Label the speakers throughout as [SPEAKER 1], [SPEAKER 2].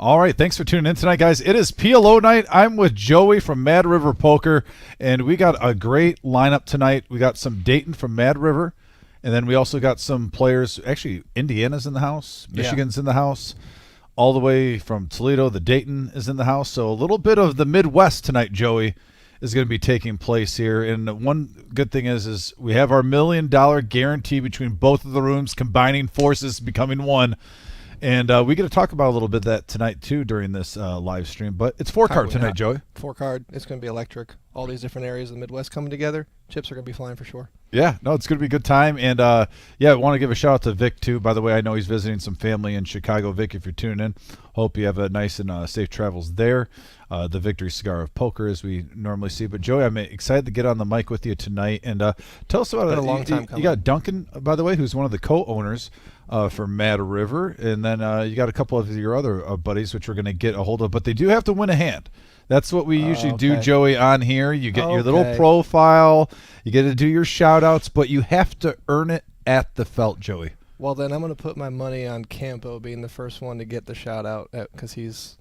[SPEAKER 1] All right, thanks for tuning in tonight, guys. It is PLO night. I'm with Joey from Mad River Poker, and we got a great lineup tonight. We got some Dayton from Mad River, and then we also got some players. Actually, Indiana's in the house, Michigan's in the house, all the way from Toledo. The Dayton is in the house. So a little bit of the Midwest tonight, Joey, is going to be taking place here. And one good thing is we have our $1 million guarantee between both of the rooms, combining forces, becoming one. And we get to talk about a little bit of that tonight, too, during this live stream. But it's four-card tonight, Joey.
[SPEAKER 2] Four-card. It's going to be electric. All these different areas of the Midwest coming together. Chips are going to be flying for sure.
[SPEAKER 1] Yeah, no, it's going to be a good time. And, yeah, I want to give a shout-out to Vic, too. By the way, I know he's visiting some family in Chicago. Vic, if you're tuning in, hope you have a nice and safe travels there. The Victory Cigar of Poker, as we normally see. But, Joey, I'm excited to get on the mic with you tonight. And tell us about it.
[SPEAKER 2] It's been a long time coming.
[SPEAKER 1] You got Duncan, by the way, who's one of the co-owners for Mad River, and then you got a couple of your other buddies, which we're going to get a hold of, but they do have to win a hand. That's what we usually do, Joey, on here. You get your little profile, you get to do your shout-outs, but you have to earn it at the felt, Joey.
[SPEAKER 2] Well, then I'm going to put my money on Campo being the first one to get the shout-out because he's...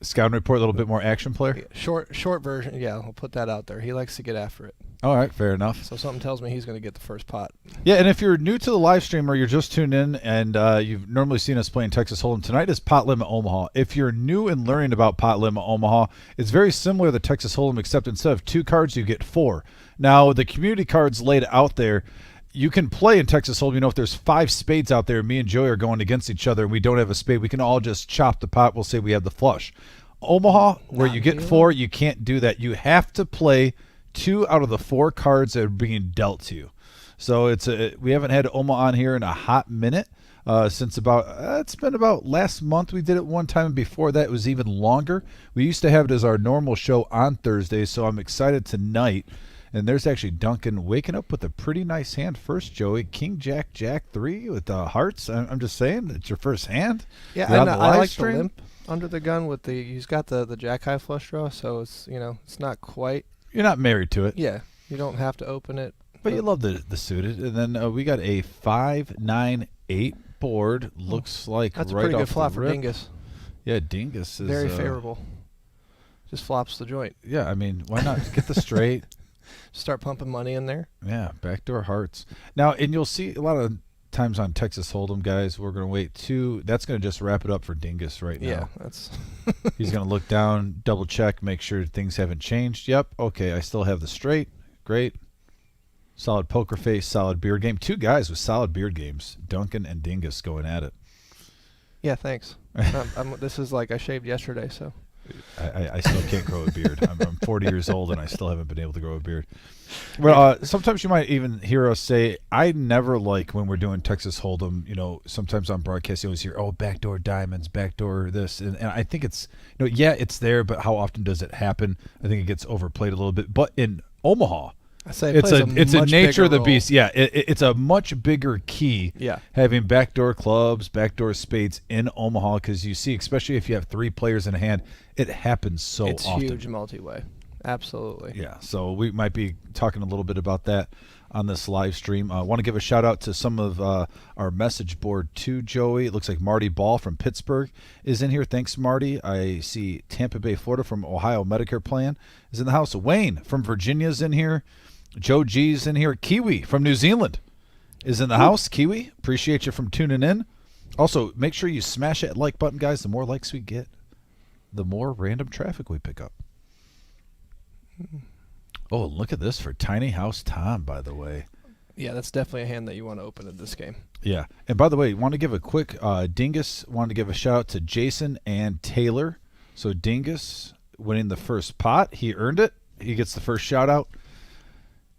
[SPEAKER 1] Scout Report, a little bit more action player?
[SPEAKER 2] Short version, yeah, I'll put that out there. He likes to get after it.
[SPEAKER 1] All right, fair enough.
[SPEAKER 2] So something tells me he's going to get the first pot.
[SPEAKER 1] Yeah, and if you're new to the live stream or you're just tuned in and you've normally seen us playing Texas Hold'em, tonight is Pot Limit Omaha. If you're new and learning about Pot Limit Omaha, it's very similar to Texas Hold'em, except instead of 2 cards, you get 4. Now, the community cards laid out there, you can play in Texas Hold'em. You know, if there's 5 spades out there, me and Joey are going against each other, and we don't have a spade, we can all just chop the pot. We'll say we have the flush. Omaha, where you get 4, you can't do that. You have to play 2 out of the 4 cards that are being dealt to you. So we haven't had Omaha on here in a hot minute since it's been about last month. We did it one time, and before that it was even longer. We used to have it as our normal show on Thursdays, so I'm excited tonight. And there's actually Duncan waking up with a pretty nice hand first, Joey. King, Jack, Jack 3 with the hearts. I'm just saying, it's your first hand.
[SPEAKER 2] Yeah, I like the limp under the gun with he's got the Jack high flush draw, so it's it's not quite.
[SPEAKER 1] You're not married to it.
[SPEAKER 2] Yeah, you don't have to open it.
[SPEAKER 1] But you love the suited. And then we got a 5-9-8 board. Looks like
[SPEAKER 2] that's
[SPEAKER 1] right
[SPEAKER 2] a pretty good
[SPEAKER 1] off
[SPEAKER 2] flop
[SPEAKER 1] the
[SPEAKER 2] for
[SPEAKER 1] rip.
[SPEAKER 2] Dingus.
[SPEAKER 1] Yeah, Dingus is
[SPEAKER 2] very favorable. Just flops the joint.
[SPEAKER 1] Yeah, I mean, why not get the straight?
[SPEAKER 2] Start pumping money in there.
[SPEAKER 1] Yeah, backdoor hearts. Now, and you'll see a lot of times on Texas Hold'em, guys, we're going to wait 2. That's going to just wrap it up for Dingus right now.
[SPEAKER 2] Yeah, that's...
[SPEAKER 1] He's going to look down, double check, make sure things haven't changed. Yep, okay, I still have the straight. Great. Solid poker face, solid beard game. 2 guys with solid beard games, Duncan and Dingus, going at it.
[SPEAKER 2] Yeah, thanks. This is like I shaved yesterday, so...
[SPEAKER 1] I still can't grow a beard. I'm 40 years old, and I still haven't been able to grow a beard. Well, sometimes you might even hear us say, I never like when we're doing Texas Hold'em, sometimes on broadcast you always hear, oh, backdoor diamonds, backdoor this. And I think it's, yeah, it's there, but how often does it happen? I think it gets overplayed a little bit. But in Omaha,
[SPEAKER 2] I say
[SPEAKER 1] it's a nature of the beast.
[SPEAKER 2] Yeah,
[SPEAKER 1] it's a much bigger key.
[SPEAKER 2] Yeah,
[SPEAKER 1] having backdoor clubs, backdoor spades in Omaha, because you see, especially if you have 3 players in a hand, it happens so often.
[SPEAKER 2] It's huge multi-way. Absolutely.
[SPEAKER 1] Yeah, so we might be talking a little bit about that on this live stream. I want to give a shout out to some of our message board too, Joey. It looks like Marty Ball from Pittsburgh is in here. Thanks, Marty. I see Tampa Bay, Florida from Ohio Medicare Plan is in the house. Wayne from Virginia is in here. Joe G's in here. Kiwi from New Zealand is in the house. Kiwi, appreciate you from tuning in. Also, make sure you smash that like button, guys. The more likes we get, the more random traffic we pick up. Oh, look at this for Tiny House Tom, by the way.
[SPEAKER 2] Yeah, that's definitely a hand that you want to open in this game.
[SPEAKER 1] Yeah. And by the way, want to give a quick Dingus wanted to give a shout out to Jason and Taylor. So Dingus winning the first pot. He earned it. He gets the first shout out.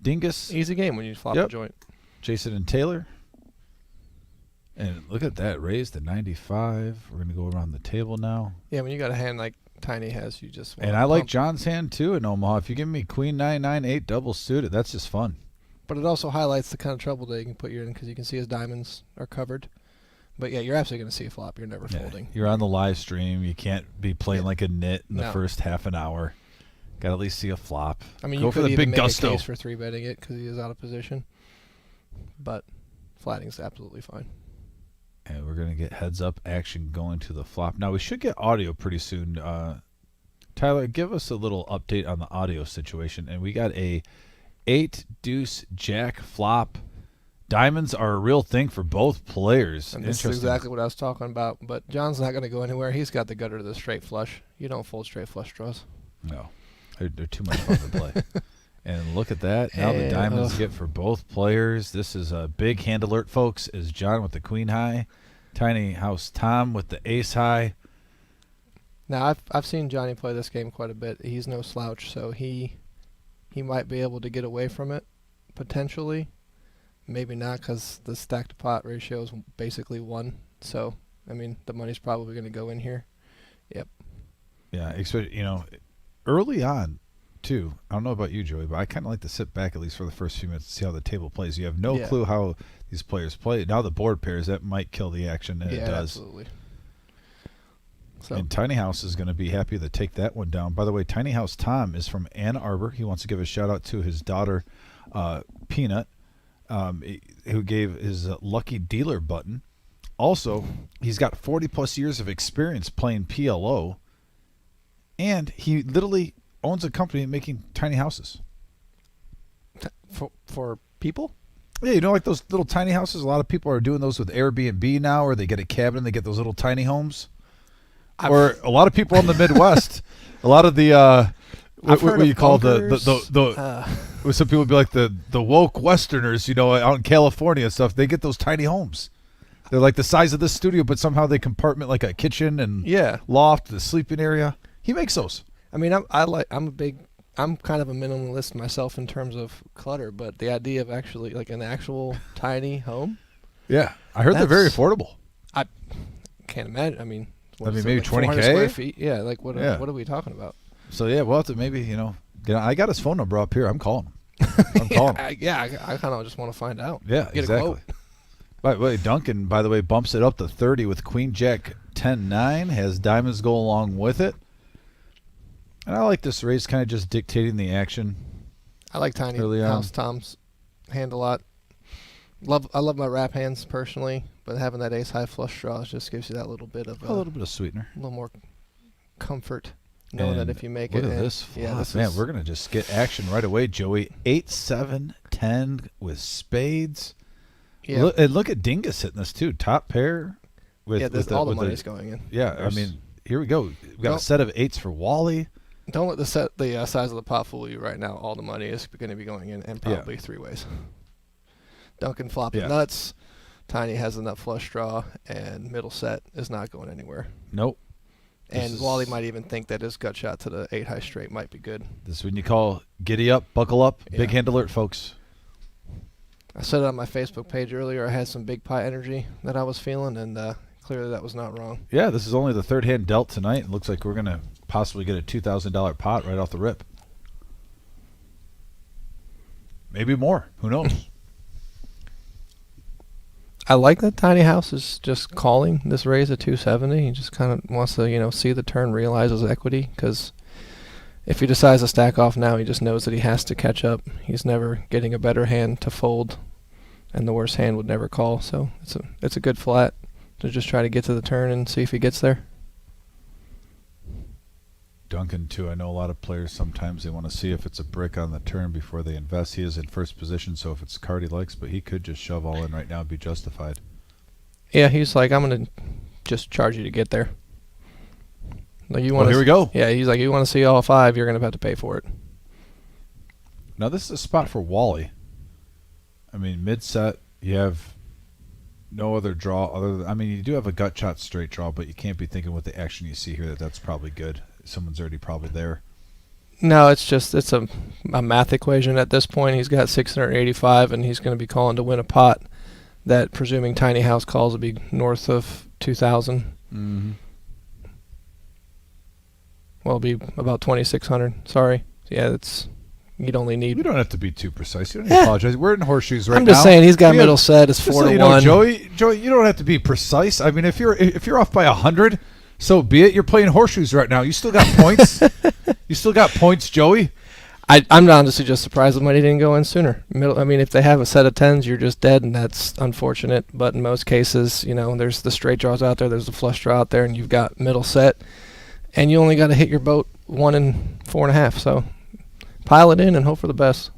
[SPEAKER 1] Dingus.
[SPEAKER 2] Easy game when you flop a joint.
[SPEAKER 1] Jason and Taylor. And look at that. Raised to 95. We're going to go around the table now.
[SPEAKER 2] Yeah, when you got a hand like Tiny has, you just want
[SPEAKER 1] and I like John's hand too in Omaha. If you give me Queen 9-9-8 double suited, that's just fun.
[SPEAKER 2] But it also highlights the kind of trouble that you can put you in because you can see his diamonds are covered. But yeah, you're absolutely going to see a flop. You're never folding.
[SPEAKER 1] You're on the live stream. You can't be playing like a nit in the first half an hour. Got to at least see a flop.
[SPEAKER 2] I mean,
[SPEAKER 1] go
[SPEAKER 2] you
[SPEAKER 1] for
[SPEAKER 2] could
[SPEAKER 1] the
[SPEAKER 2] even
[SPEAKER 1] big
[SPEAKER 2] make
[SPEAKER 1] gusto.
[SPEAKER 2] a case for 3-betting it because he is out of position. But flatting's absolutely fine.
[SPEAKER 1] And we're going to get heads up action going to the flop. Now, we should get audio pretty soon. Tyler, give us a little update on the audio situation. And we got a 8 deuce jack flop. Diamonds are a real thing for both players.
[SPEAKER 2] And this is exactly what I was talking about. But John's not going to go anywhere. He's got the gutter to the straight flush. You don't fold straight flush draws.
[SPEAKER 1] No. They're too much fun to play. And look at that. Now the diamonds get for both players. This is a big hand alert, folks, is John with the queen high. Tiny House Tom with the ace high.
[SPEAKER 2] Now, I've seen Johnny play this game quite a bit. He's no slouch, so he might be able to get away from it, potentially. Maybe not, because the stack to pot ratio is basically 1. So, I mean, the money's probably going to go in here. Yep.
[SPEAKER 1] Yeah, especially, early on, too. I don't know about you, Joey, but I kind of like to sit back at least for the first few minutes to see how the table plays. You have no clue how these players play. Now the board pairs, that might kill the action, and it does.
[SPEAKER 2] Absolutely. So.
[SPEAKER 1] And Tiny House is going to be happy to take that one down. By the way, Tiny House Tom is from Ann Arbor. He wants to give a shout-out to his daughter, Peanut, who gave his lucky dealer button. Also, he's got 40-plus years of experience playing PLO, and he literally owns a company making tiny houses.
[SPEAKER 2] For people?
[SPEAKER 1] Yeah, like those little tiny houses? A lot of people are doing those with Airbnb now, or they get a cabin and they get those little tiny homes. Or a lot of people in the Midwest, a lot of the what you call the some people would be like the woke Westerners, out in California and stuff. They get those tiny homes. They're like the size of this studio, but somehow they compartment like a kitchen and loft, the sleeping area. He makes those.
[SPEAKER 2] I mean, I'm kind of a minimalist myself in terms of clutter, but the idea of actually like an actual tiny home.
[SPEAKER 1] Yeah, I heard they're very affordable.
[SPEAKER 2] I can't imagine. I mean
[SPEAKER 1] maybe
[SPEAKER 2] like
[SPEAKER 1] 20K
[SPEAKER 2] square feet. Yeah, like what are we talking about?
[SPEAKER 1] So we'll have to maybe I got his phone number up here. I'm calling him. I'm calling him.
[SPEAKER 2] I kind of just want to find out.
[SPEAKER 1] Yeah,
[SPEAKER 2] Get
[SPEAKER 1] exactly.
[SPEAKER 2] a quote.
[SPEAKER 1] By the way, Duncan, by the way, bumps it up to 30 with Queen Jack 10-9. Has diamonds go along with it. And I like this race kind of just dictating the action.
[SPEAKER 2] I like Tiny House Tom's hand a lot. I love my wrap hands personally, but having that ace high flush draw just gives you that little bit of
[SPEAKER 1] a little bit of sweetener,
[SPEAKER 2] a little more comfort, knowing that if you make
[SPEAKER 1] look
[SPEAKER 2] it.
[SPEAKER 1] Look at this flop, man. We're gonna just get action right away, Joey. 8, 7, 10 with spades.
[SPEAKER 2] Yeah,
[SPEAKER 1] look at Dingus hitting this too. Top pair. With
[SPEAKER 2] all the money's going in.
[SPEAKER 1] Yeah, I mean, here we go. We've got a set of 8s for Wally.
[SPEAKER 2] Don't let the size of the pot fool you right now. All the money is going to be going in, and probably 3 ways. Duncan flopping nuts. Tiny has a nut flush draw, and middle set is not going anywhere.
[SPEAKER 1] Nope.
[SPEAKER 2] And Wally might even think that his gut shot to the 8 high straight might be good.
[SPEAKER 1] This is when you call giddy up, buckle up, big hand alert, folks.
[SPEAKER 2] I said it on my Facebook page earlier. I had some big pot energy that I was feeling, and clearly that was not wrong.
[SPEAKER 1] Yeah, this is only the third hand dealt tonight. It looks like we're going to possibly get a $2,000 pot right off the rip. Maybe more. Who knows?
[SPEAKER 2] I like that Tiny House is just calling this raise at 270. He just kind of wants to, see the turn, realize his equity, because if he decides to stack off now, he just knows that he has to catch up. He's never getting a better hand to fold, and the worst hand would never call. So it's a good flat to just try to get to the turn and see if he gets there.
[SPEAKER 1] Duncan, too. I know a lot of players, sometimes they want to see if it's a brick on the turn before they invest. He is in first position, so if it's a card he likes, but he could just shove all in right now and be justified.
[SPEAKER 2] Yeah, he's like, I'm going to just charge you to get there. Like,
[SPEAKER 1] here we go.
[SPEAKER 2] Yeah, he's like, you want to see all 5, you're going to have to pay for it.
[SPEAKER 1] Now, this is a spot for Wally. I mean, mid-set, you have no other draw other than, you do have a gut shot straight draw, but you can't be thinking with the action you see here that that's probably good. Someone's already probably there.
[SPEAKER 2] No, it's a math equation at this point. He's got 685, and he's going to be calling to win a pot that, presuming Tiny House calls, will be north of 2,000.
[SPEAKER 1] Mm-hmm.
[SPEAKER 2] Well, it'll be about 2,600. Sorry. Yeah, you'd only need.
[SPEAKER 1] We don't have to be too precise. You don't need to apologize. We're in horseshoes right now.
[SPEAKER 2] I'm just saying he's got middle set. It's 4-1.
[SPEAKER 1] Joey, you don't have to be precise. I mean, if you're off by 100. So be it. You're playing horseshoes right now. You still got points. You still got points, Joey.
[SPEAKER 2] I'm honestly just surprised the money didn't go in sooner. I mean, if they have a set of 10s, you're just dead, and that's unfortunate. But in most cases, you know, there's the straight draws out there, there's the flush draw out there, and you've got middle set, and you only got to hit your boat 1 and 4.5. So pile it in and hope for the best.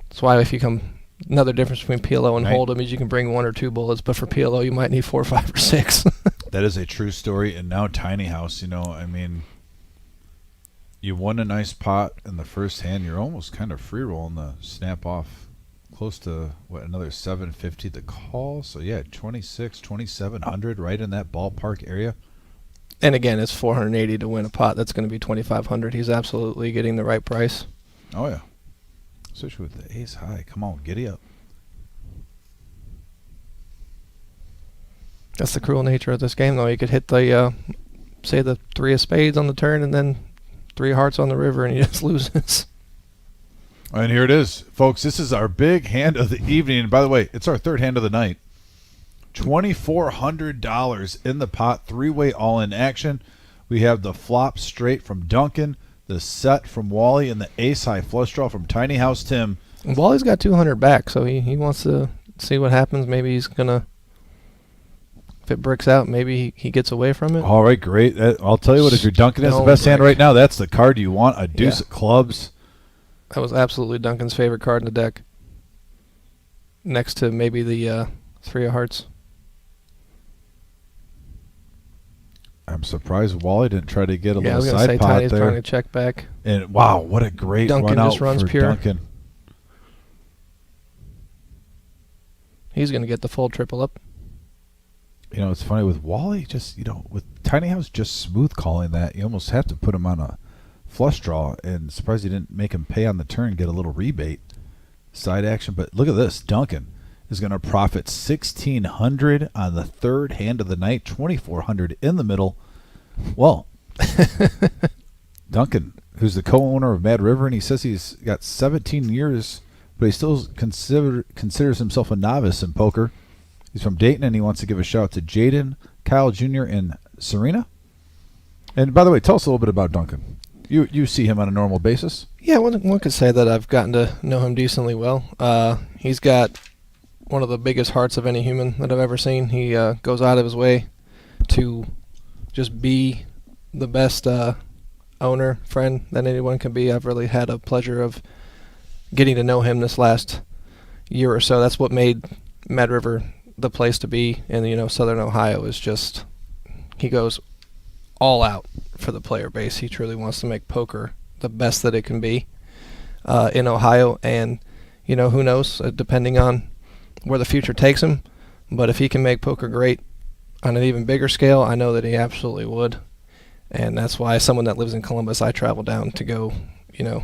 [SPEAKER 2] That's why if you come, another difference between PLO and Hold'em is you can bring 1 or 2 bullets, but for PLO you might need 4, 5, or 6.
[SPEAKER 1] That is a true story. And now Tiny House, you know, I mean, you won a nice pot in the first hand. You're almost kind of free rolling the snap off close to, what, another 750 to call. So, yeah, 2,700 right in that ballpark area.
[SPEAKER 2] And again, it's 480 to win a pot. That's going to be 2,500. He's absolutely getting the right price.
[SPEAKER 1] Oh, yeah. Especially with the ace high. Come on, giddy up.
[SPEAKER 2] That's the cruel nature of this game, though. You could hit the, say, the 3 of spades on the turn and then 3 hearts on the river, and he just loses.
[SPEAKER 1] And here it is, folks. This is our big hand of the evening. And by the way, it's our third hand of the night. $2,400 in the pot, 3-way all-in action. We have the flop straight from Duncan, the set from Wally, and the ace-high flush draw from Tiny House Tim.
[SPEAKER 2] And Wally's got 200 back, so he wants to see what happens. Maybe he's going to, if it bricks out, maybe he gets away from it.
[SPEAKER 1] All right, great. I'll tell you what, if you're Duncan has the best hand right now, that's the card you want, a deuce of clubs.
[SPEAKER 2] That was absolutely Duncan's favorite card in the deck. Next to maybe the 3 of hearts.
[SPEAKER 1] I'm surprised Wally didn't try to get a
[SPEAKER 2] Yeah, I
[SPEAKER 1] little
[SPEAKER 2] was going to say
[SPEAKER 1] side pot
[SPEAKER 2] Tiny's
[SPEAKER 1] there.
[SPEAKER 2] trying to check back.
[SPEAKER 1] And wow, what a great
[SPEAKER 2] Duncan
[SPEAKER 1] run out
[SPEAKER 2] just runs
[SPEAKER 1] for
[SPEAKER 2] pure.
[SPEAKER 1] Duncan.
[SPEAKER 2] He's going to get the full triple up.
[SPEAKER 1] You know, it's funny with Wally, just, you know, with Tiny House just smooth calling that, you almost have to put him on a flush draw, and surprised you didn't make him pay on the turn, get a little rebate side action. But look at this, Duncan is going to profit $1,600 on the third hand of the night, $2,400 in the middle. Well, Duncan, who's the co-owner of Mad River, and he says he's got 17 years, but he still considers himself a novice in poker. He's from Dayton, and he wants to give a shout out to Jaden, Kyle Jr., and Serena. And by the way, tell us a little bit about Duncan. You see him on a normal basis?
[SPEAKER 2] Yeah, one could say that I've gotten to know him decently well. He's got one of the biggest hearts of any human that I've ever seen. He goes out of his way to just be the best owner, friend that anyone can be. I've really had a pleasure of getting to know him this last year or so. That's what made Mad River the place to be in, you know, Southern Ohio. Is just he goes all out for the player base. He truly wants to make poker the best that it can be in Ohio, and you know, who knows, depending on where the future takes him. But if he can make poker great on an even bigger scale, I know that he absolutely would. And that's why, as someone that lives in Columbus, I travel down to go, you know,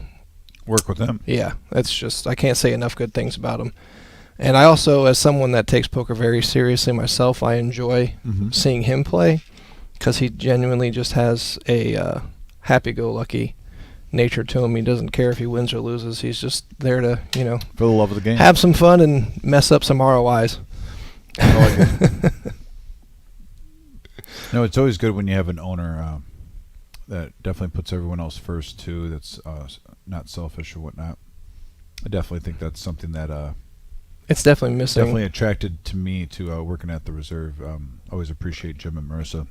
[SPEAKER 1] work with him.
[SPEAKER 2] Yeah, that's just, I can't say enough good things about him. And I also, as someone that takes poker very seriously myself, I enjoy seeing him play, because he genuinely just has a happy-go-lucky nature to him. He doesn't care if he wins or loses. He's just there to, you know,
[SPEAKER 1] for the love of the game,
[SPEAKER 2] have some fun and mess up some ROIs.
[SPEAKER 1] I like it. No, it's always good when you have an owner that definitely puts everyone else first too. That's not selfish or whatnot. I definitely think that's something that
[SPEAKER 2] it's definitely missing.
[SPEAKER 1] Definitely attracted to me to working at the reserve. Always appreciate Jim and Marissa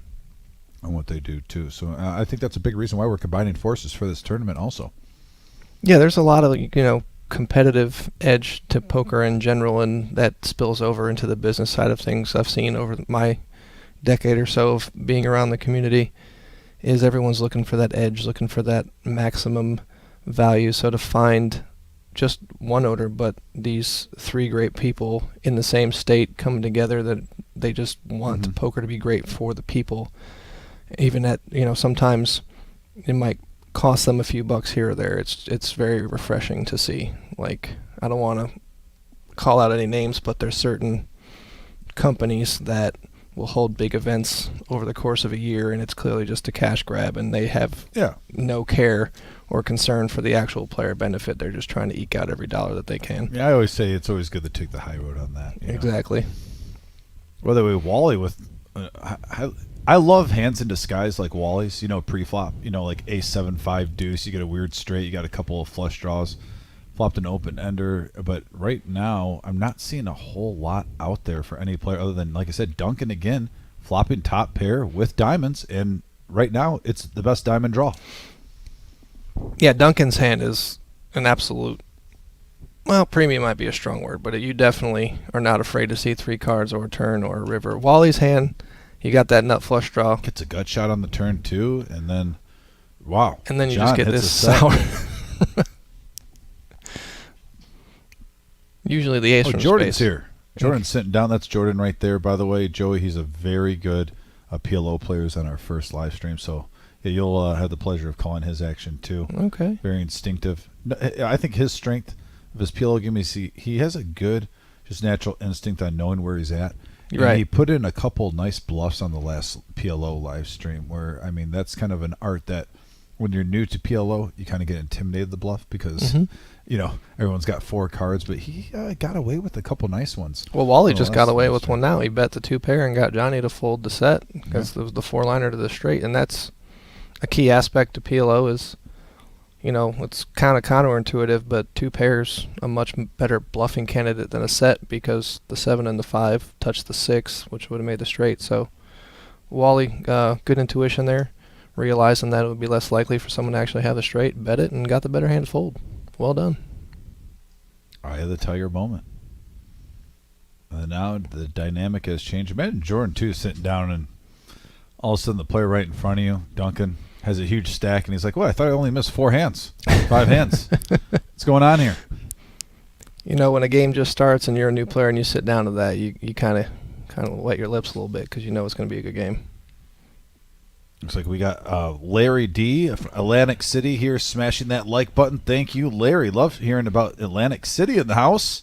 [SPEAKER 1] and what they do too. So I think that's a big reason why we're combining forces for this tournament also.
[SPEAKER 2] Yeah, there's a lot of, you know, competitive edge to poker in general, and that spills over into the business side of things. I've seen over my decade or so of being around the community is everyone's looking for that edge, looking for that maximum value. So to find just one owner, but these 3 great people in the same state coming together that they just want poker to be great for the people, even at, you know, sometimes it might cost them a few bucks here or there. It's very refreshing to see. Like, I don't want to call out any names, but there's certain companies that will hold big events over the course of a year, and it's clearly just a cash grab, and they have no care or concern for the actual player benefit. They're just trying to eke out every dollar that they can.
[SPEAKER 1] Yeah, I always say it's always good to take the high road on that.
[SPEAKER 2] Exactly.
[SPEAKER 1] By the way, Wally with I love hands in disguise like Wally's, pre-flop, like ace-7-5 deuce. You get a weird straight. You got a couple of flush draws. Flopped an open ender. But right now, I'm not seeing a whole lot out there for any player other than, like I said, Duncan again, flopping top pair with diamonds. And right now, it's the best diamond draw.
[SPEAKER 2] Yeah, Duncan's hand is an absolute, well, premium might be a strong word, but you definitely are not afraid to see 3 cards or a turn or a river. Wally's hand, you got that nut flush draw.
[SPEAKER 1] Gets a gut shot on the turn, too, and then, wow.
[SPEAKER 2] And then you
[SPEAKER 1] John
[SPEAKER 2] just get
[SPEAKER 1] hits
[SPEAKER 2] this
[SPEAKER 1] a set.
[SPEAKER 2] sour. Usually the ace from
[SPEAKER 1] Jordan's
[SPEAKER 2] space.
[SPEAKER 1] here. Jordan's sitting down. That's Jordan right there, by the way. Joey, he's a very good PLO player. He's on our first live stream, so yeah, you'll have the pleasure of calling his action, too.
[SPEAKER 2] Okay.
[SPEAKER 1] Very instinctive. I think his strength of his PLO game is he has a good, just natural instinct on knowing where he's at. And
[SPEAKER 2] Right.
[SPEAKER 1] he put in a couple nice bluffs on the last PLO live stream where, I mean, that's kind of an art that when you're new to PLO, you kind of get intimidated the bluff because, everyone's got 4 cards, but he got away with a couple nice ones.
[SPEAKER 2] Well, Wally
[SPEAKER 1] on the
[SPEAKER 2] just
[SPEAKER 1] last
[SPEAKER 2] got away
[SPEAKER 1] live
[SPEAKER 2] with
[SPEAKER 1] stream.
[SPEAKER 2] one now. He bet the 2 pair and got Johnny to fold the set because it was the 4-liner to the straight, and that's a key aspect to PLO is, it's kind of counterintuitive, but 2 pairs a much better bluffing candidate than a set because the 7 and the 5 touched the 6, which would have made the straight. So Wally, good intuition there, realizing that it would be less likely for someone to actually have a straight, bet it, and got the better hand to fold. Well done.
[SPEAKER 1] Eye of the tiger moment. And now the dynamic has changed. Imagine Jordan, too, sitting down and all of a sudden the player right in front of you, Duncan, has a huge stack, and he's like, well, I thought I only missed 4 hands, 5 hands. What's going on here?
[SPEAKER 2] When a game just starts and you're a new player and you sit down to that, you kind of wet your lips a little bit because you know it's going to be a good game.
[SPEAKER 1] Looks like we got Larry D. of Atlantic City here smashing that like button. Thank you, Larry. Love hearing about Atlantic City in the house.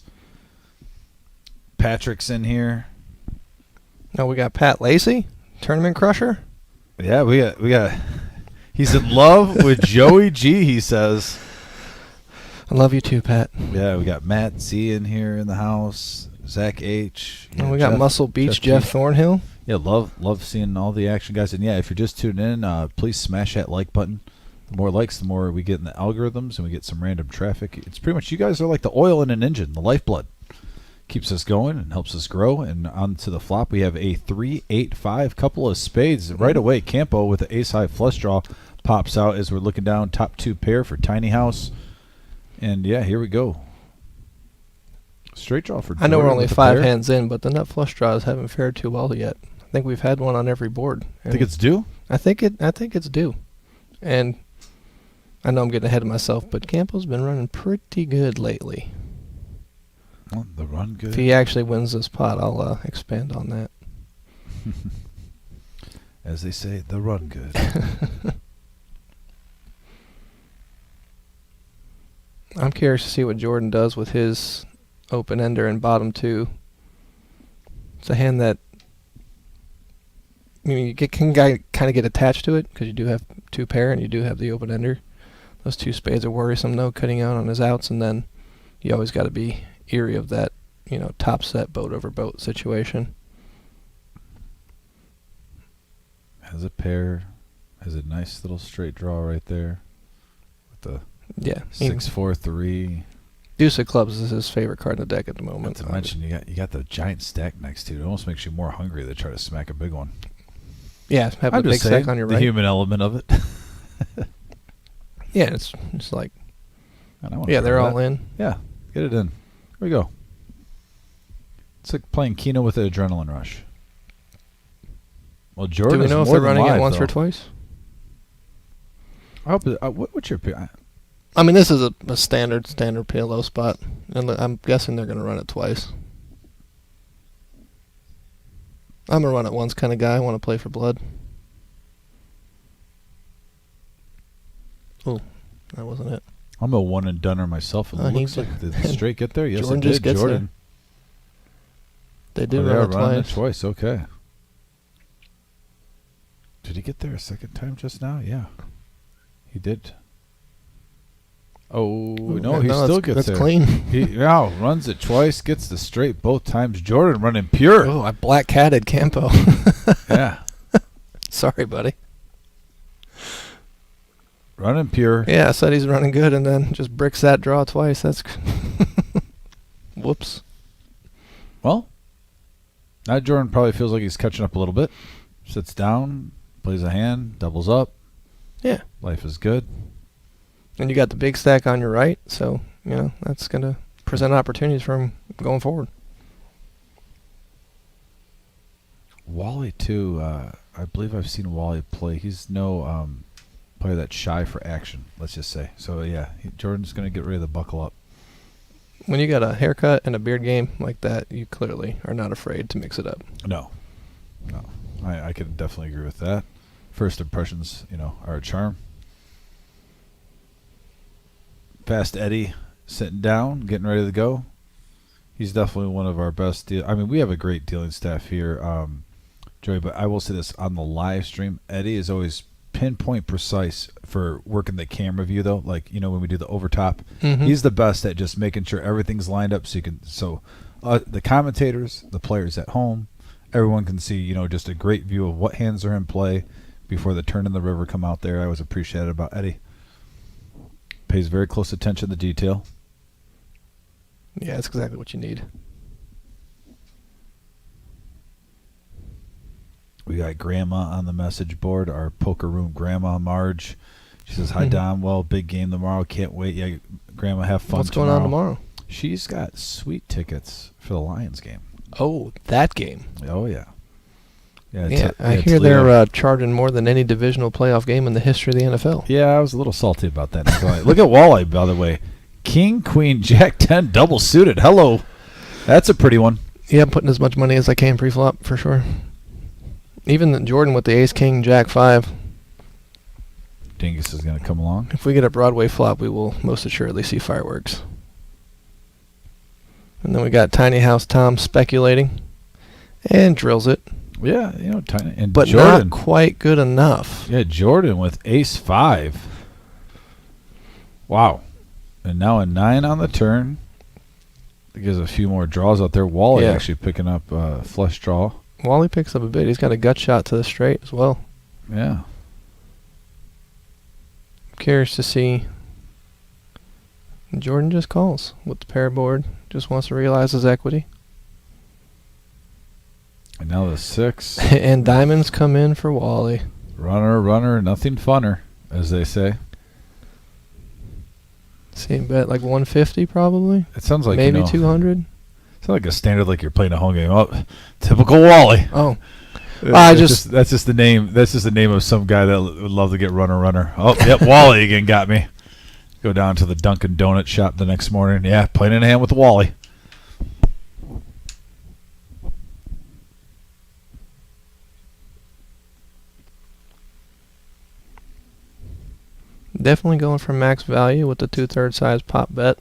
[SPEAKER 1] Patrick's in here.
[SPEAKER 2] Now we got Pat Lacey, tournament crusher.
[SPEAKER 1] Yeah, we got. He's in love with Joey G. He says.
[SPEAKER 2] I love you too, Pat.
[SPEAKER 1] Yeah, we got Matt Z in here in the house. Zach H.
[SPEAKER 2] And we got
[SPEAKER 1] Jeff-
[SPEAKER 2] Muscle Beach, Jeff Thornhill.
[SPEAKER 1] Yeah, love seeing all the action, guys. And yeah, if you're just tuning in, please smash that like button. The more likes, the more we get in the algorithms, and we get some random traffic. It's pretty much you guys are like the oil in an engine, the lifeblood. Keeps us going and helps us grow. And on to the flop, we have a 3-8-5, couple of spades right away. Campo with the ace-high flush draw pops out as we're looking down top 2 pair for Tiny House. And yeah, here we go. Straight draw for
[SPEAKER 2] I know we're
[SPEAKER 1] Jordan
[SPEAKER 2] only
[SPEAKER 1] with the
[SPEAKER 2] 5
[SPEAKER 1] pair.
[SPEAKER 2] hands in, but the nut flush draws haven't fared too well yet. I think we've had one on every board.
[SPEAKER 1] Think it's due?
[SPEAKER 2] I think it's due. And I know I'm getting ahead of myself, but Campo's been running pretty good lately.
[SPEAKER 1] Well, the run good.
[SPEAKER 2] If he actually wins this pot, I'll expand on that.
[SPEAKER 1] As they say, the run good.
[SPEAKER 2] I'm curious to see what Jordan does with his open ender and bottom 2. It's a hand that you can kind of get attached to it because you do have 2 pair and you do have the open ender. Those 2 spades are worrisome though, cutting out on his outs, and then you always got to be eerie of that, top set boat over boat situation.
[SPEAKER 1] Has a pair. Has a nice little straight draw right there. With the
[SPEAKER 2] Yeah,
[SPEAKER 1] 6-4-3.
[SPEAKER 2] Deuce of clubs is his favorite card in the deck at the moment.
[SPEAKER 1] Not to mention you got the giant stack next to it. It almost makes you more hungry to try to smack a big one.
[SPEAKER 2] Yeah, have a
[SPEAKER 1] I'm
[SPEAKER 2] big
[SPEAKER 1] just saying,
[SPEAKER 2] stack on your
[SPEAKER 1] the
[SPEAKER 2] right.
[SPEAKER 1] human element of it.
[SPEAKER 2] Yeah, it's like
[SPEAKER 1] And I wanna
[SPEAKER 2] yeah,
[SPEAKER 1] try
[SPEAKER 2] they're
[SPEAKER 1] that.
[SPEAKER 2] all in.
[SPEAKER 1] Yeah, get it in. Here we go. It's like playing Keno with an adrenaline rush. Well, Jordan
[SPEAKER 2] Do we
[SPEAKER 1] is
[SPEAKER 2] know if
[SPEAKER 1] more
[SPEAKER 2] they're
[SPEAKER 1] than
[SPEAKER 2] running
[SPEAKER 1] live,
[SPEAKER 2] it once
[SPEAKER 1] though.
[SPEAKER 2] or twice?
[SPEAKER 1] I hope. What's your pick?
[SPEAKER 2] I mean, this is a standard PLO spot, and I'm guessing they're going to run it twice. I'm a run it once kind of guy. I want to play for blood. Oh, that wasn't it.
[SPEAKER 1] I'm a one and doneer myself. It
[SPEAKER 2] Oh,
[SPEAKER 1] looks
[SPEAKER 2] he-
[SPEAKER 1] like did the straight get there. Yes,
[SPEAKER 2] Jordan
[SPEAKER 1] it
[SPEAKER 2] just
[SPEAKER 1] did.
[SPEAKER 2] gets
[SPEAKER 1] Jordan.
[SPEAKER 2] They do
[SPEAKER 1] Oh, they
[SPEAKER 2] run
[SPEAKER 1] are
[SPEAKER 2] it
[SPEAKER 1] running it
[SPEAKER 2] twice.
[SPEAKER 1] twice. Okay. Did he get there a second time just now? Yeah, he did. Oh no, he still gets
[SPEAKER 2] that's
[SPEAKER 1] there.
[SPEAKER 2] clean.
[SPEAKER 1] He runs it twice, gets the straight both times. Jordan running pure.
[SPEAKER 2] Oh, I black catted Campo.
[SPEAKER 1] Yeah.
[SPEAKER 2] Sorry, buddy.
[SPEAKER 1] Running pure.
[SPEAKER 2] Yeah, I said he's running good, and then just bricks that draw twice. That's whoops.
[SPEAKER 1] Well, now Jordan probably feels like he's catching up a little bit. Sits down, plays a hand, doubles up.
[SPEAKER 2] Yeah.
[SPEAKER 1] Life is good.
[SPEAKER 2] And you got the big stack on your right, so, that's going to present opportunities for him going forward.
[SPEAKER 1] Wally, too. I believe I've seen Wally play. He's no player that's shy for action, let's just say. So, yeah, Jordan's going to get ready to buckle up.
[SPEAKER 2] When you got a haircut and a beard game like that, you clearly are not afraid to mix it up.
[SPEAKER 1] No. I can definitely agree with that. First impressions, are a charm. Fast Eddie sitting down, getting ready to go. He's definitely one of our best. We have a great dealing staff here, Joey, but I will say this on the live stream. Eddie is always pinpoint precise for working the camera view, though. Like, when we do the overtop, he's the best at just making sure everything's lined up so the commentators, the players at home, everyone can see, just a great view of what hands are in play before the turn in the river come out there. I always appreciate it about Eddie. Pays very close attention to detail.
[SPEAKER 2] Yeah, that's exactly what you need.
[SPEAKER 1] We got Grandma on the message board, our poker room Grandma Marge. She says, hi, Dom. Well, big game tomorrow. Can't wait. Yeah, Grandma, have fun.
[SPEAKER 2] What's going on tomorrow?
[SPEAKER 1] She's got sweet tickets for the Lions game.
[SPEAKER 2] Oh, that game.
[SPEAKER 1] Oh, yeah.
[SPEAKER 2] I hear they're charging more than any divisional playoff game in the history of the NFL.
[SPEAKER 1] Yeah, I was a little salty about that. Look at Wally, by the way. King, Queen, Jack 10, double suited. Hello. That's a pretty one.
[SPEAKER 2] Yeah, I'm putting as much money as I can pre-flop, for sure. Even Jordan with the Ace, King, Jack 5.
[SPEAKER 1] Dingus is going to come along.
[SPEAKER 2] If we get a Broadway flop, we will most assuredly see fireworks. And then we got Tiny House Tom speculating. And drills it.
[SPEAKER 1] Yeah, Tiny. And
[SPEAKER 2] but
[SPEAKER 1] Jordan,
[SPEAKER 2] not quite good enough.
[SPEAKER 1] Yeah, Jordan with Ace 5. Wow. And now a 9 on the turn. It gives a few more draws out there. Wally actually picking up flush draw.
[SPEAKER 2] Wally picks up a bit. He's got a gut shot to the straight as well.
[SPEAKER 1] Yeah.
[SPEAKER 2] I'm curious to see. Jordan just calls with the pair board. Just wants to realize his equity.
[SPEAKER 1] And now the 6.
[SPEAKER 2] And diamonds come in for Wally.
[SPEAKER 1] Runner, nothing funner, as they say.
[SPEAKER 2] Same bet, like 150 probably.
[SPEAKER 1] It sounds like
[SPEAKER 2] maybe 200.
[SPEAKER 1] Sounds like a standard, like you're playing a home game. Oh, typical Wally.
[SPEAKER 2] Oh,
[SPEAKER 1] that's just the name. That's just the name of some guy that would love to get runner. Oh, yep, Wally again got me. Go down to the Duncan donut shop the next morning. Yeah, playing in a hand with Wally.
[SPEAKER 2] Definitely going for max value with the 2/3 size pop bet.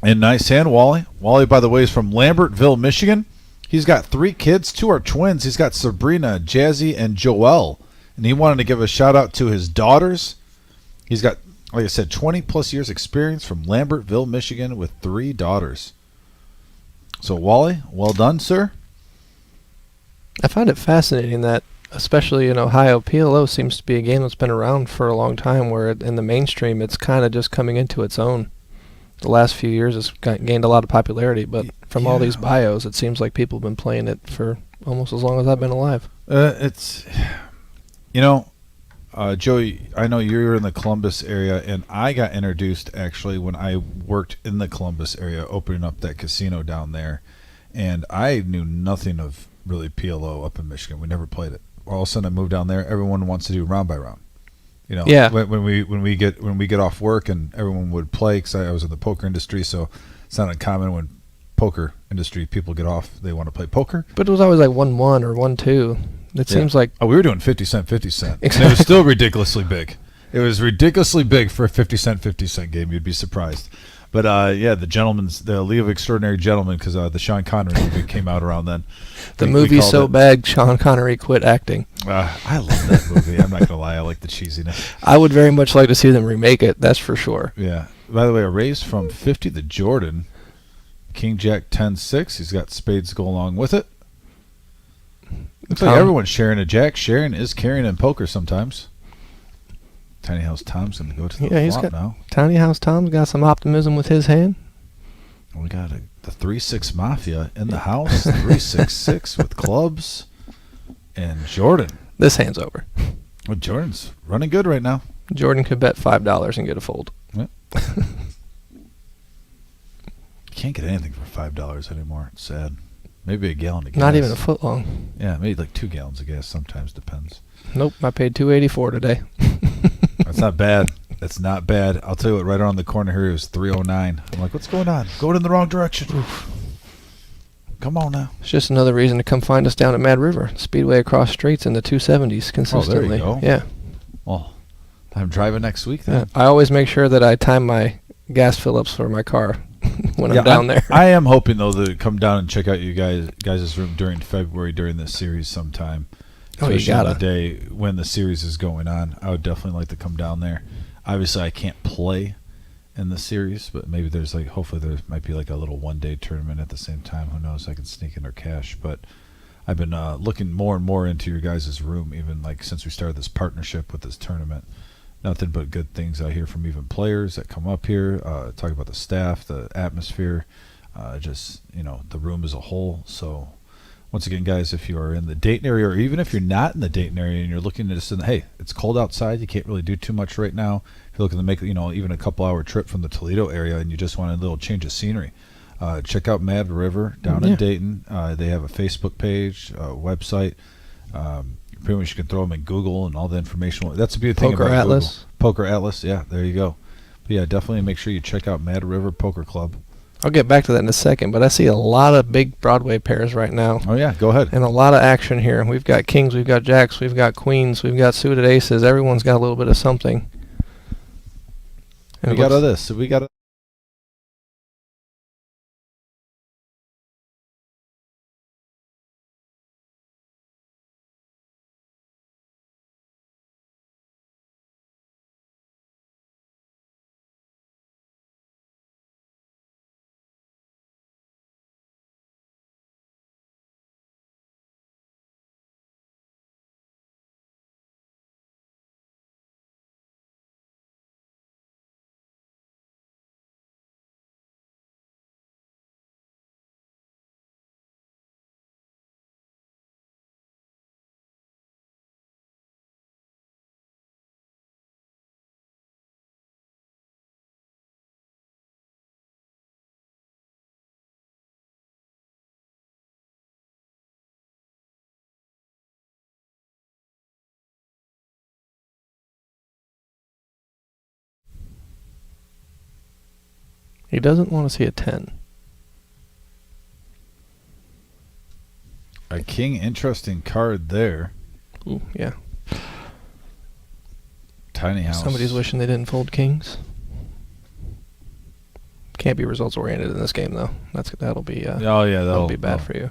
[SPEAKER 1] And nice hand, Wally. Wally, by the way, is from Lambertville, Michigan. He's got 3 kids. 2 are twins. He's got Sabrina, Jazzy, and Joelle. And he wanted to give a shout out to his daughters. He's got, like I said, 20-plus years experience from Lambertville, Michigan with 3 daughters. So, Wally, well done, sir.
[SPEAKER 2] I find it fascinating that, especially in Ohio, PLO seems to be a game that's been around for a long time, where in the mainstream it's kind of just coming into its own. The last few years it's gained a lot of popularity, but from all these bios, it seems like people have been playing it for almost as long as I've been alive.
[SPEAKER 1] Joey, I know you're in the Columbus area, and I got introduced actually when I worked in the Columbus area, opening up that casino down there, and I knew nothing of really PLO up in Michigan. We never played it. All of a sudden, I moved down there. Everyone wants to do round by round. When we get off work and everyone would play, because I was in the poker industry, so it's not uncommon when poker industry people get off, they want to play poker.
[SPEAKER 2] But it was always like 1-1 or 1-2. It seems like
[SPEAKER 1] we were doing 50 cent. Exactly. And it was still ridiculously big. It was ridiculously big for a 50 cent game. You'd be surprised. But the League of Extraordinary Gentlemen, because the Sean Connery movie came out around then.
[SPEAKER 2] The movie's so bad, Sean Connery quit acting.
[SPEAKER 1] I love that movie. I'm not gonna lie, I like the cheesiness.
[SPEAKER 2] I would very much like to see them remake it. That's for sure.
[SPEAKER 1] Yeah. By the way, a raise from 50 to Jordan. King Jack 10-6. He's got spades go along with it. Looks like everyone's sharing a jack. Sharon is carrying in poker sometimes. Tiny House Tom's going to go to the flop now.
[SPEAKER 2] Tiny House Tom's got some optimism with his hand.
[SPEAKER 1] We got the 3-6 Mafia in the house. 3-6-6 with clubs. And Jordan.
[SPEAKER 2] This hand's over.
[SPEAKER 1] Well, Jordan's running good right now.
[SPEAKER 2] Jordan could bet $5 and get a fold.
[SPEAKER 1] Yep. Can't get anything for $5 anymore. It's sad. Maybe a gallon of gas.
[SPEAKER 2] Not even a foot long.
[SPEAKER 1] Yeah, maybe like 2 gallons of gas sometimes, depends.
[SPEAKER 2] Nope, I paid $2.84 today.
[SPEAKER 1] That's not bad. That's not bad. I'll tell you what, right around the corner here is $3.09. I'm like, what's going on? Going in the wrong direction. Oof. Come on now.
[SPEAKER 2] It's just another reason to come find us down at Mad River. Speedway across streets in the 270s consistently.
[SPEAKER 1] Oh, there you go.
[SPEAKER 2] Yeah.
[SPEAKER 1] Well, I'm driving next week then.
[SPEAKER 2] Yeah. I always make sure that I time my gas fill-ups for my car when I'm down there.
[SPEAKER 1] I am hoping, though, to come down and check out you guys' room during February during this series sometime.
[SPEAKER 2] Oh, you gotta.
[SPEAKER 1] On the day when the series is going on. I would definitely like to come down there. Obviously, I can't play in the series, but maybe there's hopefully there might be like a little one-day tournament at the same time. Who knows? I can sneak in or cash. But I've been looking more and more into your guys' room, even like since we started this partnership with this tournament. Nothing but good things I hear from even players that come up here, talk about the staff, the atmosphere, just the room as a whole. So once again, guys, if you are in the Dayton area, or even if you're not in the Dayton area and you're looking to just hey, it's cold outside, you can't really do too much right now. If you're looking to make even a couple-hour trip from the Toledo area and you just want a little change of scenery, check out Mad River down in Dayton. They have a Facebook page, website. Pretty much you can throw them in Google and all the information. That's the beautiful thing about
[SPEAKER 2] Atlas.
[SPEAKER 1] Google. Poker Atlas, yeah, there you go. But yeah, definitely make sure you check out Mad River Poker Club.
[SPEAKER 2] I'll get back to that in a second, but I see a lot of big Broadway pairs right now.
[SPEAKER 1] Oh yeah, go ahead.
[SPEAKER 2] And a lot of action here. We've got kings, we've got jacks, we've got queens, we've got suited aces. Everyone's got a little bit of something. And
[SPEAKER 1] we got all this. We got.
[SPEAKER 2] He doesn't want to see a 10.
[SPEAKER 1] A king, interesting card there.
[SPEAKER 2] Ooh, yeah.
[SPEAKER 1] Tiny house.
[SPEAKER 2] Somebody's wishing they didn't fold kings. Can't be results oriented in this game though. That'll be that'll be bad for you.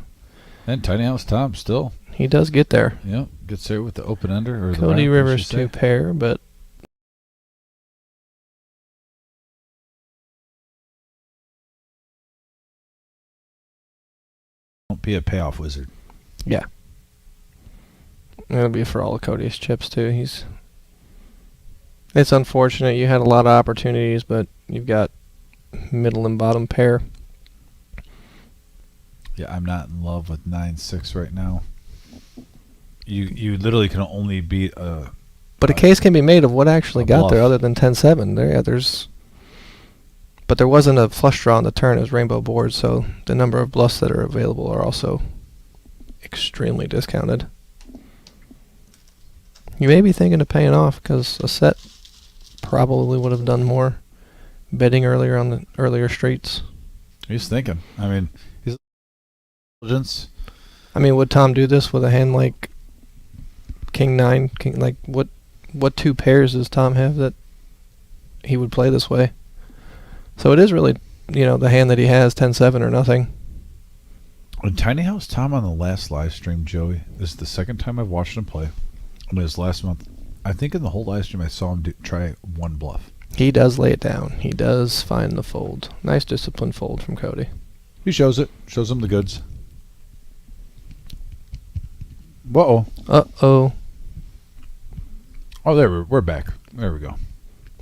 [SPEAKER 1] And Tiny House Tom still.
[SPEAKER 2] He does get there.
[SPEAKER 1] Yep, gets there with the open ender. Or
[SPEAKER 2] Cody Rivers 2 pair, but
[SPEAKER 1] don't be a payoff wizard.
[SPEAKER 2] Yeah. It'll be for all of Cody's chips too. It's unfortunate. You had a lot of opportunities, but you've got middle and bottom pair.
[SPEAKER 1] Yeah, I'm not in love with 9-6 right now. You literally can only beat a.
[SPEAKER 2] But a case can be made of what actually got
[SPEAKER 1] bluff.
[SPEAKER 2] there, other than 10-7. But there wasn't a flush draw on the turn. It was rainbow boards, so the number of bluffs that are available are also extremely discounted. You may be thinking of paying off because a set probably would have done more betting earlier on the earlier streets.
[SPEAKER 1] He's thinking. I mean, he's intelligence.
[SPEAKER 2] I mean, would Tom do this with a hand like King 9? Like what 2 pairs does Tom have that he would play this way? So it is really, the hand that he has, 10-7 or nothing.
[SPEAKER 1] When Tiny House Tom on the last live stream, Joey, this is the second time I've watched him play. It was last month. I think in the whole live stream I saw him try one bluff.
[SPEAKER 2] He does lay it down. He does find the fold. Nice disciplined fold from Cody.
[SPEAKER 1] He shows it. Shows him the goods. Whoa.
[SPEAKER 2] Uh-oh.
[SPEAKER 1] Oh, there we're back. There we go.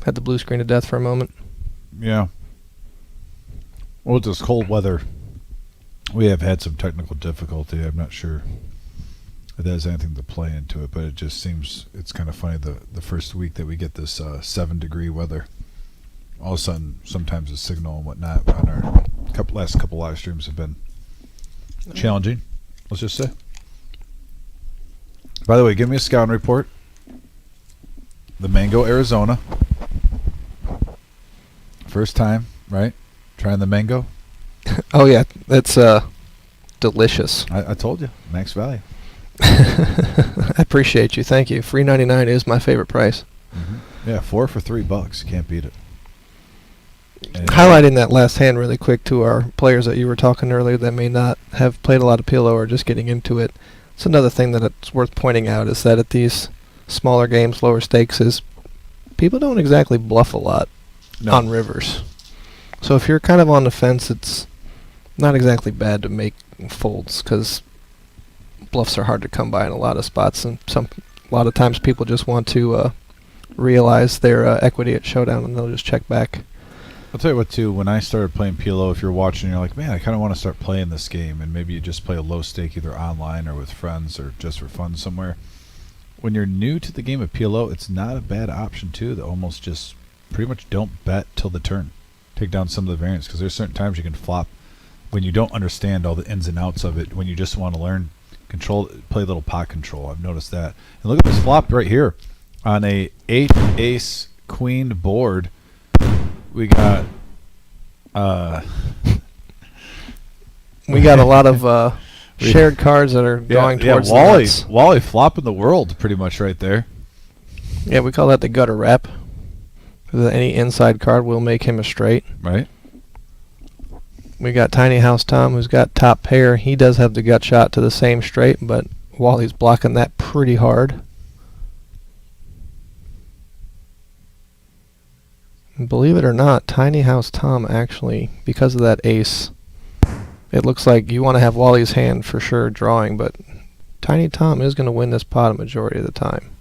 [SPEAKER 2] Had the blue screen of death for a moment.
[SPEAKER 1] Yeah. Well, with this cold weather, we have had some technical difficulty. I'm not sure if that has anything to play into it, but it just seems it's kind of funny the first week that we get this 7-degree weather. All of a sudden, sometimes the signal and whatnot on our last couple live streams have been challenging, let's just say. By the way, give me a scouting report. The Mango, Arizona. First time, right? Trying the mango.
[SPEAKER 2] Oh, yeah. That's delicious.
[SPEAKER 1] I told you, max value.
[SPEAKER 2] I appreciate you. Thank you. $3.99 is my favorite price.
[SPEAKER 1] Mm-hmm. Yeah, 4 for $3. You can't beat it. And
[SPEAKER 2] Highlighting that last hand really quick to our players that you were talking earlier that may not have played a lot of PLO or just getting into it. It's another thing that it's worth pointing out is that at these smaller games, lower stakes, is people don't exactly bluff a lot on rivers. So if you're kind of on the fence, it's not exactly bad to make folds because bluffs are hard to come by in a lot of spots, and a lot of times people just want to realize their equity at showdown and they'll just check back.
[SPEAKER 1] I'll tell you what, too, when I started playing PLO, if you're watching, you're like, man, I kind of want to start playing this game, and maybe you just play a low stake either online or with friends or just for fun somewhere. When you're new to the game of PLO, it's not a bad option, too, to almost just pretty much don't bet till the turn. Take down some of the variants, because there's certain times you can flop when you don't understand all the ins and outs of it, when you just want to learn control, play a little pot control. I've noticed that. And look at this flop right here. On a 8-ace-queen board, we got
[SPEAKER 2] we got a lot of shared cards that are going towards the nuts.
[SPEAKER 1] Wally flopping the world pretty much right there.
[SPEAKER 2] Yeah, we call that the gutter wrap. Any inside card will make him a straight.
[SPEAKER 1] Right.
[SPEAKER 2] We got Tiny House Tom, who's got top pair. He does have the gut shot to the same straight, but Wally's blocking that pretty hard. And believe it or not, Tiny House Tom actually, because of that ace, it looks like you want to have Wally's hand for sure drawing, but Tiny Tom is going to win this pot a majority of the time.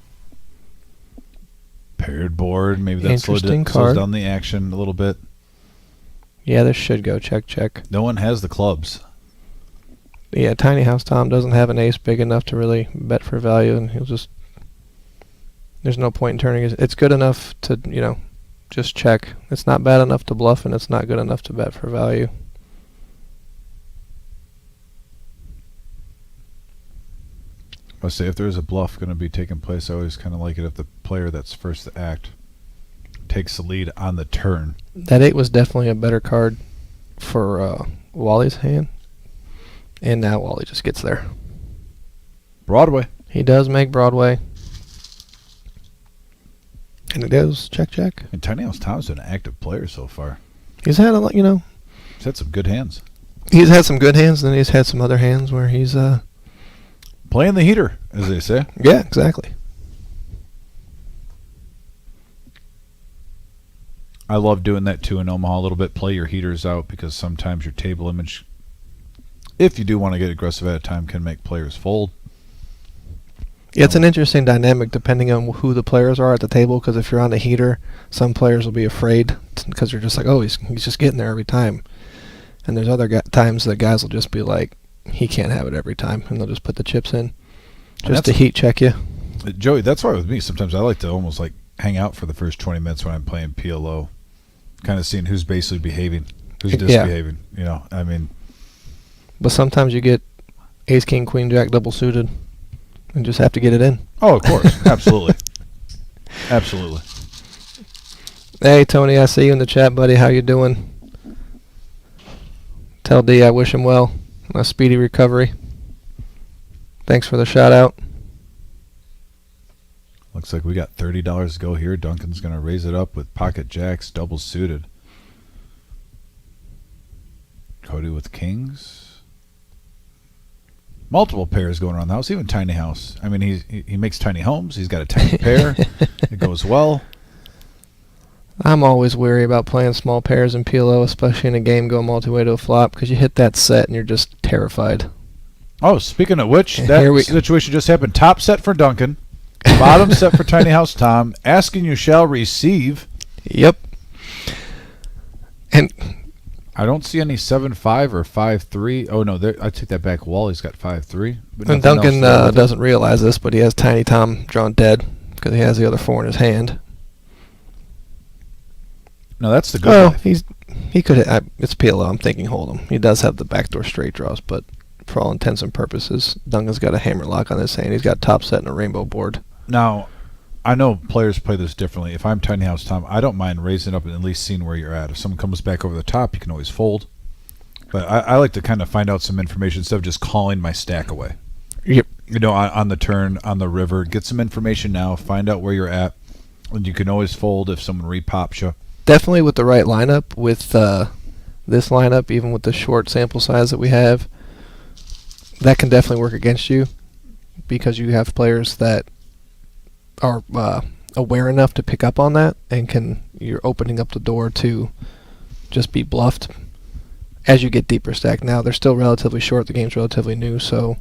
[SPEAKER 1] Paired board, maybe that slows down the action a little bit.
[SPEAKER 2] Yeah, this should go check, check.
[SPEAKER 1] No one has the clubs.
[SPEAKER 2] Yeah, Tiny House Tom doesn't have an ace big enough to really bet for value, and he'll just... There's no point in turning it. It's good enough to, just check. It's not bad enough to bluff, and it's not good enough to bet for value.
[SPEAKER 1] I'll say if there's a bluff going to be taking place, I always kind of like it if the player that's first to act takes the lead on the turn.
[SPEAKER 2] That 8 was definitely a better card for Wally's hand. And now Wally just gets there.
[SPEAKER 1] Broadway.
[SPEAKER 2] He does make Broadway. And it goes check, check.
[SPEAKER 1] And Tiny House Tom's been an active player so far.
[SPEAKER 2] He's had a lot,
[SPEAKER 1] He's had some good hands.
[SPEAKER 2] He's had some good hands, and then he's had some other hands where he's...
[SPEAKER 1] playing the heater, as they say.
[SPEAKER 2] Yeah, exactly.
[SPEAKER 1] I love doing that too in Omaha a little bit. Play your heaters out because sometimes your table image, if you do want to get aggressive at a time, can make players fold.
[SPEAKER 2] Yeah, it's an interesting dynamic depending on who the players are at the table, because if you're on the heater, some players will be afraid because you're just like, oh, he's just getting there every time. And there's other times that guys will just be like, he can't have it every time, and they'll just put the chips in just to heat check you.
[SPEAKER 1] Joey, that's why with me, sometimes I like to almost like hang out for the first 20 minutes when I'm playing PLO, kind of seeing who's basically behaving, who's disbehaving. I mean.
[SPEAKER 2] But sometimes you get ace, king, queen, jack double suited and just have to get it in.
[SPEAKER 1] Oh, of course. Absolutely. Absolutely.
[SPEAKER 2] Hey, Tony, I see you in the chat, buddy. How you doing? Tell D I wish him well. A speedy recovery. Thanks for the shout out.
[SPEAKER 1] Looks like we got $30 to go here. Duncan's going to raise it up with pocket jacks, double suited. Cody with kings. Multiple pairs going around the house, even tiny house. I mean, he makes tiny homes. He's got a tiny pair. It goes well.
[SPEAKER 2] I'm always wary about playing small pairs in PLO, especially in a game going multi-way to a flop, because you hit that set and you're just terrified.
[SPEAKER 1] Oh, speaking of which,
[SPEAKER 2] Here
[SPEAKER 1] that
[SPEAKER 2] we-
[SPEAKER 1] situation just happened. Top set for Duncan. Bottom set for Tiny House Tom. Asking you shall receive.
[SPEAKER 2] Yep. And
[SPEAKER 1] I don't see any 7-5 or 5-3. Oh, no, I take that back. Wally's got 5-3. But
[SPEAKER 2] And
[SPEAKER 1] nothing
[SPEAKER 2] Duncan
[SPEAKER 1] else there with it.
[SPEAKER 2] doesn't realize this, but he has Tiny Tom drawn dead because he has the other 4 in his hand.
[SPEAKER 1] No, that's the good
[SPEAKER 2] Oh,
[SPEAKER 1] life.
[SPEAKER 2] he could. It's PLO. I'm thinking hold'em. He does have the backdoor straight draws, but for all intents and purposes, Duncan's got a hammer lock on his hand. He's got top set and a rainbow board.
[SPEAKER 1] Now, I know players play this differently. If I'm Tiny House Tom, I don't mind raising up and at least seeing where you're at. If someone comes back over the top, you can always fold. But I like to kind of find out some information instead of just calling my stack away.
[SPEAKER 2] Yep.
[SPEAKER 1] You know, on the turn, on the river, get some information now, find out where you're at, and you can always fold if someone repops you.
[SPEAKER 2] Definitely with the right lineup, with this lineup, even with the short sample size that we have, that can definitely work against you because you have players that are aware enough to pick up on that and you're opening up the door to just be bluffed as you get deeper stacked. Now, they're still relatively short. The game's relatively new, so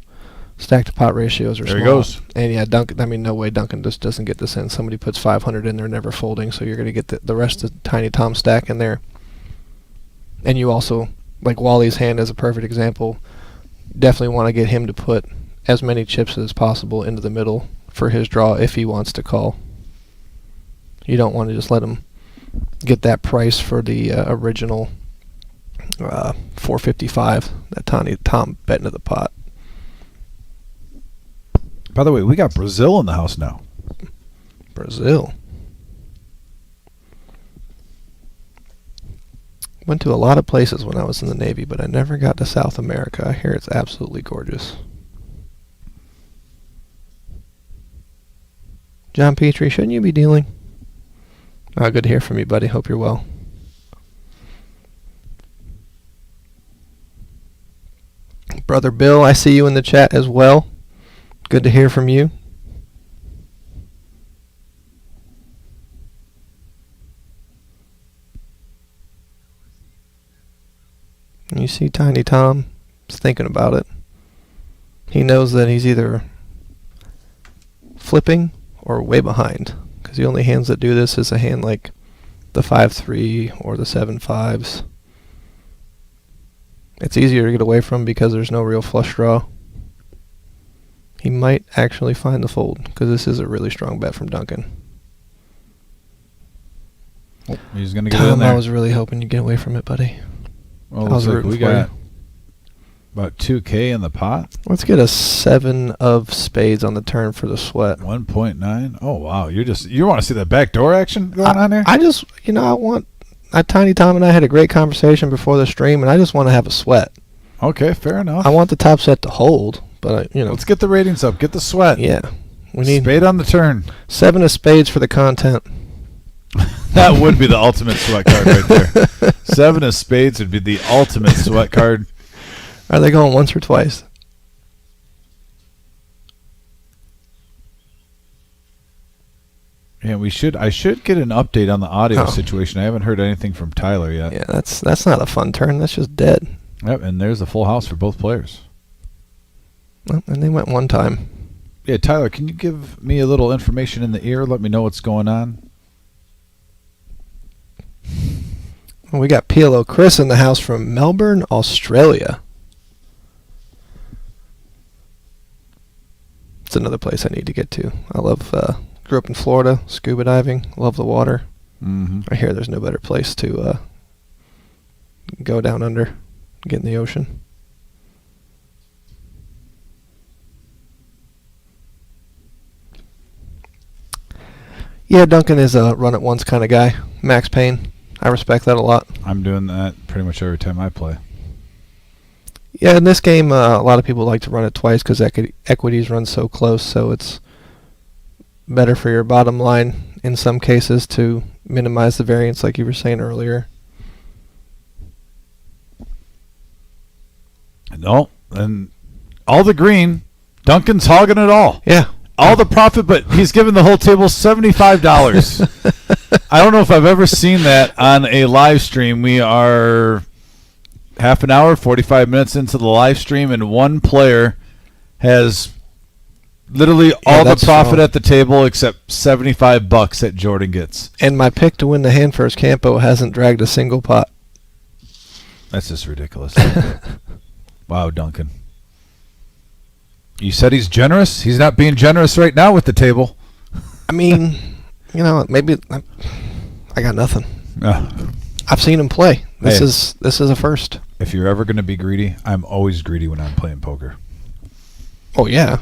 [SPEAKER 2] stack to pot ratios are
[SPEAKER 1] There he
[SPEAKER 2] small.
[SPEAKER 1] goes.
[SPEAKER 2] And yeah, Duncan, I mean, no way Duncan just doesn't get this in. Somebody puts 500 in there, never folding, so you're going to get the rest of Tiny Tom stack in there. And you also, like Wally's hand as a perfect example, definitely want to get him to put as many chips as possible into the middle for his draw if he wants to call. You don't want to just let him get that price for the original 455 that Tiny Tom bet into the pot.
[SPEAKER 1] By the way, we got Brazil in the house now.
[SPEAKER 2] Brazil. Went to a lot of places when I was in the Navy, but I never got to South America. I hear it's absolutely gorgeous. John Petrie, shouldn't you be dealing? Good to hear from you, buddy. Hope you're well. Brother Bill, I see you in the chat as well. Good to hear from you. You see Tiny Tom is thinking about it. He knows that he's either flipping or way behind, because the only hands that do this is a hand like the 5-3 or the 7-5s. It's easier to get away from because there's no real flush draw. He might actually find the fold, because this is a really strong bet from Duncan.
[SPEAKER 1] Oh, he's going to get it in
[SPEAKER 2] Tom,
[SPEAKER 1] there.
[SPEAKER 2] I was really hoping you'd get away from it, buddy.
[SPEAKER 1] Well,
[SPEAKER 2] I was
[SPEAKER 1] looks like
[SPEAKER 2] rooting
[SPEAKER 1] we
[SPEAKER 2] for
[SPEAKER 1] got
[SPEAKER 2] you.
[SPEAKER 1] about 2K in the pot.
[SPEAKER 2] Let's get a 7 of spades on the turn for the sweat.
[SPEAKER 1] 1.9. Oh, wow. You want to see that backdoor action going on there?
[SPEAKER 2] I just, I want... Tiny Tom and I had a great conversation before the stream, and I just want to have a sweat.
[SPEAKER 1] Okay, fair enough.
[SPEAKER 2] I want the top set to hold, but,
[SPEAKER 1] Let's get the ratings up. Get the sweat.
[SPEAKER 2] yeah. We need
[SPEAKER 1] Spade on the turn.
[SPEAKER 2] 7 of spades for the content.
[SPEAKER 1] That would be the ultimate sweat card right there. 7 of spades would be the ultimate sweat card.
[SPEAKER 2] Are they going once or twice?
[SPEAKER 1] Yeah, I should get an update on the audio
[SPEAKER 2] Oh.
[SPEAKER 1] situation. I haven't heard anything from Tyler yet.
[SPEAKER 2] Yeah, that's not a fun turn. That's just dead.
[SPEAKER 1] Yep, and there's a full house for both players.
[SPEAKER 2] Well, and they went one time.
[SPEAKER 1] Yeah, Tyler, can you give me a little information in the ear? Let me know what's going on.
[SPEAKER 2] We got PLO Chris in the house from Melbourne, Australia. It's another place I need to get to. I love, grew up in Florida, scuba diving, love the water.
[SPEAKER 1] Mm-hmm.
[SPEAKER 2] I hear there's no better place to go down under, get in the ocean. Yeah, Duncan is a run-at-once kind of guy. Max Payne. I respect that a lot.
[SPEAKER 1] I'm doing that pretty much every time I play.
[SPEAKER 2] Yeah, in this game, a lot of people like to run it twice because equities run so close, so it's better for your bottom line in some cases to minimize the variance like you were saying earlier.
[SPEAKER 1] No, and all the green, Duncan's hogging it all.
[SPEAKER 2] Yeah.
[SPEAKER 1] All the profit, but he's given the whole table $75. I don't know if I've ever seen that on a live stream. We are half an hour, 45 minutes into the live stream, and one player has literally all the
[SPEAKER 2] that's
[SPEAKER 1] profit
[SPEAKER 2] strong.
[SPEAKER 1] at the table except $75 that Jordan gets.
[SPEAKER 2] And my pick to win the hand first Campo hasn't dragged a single pot.
[SPEAKER 1] That's just ridiculous. Wow, Duncan. You said he's generous. He's not being generous right now with the table.
[SPEAKER 2] I mean, maybe I got nothing. I've seen him play. This is a first.
[SPEAKER 1] If you're ever going to be greedy, I'm always greedy when I'm playing poker.
[SPEAKER 2] Oh yeah.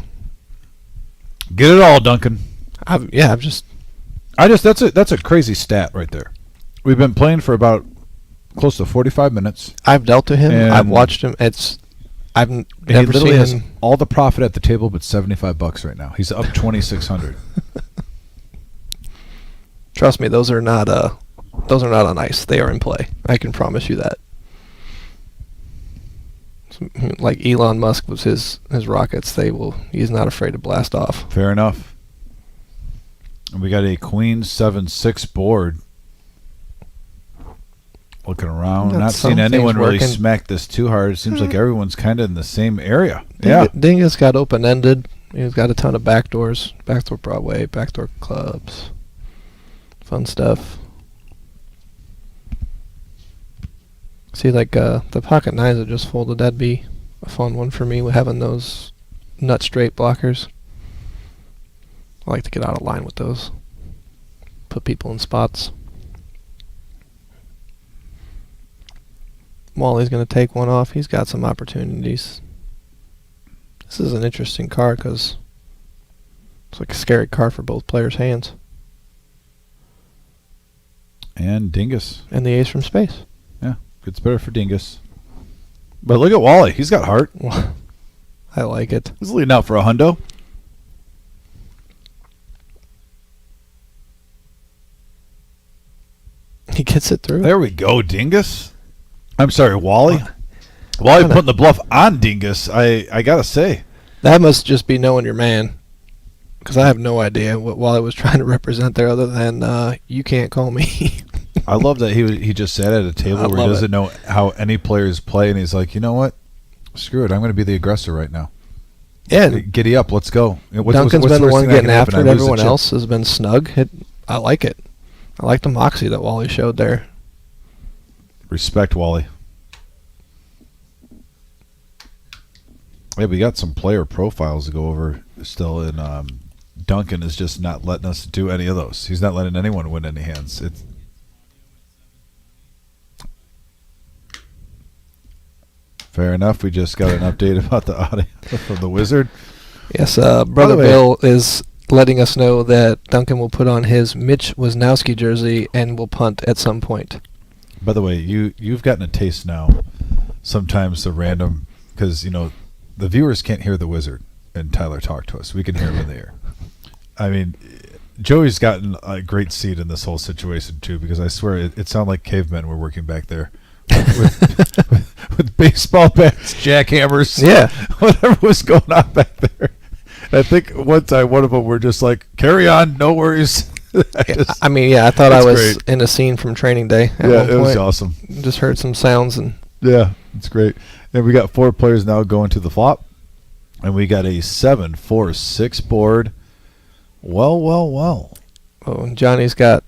[SPEAKER 1] Get it all, Duncan.
[SPEAKER 2] That's
[SPEAKER 1] a crazy stat right there. We've been playing for about close to 45 minutes.
[SPEAKER 2] I've dealt to him.
[SPEAKER 1] And
[SPEAKER 2] I've watched him. I've
[SPEAKER 1] he
[SPEAKER 2] never
[SPEAKER 1] literally
[SPEAKER 2] seen
[SPEAKER 1] has
[SPEAKER 2] him.
[SPEAKER 1] all the profit at the table, but $75 right now. He's up 2,600.
[SPEAKER 2] Trust me, those are not on ice. They are in play. I can promise you that. Like Elon Musk with his rockets, he's not afraid to blast off.
[SPEAKER 1] Fair enough. And we got a Queen 7-6 board. Looking around,
[SPEAKER 2] Got
[SPEAKER 1] not
[SPEAKER 2] some
[SPEAKER 1] seeing anyone
[SPEAKER 2] things
[SPEAKER 1] really
[SPEAKER 2] working.
[SPEAKER 1] smack this too hard. It seems like everyone's kind of in the same area.
[SPEAKER 2] Dingus got open-ended. He's got a ton of backdoors. Backdoor Broadway, backdoor clubs. Fun stuff. See, like the pocket nines that just folded, that'd be a fun one for me, with having those nut straight blockers. I like to get out of line with those. Put people in spots. Wally's going to take one off. He's got some opportunities. This is an interesting card because it's like a scary card for both players' hands.
[SPEAKER 1] And Dingus.
[SPEAKER 2] And the ace from space.
[SPEAKER 1] Yeah, gets better for Dingus. But look at Wally. He's got heart.
[SPEAKER 2] I like it.
[SPEAKER 1] He's leading out for a hundo.
[SPEAKER 2] He gets it through.
[SPEAKER 1] There we go, Dingus. I'm sorry, Wally. Wally putting the bluff on Dingus. I gotta say.
[SPEAKER 2] That must just be knowing your man. Because I have no idea what Wally was trying to represent there other than you can't call me.
[SPEAKER 1] I love that he just sat at a table where he doesn't know how any players play, and he's like, you know what? Screw it. I'm going to be the aggressor right now.
[SPEAKER 2] Yeah.
[SPEAKER 1] Giddy up. Let's go.
[SPEAKER 2] Duncan's been the one getting after it. Everyone else has been snug. I like it. I like the moxie that Wally showed there.
[SPEAKER 1] Respect, Wally. Yeah, we got some player profiles to go over still, and Duncan is just not letting us do any of those. He's not letting anyone win any hands. Fair enough. We just got an update about the audio from the Wizard.
[SPEAKER 2] Yes, Brother Bill is letting us know that Duncan will put on his Mitch Wisnowski jersey and will punt at some point.
[SPEAKER 1] By the way, you've gotten a taste now. Sometimes the random, because the viewers can't hear the Wizard and Tyler talk to us. We can hear him in the air. I mean, Joey's gotten a great seat in this whole situation too, because I swear it sounded like cavemen were working back there with baseball bats, jackhammers, whatever was going on back there. I think one time one of them were just like, "Carry on, no worries."
[SPEAKER 2] I thought I was in a scene from Training Day. At one point.
[SPEAKER 1] It was awesome.
[SPEAKER 2] Just heard some sounds and.
[SPEAKER 1] Yeah, it's great. And we got 4 players now going to the flop, and we got a 7-4-6 board. Well.
[SPEAKER 2] Oh, and Johnny's got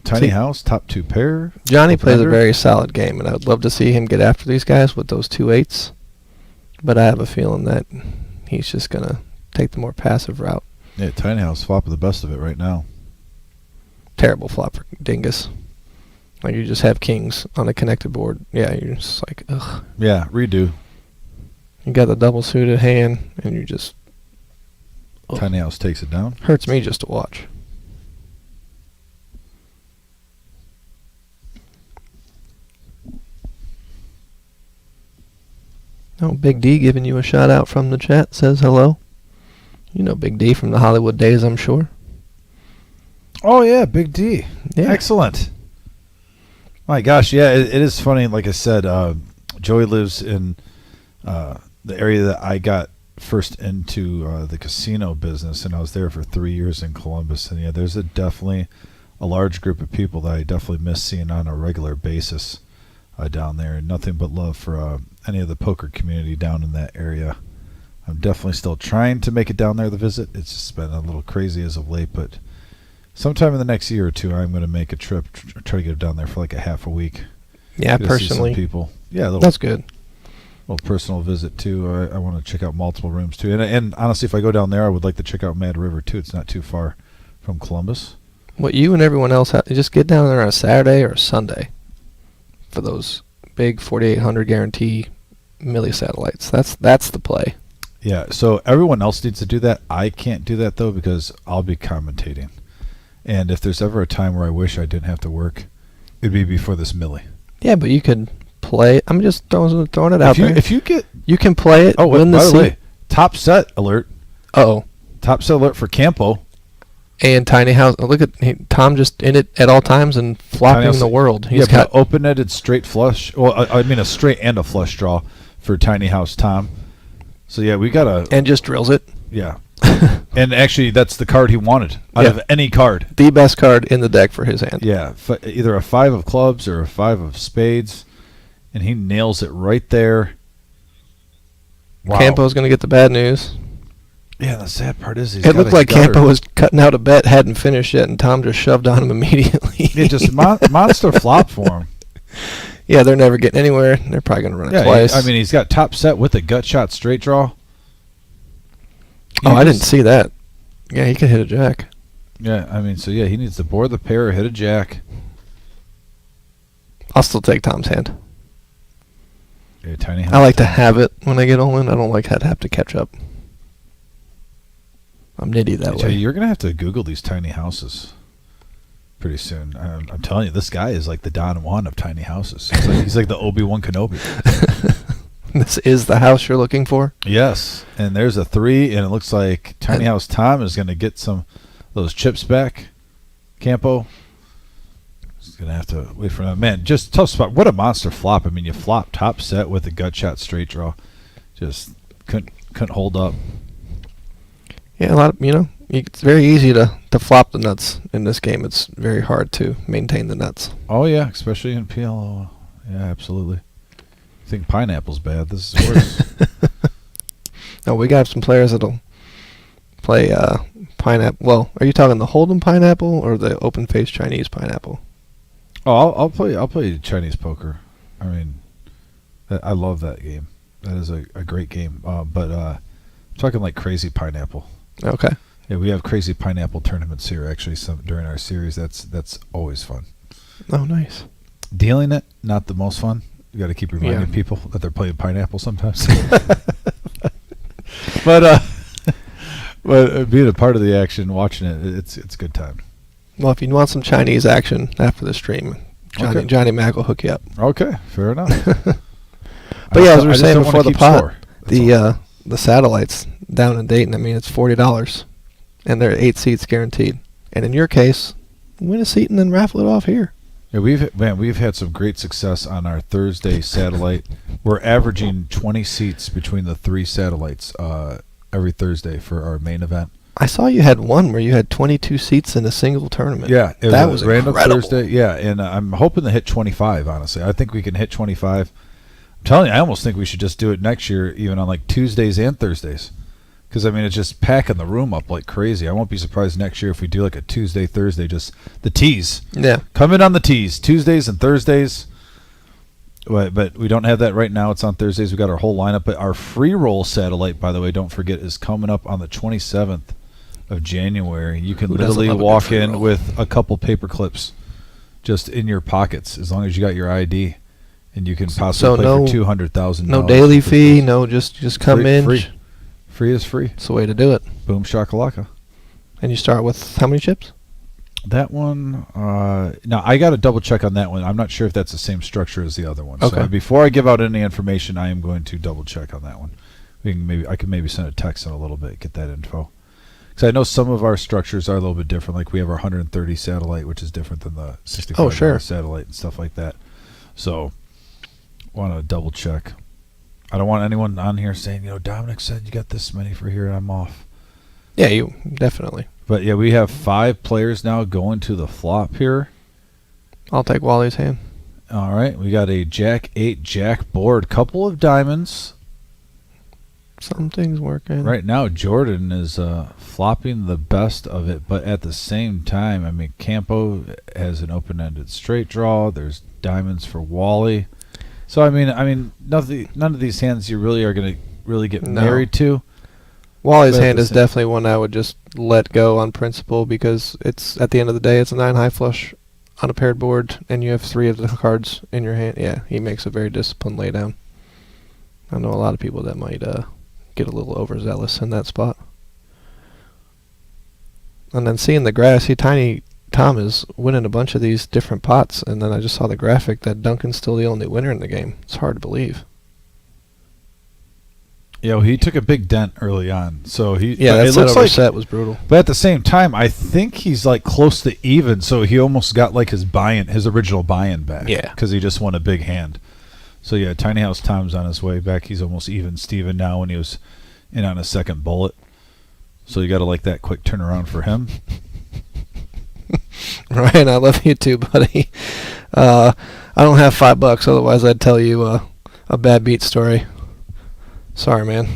[SPEAKER 1] tiny house, top 2 pair.
[SPEAKER 2] Johnny plays a very solid game, and I would love to see him get after these guys with those 2 8s. But I have a feeling that he's just gonna take the more passive route.
[SPEAKER 1] Yeah, tiny house flopping the best of it right now.
[SPEAKER 2] Terrible flop for Dingus. Like you just have kings on a connected board. Yeah, you're just like, ugh.
[SPEAKER 1] Yeah, redo.
[SPEAKER 2] You got the double suited hand, and you just. Ugh.
[SPEAKER 1] Tiny house takes it down.
[SPEAKER 2] Hurts me just to watch. Oh, Big D giving you a shout out from the chat. Says hello. You know Big D from the Hollywood days, I'm sure.
[SPEAKER 1] Oh yeah, Big D.
[SPEAKER 2] Yeah.
[SPEAKER 1] Excellent. My gosh, yeah, it is funny. Like I said, Joey lives in the area that I got first into the casino business, and I was there for 3 years in Columbus. And yeah, there's definitely a large group of people that I definitely miss seeing on a regular basis down there. And nothing but love for any of the poker community down in that area. I'm definitely still trying to make it down there to visit. It's just been a little crazy as of late, but sometime in the next year or two, I'm going to make a trip, try to get down there for like a half a week.
[SPEAKER 2] Yeah,
[SPEAKER 1] Get to see some
[SPEAKER 2] personally,
[SPEAKER 1] people. Yeah, a little,
[SPEAKER 2] that's good.
[SPEAKER 1] little personal visit too. I want to check out multiple rooms too. And honestly, if I go down there, I would like to check out Mad River too. It's not too far from Columbus.
[SPEAKER 2] What you and everyone else have, just get down there on a Saturday or a Sunday for those big 4,800 guarantee milli satellites. That's the play.
[SPEAKER 1] Yeah, so everyone else needs to do that. I can't do that though because I'll be commentating. And if there's ever a time where I wish I didn't have to work, it'd be before this milli.
[SPEAKER 2] Yeah, but you could play. I'm just throwing it out there.
[SPEAKER 1] If you get
[SPEAKER 2] You can play it.
[SPEAKER 1] oh,
[SPEAKER 2] win
[SPEAKER 1] by
[SPEAKER 2] the
[SPEAKER 1] the
[SPEAKER 2] seat.
[SPEAKER 1] way, top set alert.
[SPEAKER 2] Uh-oh.
[SPEAKER 1] Top set alert for Campo.
[SPEAKER 2] And tiny house. Look at Tom just in it at all times and flopping
[SPEAKER 1] House-
[SPEAKER 2] the world.
[SPEAKER 1] Yeah,
[SPEAKER 2] He's got
[SPEAKER 1] open-ended straight flush. Well, I mean a straight and a flush draw for Tiny House Tom. So yeah, we got a
[SPEAKER 2] and just drills it.
[SPEAKER 1] yeah. And actually, that's the card he wanted out
[SPEAKER 2] Yeah.
[SPEAKER 1] of any card.
[SPEAKER 2] The best card in the deck for his hand.
[SPEAKER 1] Yeah, either a 5 of clubs or a 5 of spades, and he nails it right there. Wow.
[SPEAKER 2] Campo's going to get the bad news.
[SPEAKER 1] Yeah, the sad part is
[SPEAKER 2] It looked like Campo was cutting out a bet, hadn't finished yet, and Tom just shoved on him immediately.
[SPEAKER 1] Yeah, just monster flop for him.
[SPEAKER 2] Yeah, they're never getting anywhere. They're probably going to run it
[SPEAKER 1] Yeah,
[SPEAKER 2] twice.
[SPEAKER 1] I mean, he's got top set with a gut shot straight draw.
[SPEAKER 2] oh, I didn't see that. Yeah, he could hit a jack.
[SPEAKER 1] Yeah, I mean, so yeah, he needs to board the pair or hit a jack.
[SPEAKER 2] I'll still take Tom's hand.
[SPEAKER 1] Yeah, Tiny House.
[SPEAKER 2] I like to have it when I get all in. I don't like to have to catch up. I'm nitty that way.
[SPEAKER 1] You're going to have to Google these tiny houses pretty soon. I'm telling you, this guy is like the Don Juan of tiny houses. He's like the Obi-Wan Kenobi.
[SPEAKER 2] This is the house you're looking for?
[SPEAKER 1] Yes, and there's a 3, and it looks like Tiny House Tom is going to get some of those chips back. Campo is going to have to wait for that. Man, just tough spot. What a monster flop. I mean, you flop top set with a gut shot straight draw. Just couldn't hold up.
[SPEAKER 2] Yeah, a lot of, it's very easy to flop the nuts in this game. It's very hard to maintain the nuts.
[SPEAKER 1] Oh, yeah, especially in PLO. Yeah, absolutely. I think pineapple's bad. This is worse.
[SPEAKER 2] No, we got some players that'll play pineapple. Well, are you talking the Hold'em pineapple or the open face Chinese pineapple?
[SPEAKER 1] Oh, I'll play Chinese poker. I mean, I love that game. That is a great game. But I'm talking like crazy pineapple.
[SPEAKER 2] Okay.
[SPEAKER 1] Yeah, we have crazy pineapple tournaments here. Actually, during our series, that's always fun.
[SPEAKER 2] Oh, nice.
[SPEAKER 1] Dealing it, not the most fun. You got to keep reminding people that they're playing pineapple sometimes. but being a part of the action, watching it, it's a good time.
[SPEAKER 2] Well, if you want some Chinese action after the stream, Johnny Mac will hook you up.
[SPEAKER 1] Okay, fair enough.
[SPEAKER 2] But yeah, as we were saying before the pot,
[SPEAKER 1] score.
[SPEAKER 2] the satellites down in Dayton, I mean, it's $40, and they're 8 seats guaranteed. And in your case, win a seat and then raffle it off here.
[SPEAKER 1] Yeah, we've had some great success on our Thursday satellite. We're averaging 20 seats between the 3 satellites every Thursday for our main event.
[SPEAKER 2] I saw you had one where you had 22 seats in a single tournament.
[SPEAKER 1] Yeah,
[SPEAKER 2] that was
[SPEAKER 1] random
[SPEAKER 2] incredible.
[SPEAKER 1] Thursday. Yeah, and I'm hoping to hit 25. Honestly, I think we can hit 25. I'm telling you, I almost think we should just do it next year, even on like Tuesdays and Thursdays. Because, I mean, it's just packing the room up like crazy. I won't be surprised next year if we do like a Tuesday, Thursday, just the tees.
[SPEAKER 2] Yeah.
[SPEAKER 1] Come in on the tees, Tuesdays and Thursdays. But we don't have that right now. It's on Thursdays. We got our whole lineup. But our free roll satellite, by the way, don't forget, is coming up on the 27th of January. You can
[SPEAKER 2] Who doesn't
[SPEAKER 1] literally
[SPEAKER 2] love a good
[SPEAKER 1] walk
[SPEAKER 2] free
[SPEAKER 1] in
[SPEAKER 2] roll?
[SPEAKER 1] with a couple paper clips just in your pockets, as long as you got your ID. And you can possibly play for $200,000.
[SPEAKER 2] No daily fee, no just come in.
[SPEAKER 1] Free is free.
[SPEAKER 2] It's the way to do it.
[SPEAKER 1] Boom shakalaka.
[SPEAKER 2] And you start with how many chips?
[SPEAKER 1] That one, now I got to double check on that one. I'm not sure if that's the same structure as the other one.
[SPEAKER 2] Okay.
[SPEAKER 1] So before I give out any information, I am going to double check on that one. I can maybe send a text in a little bit, get that info. Because I know some of our structures are a little bit different. Like we have our 130 satellite, which is different than the 65 satellite and stuff like that. So want to double check. I don't want anyone on here saying, Dominic said you got this many for here and I'm off.
[SPEAKER 2] Yeah, you definitely.
[SPEAKER 1] But yeah, we have 5 players now going to the flop here.
[SPEAKER 2] I'll take Wally's hand.
[SPEAKER 1] All right, we got a Jack 8 Jack board, couple of diamonds.
[SPEAKER 2] Something's working.
[SPEAKER 1] Right now, Jordan is flopping the best of it, but at the same time, I mean, Campo has an open-ended straight draw. There's diamonds for Wally. So I mean, none of these hands you really are going to really get married to.
[SPEAKER 2] Wally's hand is definitely one I would just let go on principle because it's at the end of the day, it's a 9 high flush on a paired board, and you have 3 of the cards in your hand. Yeah, he makes a very disciplined laydown. I know a lot of people that might get a little overzealous in that spot. And then seeing the grass, Tiny Tom is winning a bunch of these different pots, and then I just saw the graphic that Duncan's still the only winner in the game. It's hard to believe.
[SPEAKER 1] Yeah, well, he took a big dent early on, so he.
[SPEAKER 2] Yeah, that set over set was brutal.
[SPEAKER 1] But at the same time, I think he's like close to even, so he almost got like his original buy-in back.
[SPEAKER 2] Yeah,
[SPEAKER 1] because he just won a big hand. So yeah, Tiny House Tom's on his way back. He's almost even Steven now when he was in on his second bullet. So you got to like that quick turnaround for him.
[SPEAKER 2] Ryan, I love you too, buddy. I don't have $5, otherwise I'd tell you a bad beat story. Sorry, man.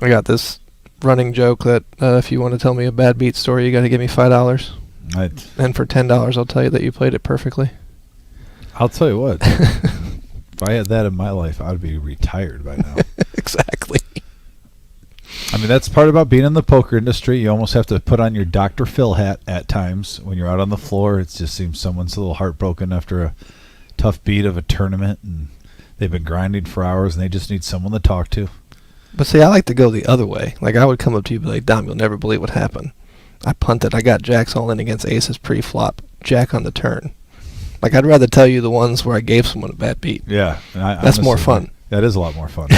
[SPEAKER 2] I got this running joke that if you want to tell me a bad beat story, you got to give me $5. And for $10, I'll tell you that you played it perfectly.
[SPEAKER 1] I'll tell you what. If I had that in my life, I'd be retired by now.
[SPEAKER 2] Exactly.
[SPEAKER 1] I mean, that's part about being in the poker industry. You almost have to put on your Dr. Phil hat at times when you're out on the floor. It just seems someone's a little heartbroken after a tough beat of a tournament, and they've been grinding for hours, and they just need someone to talk to.
[SPEAKER 2] But see, I like to go the other way. Like, I would come up to you and be like, Dom, you'll never believe what happened. I punted. I got jacks all in against aces pre-flop, jack on the turn. Like, I'd rather tell you the ones where I gave someone a bad beat.
[SPEAKER 1] Yeah.
[SPEAKER 2] That's more fun.
[SPEAKER 1] That is a lot more fun.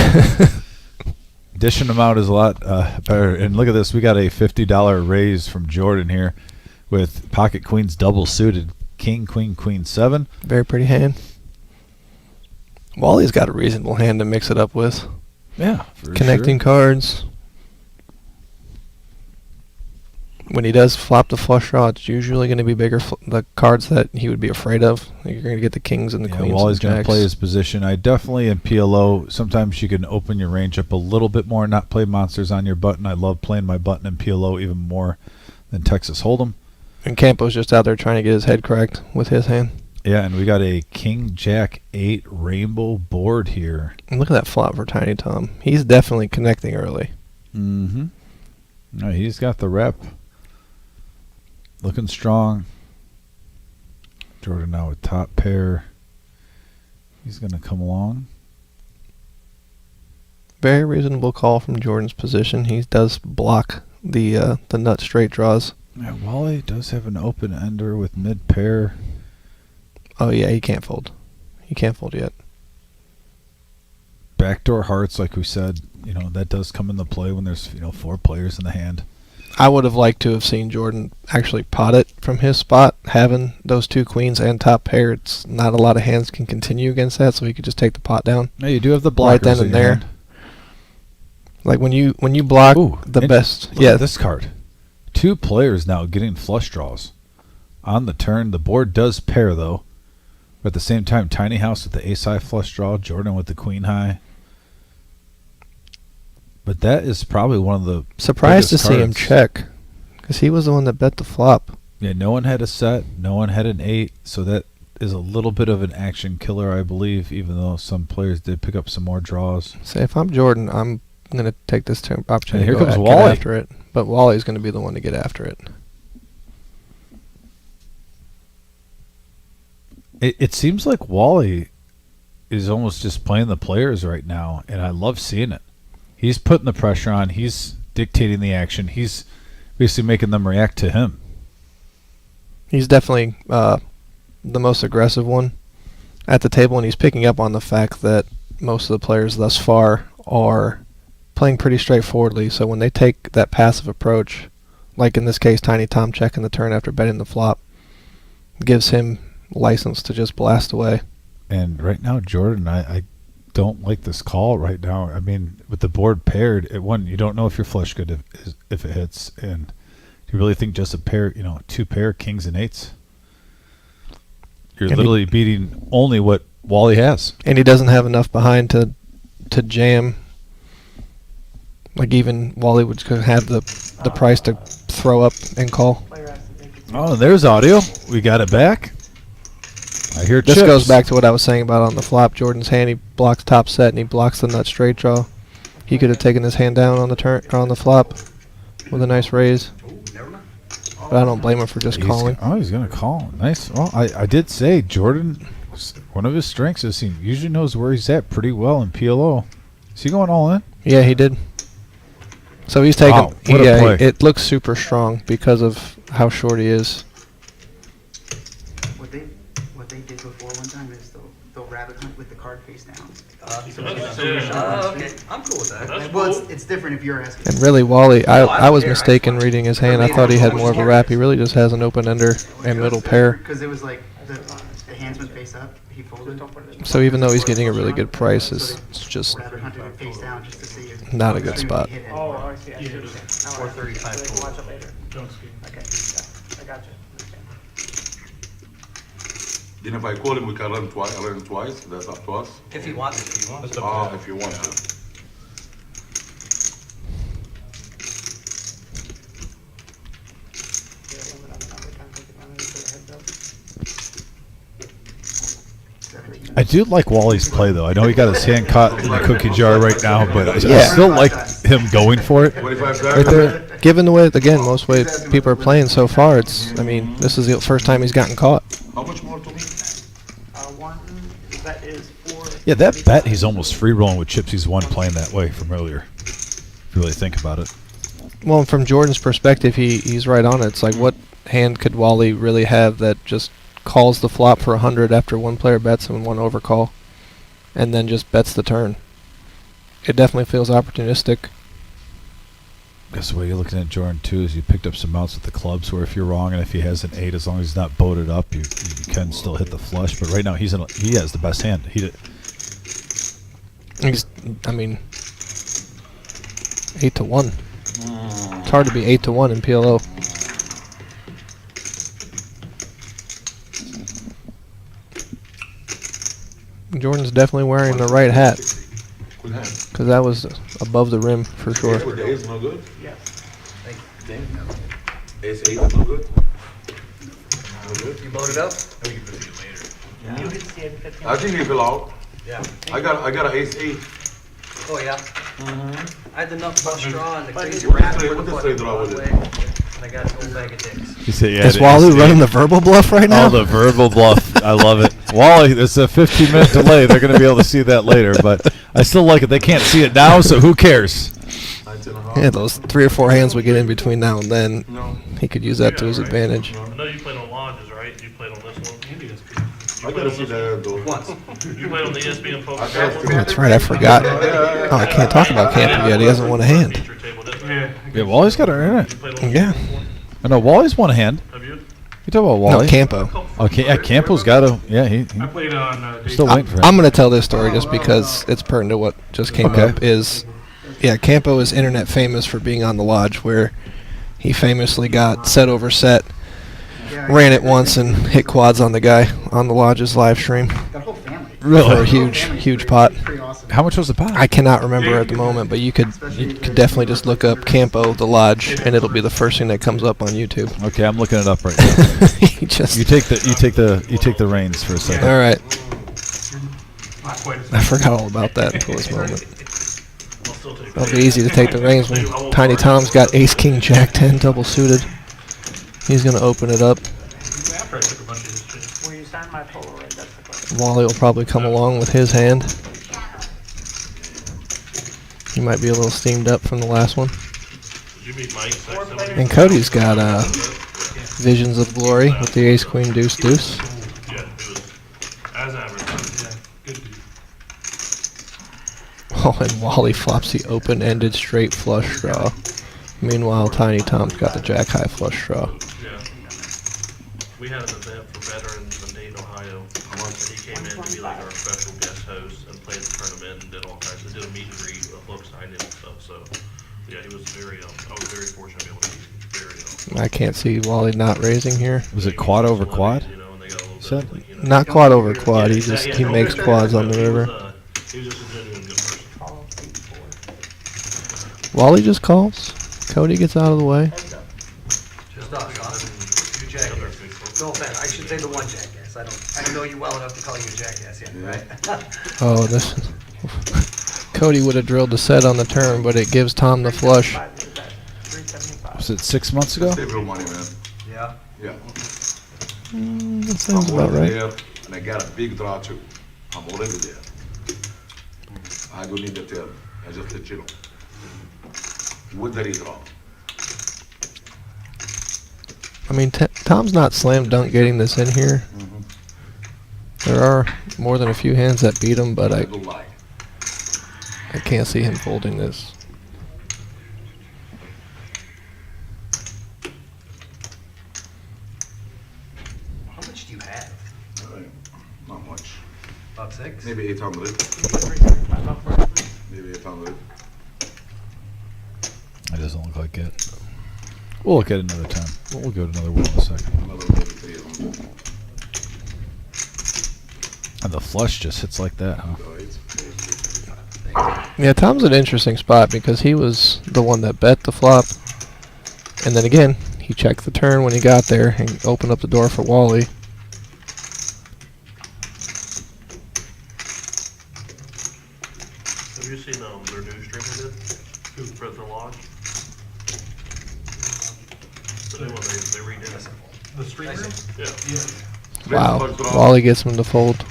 [SPEAKER 1] Dishing them out is a lot better. And look at this. We got a $50 raise from Jordan here with pocket queens double suited. King, queen, queen, 7.
[SPEAKER 2] Very pretty hand. Wally's got a reasonable hand to mix it up with.
[SPEAKER 1] Yeah.
[SPEAKER 2] Connecting cards. When he does flop the flush draw, it's usually going to be bigger the cards that he would be afraid of. You're going to get the kings and the queens.
[SPEAKER 1] Wally's going to play his position. I definitely in PLO, sometimes you can open your range up a little bit more, not play monsters on your button. I love playing my button in PLO even more than Texas Hold'em.
[SPEAKER 2] And Campo's just out there trying to get his head correct with his hand.
[SPEAKER 1] Yeah, and we got a King Jack 8 rainbow board here.
[SPEAKER 2] And look at that flop for Tiny Tom. He's definitely connecting early.
[SPEAKER 1] Mm-hmm. No, he's got the rep. Looking strong. Jordan now with top pair. He's going to come along.
[SPEAKER 2] Very reasonable call from Jordan's position. He does block the nut straight draws.
[SPEAKER 1] Yeah, Wally does have an open ender with mid pair.
[SPEAKER 2] Oh yeah, he can't fold. He can't fold yet.
[SPEAKER 1] Backdoor hearts, like we said, that does come into play when there's 4 players in the hand.
[SPEAKER 2] I would have liked to have seen Jordan actually pot it from his spot, having those 2 queens and top pair. It's not a lot of hands can continue against that, so he could just take the pot down.
[SPEAKER 1] No, you do have the blockers
[SPEAKER 2] right then and there.
[SPEAKER 1] Hand.
[SPEAKER 2] Like when you block the best.
[SPEAKER 1] Look at this card. 2 players now getting flush draws on the turn. The board does pair though, but at the same time, Tiny House with the ace high flush draw, Jordan with the queen high. But that is probably one of the
[SPEAKER 2] surprised to see him check, because he was the one that bet the flop.
[SPEAKER 1] Yeah, no one had a set, no one had an 8, so that is a little bit of an action killer, I believe, even though some players did pick up some more draws.
[SPEAKER 2] Say, if I'm Jordan, I'm going to take this opportunity
[SPEAKER 1] to
[SPEAKER 2] go
[SPEAKER 1] get
[SPEAKER 2] Wally after it. But Wally's going to be the one to get after it.
[SPEAKER 1] It seems like Wally is almost just playing the players right now, and I love seeing it. He's putting the pressure on. He's dictating the action. He's basically making them react to him.
[SPEAKER 2] He's definitely the most aggressive one at the table, and he's picking up on the fact that most of the players thus far are playing pretty straightforwardly. So when they take that passive approach, like in this case, Tiny Tom checking the turn after betting the flop, gives him license to just blast away.
[SPEAKER 1] And right now, Jordan, I don't like this call right now. I mean, with the board paired, you don't know if you're flush good if it hits, and do you really think just a pair, 2 pair kings and 8s? You're literally beating only what Wally has,
[SPEAKER 2] and he doesn't have enough behind to jam Like even Wally would have the price to throw up and call.
[SPEAKER 1] Oh, there's audio. We got it back. I hear
[SPEAKER 2] This
[SPEAKER 1] chips.
[SPEAKER 2] goes back to what I was saying about on the flop. Jordan's hand, he blocks top set and he blocks the nut straight draw. He could have taken his hand down on the turn or on the flop with a nice raise. But I don't blame him for just calling.
[SPEAKER 1] He's going to call. Nice. Well, I did say Jordan, one of his strengths is he usually knows where he's at pretty well in PLO. Is he going all in?
[SPEAKER 2] Yeah, he did. So he's taking.
[SPEAKER 1] Wow, what a play.
[SPEAKER 2] It looks super strong because of how short he is.
[SPEAKER 3] What they did before one time is they'll rabbit hunt with the card face down.
[SPEAKER 4] Okay, I'm cool with that.
[SPEAKER 3] Well, it's different if you're asking.
[SPEAKER 2] And really, Wally, I was mistaken reading his hand. I thought he had more of a wrap. He really just has an open ender and middle pair.
[SPEAKER 3] Because it was like the hands went face up, he folded.
[SPEAKER 2] So even though he's getting a really good price, it's just
[SPEAKER 3] Rabbit hunted it face down just to see if
[SPEAKER 2] not a good spot.
[SPEAKER 5] Oh, I see. I see.
[SPEAKER 4] 435 total.
[SPEAKER 5] Watch it later. Okay. I got you.
[SPEAKER 6] Then if I call him, we can run twice. That's up to us.
[SPEAKER 4] If he wants it.
[SPEAKER 6] If you want to.
[SPEAKER 1] I do like Wally's play, though. I know he got his hand caught in the cookie jar right now, but I
[SPEAKER 2] Yeah.
[SPEAKER 1] still like him going for it.
[SPEAKER 6] 25
[SPEAKER 2] Right there. Given the way, again, most way people are playing so far, I mean, this is the first time he's gotten caught.
[SPEAKER 6] How much more to me?
[SPEAKER 5] One bet is 4.
[SPEAKER 1] Yeah, that bet he's almost free rolling with chips he's won playing that way from earlier. If you really think about it.
[SPEAKER 2] Well, from Jordan's perspective, he's right on it. It's like, what hand could Wally really have that just calls the flop for 100 after one player bets and one overcall, and then just bets the turn? It definitely feels opportunistic.
[SPEAKER 1] I guess the way you're looking at Jordan, too, is you picked up some mounts with the clubs where if you're wrong and if he has an 8, as long as he's not boated up, you can still hit the flush. But right now, he has the best hand.
[SPEAKER 2] I mean, 8-1. It's hard to be 8-1 in PLO. Jordan's definitely wearing the right hat,
[SPEAKER 6] Good hand.
[SPEAKER 2] because that was above the rim for sure.
[SPEAKER 6] With the ace, no good?
[SPEAKER 5] Yes.
[SPEAKER 6] Ace 8 is no good? No good?
[SPEAKER 4] You load it up?
[SPEAKER 5] You can see it 15.
[SPEAKER 6] I think he fell out.
[SPEAKER 4] Yeah.
[SPEAKER 6] I got an ace 8.
[SPEAKER 4] Oh, yeah. I had the nut plus straw and the crazy
[SPEAKER 6] What
[SPEAKER 4] wrap
[SPEAKER 6] is
[SPEAKER 4] for the
[SPEAKER 6] the
[SPEAKER 4] fucking
[SPEAKER 6] draw with
[SPEAKER 4] Broadway.
[SPEAKER 6] it?
[SPEAKER 4] And I got an old bag of dicks.
[SPEAKER 1] He said, yeah,
[SPEAKER 2] Is Wally running the verbal bluff right now?
[SPEAKER 1] Oh, the verbal bluff. I love it. Wally, there's a 15-minute delay. They're going to be able to see that later, but I still like it. They can't see it now, so who cares?
[SPEAKER 6] 19.5.
[SPEAKER 2] Yeah, those 3 or 4 hands we get in between now and then,
[SPEAKER 6] No.
[SPEAKER 2] he could use that to his advantage.
[SPEAKER 7] I know you played on lodges, right? You played on this one.
[SPEAKER 6] I gotta see that though.
[SPEAKER 4] Once.
[SPEAKER 7] You played on the ESPN Poker
[SPEAKER 6] I gotta
[SPEAKER 7] Table.
[SPEAKER 6] see
[SPEAKER 2] That's right, I forgot. Oh, I can't talk about Campo yet. He hasn't won a hand.
[SPEAKER 7] Feature table, didn't it?
[SPEAKER 1] Yeah, Wally's got to earn it.
[SPEAKER 7] You played on
[SPEAKER 2] Yeah.
[SPEAKER 1] I know Wally's won a hand.
[SPEAKER 7] Have you?
[SPEAKER 1] You talk about
[SPEAKER 2] No,
[SPEAKER 1] Wally?
[SPEAKER 2] Campo.
[SPEAKER 1] Okay, yeah, Campo's got to. Yeah, he
[SPEAKER 5] played on
[SPEAKER 1] still waiting for him.
[SPEAKER 2] I'm going to tell this story just because it's pertinent to what just came
[SPEAKER 1] Okay.
[SPEAKER 2] up. Campo is internet famous for being on the lodge, where he famously got set over set, ran it once, and hit quads on the guy on the lodge's live stream
[SPEAKER 3] The whole family.
[SPEAKER 2] for a
[SPEAKER 1] Really?
[SPEAKER 2] huge pot.
[SPEAKER 3] Pretty awesome.
[SPEAKER 1] How much was the pot?
[SPEAKER 2] I cannot remember at the moment, but you could definitely just look up Campo the lodge, and it'll be the first thing that comes up on YouTube.
[SPEAKER 1] Okay, I'm looking it up right now.
[SPEAKER 2] He just.
[SPEAKER 1] You take the reins for a second.
[SPEAKER 2] All right.
[SPEAKER 5] Not quite as
[SPEAKER 2] I forgot all about that until this moment.
[SPEAKER 7] I'll still take
[SPEAKER 2] It'll be easy to take the reins when Tiny Tom's got Ace King Jack 10 double suited. He's gonna open it up.
[SPEAKER 7] after I took a bunch of his shit.
[SPEAKER 5] Will you sign my polo right? That's the question.
[SPEAKER 2] Wally will probably come along with his hand. He might be a little steamed up from the last one.
[SPEAKER 7] Did you meet Mike? Sexton?
[SPEAKER 2] And Cody's got Visions of Glory with the Ace Queen Deuce Deuce.
[SPEAKER 7] Yeah, it was as advertised. Yeah, good dude.
[SPEAKER 2] Oh, and Wally flops the open-ended straight flush draw. Meanwhile, Tiny Tom's got the Jack High flush draw.
[SPEAKER 7] Yeah. We had an event for veterans in Dayton, Ohio. And he came in to be like our special guest host and played the tournament and did all kinds of, did a meet and greet, a book signing and stuff. So, yeah, he was very, I was very fortunate to be able to be very,
[SPEAKER 2] I can't see Wally not raising here.
[SPEAKER 1] Was it quad over quad?
[SPEAKER 7] you know, and they got a little
[SPEAKER 1] Said-
[SPEAKER 7] bit, you know.
[SPEAKER 2] Not quad over quad. He
[SPEAKER 7] Yeah,
[SPEAKER 2] makes quads on the
[SPEAKER 7] he was,
[SPEAKER 2] river.
[SPEAKER 7] he was just a genuine good person.
[SPEAKER 2] Wally just calls. Cody gets out of the way.
[SPEAKER 4] Just us, huh? You jackass. No offense, I should say the one jackass. I don't know you well enough to call you a jackass yet, right?
[SPEAKER 2] Oh, this. Cody would have drilled the set on the turn, but it gives Tom the flush.
[SPEAKER 5] 375.
[SPEAKER 1] Was it 6 months ago?
[SPEAKER 6] Save real money, man.
[SPEAKER 4] Yeah.
[SPEAKER 6] Yeah.
[SPEAKER 2] That sounds about right.
[SPEAKER 6] There, and I got a big draw too. I'm already there. I don't need to tell. I just let you know. With the redraw.
[SPEAKER 2] I mean, Tom's not slam dunk getting this in here. There are more than a few hands that beat him, but I
[SPEAKER 6] don't lie.
[SPEAKER 2] can't see him folding this.
[SPEAKER 4] How much do you have?
[SPEAKER 6] Not much.
[SPEAKER 4] About 6?
[SPEAKER 6] Maybe 800.
[SPEAKER 5] 375 up for it.
[SPEAKER 6] Maybe 800.
[SPEAKER 1] It doesn't look like it. We'll look at it another time. We'll go to another one in a second.
[SPEAKER 6] Another maybe 300.
[SPEAKER 1] And the flush just hits like that, huh?
[SPEAKER 6] So it's
[SPEAKER 2] Yeah, Tom's an interesting spot because he was the one that bet the flop. And then again, he checked the turn when he got there and opened up the door for Wally.
[SPEAKER 7] Have you seen their new stream they did? For the lodge? The new one they redid it.
[SPEAKER 5] The street room?
[SPEAKER 7] Yeah.
[SPEAKER 2] Wow, Wally gets him to fold.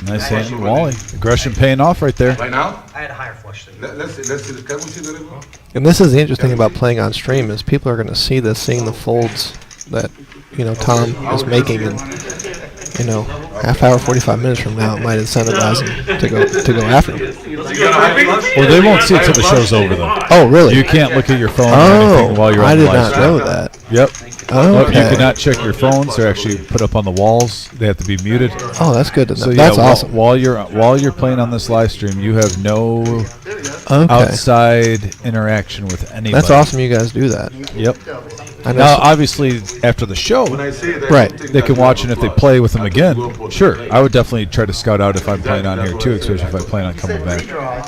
[SPEAKER 1] Nice hand, Wally. Aggression paying off right there.
[SPEAKER 6] right now,
[SPEAKER 4] I had a higher flush than you.
[SPEAKER 6] let's see. Can we see the river?
[SPEAKER 2] And this is the interesting thing about playing on stream is people are going to see this, seeing the folds that, you know, Tom is making, and you know, half hour, 45 minutes from now, it might incentivize him to go after him.
[SPEAKER 1] Well, they won't see it till the show's over, though.
[SPEAKER 2] Oh, really?
[SPEAKER 1] You can't look at your phone or
[SPEAKER 2] Oh,
[SPEAKER 1] anything while you're on
[SPEAKER 2] I
[SPEAKER 1] the
[SPEAKER 2] did
[SPEAKER 1] live
[SPEAKER 2] not
[SPEAKER 1] stream.
[SPEAKER 2] know that.
[SPEAKER 1] Yep.
[SPEAKER 2] Oh,
[SPEAKER 1] You
[SPEAKER 2] okay.
[SPEAKER 1] cannot check your phones. They're actually put up on the walls. They have to be muted.
[SPEAKER 2] Oh, that's good to know.
[SPEAKER 1] So yeah,
[SPEAKER 2] That's awesome.
[SPEAKER 1] while you're playing on this live stream, you have no
[SPEAKER 2] Okay.
[SPEAKER 1] outside interaction with anybody.
[SPEAKER 2] That's awesome you guys do that.
[SPEAKER 1] Yep.
[SPEAKER 2] I know
[SPEAKER 1] Now,
[SPEAKER 2] some-
[SPEAKER 1] obviously, after the show,
[SPEAKER 6] When I say that,
[SPEAKER 2] Right.
[SPEAKER 6] don't think
[SPEAKER 1] they
[SPEAKER 6] that
[SPEAKER 1] can
[SPEAKER 6] you
[SPEAKER 1] watch,
[SPEAKER 6] have
[SPEAKER 1] and if they
[SPEAKER 6] flush.
[SPEAKER 1] play with them
[SPEAKER 6] I
[SPEAKER 1] again,
[SPEAKER 6] will put
[SPEAKER 1] sure.
[SPEAKER 6] the
[SPEAKER 1] I would definitely try to scout out if I'm playing on here too, especially if I plan on coming back.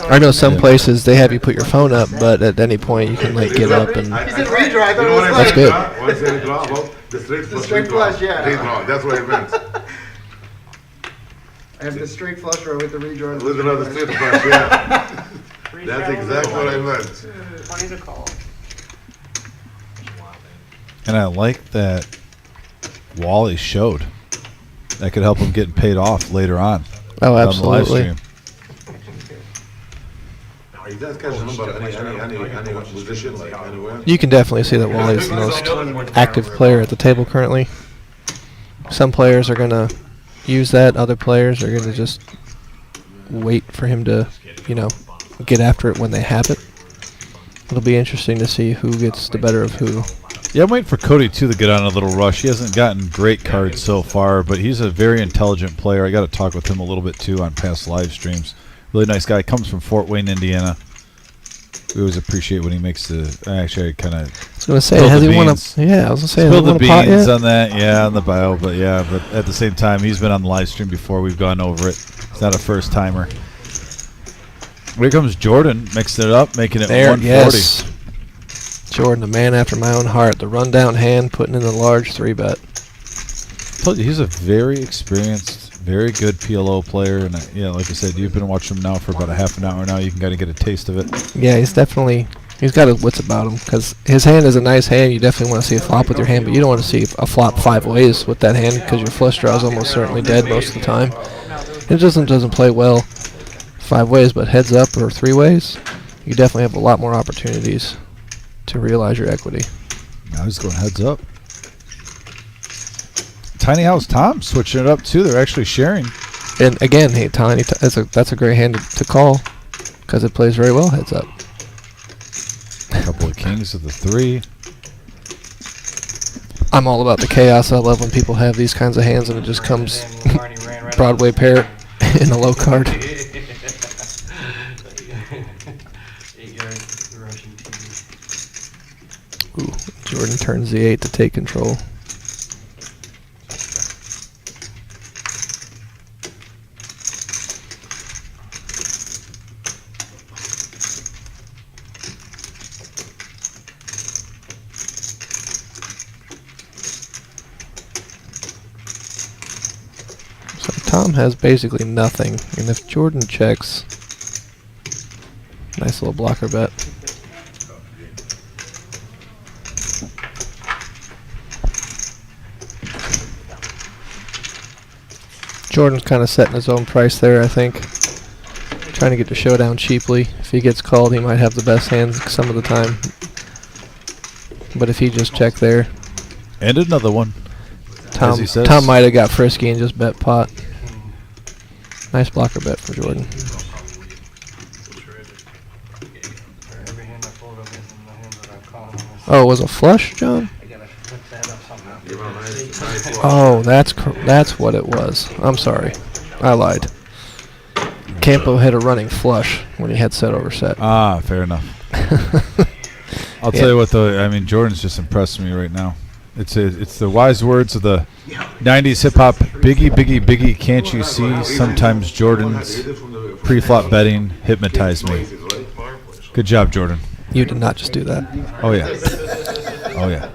[SPEAKER 2] I know some places they have you put your phone up, but at any point you can like get up and.
[SPEAKER 6] I-
[SPEAKER 3] He said
[SPEAKER 6] I-
[SPEAKER 3] redraw, I thought
[SPEAKER 6] you
[SPEAKER 3] it
[SPEAKER 6] know
[SPEAKER 3] was
[SPEAKER 6] what I
[SPEAKER 3] like-
[SPEAKER 2] That's good.
[SPEAKER 6] When I say redraw, about the straight flush.
[SPEAKER 3] straight
[SPEAKER 6] redraw.
[SPEAKER 3] flush, yeah.
[SPEAKER 6] Redraw, that's what I meant.
[SPEAKER 3] I have the straight flush or with the redraw.
[SPEAKER 6] With another straight flush, yeah.
[SPEAKER 5] Three
[SPEAKER 6] That's
[SPEAKER 5] shells,
[SPEAKER 6] exactly what I meant.
[SPEAKER 5] 20 to call.
[SPEAKER 1] And I like that Wally showed. That could help him getting paid off later on.
[SPEAKER 2] Oh,
[SPEAKER 1] On the live
[SPEAKER 2] absolutely.
[SPEAKER 1] stream.
[SPEAKER 6] You guys catch the number any position, like anywhere?
[SPEAKER 2] You can definitely see that Wally's the most active player at the table currently. Some players are gonna use that. Other players are gonna just wait for him to, you know, get after it when they have it. It'll be interesting to see who gets the better of who.
[SPEAKER 1] Yeah, I'm waiting for Cody too to get on a little rush. He hasn't gotten great cards so far, but he's a very intelligent player. I got to talk with him a little bit too on past live streams. Really nice guy. Comes from Fort Wayne, Indiana. We always appreciate when he makes the. Actually, I kind of
[SPEAKER 2] I was gonna say,
[SPEAKER 1] Spill
[SPEAKER 2] has
[SPEAKER 1] the
[SPEAKER 2] he won a?
[SPEAKER 1] beans.
[SPEAKER 2] Yeah, I was gonna say, has he
[SPEAKER 1] spilled the
[SPEAKER 2] won a pot
[SPEAKER 1] beans
[SPEAKER 2] yet?
[SPEAKER 1] on that. Yeah, on the bio, but yeah, but at the same time, he's been on the live stream before. We've gone over it. It's not a first timer. Here comes Jordan, mixing it up, making it
[SPEAKER 2] There,
[SPEAKER 1] 140.
[SPEAKER 2] yes. Jordan, the man after my own heart. The rundown hand, putting in the large 3-bet.
[SPEAKER 1] Told you he's a very experienced, very good PLO player, and yeah, like I said, you've been watching him now for about a half an hour now. You can kind of get a taste of it.
[SPEAKER 2] Yeah, he's got his wits about him because his hand is a nice hand. You definitely want to see a flop with your hand, but you don't want to see a flop 5 ways with that hand because your flush draw is almost certainly dead most of the time. It doesn't play well 5 ways, but heads up or 3 ways, you definitely have a lot more opportunities to realize your equity.
[SPEAKER 1] Now he's going heads up. Tiny House Tom switching it up too. They're actually sharing.
[SPEAKER 2] And again, hey, that's a great hand to call because it plays very well heads up.
[SPEAKER 1] A couple of kings of the 3.
[SPEAKER 2] I'm all about the chaos. I love when people have these kinds of hands and it just comes Broadway pair in a low card. Ooh, Jordan turns the 8 to take control. Tom has basically nothing, and if Jordan checks, nice little blocker bet. Jordan's kind of setting his own price there, I think. Trying to get the showdown cheaply. If he gets called, he might have the best hands some of the time. But if he just checked there,
[SPEAKER 1] And another one. As he says.
[SPEAKER 2] Tom might have got frisky and just bet pot. Nice blocker bet for Jordan.
[SPEAKER 5] Every hand I fold up is in the hand that I'm calling on this.
[SPEAKER 2] Oh, it was a flush, John?
[SPEAKER 5] I gotta flip that up somehow.
[SPEAKER 6] Give him a nice
[SPEAKER 2] Oh, that's what it was. I'm sorry. I lied. Campo hit a running flush when he had set over set.
[SPEAKER 1] Ah, fair enough. I'll tell you what, though. I mean, Jordan's just impressed me right now. It's the wise words of the 90s hip hop. Biggie, biggie, biggie, can't you see? Sometimes Jordan's pre-flop betting hypnotized me. Good job, Jordan.
[SPEAKER 2] You did not just do that.
[SPEAKER 1] Oh, yeah. Oh, yeah.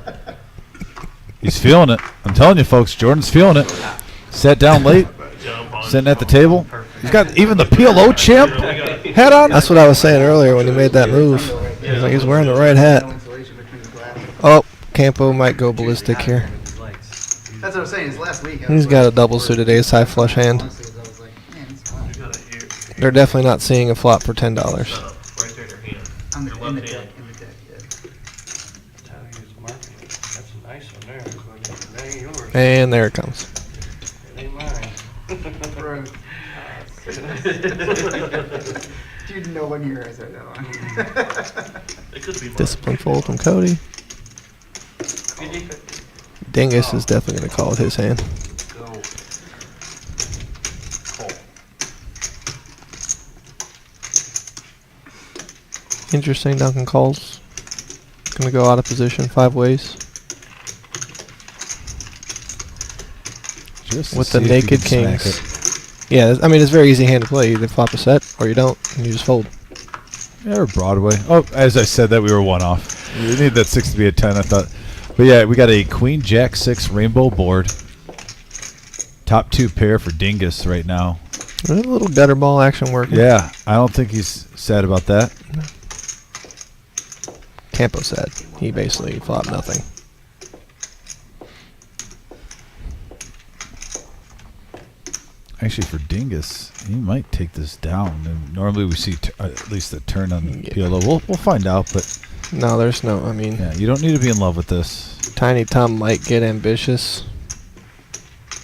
[SPEAKER 1] He's feeling it. I'm telling you, folks, Jordan's feeling it. Sat down late, sitting at the table. He's got even the PLO champ hat on.
[SPEAKER 2] That's what I was saying earlier when he made that move. He's like, he's wearing the right hat. Oh, Campo might go ballistic here.
[SPEAKER 3] That's what I was saying. It's last week.
[SPEAKER 2] He's got a double suited ace high flush hand. They're definitely not seeing a flop for $10.
[SPEAKER 7] Right there in your hand.
[SPEAKER 3] In
[SPEAKER 7] Your
[SPEAKER 3] the
[SPEAKER 7] left
[SPEAKER 3] deck,
[SPEAKER 7] hand.
[SPEAKER 3] in the deck, yeah.
[SPEAKER 5] That's how he was marking it. That's a nice one there. That ain't yours.
[SPEAKER 2] And there it comes.
[SPEAKER 5] It ain't mine.
[SPEAKER 3] Bro. Dude, no one here has heard that one.
[SPEAKER 7] It could be mine.
[SPEAKER 2] Discipline fold from Cody. Dingus is definitely going to call it his hand.
[SPEAKER 5] Go.
[SPEAKER 2] Interesting, Duncan calls. Going to go out of position 5 ways.
[SPEAKER 1] Just to
[SPEAKER 2] With
[SPEAKER 1] see
[SPEAKER 2] the
[SPEAKER 1] if you
[SPEAKER 2] naked
[SPEAKER 1] can smack
[SPEAKER 2] kings.
[SPEAKER 1] it.
[SPEAKER 2] Yeah, I mean, it's very easy hand to play. You either flop a set or you don't, and you just fold.
[SPEAKER 1] Yeah, or Broadway. Oh, as I said that, we were one off. We need that 6 to be a 10, I thought. But yeah, we got a Queen Jack 6 rainbow board. Top 2 pair for Dingus right now.
[SPEAKER 2] A little gutter ball action working.
[SPEAKER 1] Yeah, I don't think he's sad about that.
[SPEAKER 2] Campo said he basically flopped nothing.
[SPEAKER 1] Actually, for Dingus, he might take this down. And normally we see at least a turn on the
[SPEAKER 2] Yeah.
[SPEAKER 1] PLO. We'll find out, but
[SPEAKER 2] No, there's no. I mean,
[SPEAKER 1] yeah, you don't need to be in love with this.
[SPEAKER 2] Tiny Tom might get ambitious.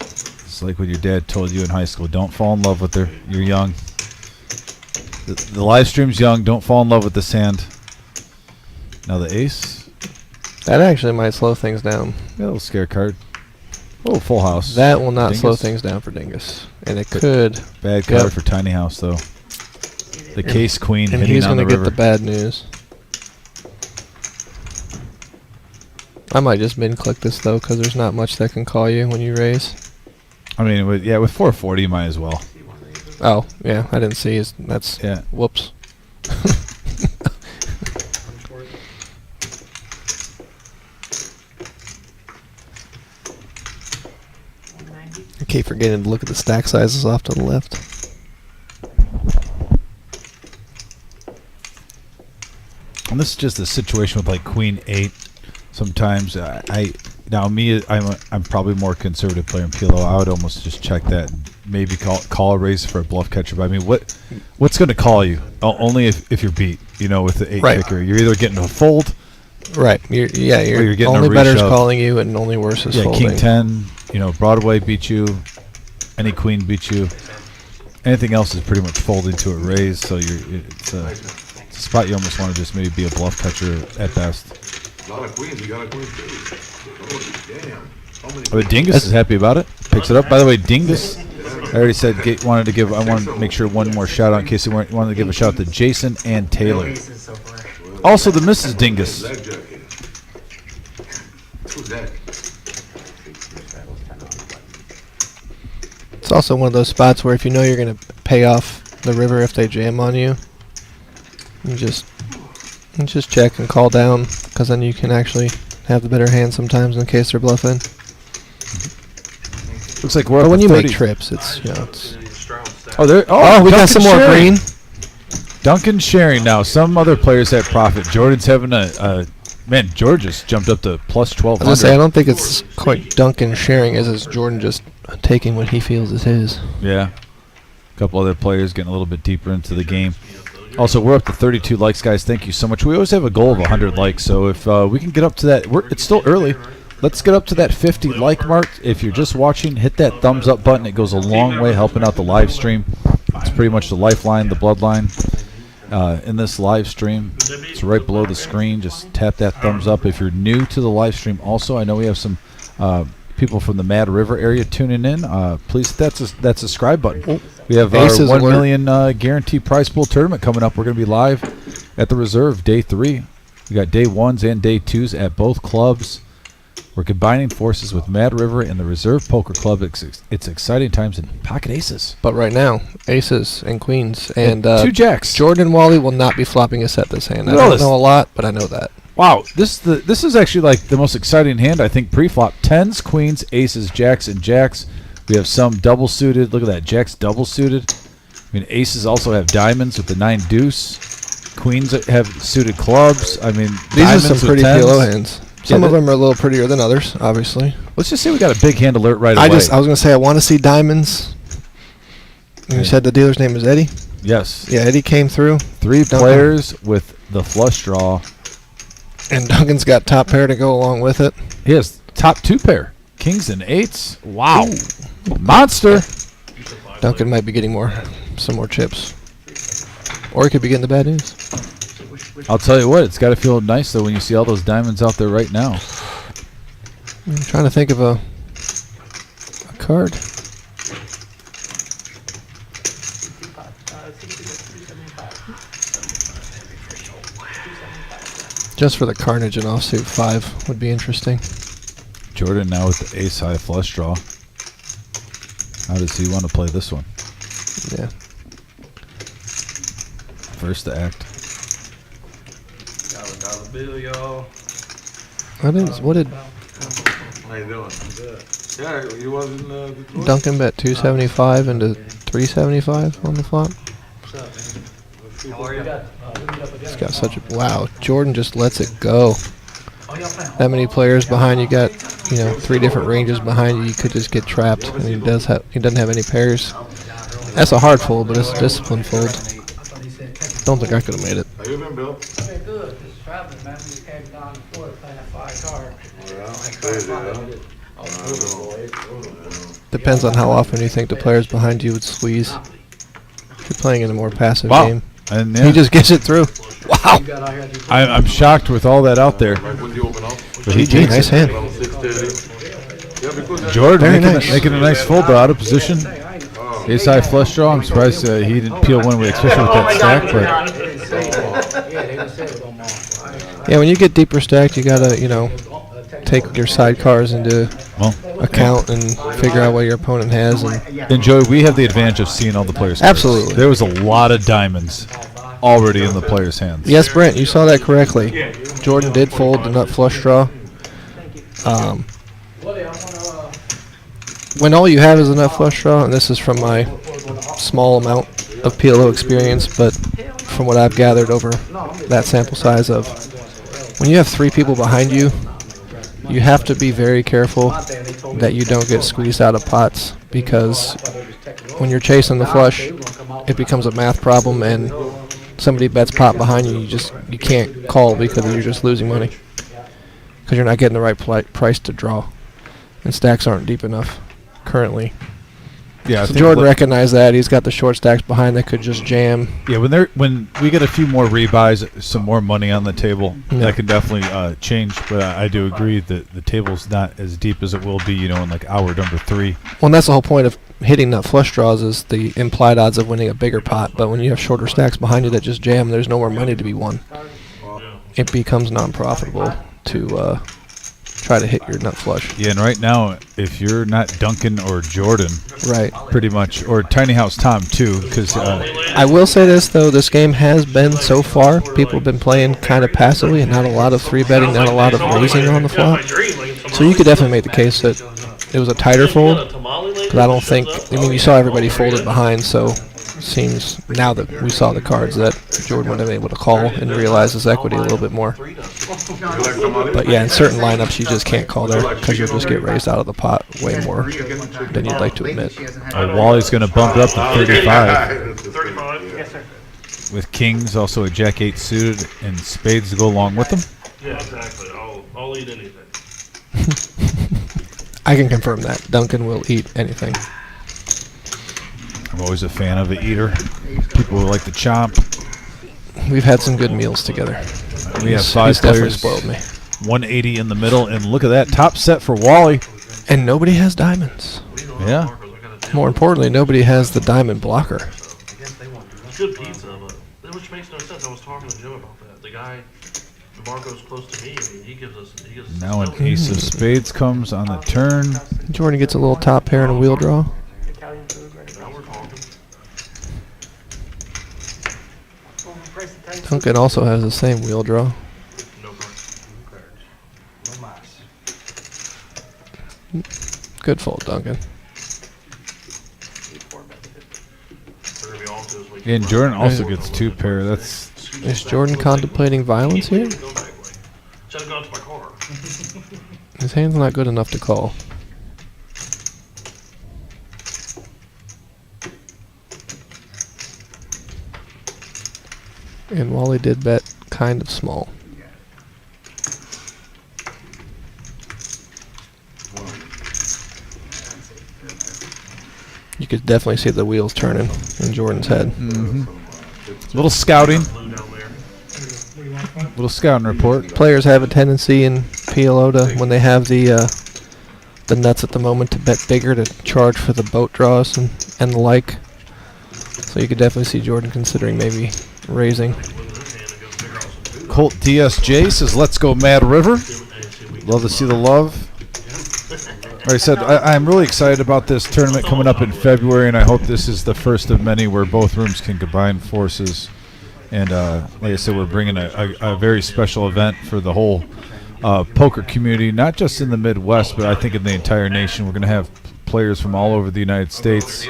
[SPEAKER 1] It's like what your dad told you in high school. Don't fall in love with her. You're young. The live stream's young. Don't fall in love with this hand. Now the ace.
[SPEAKER 2] That actually might slow things down.
[SPEAKER 1] Yeah, a little scare card. Oh, full house.
[SPEAKER 2] That will not slow
[SPEAKER 1] Dingus.
[SPEAKER 2] things down for Dingus, and it could.
[SPEAKER 1] Bad card
[SPEAKER 2] Yep.
[SPEAKER 1] for Tiny House, though. The case queen
[SPEAKER 2] And
[SPEAKER 1] hitting
[SPEAKER 2] he's
[SPEAKER 1] on
[SPEAKER 2] going
[SPEAKER 1] the
[SPEAKER 2] to get
[SPEAKER 1] river.
[SPEAKER 2] the bad news. I might just min click this though, because there's not much that can call you when you raise.
[SPEAKER 1] I mean, with 440, you might as well.
[SPEAKER 2] Oh, yeah, I didn't see his. That's
[SPEAKER 1] Yeah.
[SPEAKER 2] whoops. I keep forgetting to look at the stack sizes off to the left.
[SPEAKER 1] And this is just a situation with like Queen 8. Sometimes I'm probably more conservative player in PLO. I would almost just check that and maybe call a raise for a bluff catcher. But I mean, what's going to call you? Only if you're beat. You know, with the 8
[SPEAKER 2] Right.
[SPEAKER 1] kicker, you're either getting a fold.
[SPEAKER 2] Right. You're
[SPEAKER 1] getting
[SPEAKER 2] only
[SPEAKER 1] a
[SPEAKER 2] better's
[SPEAKER 1] reshove.
[SPEAKER 2] calling you, and only worse is
[SPEAKER 1] Yeah,
[SPEAKER 2] folding.
[SPEAKER 1] King 10. You know, Broadway beat you. Any queen beat you. Anything else is pretty much folding to a raise. So it's a spot you almost want to just maybe be a bluff catcher at best.
[SPEAKER 6] A lot of queens, you got a queen too. Oh, damn. How many
[SPEAKER 1] But Dingus is happy about it. Picks it up. By the way, Dingus, I already said I wanted to make sure one more shout out in case you wanted to give a shout out to Jason and Taylor.
[SPEAKER 3] Aces so far.
[SPEAKER 1] Also the Mrs. Dingus.
[SPEAKER 6] Zach Jack here. Who's that?
[SPEAKER 2] It's also one of those spots where if you know you're going to pay off the river if they jam on you, you just check and call down, because then you can actually have the better hand sometimes in case they're bluffing.
[SPEAKER 1] Looks like we're up
[SPEAKER 2] But when
[SPEAKER 1] to
[SPEAKER 2] you
[SPEAKER 1] 30.
[SPEAKER 2] make trips, it's it's.
[SPEAKER 1] Oh, there.
[SPEAKER 2] Oh, we got
[SPEAKER 1] Duncan
[SPEAKER 2] some more
[SPEAKER 1] sharing.
[SPEAKER 2] green.
[SPEAKER 1] Duncan sharing now. Some other players have profit. Jordan's having a man. George just jumped up to plus
[SPEAKER 2] I was gonna say,
[SPEAKER 1] 1200.
[SPEAKER 2] I don't think it's quite Duncan sharing as it's Jordan just taking what he feels is his.
[SPEAKER 1] Yeah. A couple other players getting a little bit deeper into the game. Also, we're up to 32 likes, guys. Thank you so much. We always have a goal of 100 likes, so if we can get up to that, it's still early. Let's get up to that 50 like mark. If you're just watching, hit that thumbs up button. It goes a long way helping out the live stream. It's pretty much the lifeline, the bloodline in this live stream. It's right below the screen. Just tap that thumbs up. If you're new to the live stream, also, I know we have some people from the Mad River area tuning in. Please hit that subscribe button. We have our
[SPEAKER 2] Aces
[SPEAKER 1] 1
[SPEAKER 2] alert.
[SPEAKER 1] million guarantee prize pool tournament coming up. We're going to be live at the Reserve day 3. We got day 1s and day 2s at both clubs. We're combining forces with Mad River and the Reserve Poker Club. It's exciting times in pocket aces.
[SPEAKER 2] But right now, aces and queens and
[SPEAKER 1] 2 jacks.
[SPEAKER 2] Jordan and Wally will not be flopping a set this hand. I
[SPEAKER 1] Look at
[SPEAKER 2] don't
[SPEAKER 1] this.
[SPEAKER 2] know a lot, but I know that.
[SPEAKER 1] Wow, this is actually like the most exciting hand I think pre-flop. 10s, queens, aces, jacks, and jacks. We have some double suited. Look at that, jacks double suited. I mean, aces also have diamonds with the 9 deuce. Queens have suited clubs. I mean,
[SPEAKER 2] These are
[SPEAKER 1] diamonds
[SPEAKER 2] some
[SPEAKER 1] with
[SPEAKER 2] pretty
[SPEAKER 1] 10s.
[SPEAKER 2] PLO hands. Some
[SPEAKER 1] Yeah,
[SPEAKER 2] of them are a little prettier than others, obviously.
[SPEAKER 1] Let's just say we got a big hand alert right away.
[SPEAKER 2] I was gonna say I want to see diamonds. And you said the dealer's name is Eddie.
[SPEAKER 1] Yes.
[SPEAKER 2] Yeah, Eddie came through,
[SPEAKER 1] 3
[SPEAKER 2] Duncan.
[SPEAKER 1] players with the flush draw.
[SPEAKER 2] and Duncan's got top pair to go along with it.
[SPEAKER 1] He has top 2 pair. Kings and 8s. Wow. Monster.
[SPEAKER 2] Duncan might be getting some more chips, or he could be getting the bad news.
[SPEAKER 1] I'll tell you what, it's got to feel nice though when you see all those diamonds out there right now.
[SPEAKER 2] I'm trying to think of a card. Just for the carnage and offsuit 5 would be interesting.
[SPEAKER 1] Jordan now with the ace high flush draw. How does he want to play this one?
[SPEAKER 2] Yeah.
[SPEAKER 1] First to act.
[SPEAKER 5] $1 bill, y'all.
[SPEAKER 2] What did
[SPEAKER 6] How you doing? Good. Yeah, he was in Detroit.
[SPEAKER 2] Duncan bet 275 into 375 on the flop?
[SPEAKER 4] How are you?
[SPEAKER 2] He's got such a wow. Jordan just lets it go. That many players behind you, got 3 different ranges behind you. You could just get trapped, and he doesn't have any pairs. That's a hard fold, but it's a disciplined fold. Don't think I could have made it.
[SPEAKER 6] How you been, Bill?
[SPEAKER 8] Okay, good. Just traveling, man. We just came down to Florida playing that 5 card.
[SPEAKER 6] Yeah, crazy, huh?
[SPEAKER 2] Depends on how often you think the players behind you would squeeze. If you're playing in a more passive
[SPEAKER 1] Wow.
[SPEAKER 2] game,
[SPEAKER 1] And
[SPEAKER 2] he just gets it through. Wow.
[SPEAKER 1] I'm shocked with all that out there.
[SPEAKER 6] Like when you open up,
[SPEAKER 1] But he
[SPEAKER 2] GG,
[SPEAKER 1] takes
[SPEAKER 2] nice
[SPEAKER 1] it.
[SPEAKER 2] hand.
[SPEAKER 6] around 6:30. Yeah, because
[SPEAKER 1] Jordan
[SPEAKER 2] Very
[SPEAKER 1] making,
[SPEAKER 2] nice.
[SPEAKER 1] making a nice fold, but out of position. Ace high flush draw. I'm surprised he didn't peel one way, especially with that stack. But
[SPEAKER 8] Yeah, they just said it on mine.
[SPEAKER 2] Yeah, when you get deeper stacked, you gotta, take your sidecars into
[SPEAKER 1] well,
[SPEAKER 2] account and figure out what your opponent has. And
[SPEAKER 1] and Joey, we have the advantage of seeing all the players.
[SPEAKER 2] Absolutely.
[SPEAKER 1] There was a lot of diamonds already in the players' hands.
[SPEAKER 2] yes, Brent, you saw that correctly. Jordan did fold the nut flush draw. When all you have is a nut flush draw, and this is from my small amount of PLO experience, but from what I've gathered over that sample size of, when you have 3 people behind you, you have to be very careful that you don't get squeezed out of pots, because when you're chasing the flush, it becomes a math problem, and somebody bets pot behind you, you can't call because you're just losing money because you're not getting the right price to draw, and stacks aren't deep enough currently.
[SPEAKER 1] Yeah, I
[SPEAKER 2] So
[SPEAKER 1] think
[SPEAKER 2] Jordan recognized that. He's got the short stacks behind that could just jam.
[SPEAKER 1] Yeah, when we get a few more rebuys, some more money on the table,
[SPEAKER 2] Yeah.
[SPEAKER 1] that can definitely change. But I do agree that the table's not as deep as it will be, in like hour number 3.
[SPEAKER 2] Well, and that's the whole point of hitting nut flush draws, is the implied odds of winning a bigger pot. But when you have shorter stacks behind you that just jam, there's no more money to be won. It becomes non-profitable to try to hit your nut flush.
[SPEAKER 1] Yeah, and right now, if you're not Duncan or Jordan,
[SPEAKER 2] Right.
[SPEAKER 1] pretty much, or Tiny House Tom too, because
[SPEAKER 2] I will say this, though. This game has been, so far, people have been playing kind of passively and not a lot of 3-betting, not a lot of raising on the flop. So you could definitely make the case that it was a tighter fold. But I don't think. I mean, you saw everybody folded behind, so seems now that we saw the cards that Jordan would have been able to call and realize his equity a little bit more. But yeah, in certain lineups you just can't call there because you'll just get raised out of the pot way more than you'd like to admit.
[SPEAKER 1] Wally's going to bump it up to 35.
[SPEAKER 7] 35?
[SPEAKER 8] Yes, sir.
[SPEAKER 1] With kings, also a jack 8 suited, and spades to go along with them.
[SPEAKER 7] Yeah, exactly. I'll eat anything.
[SPEAKER 2] I can confirm that. Duncan will eat anything.
[SPEAKER 1] I'm always a fan of an eater. People who like to chomp.
[SPEAKER 2] We've had some good meals together.
[SPEAKER 1] We have
[SPEAKER 2] He's
[SPEAKER 1] 5
[SPEAKER 2] definitely
[SPEAKER 1] players.
[SPEAKER 2] spoiled me.
[SPEAKER 1] 180 in the middle, and look at that top set for Wally.
[SPEAKER 2] And nobody has diamonds.
[SPEAKER 1] Yeah.
[SPEAKER 2] More importantly, nobody has the diamond blocker.
[SPEAKER 7] It's good pizza, but which makes no sense. I was talking to Jim about that. The guy, DeMarco's close to me. I mean, he gives us.
[SPEAKER 1] Now an ace of spades comes on the turn.
[SPEAKER 2] Jordan gets a little top pair and a wheel draw.
[SPEAKER 8] Italian food, right?
[SPEAKER 7] Now we're talking.
[SPEAKER 8] Overpriced Italian food.
[SPEAKER 2] Duncan also has the same wheel draw.
[SPEAKER 7] No problem.
[SPEAKER 2] Good fold, Duncan.
[SPEAKER 7] We're gonna be all to this week.
[SPEAKER 1] And Jordan also gets 2 pair. That's
[SPEAKER 2] Is Jordan contemplating violence here?
[SPEAKER 7] Go that way. Should have gone to my car.
[SPEAKER 2] His hand's not good enough to call. And Wally did bet kind of small. You could definitely see the wheels turning in Jordan's head.
[SPEAKER 1] little scouting.
[SPEAKER 7] Blue down there.
[SPEAKER 1] Little scouting report.
[SPEAKER 2] Players have a tendency in PLO to, when they have the nuts at the moment, to bet bigger, to charge for the boat draws and the like. So you could definitely see Jordan considering maybe raising.
[SPEAKER 1] Colt DSJ says, "Let's go, Mad River." Love to see the love. Like I said, I'm really excited about this tournament coming up in February, and I hope this is the first of many where both rooms can combine forces. And like I said, we're bringing a very special event for the whole poker community, not just in the Midwest, but I think in the entire nation. We're going to have players from all over the United States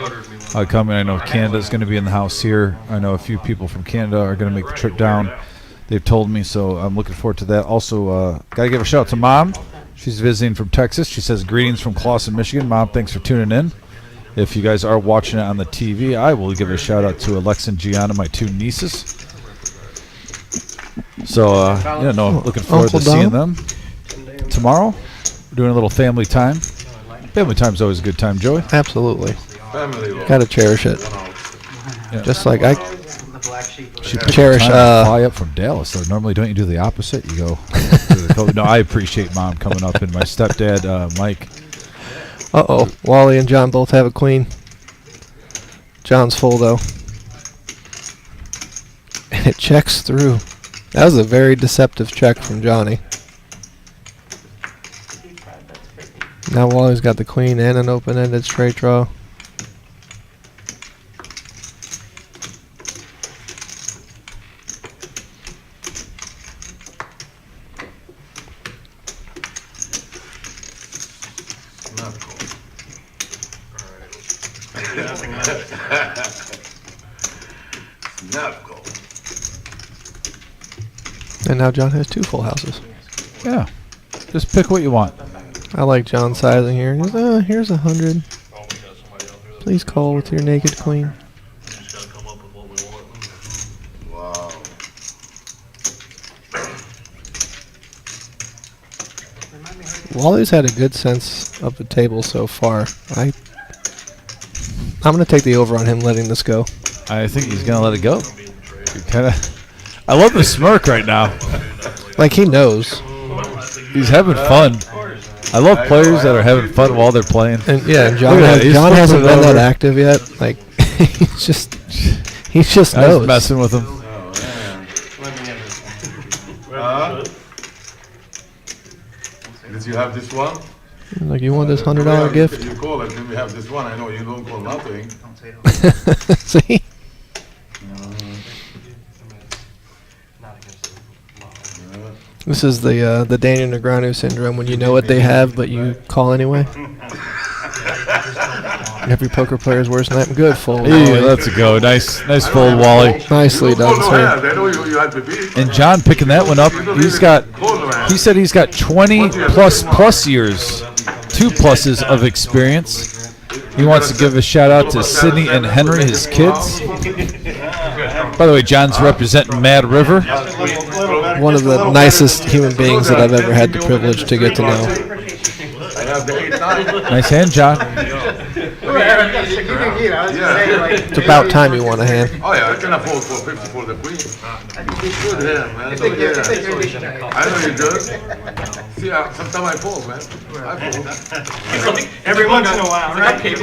[SPEAKER 1] coming. I know Canada's going to be in the house here. I know a few people from Canada are going to make the trip down. They've told me, so I'm looking forward to that. Also, got to give a shout out to Mom. She's visiting from Texas. She says, "Greetings from Clawson, Michigan." Mom, thanks for tuning in. If you guys are watching it on the TV, I will give a shout out to Alexa and Gianna, my 2 nieces. So, yeah, no, looking forward
[SPEAKER 2] Uncle
[SPEAKER 1] to seeing
[SPEAKER 2] Dom?
[SPEAKER 1] them tomorrow. We're doing a little family time. Family time's always a good time, Joey.
[SPEAKER 2] Absolutely.
[SPEAKER 6] Family.
[SPEAKER 2] Gotta cherish it.
[SPEAKER 1] Yeah.
[SPEAKER 2] Just like I
[SPEAKER 3] The black sheep.
[SPEAKER 1] She
[SPEAKER 2] cherish,
[SPEAKER 1] time to fly up from Dallas. So normally, don't you do the opposite? You go. No, I appreciate Mom coming up, and my stepdad, Mike.
[SPEAKER 2] Uh-oh. Wally and John both have a queen. John's full, though. And it checks through. That was a very deceptive check from Johnny. Now Wally's got the queen and an open-ended straight draw.
[SPEAKER 6] Not gold.
[SPEAKER 2] And now John has 2 full houses.
[SPEAKER 1] Yeah. Just pick what you want.
[SPEAKER 2] I like John's sizing here. He's, here's 100. Please call with your naked queen.
[SPEAKER 7] Just gotta come up with what we want.
[SPEAKER 6] Wow.
[SPEAKER 2] Wally's had a good sense of the table so far. I'm gonna take the over on him letting this go.
[SPEAKER 1] I think he's gonna let it go. I love the smirk right now.
[SPEAKER 2] Like he knows.
[SPEAKER 1] He's having fun. I love players that are having fun while they're playing.
[SPEAKER 2] And yeah, John,
[SPEAKER 1] Look at that, he's
[SPEAKER 2] John hasn't
[SPEAKER 1] flipping it
[SPEAKER 2] been that
[SPEAKER 1] over.
[SPEAKER 2] active yet. Like he just
[SPEAKER 1] I was
[SPEAKER 2] knows.
[SPEAKER 1] messing with him.
[SPEAKER 6] Did you have this one?
[SPEAKER 2] Like, you want this $100
[SPEAKER 6] Yeah,
[SPEAKER 2] gift?
[SPEAKER 6] You call it, then we have this one. I know you don't call nothing.
[SPEAKER 3] Don't say it.
[SPEAKER 2] See? This is the Daniel Negreanu syndrome, when you know what they have, but you call anyway. Every poker player's worst night. Good fold.
[SPEAKER 1] Hey,
[SPEAKER 2] Wally.
[SPEAKER 1] let's go. Nice fold, Wally.
[SPEAKER 2] Nicely done, sir.
[SPEAKER 6] I know you had to beat.
[SPEAKER 1] And John picking that one up. He said he's got 20 plus years, 2 pluses of experience. He wants to give a shout out to Sydney and Henry, his kids. By the way, John's representing Mad River.
[SPEAKER 2] One of the nicest human beings that I've ever had the privilege to get to know.
[SPEAKER 1] Nice hand, John.
[SPEAKER 2] It's about time you won a hand.
[SPEAKER 6] Oh yeah, I can afford 450 for the queen. Good hand, man. So, yeah. I know you're good. See, sometimes I fold, man. I fold.
[SPEAKER 5] Every once in a while, right?
[SPEAKER 6] Yeah,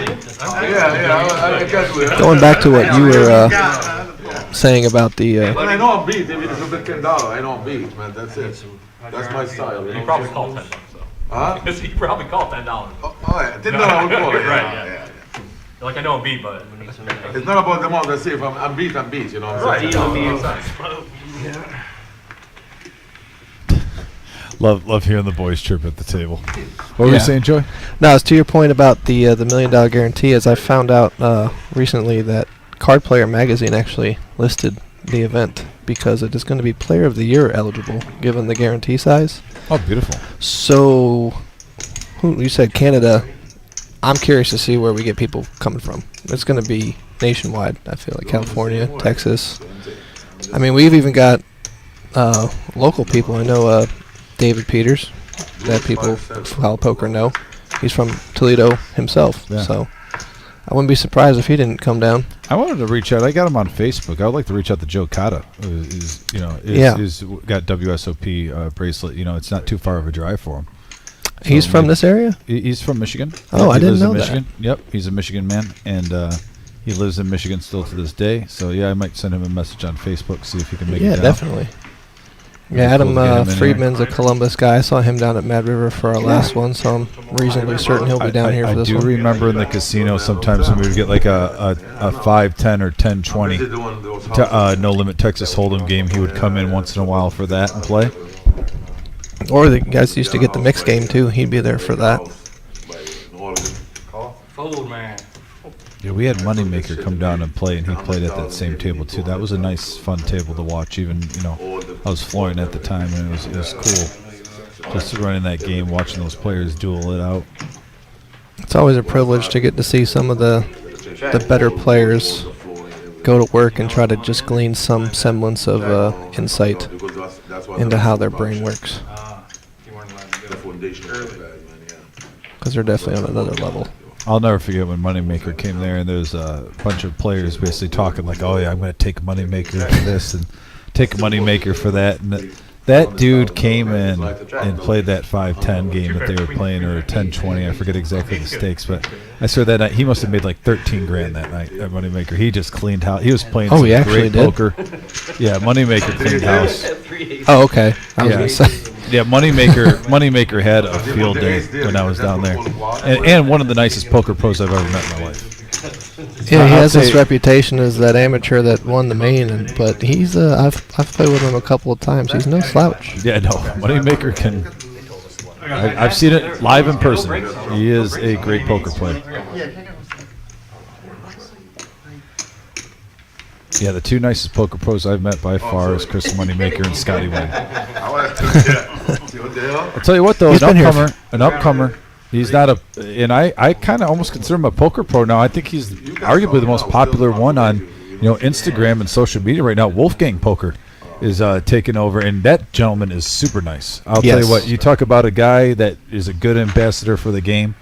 [SPEAKER 6] I can do it.
[SPEAKER 2] Going back to what you were saying about the
[SPEAKER 6] When I know I'm beat, if it's a bit $10, I know I'm beat, man. That's it. That's my style.
[SPEAKER 9] You probably called $10 though.
[SPEAKER 6] Huh?
[SPEAKER 9] Because you probably called $10.
[SPEAKER 6] Oh yeah, didn't know I would call it.
[SPEAKER 9] Right,
[SPEAKER 6] Yeah.
[SPEAKER 9] You're like, I know I'm beat, but
[SPEAKER 6] It's not about the amount. I say if I'm beat, I'm beat. You know what I'm saying?
[SPEAKER 1] Love hearing the boys chirp at the table. What were you saying, Joey?
[SPEAKER 2] No, it's to your point about the $1 million guarantee. As I found out recently that Card Player Magazine actually listed the event because it is going to be Player of the Year eligible, given the guarantee size.
[SPEAKER 1] Oh, beautiful.
[SPEAKER 2] So, you said Canada. I'm curious to see where we get people coming from. It's going to be nationwide. I feel like California, Texas. I mean, we've even got local people. I know David Peters, that people who follow poker know. He's from Toledo himself, so I wouldn't be surprised if he didn't come down.
[SPEAKER 1] I wanted to reach out. I got him on Facebook. I would like to reach out to Joe Cotta. Who's got WSOP bracelet. You know, it's not too far of a drive for him.
[SPEAKER 2] He's from this area?
[SPEAKER 1] He's from Michigan.
[SPEAKER 2] Oh, I didn't know
[SPEAKER 1] Michigan.
[SPEAKER 2] that.
[SPEAKER 1] Yep, he's a Michigan man, and he lives in Michigan still to this day. So yeah, I might send him a message on Facebook, see if he can make it down.
[SPEAKER 2] Yeah, definitely. Yeah, Adam Friedman's a Columbus guy. I saw him down at Mad River for our last one, so I'm reasonably certain he'll be down here for this one.
[SPEAKER 1] I do remember in the casino sometimes when we would get like a 5-10 or 10-20 No Limit Texas Hold'em game, he would come in once in a while for that and play.
[SPEAKER 2] Or the guys used to get the mixed game too. He'd be there for that.
[SPEAKER 5] Fold, man.
[SPEAKER 1] Yeah, we had Moneymaker come down and play, and he played at that same table too. That was a nice, fun table to watch. Even I was flooring at the time, and it was cool just running that game, watching those players duel it out.
[SPEAKER 2] It's always a privilege to get to see some of the better players go to work and try to just glean some semblance of insight into how their brain works. Because they're definitely on another level.
[SPEAKER 1] I'll never forget when Moneymaker came there, and there was a bunch of players basically talking like, "Oh yeah, I'm going to take Moneymaker for this and take Moneymaker for that." And that dude came in and played that 5-10 game that they were playing, or 10-20. I forget exactly the stakes, but I swear that night he must have made like 13 grand that night at Moneymaker. He just cleaned house. He was playing some great poker. Yeah, Moneymaker cleaned house.
[SPEAKER 2] Oh, okay. I was going to say.
[SPEAKER 1] Yeah, Moneymaker had a field day when I was down there, and one of the nicest poker pros I've ever met in my life.
[SPEAKER 2] Yeah, he has this reputation as that amateur that won the main, but he's I've played with him a couple of times. He's no slouch.
[SPEAKER 1] Yeah, no, Moneymaker can. I've seen it live in person. He is a great poker player. Yeah, the two nicest poker pros I've met by far is Chris Moneymaker and Scotty Wayne. I'll tell you what, though, an upcomer. He's not and I kind of almost consider him a poker pro now. I think he's arguably the most popular one on, Instagram and social media right now. Wolfgang Poker is taking over, and that gentleman is super nice. I'll tell you what, you talk about a guy that is a good ambassador for the game.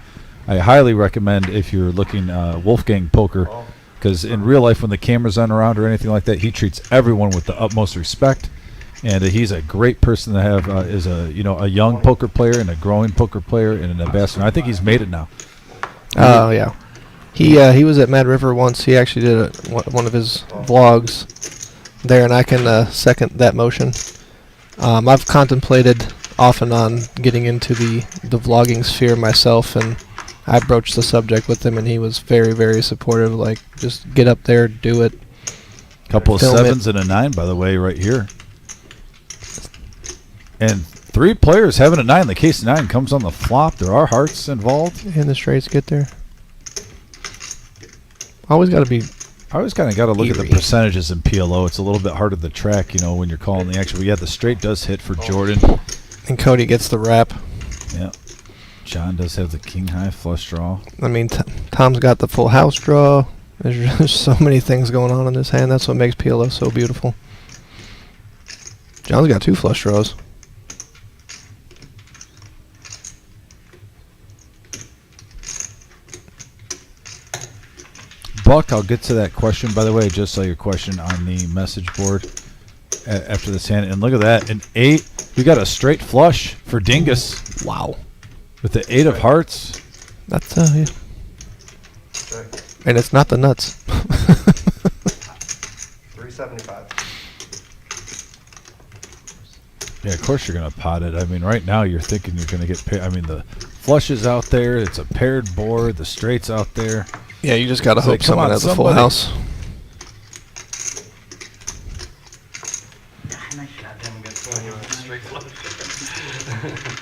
[SPEAKER 1] I highly recommend if you're looking Wolfgang Poker. Because in real life, when the camera's on around or anything like that, he treats everyone with the utmost respect, and he's a great person to have as a young poker player and a growing poker player and an ambassador. I think he's made it now.
[SPEAKER 2] Oh yeah, he was at Mad River once. He actually did one of his vlogs there, and I can second that motion. I've contemplated off and on getting into the vlogging sphere myself, and I broached the subject with him, and he was very, very supportive. Like, just get up there, do it.
[SPEAKER 1] Couple of 7s and a 9, by the way, right here. And 3 players having a 9. The case 9 comes on the flop. There are hearts involved.
[SPEAKER 2] And the straights get there. Always got to be.
[SPEAKER 1] I always kind of got to look at the
[SPEAKER 2] Eerie.
[SPEAKER 1] percentages in PLO. It's a little bit harder to track, you know, when you're calling the action. But yeah, the straight does hit for Jordan.
[SPEAKER 2] And Cody gets the wrap.
[SPEAKER 1] Yeah. John does have the king high flush draw.
[SPEAKER 2] I mean, Tom's got the full house draw. There's just so many things going on in this hand. That's what makes PLO so beautiful. John's got 2 flush draws.
[SPEAKER 1] Buck, I'll get to that question, by the way. I just saw your question on the message board after this hand. And look at that. An 8. We got a straight flush for Dingus.
[SPEAKER 2] Wow.
[SPEAKER 1] With the 8 of hearts.
[SPEAKER 2] That's, yeah.
[SPEAKER 4] Check.
[SPEAKER 2] And it's not the nuts.
[SPEAKER 4] 375.
[SPEAKER 1] Yeah, of course you're going to pot it. I mean, right now you're thinking you're going to get paired. I mean, the flush is out there. It's a paired board. The straight's out there.
[SPEAKER 2] Yeah, you just got to
[SPEAKER 1] It's like,
[SPEAKER 2] hope
[SPEAKER 1] come
[SPEAKER 2] someone
[SPEAKER 1] on,
[SPEAKER 2] has a full
[SPEAKER 1] somebody.
[SPEAKER 2] house.
[SPEAKER 5] Goddamn, we got 20 on a straight flush.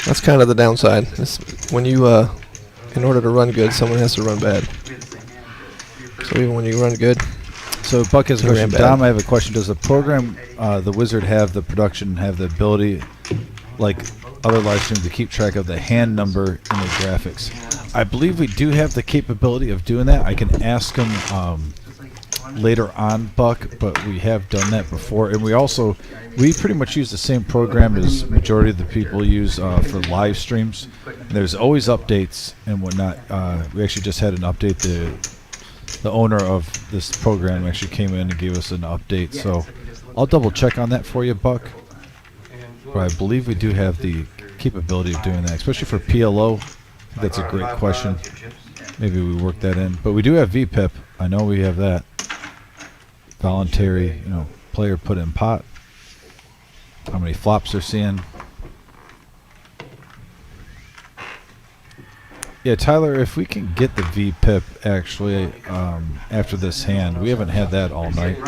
[SPEAKER 2] That's kind of the downside. It's when you, in order to run good, someone has to run bad.
[SPEAKER 3] We had the same hand, but you're
[SPEAKER 2] So even when you run good,
[SPEAKER 1] So Buck has a
[SPEAKER 2] He ran
[SPEAKER 1] question.
[SPEAKER 2] bad.
[SPEAKER 1] Dom, I have a question. Does the program, the Wizard, have the production, have the ability, like other live streams, to keep track of the hand number in the graphics? I believe we do have the capability of doing that. I can ask him
[SPEAKER 3] just like
[SPEAKER 1] later on, Buck, but we have done that before. And we pretty much use the same program as majority of the people use for live streams. And there's always updates and whatnot. We actually just had an update. The owner of this program actually came in and gave us an update. So I'll double check on that for you, Buck. But I believe we do have the capability of doing that, especially for PLO. I think that's a great question. Maybe we work that in. But we do have VPIP. I know we have that. Voluntary, player put in pot. How many flops they're seeing. Yeah, Tyler, if we can get the VPIP actually after this hand. We haven't had that all night.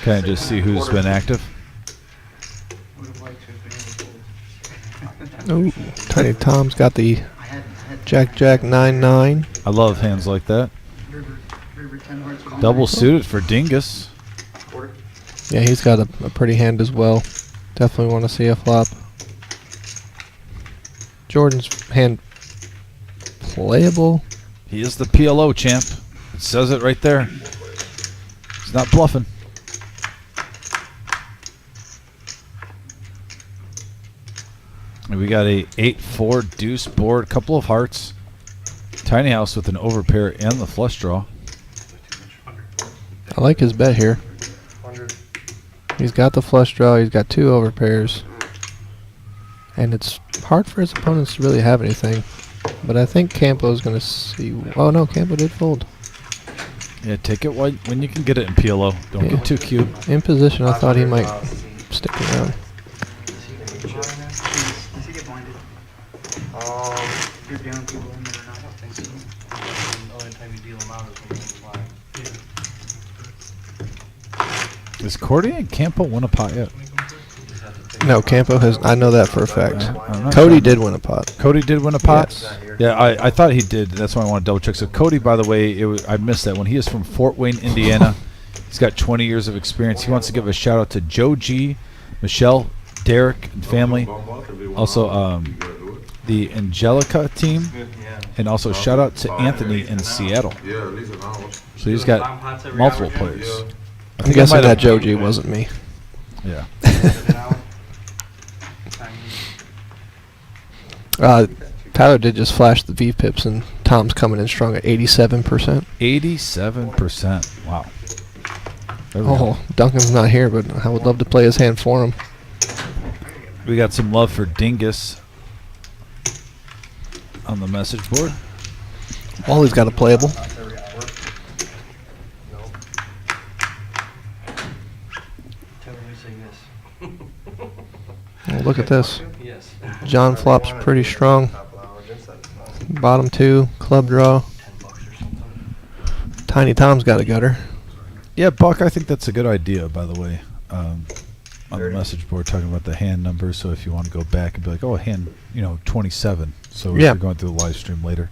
[SPEAKER 1] Kind of just see who's been active.
[SPEAKER 3] would have liked to have been able to.
[SPEAKER 2] ooh, Tiny Tom's got the
[SPEAKER 3] I had
[SPEAKER 2] Jack 9-9.
[SPEAKER 1] I love hands like that.
[SPEAKER 3] River 10 hearts with
[SPEAKER 1] Double
[SPEAKER 3] 9.
[SPEAKER 1] suited for Dingus.
[SPEAKER 4] Quarter.
[SPEAKER 2] Yeah, he's got a pretty hand as well. Definitely want to see a flop. Jordan's hand playable.
[SPEAKER 1] He is the PLO champ. It says it right there. He's not bluffing. And we got a 8-4 deuce board, couple of hearts. Tiny house with an overpair and the flush draw.
[SPEAKER 2] I like his bet here.
[SPEAKER 4] 100.
[SPEAKER 2] He's got the flush draw. He's got 2 overpairs. And it's hard for his opponents to really have anything. But I think Campo's going to see... Oh, no, Campo did fold.
[SPEAKER 1] Yeah, take it when you can get it in PLO. Don't
[SPEAKER 2] Yeah.
[SPEAKER 1] get too cute.
[SPEAKER 2] In position, I thought he might stick around.
[SPEAKER 3] Does he get blinded? You're down people in there or not?
[SPEAKER 5] I don't think so. The only time you deal them out is when you're blind.
[SPEAKER 1] Is Cordy and Campo win a pot yet?
[SPEAKER 2] No, Campo has... I know that for a fact.
[SPEAKER 1] I'm not
[SPEAKER 2] Cody
[SPEAKER 1] sure.
[SPEAKER 2] did win a pot.
[SPEAKER 1] Cody did win a pot?
[SPEAKER 2] Yes.
[SPEAKER 1] Yeah, I thought he did. That's why I want to double check. So Cody, by the way, I missed that one. He is from Fort Wayne, Indiana. He's got 20 years of experience. He wants to give a shout out to Joe G, Michelle, Derek, and family. Also, the Angelica team, and also shout out to Anthony in Seattle.
[SPEAKER 6] Yeah, at least an hour.
[SPEAKER 1] So he's got multiple players. I
[SPEAKER 2] I'm
[SPEAKER 1] think I
[SPEAKER 2] guessing
[SPEAKER 1] might
[SPEAKER 2] that
[SPEAKER 1] have-
[SPEAKER 2] Joe G wasn't me.
[SPEAKER 1] Yeah.
[SPEAKER 2] Tyler did just flash the V-pips, and Tom's coming in strong at 87%.
[SPEAKER 1] 87%. Wow. There we go.
[SPEAKER 2] Oh, Duncan's not here, but I would love to play his hand for him.
[SPEAKER 1] We got some love for Dingus on the message board.
[SPEAKER 2] Wally's got a playable.
[SPEAKER 5] Tell me you say yes.
[SPEAKER 2] Oh, look at this.
[SPEAKER 5] Yes.
[SPEAKER 2] John flops pretty strong. Bottom 2, club draw.
[SPEAKER 5] $10 or something.
[SPEAKER 2] Tiny Tom's got a gutter.
[SPEAKER 1] Yeah, Buck, I think that's a good idea, by the way. On the message board, talking about the hand numbers. So if you want to go back and be like, oh, hand, 27. So
[SPEAKER 2] Yeah.
[SPEAKER 1] if you're going through the live stream later.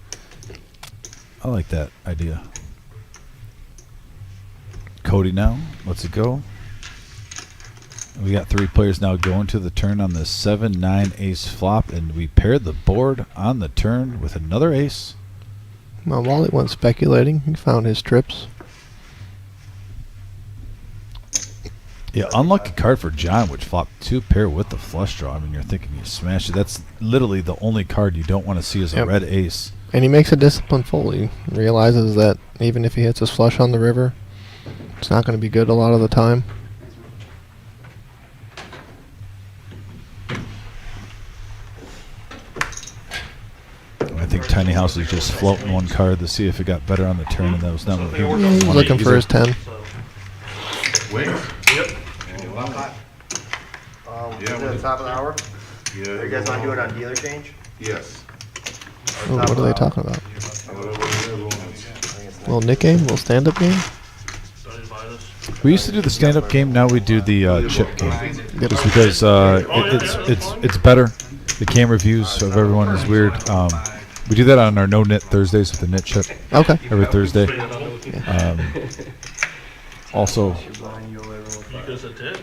[SPEAKER 1] I like that idea. Cody now. Let's it go. We got 3 players now going to the turn on the 7-9 ace flop, and we paired the board on the turn with another ace.
[SPEAKER 2] Well, Wally went speculating. He found his trips.
[SPEAKER 1] Yeah, unlucky card for John, which flopped 2 pair with the flush draw. I mean, you're thinking you smash it. That's literally the only card you don't want to see as a
[SPEAKER 2] Yep.
[SPEAKER 1] red ace.
[SPEAKER 2] And he makes a disciplined fold. He realizes that even if he hits his flush on the river, it's not going to be good a lot of the time.
[SPEAKER 1] I think Tiny House is just floating one card to see if it got better on the turn, and that was not what he
[SPEAKER 2] He's
[SPEAKER 1] wanted
[SPEAKER 2] looking for
[SPEAKER 1] either.
[SPEAKER 2] his 10.
[SPEAKER 6] Wings?
[SPEAKER 7] Yep.
[SPEAKER 6] Yeah,
[SPEAKER 10] Is it the top of the hour?
[SPEAKER 6] Yeah.
[SPEAKER 10] Are you guys not doing it on dealer change?
[SPEAKER 6] Yes.
[SPEAKER 2] Oh, what are they talking about?
[SPEAKER 6] Whatever it is.
[SPEAKER 2] Little Nick game? Little stand-up game?
[SPEAKER 7] Don't invite us.
[SPEAKER 1] We used to do the stand-up game. Now we do the chip game, just because it's better. The camera views of everyone is weird. We do that on our No Knit Thursdays with the knit chip
[SPEAKER 2] Okay.
[SPEAKER 1] every Thursday. Also,
[SPEAKER 7] Because it did.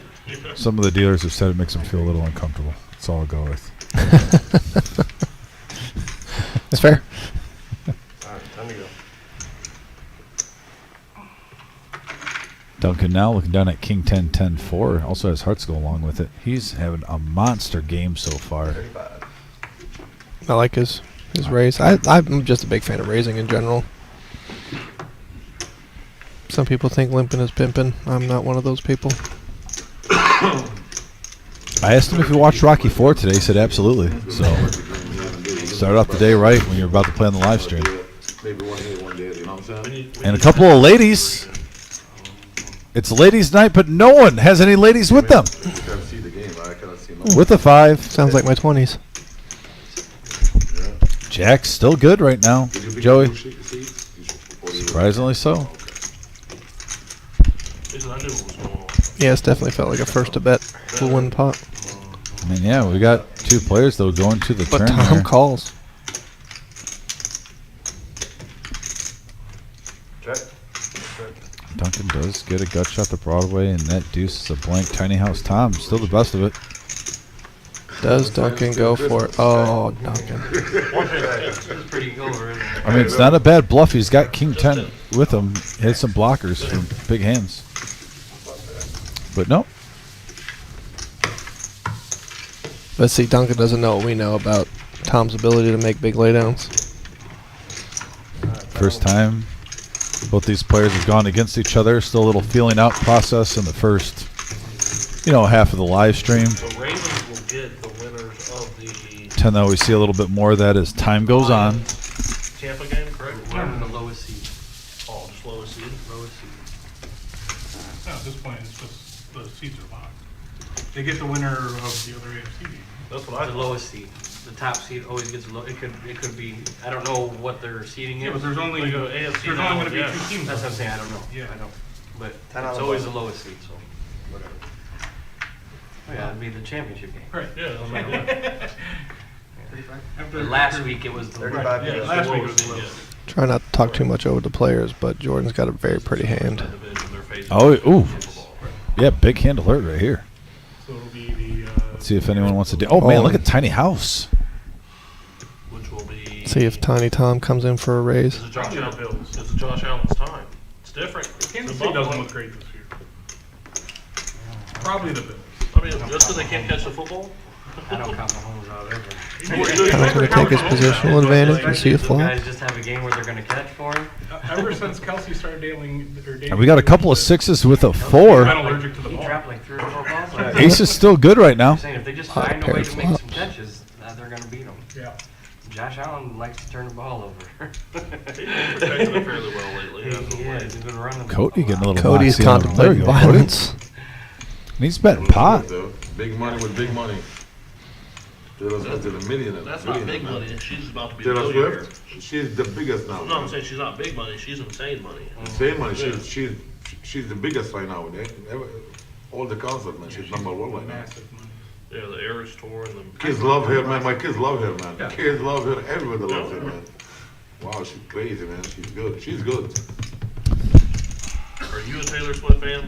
[SPEAKER 1] some of the dealers have said it makes them feel a little uncomfortable. That's all I'll go with.
[SPEAKER 2] That's fair.
[SPEAKER 10] Alright, time to go.
[SPEAKER 1] Duncan now looking down at King 10, 10, 4. Also has hearts go along with it. He's having a monster game so far.
[SPEAKER 2] I like his raise. I'm just a big fan of raising in general. Some people think limping is pimping. I'm not one of those people.
[SPEAKER 1] I asked him if he watched Rocky 4 today. He said absolutely. So started off the day right when you're about to play on the live stream.
[SPEAKER 6] Maybe one day, you know what I'm saying?
[SPEAKER 1] And a couple of ladies. It's ladies' night, but no one has any ladies with them.
[SPEAKER 6] You can't see the game, I cannot see no.
[SPEAKER 1] With a 5.
[SPEAKER 2] Sounds like my 20s.
[SPEAKER 1] Jack's still good right now.
[SPEAKER 6] Did you pick
[SPEAKER 1] Joey.
[SPEAKER 6] up two seats?
[SPEAKER 1] Surprisingly so.
[SPEAKER 7] Because I knew what was going on.
[SPEAKER 2] Yeah, it's definitely felt like a first to bet will win pot.
[SPEAKER 1] I mean, yeah, we got 2 players though going to the
[SPEAKER 2] But
[SPEAKER 1] turn
[SPEAKER 2] Tom
[SPEAKER 1] there.
[SPEAKER 2] calls.
[SPEAKER 10] Check.
[SPEAKER 1] Duncan does get a gut shot to Broadway, and that deuce is a blank. Tiny House Tom, still the best of it.
[SPEAKER 2] Does Duncan go for it? Oh, Duncan.
[SPEAKER 9] It's pretty over.
[SPEAKER 1] I mean, it's not a bad bluff. He's got King 10 with him. He has some blockers from big hands. But no.
[SPEAKER 2] But see, Duncan doesn't know what we know about Tom's ability to make big laydowns.
[SPEAKER 1] First time both these players have gone against each other. Still a little feeling out process in the first, half of the live stream.
[SPEAKER 7] The Ravens will get the winners of the
[SPEAKER 1] 10 though, we see a little bit more of that as time goes on.
[SPEAKER 7] Tampa game, correct?
[SPEAKER 9] We're in the lowest seed.
[SPEAKER 7] Oh, just lowest seed.
[SPEAKER 9] Lowest seed.
[SPEAKER 5] No, at this point, it's just the seats are locked. They get the winner of the other AFC game.
[SPEAKER 7] That's what I
[SPEAKER 9] The
[SPEAKER 7] thought.
[SPEAKER 9] lowest seed. The top seed always gets low. It could be. I don't know what their seeding
[SPEAKER 5] Yeah,
[SPEAKER 9] is.
[SPEAKER 5] but there's only
[SPEAKER 7] Like a AFC
[SPEAKER 5] there's only going to be
[SPEAKER 7] yeah.
[SPEAKER 5] 2 teams.
[SPEAKER 9] That's what I'm saying. I don't know.
[SPEAKER 5] Yeah.
[SPEAKER 9] I don't. But
[SPEAKER 10] 10 on
[SPEAKER 9] it's
[SPEAKER 10] the
[SPEAKER 9] always the
[SPEAKER 10] bottom.
[SPEAKER 9] lowest seed. So whatever. Oh, yeah, it'd be the championship game.
[SPEAKER 5] Right.
[SPEAKER 7] Yeah, I was like, yeah.
[SPEAKER 3] 35?
[SPEAKER 9] But last week it was the
[SPEAKER 10] 35
[SPEAKER 7] Yeah,
[SPEAKER 10] minutes.
[SPEAKER 7] it's
[SPEAKER 5] Last
[SPEAKER 7] the
[SPEAKER 5] week
[SPEAKER 7] lowest
[SPEAKER 5] was
[SPEAKER 7] seed,
[SPEAKER 5] low.
[SPEAKER 7] yeah.
[SPEAKER 2] Try not to talk too much over the players, but Jordan's got a very pretty hand.
[SPEAKER 7] Division, they're facing
[SPEAKER 1] Oh,
[SPEAKER 7] the
[SPEAKER 1] ooh.
[SPEAKER 7] Super Bowl, right?
[SPEAKER 1] Yeah, big hand alert right here.
[SPEAKER 5] So it'll be the.
[SPEAKER 1] Let's see if anyone wants to do. Oh, man, look at Tiny House.
[SPEAKER 7] Which will be.
[SPEAKER 2] See if Tiny Tom comes in for a raise.
[SPEAKER 7] This is Josh Allen. This is Josh Allen's time. It's different.
[SPEAKER 5] Kansas
[SPEAKER 7] The
[SPEAKER 5] City doesn't
[SPEAKER 7] Buffalo-
[SPEAKER 5] look great this year. Probably the Bills.
[SPEAKER 7] I mean, just because they can't catch the football.
[SPEAKER 9] I don't count Mahomes out ever.
[SPEAKER 2] Tom's going to take his positional advantage and see a
[SPEAKER 9] Those
[SPEAKER 2] flop.
[SPEAKER 9] guys just have a game where they're going to catch for him.
[SPEAKER 5] Ever since Kelsey started dating,
[SPEAKER 1] And we got a couple of 6s with a
[SPEAKER 5] He's
[SPEAKER 1] 4.
[SPEAKER 5] been allergic to the
[SPEAKER 9] He
[SPEAKER 5] ball.
[SPEAKER 9] dropped like 3 or 4 balls. Like
[SPEAKER 1] Ace is still good right now.
[SPEAKER 9] I'm saying if they just find a
[SPEAKER 2] pair
[SPEAKER 9] way
[SPEAKER 2] of
[SPEAKER 9] to make some
[SPEAKER 2] flops.
[SPEAKER 9] catches, they're going to beat them.
[SPEAKER 5] Yeah.
[SPEAKER 9] Josh Allen likes to turn the ball over.
[SPEAKER 7] He's been protecting it fairly well lately.
[SPEAKER 9] Yeah, he's been running the
[SPEAKER 1] Cody
[SPEAKER 9] ball.
[SPEAKER 1] getting a little
[SPEAKER 2] Cody's
[SPEAKER 1] moxie on him. There you
[SPEAKER 2] contemplating
[SPEAKER 1] go, Cody.
[SPEAKER 2] violence.
[SPEAKER 1] And he's betting pot.
[SPEAKER 6] Big money with big money. Taylor Swift is a millionaire.
[SPEAKER 7] That's not big money. She's about to be a
[SPEAKER 6] Taylor
[SPEAKER 7] millionaire.
[SPEAKER 6] Swift, she's the biggest now.
[SPEAKER 7] No, I'm saying she's not big money. She's insane money.
[SPEAKER 6] Same money. She's the biggest right now. All the concerts, man. She's number 1 right now.
[SPEAKER 5] Massive money.
[SPEAKER 7] Yeah, the Eras tour and the.
[SPEAKER 6] Kids love her, man. My kids love her, man.
[SPEAKER 5] Yeah.
[SPEAKER 6] Kids love her. Everybody loves her, man. Wow, she's crazy, man. She's good. She's good.
[SPEAKER 7] Are Are you a Taylor Swift fan?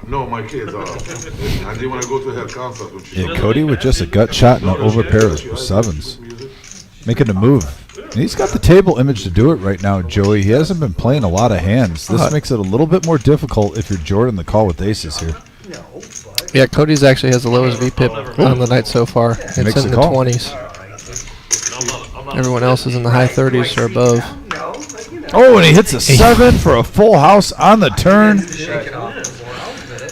[SPEAKER 6] No, my kids are. And they want to go to her concert when she
[SPEAKER 1] Yeah, Cody with just a gut shot and an over pair of sevens. Making a move. And he's got the table image to do it right now, Joey. He hasn't been playing a lot of hands. This makes it a little bit more difficult if you're Jordan the call with aces here.
[SPEAKER 2] Yeah, Cody's actually has the lowest VPIP on the night so far. It's
[SPEAKER 1] Makes
[SPEAKER 2] in
[SPEAKER 1] a
[SPEAKER 2] the
[SPEAKER 1] call.
[SPEAKER 2] 20s. Everyone else is in the high 30s or above.
[SPEAKER 1] Oh, and he hits a 7 for a full house on the turn.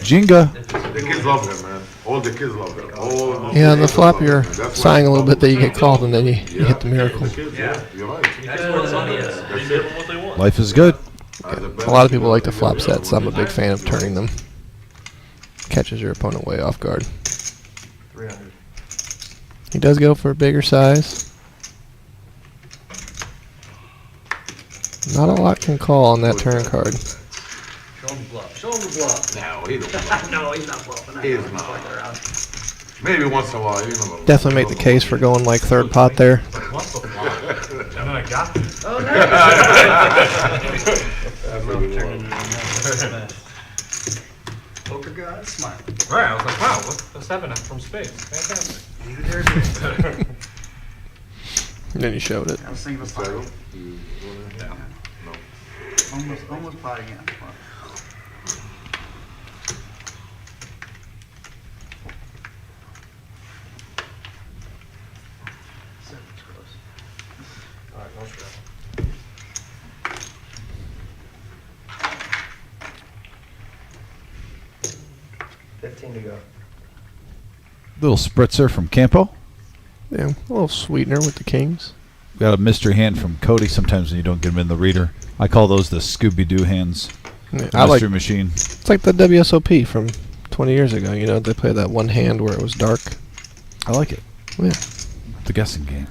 [SPEAKER 1] Jenga.
[SPEAKER 6] The kids love him, man. All the kids love him. All
[SPEAKER 2] Yeah, on the flop you're sighing a little bit that you get called and then you hit the miracle.
[SPEAKER 6] the kids, yeah, you're right.
[SPEAKER 7] That's where the money is. They give them what they want.
[SPEAKER 1] Life is good.
[SPEAKER 2] A lot of people like to flop sets. I'm a big fan of turning them. Catches your opponent way off guard.
[SPEAKER 10] 300.
[SPEAKER 2] He does go for a bigger size. Not a lot can call on that turn card.
[SPEAKER 4] Show him the bluff. Show him the bluff.
[SPEAKER 6] No, he don't bluff.
[SPEAKER 4] No, he's not bluffing.
[SPEAKER 6] He is not. Maybe once in a while, you know.
[SPEAKER 2] Definitely make the case for going like third pot there.
[SPEAKER 5] What's the flop? And then I got this.
[SPEAKER 4] Oh, no. Poker god, smile.
[SPEAKER 5] Right, I was like, wow, look, the 7 from space. Fantastic.
[SPEAKER 4] You there, too.
[SPEAKER 2] And then you showed it.
[SPEAKER 3] I was thinking of
[SPEAKER 6] Zero?
[SPEAKER 3] pot.
[SPEAKER 6] You wanna- No.
[SPEAKER 3] Almost potting it. Seven's close.
[SPEAKER 10] Alright, no stress. 15 to go.
[SPEAKER 1] Little spritzer from Campo.
[SPEAKER 2] Yeah, a little sweetener with the kings.
[SPEAKER 1] Got a mystery hand from Cody sometimes when you don't get him in the reader. I call those the Scooby-Doo hands.
[SPEAKER 2] Yeah,
[SPEAKER 1] The
[SPEAKER 2] I like.
[SPEAKER 1] mystery machine.
[SPEAKER 2] It's like the WSOP from 20 years ago. You know, they played that one hand where it was dark.
[SPEAKER 1] I like it.
[SPEAKER 2] Yeah.
[SPEAKER 1] The guessing game.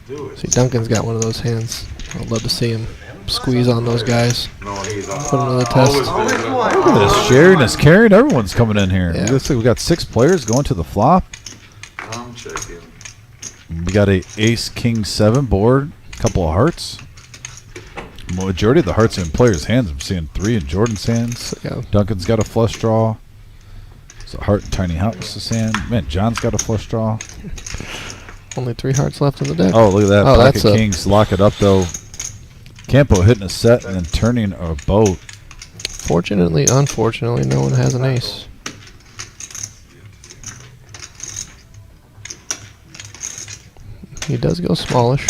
[SPEAKER 6] Do it.
[SPEAKER 2] See, Duncan's got one of those hands. I'd love to see him squeeze on those guys.
[SPEAKER 6] No, he's
[SPEAKER 2] Put him to the test.
[SPEAKER 6] always been.
[SPEAKER 1] Look at this. Sharing is carrying. Everyone's coming in here.
[SPEAKER 2] Yeah.
[SPEAKER 1] Looks like we got 6 players going to the flop.
[SPEAKER 6] I'm checking.
[SPEAKER 1] We got a ace king 7 board. Couple of hearts. Majority of the hearts are in players' hands. I'm seeing 3 in Jordan's hands.
[SPEAKER 2] Yeah.
[SPEAKER 1] Duncan's got a flush draw. It's a heart in tiny house's hand. Man, John's got a flush draw.
[SPEAKER 2] Only 3 hearts left in the deck.
[SPEAKER 1] Oh, look at that.
[SPEAKER 2] Oh,
[SPEAKER 1] Pocket
[SPEAKER 2] that's a-
[SPEAKER 1] kings lock it up though. Campo hitting a set and then turning a boat.
[SPEAKER 2] Fortunately, unfortunately, no one has an ace. He does go smallish.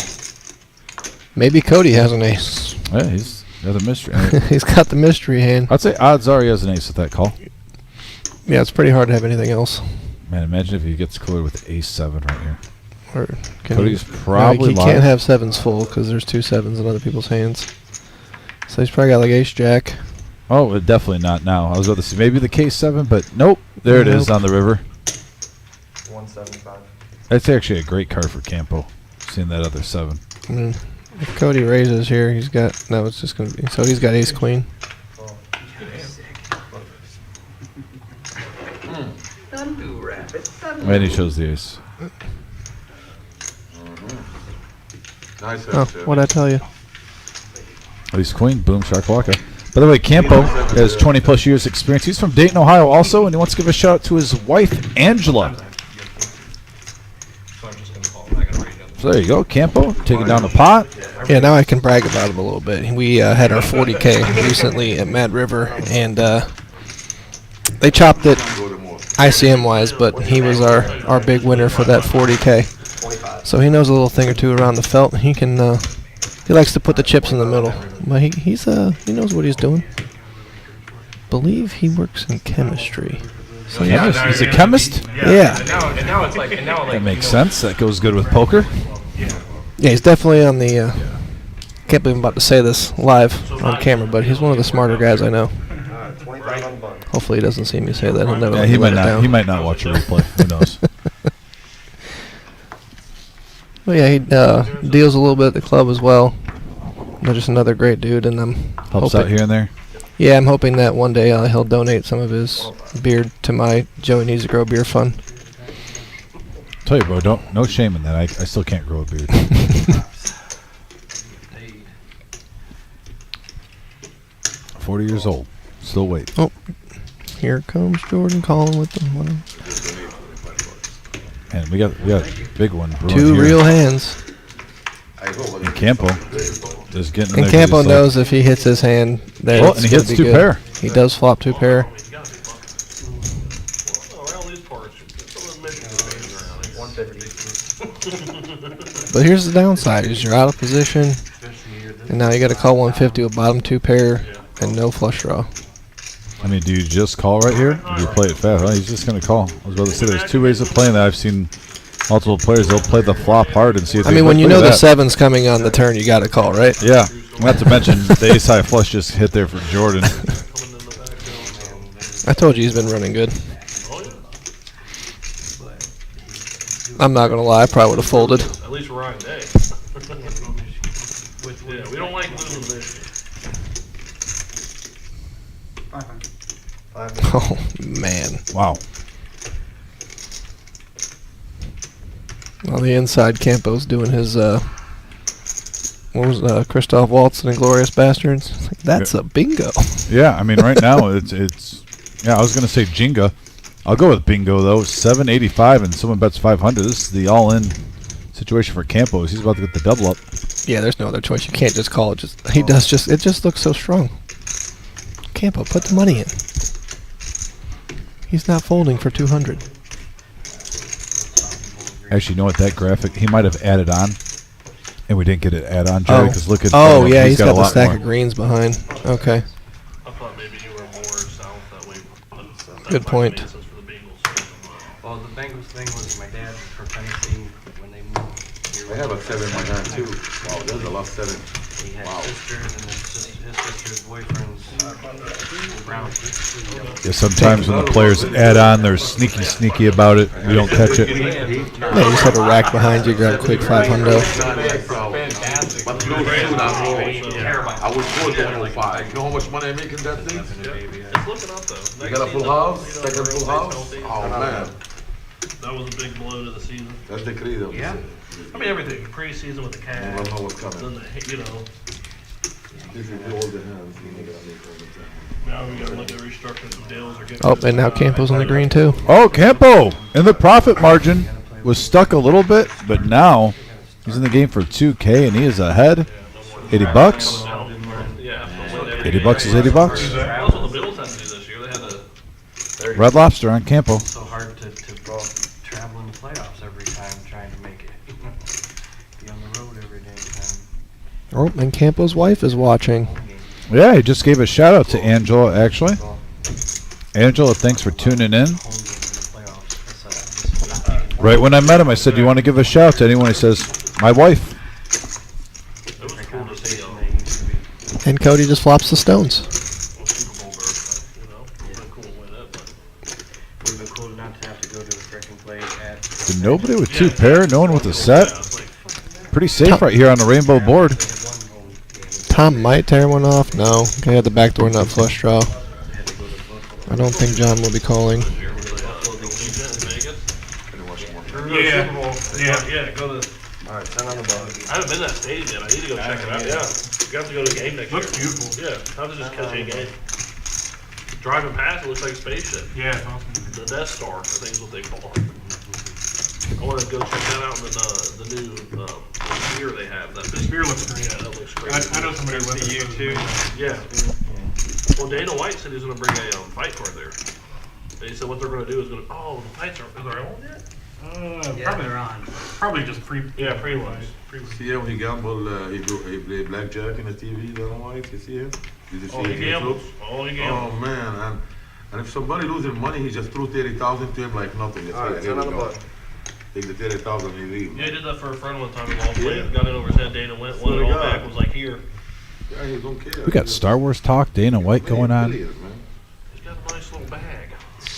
[SPEAKER 2] Maybe Cody has an ace.
[SPEAKER 1] Yeah, he's got a mystery.
[SPEAKER 2] He's got the mystery hand.
[SPEAKER 1] I'd say odds are he has an ace with that call.
[SPEAKER 2] Yeah, it's pretty hard to have anything else.
[SPEAKER 1] Man, imagine if he gets cleared with ace 7 right here.
[SPEAKER 2] Or can
[SPEAKER 1] Cody's
[SPEAKER 2] he,
[SPEAKER 1] probably
[SPEAKER 2] he
[SPEAKER 1] live.
[SPEAKER 2] can't have 7s full because there's 2 7s in other people's hands. So he's probably got like ace jack.
[SPEAKER 1] Oh, definitely not now. I was about to say maybe the case 7, but nope. There it is
[SPEAKER 2] Nope.
[SPEAKER 1] on the river.
[SPEAKER 10] 175.
[SPEAKER 1] That's actually a great card for Campo. Seeing that other 7.
[SPEAKER 2] I mean, if Cody raises here, he's got no. It's just gonna be so he's got ace queen.
[SPEAKER 4] Undo rapid.
[SPEAKER 1] And he shows the ace.
[SPEAKER 6] Nice
[SPEAKER 2] Oh,
[SPEAKER 6] ace,
[SPEAKER 2] what'd I tell you?
[SPEAKER 1] Ace queen, boom, shakalaka. By the way, Campo has 20 plus years experience. He's from Dayton, Ohio also, and he wants to give a shout out to his wife, Angela.
[SPEAKER 5] So I'm just going to call it. I got to read it.
[SPEAKER 1] So there you go, Campo, taking down the pot.
[SPEAKER 2] Yeah, now I can brag about him a little bit. We had our 40K recently at Mad River, and they chopped it ICM wise, but he was our big winner for that 40K. So he knows a little thing or two around the felt. He can he likes to put the chips in the middle, but he knows what he's doing. Believe he works in chemistry. So
[SPEAKER 1] Chemist? He's a chemist?
[SPEAKER 2] Yeah.
[SPEAKER 5] And now it's like,
[SPEAKER 1] That makes sense. That goes good with poker.
[SPEAKER 2] Yeah, he's definitely on the. Can't believe I'm about to say this live on camera, but he's one of the smarter guys I know.
[SPEAKER 10] 25 on the button.
[SPEAKER 2] Hopefully he doesn't see me say that. He'll never
[SPEAKER 1] Yeah,
[SPEAKER 2] let
[SPEAKER 1] he
[SPEAKER 2] me
[SPEAKER 1] might
[SPEAKER 2] let it
[SPEAKER 1] not.
[SPEAKER 2] down.
[SPEAKER 1] He might not watch a replay. Who knows?
[SPEAKER 2] Well, yeah, he deals a little bit at the club as well. But just another great dude, and I'm
[SPEAKER 1] Helps
[SPEAKER 2] hoping,
[SPEAKER 1] out here and there.
[SPEAKER 2] Yeah, I'm hoping that one day he'll donate some of his beer to my Joey Needs to Grow beer fund.
[SPEAKER 1] Tell you, bro, no shame in that. I still can't grow a beard. 40 years old. Still wait.
[SPEAKER 2] Oh, here comes Jordan calling with them. Whatever.
[SPEAKER 1] And we got a big one. brewing
[SPEAKER 2] Two
[SPEAKER 1] here.
[SPEAKER 2] real hands.
[SPEAKER 1] And Campo just getting in
[SPEAKER 2] And
[SPEAKER 1] there,
[SPEAKER 2] Campo
[SPEAKER 1] just
[SPEAKER 2] knows if he hits his hand, that
[SPEAKER 1] Oh,
[SPEAKER 2] it's
[SPEAKER 1] and he
[SPEAKER 2] gonna
[SPEAKER 1] hits
[SPEAKER 2] be
[SPEAKER 1] two
[SPEAKER 2] good.
[SPEAKER 1] pair.
[SPEAKER 2] He does flop two pair.
[SPEAKER 7] Around these parts, some of the Michigan fans around it.
[SPEAKER 10] 150.
[SPEAKER 2] But here's the downside: is you're out of position, and now you got to call 150 with bottom two pair and no flush draw.
[SPEAKER 1] I mean, do you just call right here? Or do you play it fast? Well, he's just going to call. I was about to say there's two ways of playing that. I've seen multiple players. They'll play the flop hard and see if
[SPEAKER 2] I
[SPEAKER 1] they
[SPEAKER 2] mean, when
[SPEAKER 1] look
[SPEAKER 2] you
[SPEAKER 1] at
[SPEAKER 2] know the
[SPEAKER 1] that.
[SPEAKER 2] seven's coming on the turn, you got to call, right?
[SPEAKER 1] Yeah. Not to mention the ace high flush just hit there for Jordan.
[SPEAKER 2] I told you he's been running good. I'm not gonna lie, I probably would have folded.
[SPEAKER 7] At least Ryan Day. Yeah, we don't like losing this.
[SPEAKER 3] 500.
[SPEAKER 10] 5.
[SPEAKER 2] Oh man!
[SPEAKER 1] Wow.
[SPEAKER 2] On the inside, Campo's doing his what was Christoph Waltz and Inglorious Bastards. It's like, that's a bingo.
[SPEAKER 1] Yeah, I mean, right now it's. Yeah, I was going to say Jenga. I'll go with bingo though. 785 and someone bets 500. This is the all-in situation for Campos. He's about to get the double up.
[SPEAKER 2] Yeah, there's no other choice. You can't just call it. He does just. It just looks so strong. Campo, put the money in. He's not folding for 200.
[SPEAKER 1] Actually, you know what? That graphic he might have added on, and we didn't get it add on, Jerry. Because look at.
[SPEAKER 2] Oh yeah, he's got
[SPEAKER 1] a
[SPEAKER 2] the
[SPEAKER 1] lot
[SPEAKER 2] stack
[SPEAKER 1] more.
[SPEAKER 2] of greens behind. Okay,
[SPEAKER 7] I thought maybe you were more south that way.
[SPEAKER 2] Good point.
[SPEAKER 7] That might have made sense for the Bengals.
[SPEAKER 9] Well, the Bengals thing was my dad from Tennessee when they moved here.
[SPEAKER 6] I have a 7 in my hand too. Wow, there's a lot 7.
[SPEAKER 9] He had
[SPEAKER 6] Wow.
[SPEAKER 9] sisters and his sister's boyfriend's brown.
[SPEAKER 1] Yeah, sometimes when the players add on, they're sneaky about it. We don't catch it.
[SPEAKER 2] yeah, you just have a rack behind you, grab a quick 500.
[SPEAKER 9] Fantastic.
[SPEAKER 6] But you know, I was good at 105. You know how much money I make in that thing?
[SPEAKER 7] It's looking up though.
[SPEAKER 6] You got a full house? Second full house? Oh man,
[SPEAKER 7] That was a big blow to the season.
[SPEAKER 6] that's the creative.
[SPEAKER 7] Yeah. I mean everything. Preseason with the
[SPEAKER 6] You
[SPEAKER 7] Cavs.
[SPEAKER 6] don't know what's coming.
[SPEAKER 7] Then the, you know.
[SPEAKER 6] This is all the hands you gotta make all the time.
[SPEAKER 7] Now we gotta look at restructuring some deals or getting.
[SPEAKER 2] Oh, and now Campo's on the green too.
[SPEAKER 1] Oh, Campo in the profit margin was stuck a little bit, but now he's in the game for 2K and he is ahead. 80 bucks.
[SPEAKER 7] Yeah.
[SPEAKER 1] 80 bucks is 80 bucks.
[SPEAKER 7] That's what the Bills had to do this year. They had to.
[SPEAKER 1] Red Lobster on Campo.
[SPEAKER 9] It's so hard to travel in the playoffs every time trying to make it. Be on the road every day.
[SPEAKER 2] Oh, and Campo's wife is watching.
[SPEAKER 1] Yeah, he just gave a shout out to Angela, actually. Angela, thanks for tuning in. Right when I met him, I said, do you want to give a shout to anyone? He says, my wife.
[SPEAKER 7] It was cool to see
[SPEAKER 2] And Cody just flops the stones.
[SPEAKER 7] Super Bowl berth. You know, it would cool to win it, but.
[SPEAKER 9] Would have been cool not to have to go to the freaking play at.
[SPEAKER 1] Did nobody with two pair, no one with a set.
[SPEAKER 7] Yeah, it's like,
[SPEAKER 1] Pretty safe right here on the rainbow board.
[SPEAKER 2] Tom might tear one off. No, he had the backdoor nut flush draw. I don't think John will be calling.
[SPEAKER 7] Yeah, go to.
[SPEAKER 10] Alright, 10 on the button.
[SPEAKER 7] I haven't been to that stadium yet. I need to go check it out. Yeah, you have to go to a game next year. Looks beautiful. Yeah, how to just catch a game. Driving past, it looks like a spaceship.
[SPEAKER 5] Yeah, it's awesome.
[SPEAKER 7] The Death Star, I think is what they call it. I want to go check that out in the new sphere they have. That
[SPEAKER 5] The sphere looks great.
[SPEAKER 7] Yeah, that looks great.
[SPEAKER 5] I know somebody who went to you too.
[SPEAKER 7] Yeah. Well, Dana White said he was going to bring a fight card there. And he said what they're going to do is going to. Oh, the fights are they on yet?
[SPEAKER 5] Probably on. Probably just pre-wise.
[SPEAKER 6] See him, he gamble, he play blackjack in the TV, Dana White, you see him? Did you see
[SPEAKER 7] Oh, he
[SPEAKER 6] him?
[SPEAKER 7] gambles. Oh, he gambles.
[SPEAKER 6] Oh man, and if somebody losing money, he just threw 30,000 to him like nothing. It's
[SPEAKER 10] Alright,
[SPEAKER 6] like,
[SPEAKER 10] 10
[SPEAKER 6] here
[SPEAKER 10] on
[SPEAKER 6] we
[SPEAKER 10] the
[SPEAKER 6] go.
[SPEAKER 10] button.
[SPEAKER 6] Take the 30,000 and leave.
[SPEAKER 7] Yeah, he did that for a friend one time. He lost weight, got in over his head. Dana went, won it all back. Was like, here.
[SPEAKER 6] Yeah, he don't care.
[SPEAKER 1] We got Star Wars talk, Dana White going on.
[SPEAKER 7] He's got a nice little bag.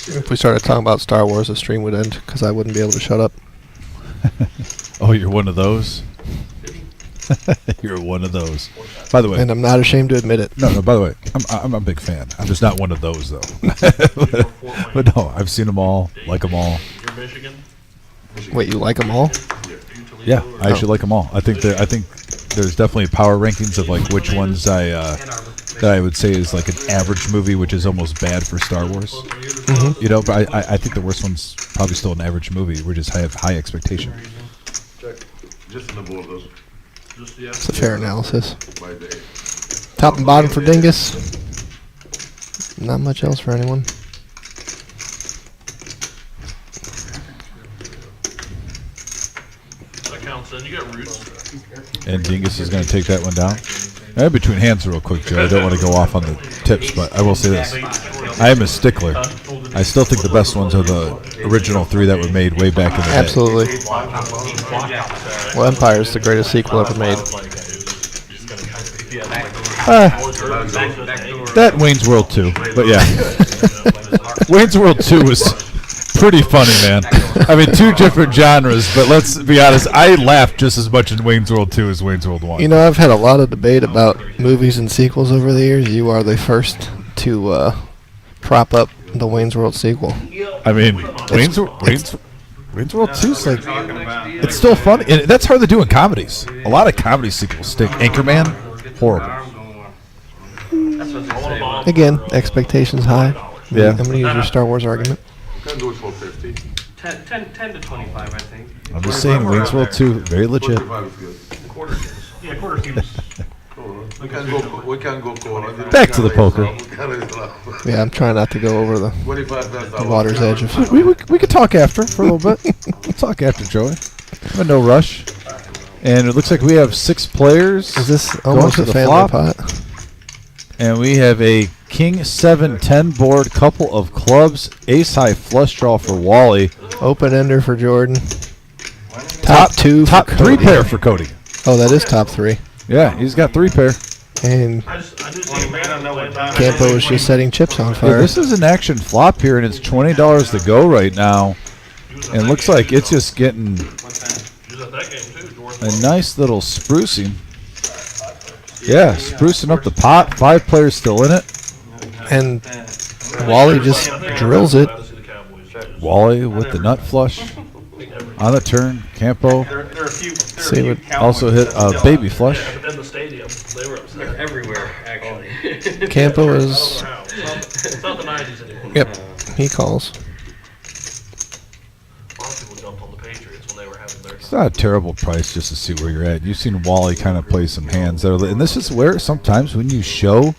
[SPEAKER 2] If we started talking about Star Wars, the stream would end because I wouldn't be able to shut up.
[SPEAKER 1] Oh, you're one of those? You're one of those. By the way,
[SPEAKER 2] And I'm not ashamed to admit it.
[SPEAKER 1] no, by the way, I'm a big fan. I'm just not one of those, though. but no, I've seen them all, like them all.
[SPEAKER 7] You're Michigan?
[SPEAKER 2] Wait, you like them all?
[SPEAKER 7] Are you Toledo
[SPEAKER 1] Yeah,
[SPEAKER 7] or-
[SPEAKER 1] I actually like them all. I think there's definitely power rankings of like which ones I that I would say is like an average movie, which is almost bad for Star Wars.
[SPEAKER 2] Mm-hmm.
[SPEAKER 1] You know, but I think the worst one's probably still an average movie. We just have high expectation.
[SPEAKER 6] Check. Just in the borders.
[SPEAKER 2] It's a fair analysis.
[SPEAKER 6] By day.
[SPEAKER 2] Top and bottom for Dingus. Not much else for anyone.
[SPEAKER 7] That counts in. You got roots.
[SPEAKER 1] And Dingus is going to take that one down. Between hands real quick, Joe. I don't want to go off on the tips, but I will say this. I am a stickler. I still think the best ones are the original 3 that were made way back in the day.
[SPEAKER 2] Absolutely. Well, Empire's the greatest sequel ever made.
[SPEAKER 1] That Wayne's World 2, but yeah. Wayne's World 2 was pretty funny, man. I mean, 2 different genres, but let's be honest, I laughed just as much in Wayne's World 2 as Wayne's World 1.
[SPEAKER 2] You know, I've had a lot of debate about movies and sequels over the years. You are the first to prop up the Wayne's World sequel.
[SPEAKER 1] I mean, Wayne's World 2 is like, it's still funny. And that's hard to do in comedies. A lot of comedy sequels stink. Anchorman, horrible.
[SPEAKER 2] Again, expectations high.
[SPEAKER 1] Yeah.
[SPEAKER 2] I'm going to use your Star Wars argument.
[SPEAKER 6] Can do it for 50.
[SPEAKER 9] 10 to 25, I think.
[SPEAKER 1] I'm just saying, Wayne's World 2, very legit.
[SPEAKER 6] 45 is good.
[SPEAKER 5] Quarter seems. Yeah, quarter seems.
[SPEAKER 6] We can go quarter.
[SPEAKER 1] Back to the poker.
[SPEAKER 2] Yeah, I'm trying not to go over the
[SPEAKER 6] 25, that's
[SPEAKER 2] the water's edge. Of
[SPEAKER 1] We could talk after for a little bit. We'll talk after, Joey. I'm in no rush. And it looks like we have 6 players.
[SPEAKER 2] Is this
[SPEAKER 1] going
[SPEAKER 2] almost
[SPEAKER 1] to
[SPEAKER 2] a
[SPEAKER 1] the
[SPEAKER 2] family
[SPEAKER 1] flop.
[SPEAKER 2] pot?
[SPEAKER 1] And we have a King 7-10 board, couple of clubs, ace high flush draw for Wally.
[SPEAKER 2] Open ender for Jordan. Top 2
[SPEAKER 1] Top
[SPEAKER 2] for
[SPEAKER 1] 3
[SPEAKER 2] Cody.
[SPEAKER 1] pair for Cody.
[SPEAKER 2] Oh, that is top 3.
[SPEAKER 1] Yeah, he's got 3 pair.
[SPEAKER 2] And
[SPEAKER 5] I just see a man, I don't know what time.
[SPEAKER 2] Campo is just setting chips on
[SPEAKER 1] Yeah,
[SPEAKER 2] fire.
[SPEAKER 1] this is an action flop here, and it's $20 to go right now. And it looks like it's just getting
[SPEAKER 7] She was at that game too, Jordan.
[SPEAKER 1] a nice little sprucing. Yeah, sprucing up the pot. 5 players still in it.
[SPEAKER 2] And Wally just drills it.
[SPEAKER 1] Wally with the nut flush on the turn. Campo
[SPEAKER 5] There are a few.
[SPEAKER 2] See what-
[SPEAKER 1] also hit a baby flush.
[SPEAKER 7] In the stadium, they were upset.
[SPEAKER 9] Everywhere, actually.
[SPEAKER 2] Campo is.
[SPEAKER 7] It's not the 90s anymore.
[SPEAKER 2] Yep, he calls.
[SPEAKER 7] A lot of people jumped on the Patriots when they were having their.
[SPEAKER 1] It's not a terrible price just to see where you're at. You've seen Wally kind of play some hands that are, and this is where sometimes when you show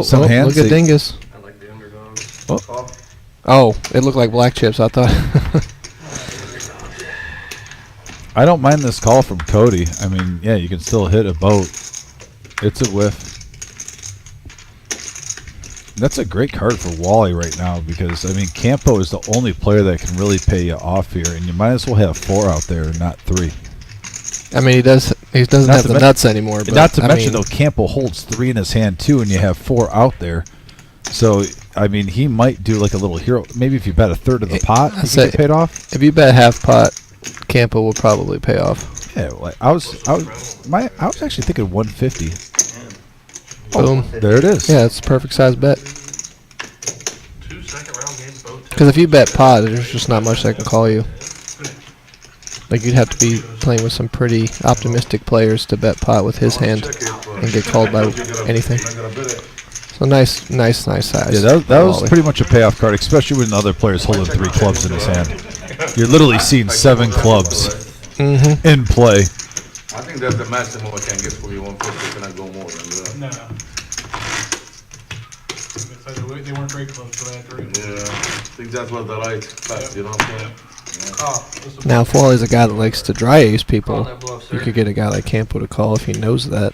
[SPEAKER 1] some hands,
[SPEAKER 2] look at Dingus.
[SPEAKER 9] I like the underdogs.
[SPEAKER 2] Oh, it looked like black chips. I thought.
[SPEAKER 1] I don't mind this call from Cody. I mean, yeah, you can still hit a boat. It's a whiff. That's a great card for Wally right now because, I mean, Campo is the only player that can really pay you off here, and you might as well have 4 out there, not 3.
[SPEAKER 2] I mean, he doesn't
[SPEAKER 1] Not
[SPEAKER 2] have
[SPEAKER 1] to
[SPEAKER 2] the
[SPEAKER 1] men-
[SPEAKER 2] nuts anymore. But
[SPEAKER 1] Not to
[SPEAKER 2] I
[SPEAKER 1] mention,
[SPEAKER 2] mean,
[SPEAKER 1] though, Campo holds 3 in his hand, too, and you have 4 out there. So, I mean, he might do like a little hero. Maybe if you bet a third of the pot, he
[SPEAKER 2] say-
[SPEAKER 1] get paid off.
[SPEAKER 2] if you bet half pot, Campo will probably pay off.
[SPEAKER 1] Yeah, well, I was actually thinking 150.
[SPEAKER 2] Boom.
[SPEAKER 1] There it is.
[SPEAKER 2] Yeah, it's a perfect size bet.
[SPEAKER 7] 2 second-round games, both.
[SPEAKER 2] Because if you bet pot, there's just not much that can call you. Like, you'd have to be playing with some pretty optimistic players to bet pot with his hand and get called by anything. So nice size.
[SPEAKER 1] Yeah, that was
[SPEAKER 2] Wally.
[SPEAKER 1] pretty much a payoff card, especially when the other player's holding 3 clubs in his hand. You're literally seeing 7 clubs in play.
[SPEAKER 6] I think that's the maximum I can get for you. 150 cannot go more than that.
[SPEAKER 5] No. They weren't great close to that, right?
[SPEAKER 6] Yeah, I think that's what the right pass, you know what I'm saying?
[SPEAKER 2] Now, if Wally's a guy that likes to dry ace people,
[SPEAKER 9] that bluff,
[SPEAKER 2] you
[SPEAKER 9] sir.
[SPEAKER 2] could get a guy like Campo to call if he knows that.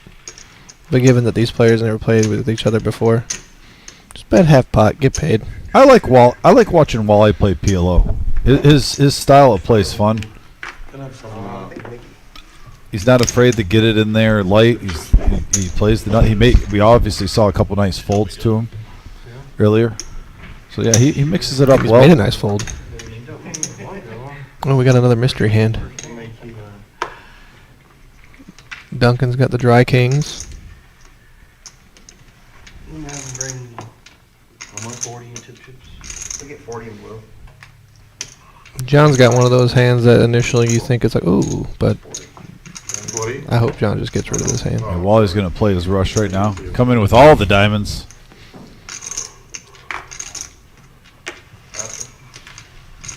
[SPEAKER 2] But given that these players never played with each other before, just bet half pot, get paid.
[SPEAKER 1] I like watching Wally play PLO. His style of play is fun.
[SPEAKER 6] Can I have some,
[SPEAKER 1] He's not afraid to get it in there light. He plays the nut. We obviously saw a couple nice folds to him earlier. So yeah, he mixes it up
[SPEAKER 2] He's
[SPEAKER 1] well.
[SPEAKER 2] made a nice fold. Oh, we got another mystery hand. Duncan's got the dry kings.
[SPEAKER 9] You know, bring 40 into chips.
[SPEAKER 10] We get 40 in blue.
[SPEAKER 2] John's got one of those hands that initially you think it's like, ooh, but
[SPEAKER 6] 40?
[SPEAKER 2] I hope John just gets rid of his hand.
[SPEAKER 1] And Wally's going to play his rush right now. Come in with all the diamonds.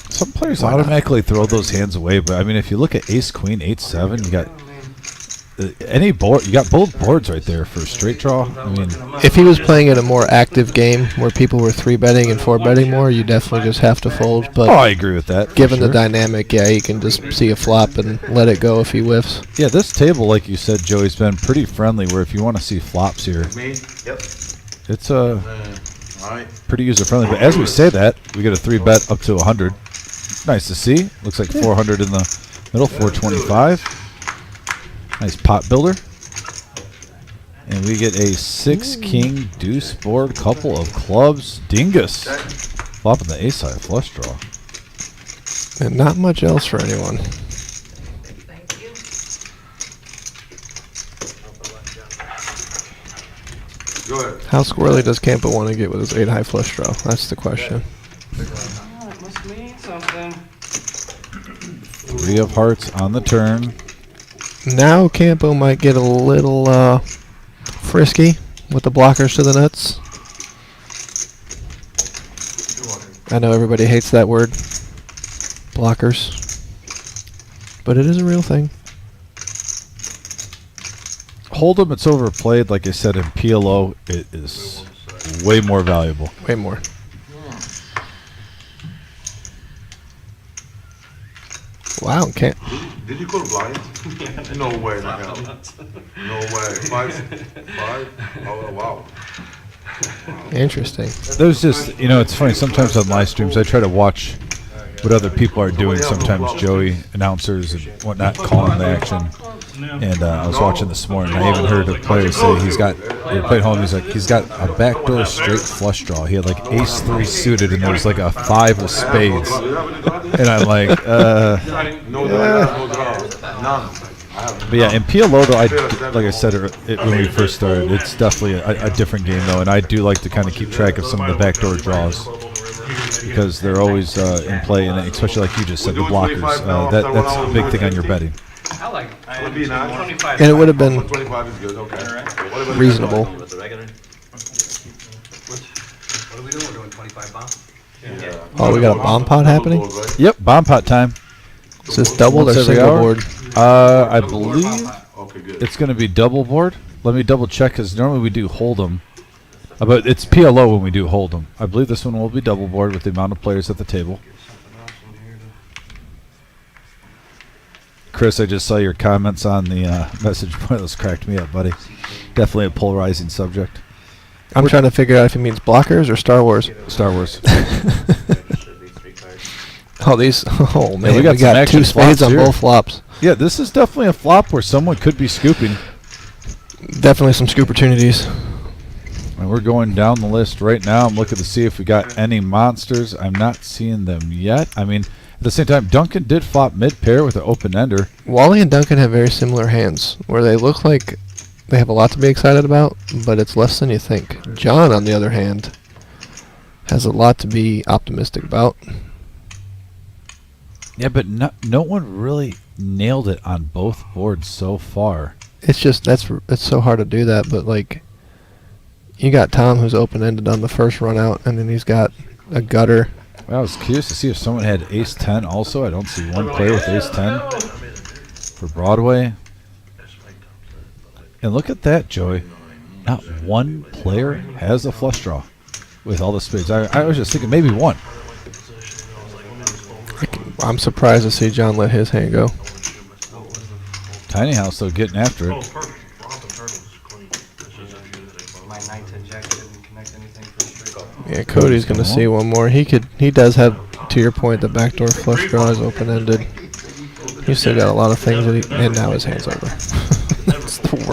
[SPEAKER 1] Some players automatically throw those hands away, but I mean, if you look at ace, queen, 8-7, you got any board. You got both boards right there for straight draw. I mean,
[SPEAKER 2] If he was playing in a more active game where people were 3-betting and 4-betting more, you definitely just have to fold. But
[SPEAKER 1] I agree with that.
[SPEAKER 2] given
[SPEAKER 1] for
[SPEAKER 2] the
[SPEAKER 1] sure.
[SPEAKER 2] dynamic, yeah, you can just see a flop and let it go if he whiffs.
[SPEAKER 1] Yeah, this table, like you said, Joey's been pretty friendly. Where if you want to see flops here,
[SPEAKER 6] Me? Yep.
[SPEAKER 1] it's
[SPEAKER 6] All right.
[SPEAKER 1] pretty user friendly. But as we say that, we get a 3-bet up to 100. Nice to see. Looks like 400 in the middle, 425. Nice pot builder. And we get a 6-king deuce board, couple of clubs, dingus. Flopping the ace high flush draw.
[SPEAKER 2] And not much else for anyone.
[SPEAKER 6] Go ahead.
[SPEAKER 2] How squirrely does Campo want to get with his 8-high flush draw? That's the question.
[SPEAKER 9] Oh, it must mean something.
[SPEAKER 1] 3 of hearts on the turn.
[SPEAKER 2] Now Campo might get a little frisky with the blockers to the nuts. I know everybody hates that word, blockers, but it is a real thing.
[SPEAKER 1] Hold'em, it's overplayed. Like I said, in PLO, it is way more valuable.
[SPEAKER 2] Way more. Wow, can't.
[SPEAKER 6] Did you go to blind? No way, man. No way. Five? Oh, wow.
[SPEAKER 2] Interesting.
[SPEAKER 1] There's just, you know, it's funny. Sometimes on live streams, I try to watch what other people are doing. Sometimes Joey, announcers and whatnot, calling the action. And I was watching this morning. I even heard a player say he's got. They played home. He's got a backdoor straight flush draw. He had like ace 3 suited, and there was like a 5 of spades. And I'm like, But yeah, in PLO though, like I said when we first started, it's definitely a different game though, and I do like to kind of keep track of some of the backdoor draws because they're always in play, and especially like you just said, the blockers. That's a big thing on your betting.
[SPEAKER 9] I like it.
[SPEAKER 2] And it would have been
[SPEAKER 6] 25 is good, okay.
[SPEAKER 2] reasonable.
[SPEAKER 4] What are we doing? We're doing 25 bomb?
[SPEAKER 6] Yeah.
[SPEAKER 2] Oh, we got a bomb pot happening?
[SPEAKER 1] Yep, bomb pot time.
[SPEAKER 2] Is this doubled or
[SPEAKER 1] Once every
[SPEAKER 2] single
[SPEAKER 1] hour?
[SPEAKER 2] board?
[SPEAKER 1] I believe
[SPEAKER 6] Okay, good.
[SPEAKER 1] it's going to be double board. Let me double check because normally we do hold'em, but it's PLO when we do hold'em. I believe this one will be double board with the amount of players at the table. Chris, I just saw your comments on the message point. Those cracked me up, buddy. Definitely a polarizing subject.
[SPEAKER 2] I'm trying to figure out if he means blockers or Star Wars.
[SPEAKER 1] Star Wars.
[SPEAKER 2] Oh, these. Oh man,
[SPEAKER 1] we
[SPEAKER 2] we
[SPEAKER 1] got some
[SPEAKER 2] got
[SPEAKER 1] action
[SPEAKER 2] 2 spades
[SPEAKER 1] flops
[SPEAKER 2] on
[SPEAKER 1] here.
[SPEAKER 2] both flops.
[SPEAKER 1] Yeah, this is definitely a flop where someone could be scooping.
[SPEAKER 2] Definitely some scoop opportunities.
[SPEAKER 1] And we're going down the list right now. I'm looking to see if we got any monsters. I'm not seeing them yet. I mean, at the same time, Duncan did flop mid-pair with an open-ender.
[SPEAKER 2] Wally and Duncan have very similar hands, where they look like they have a lot to be excited about, but it's less than you think. John, on the other hand, has a lot to be optimistic about.
[SPEAKER 1] Yeah, but no one really nailed it on both boards so far.
[SPEAKER 2] It's just it's so hard to do that, but like you got Tom who's open-ended on the first run out, and then he's got a gutter.
[SPEAKER 1] Well, I was curious to see if someone had ace-10 also. I don't see one player with ace-10 for Broadway. And look at that, Joey. Not one player has a flush draw with all the spades. I was just thinking maybe one.
[SPEAKER 2] I'm surprised to see John let his hand go.
[SPEAKER 1] Tiny House, though, getting after
[SPEAKER 7] Oh,
[SPEAKER 1] it.
[SPEAKER 7] perfect. Flop and turn was clean. This is a
[SPEAKER 9] My knight to jack didn't connect anything for straight.
[SPEAKER 2] Yeah, Cody's gonna see one more. He does have, to your point, the backdoor flush draw is open-ended. He's still got a lot of things that and now his hand's over. That's the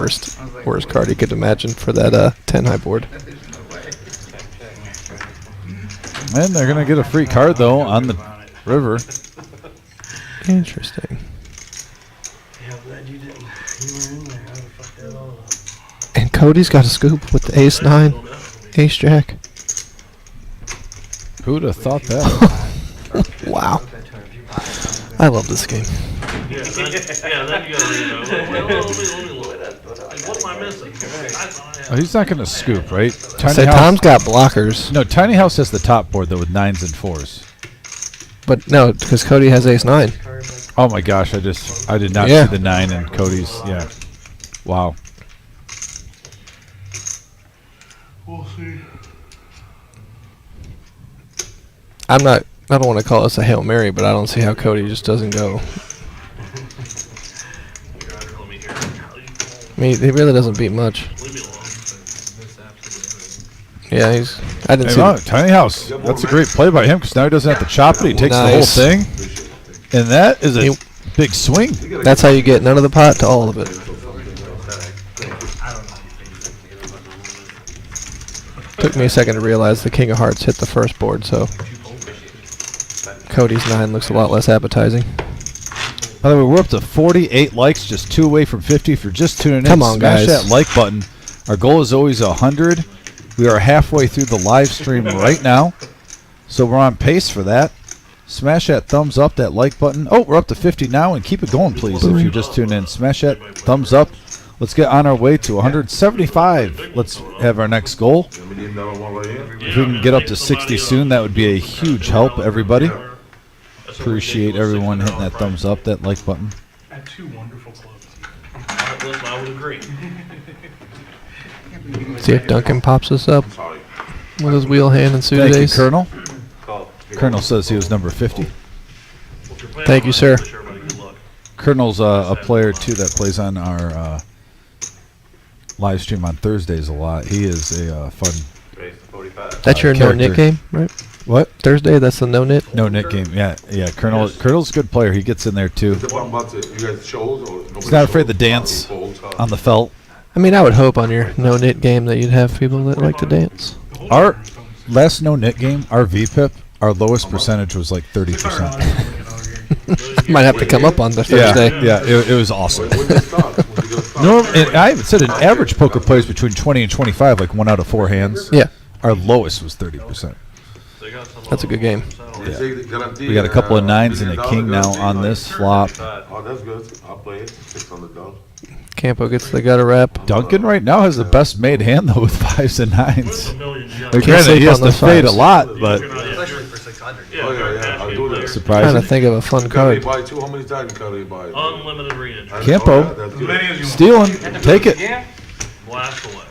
[SPEAKER 2] worst card he could imagine for that 10-high board.
[SPEAKER 1] And they're going to get a free card, though, on the river.
[SPEAKER 2] Interesting.
[SPEAKER 9] Yeah, I'm glad you didn't. You were in there. I would have fucked that all up.
[SPEAKER 2] And Cody's got a scoop with the ace-9, ace-jack.
[SPEAKER 1] Who'd have thought that?
[SPEAKER 2] Wow. I love this game.
[SPEAKER 7] then you gotta read it. Let me look. Like, what am I missing? I thought I had.
[SPEAKER 1] Oh, he's not going to scoop, right? Tiny
[SPEAKER 2] Say
[SPEAKER 1] House-
[SPEAKER 2] Tom's got blockers.
[SPEAKER 1] No, Tiny House has the top board, though, with 9s and 4s.
[SPEAKER 2] But no, because Cody has ace 9.
[SPEAKER 1] Oh, my gosh. I did not
[SPEAKER 2] Yeah.
[SPEAKER 1] see the 9 in Cody's. Yeah. Wow.
[SPEAKER 7] We'll see.
[SPEAKER 2] I don't want to call this a Hail Mary, but I don't see how Cody just doesn't go.
[SPEAKER 7] Let me hear.
[SPEAKER 2] I mean, he really doesn't beat much.
[SPEAKER 7] Leave me alone.
[SPEAKER 2] Yeah, I didn't
[SPEAKER 1] Hey,
[SPEAKER 2] see.
[SPEAKER 1] wow, Tiny House. That's a great play by him because now he doesn't have to chop it. He takes the whole
[SPEAKER 2] Nice.
[SPEAKER 1] thing. And that is a big swing.
[SPEAKER 2] That's how you get none of the pot to all of it. Took me a second to realize the King of Hearts hit the first board, so Cody's 9 looks a lot less appetizing.
[SPEAKER 1] By the way, we're up to 48 likes, just 2 away from 50. If you're just tuning in,
[SPEAKER 2] Come on,
[SPEAKER 1] smash
[SPEAKER 2] guys.
[SPEAKER 1] that like button. Our goal is always 100. We are halfway through the live stream right now, so we're on pace for that. Smash that thumbs up, that like button. Oh, we're up to 50 now, and keep it going, please, if you're just tuning in. Smash that thumbs up. Let's get on our way to 175. Let's have our next goal. If we can get up to 60 soon, that would be a huge help, everybody. Appreciate everyone hitting that thumbs up, that like button.
[SPEAKER 11] At 2 wonderful clubs.
[SPEAKER 7] I would agree.
[SPEAKER 2] See if Duncan pops us up with his wheel hand and suited
[SPEAKER 1] Thank you,
[SPEAKER 2] ace.
[SPEAKER 1] Colonel. Colonel says he was number 50.
[SPEAKER 2] Thank you, sir.
[SPEAKER 1] Colonel's a player, too, that plays on our live stream on Thursdays a lot. He is a fun
[SPEAKER 2] That's your
[SPEAKER 1] character.
[SPEAKER 2] no-nit game, right?
[SPEAKER 1] What?
[SPEAKER 2] Thursday, that's the no-nit?
[SPEAKER 1] No-nit game, yeah. Colonel's a good player. He gets in there, too. He's not afraid to dance on the felt.
[SPEAKER 2] I mean, I would hope on your no-nit game that you'd have people that like to dance.
[SPEAKER 1] Our last no-nit game, our VPIP, our lowest percentage was like 30%.
[SPEAKER 2] Might have to come up on the Thursday.
[SPEAKER 1] Yeah, it was awesome. And I even said an average poker plays between 20 and 25, like 1 out of 4 hands.
[SPEAKER 2] Yeah.
[SPEAKER 1] Our lowest was 30%.
[SPEAKER 2] That's a good game.
[SPEAKER 1] Yeah. We got a couple of 9s and a king now on this flop.
[SPEAKER 6] Oh, that's good. I'll play it. $600.
[SPEAKER 2] Campo gets the gutter wrap.
[SPEAKER 1] Duncan right now has the best made hand, though, with 5s and 9s.
[SPEAKER 2] Can't
[SPEAKER 1] Granted,
[SPEAKER 2] sleep
[SPEAKER 1] he has
[SPEAKER 2] on
[SPEAKER 1] to
[SPEAKER 2] those
[SPEAKER 1] fade a
[SPEAKER 2] 5s.
[SPEAKER 1] lot, but
[SPEAKER 4] Especially for 600.
[SPEAKER 6] Oh, yeah, I'll do that.
[SPEAKER 2] Trying to
[SPEAKER 1] surprising.
[SPEAKER 2] think of a fun
[SPEAKER 6] Curry
[SPEAKER 2] card.
[SPEAKER 6] buy 2? How many times can Curry buy?
[SPEAKER 7] Unlimited re-entry.
[SPEAKER 1] Campo.
[SPEAKER 6] Oh, yeah, that's
[SPEAKER 11] As
[SPEAKER 6] good.
[SPEAKER 11] many as you want.
[SPEAKER 1] Stealing. Take it.
[SPEAKER 7] Blast away.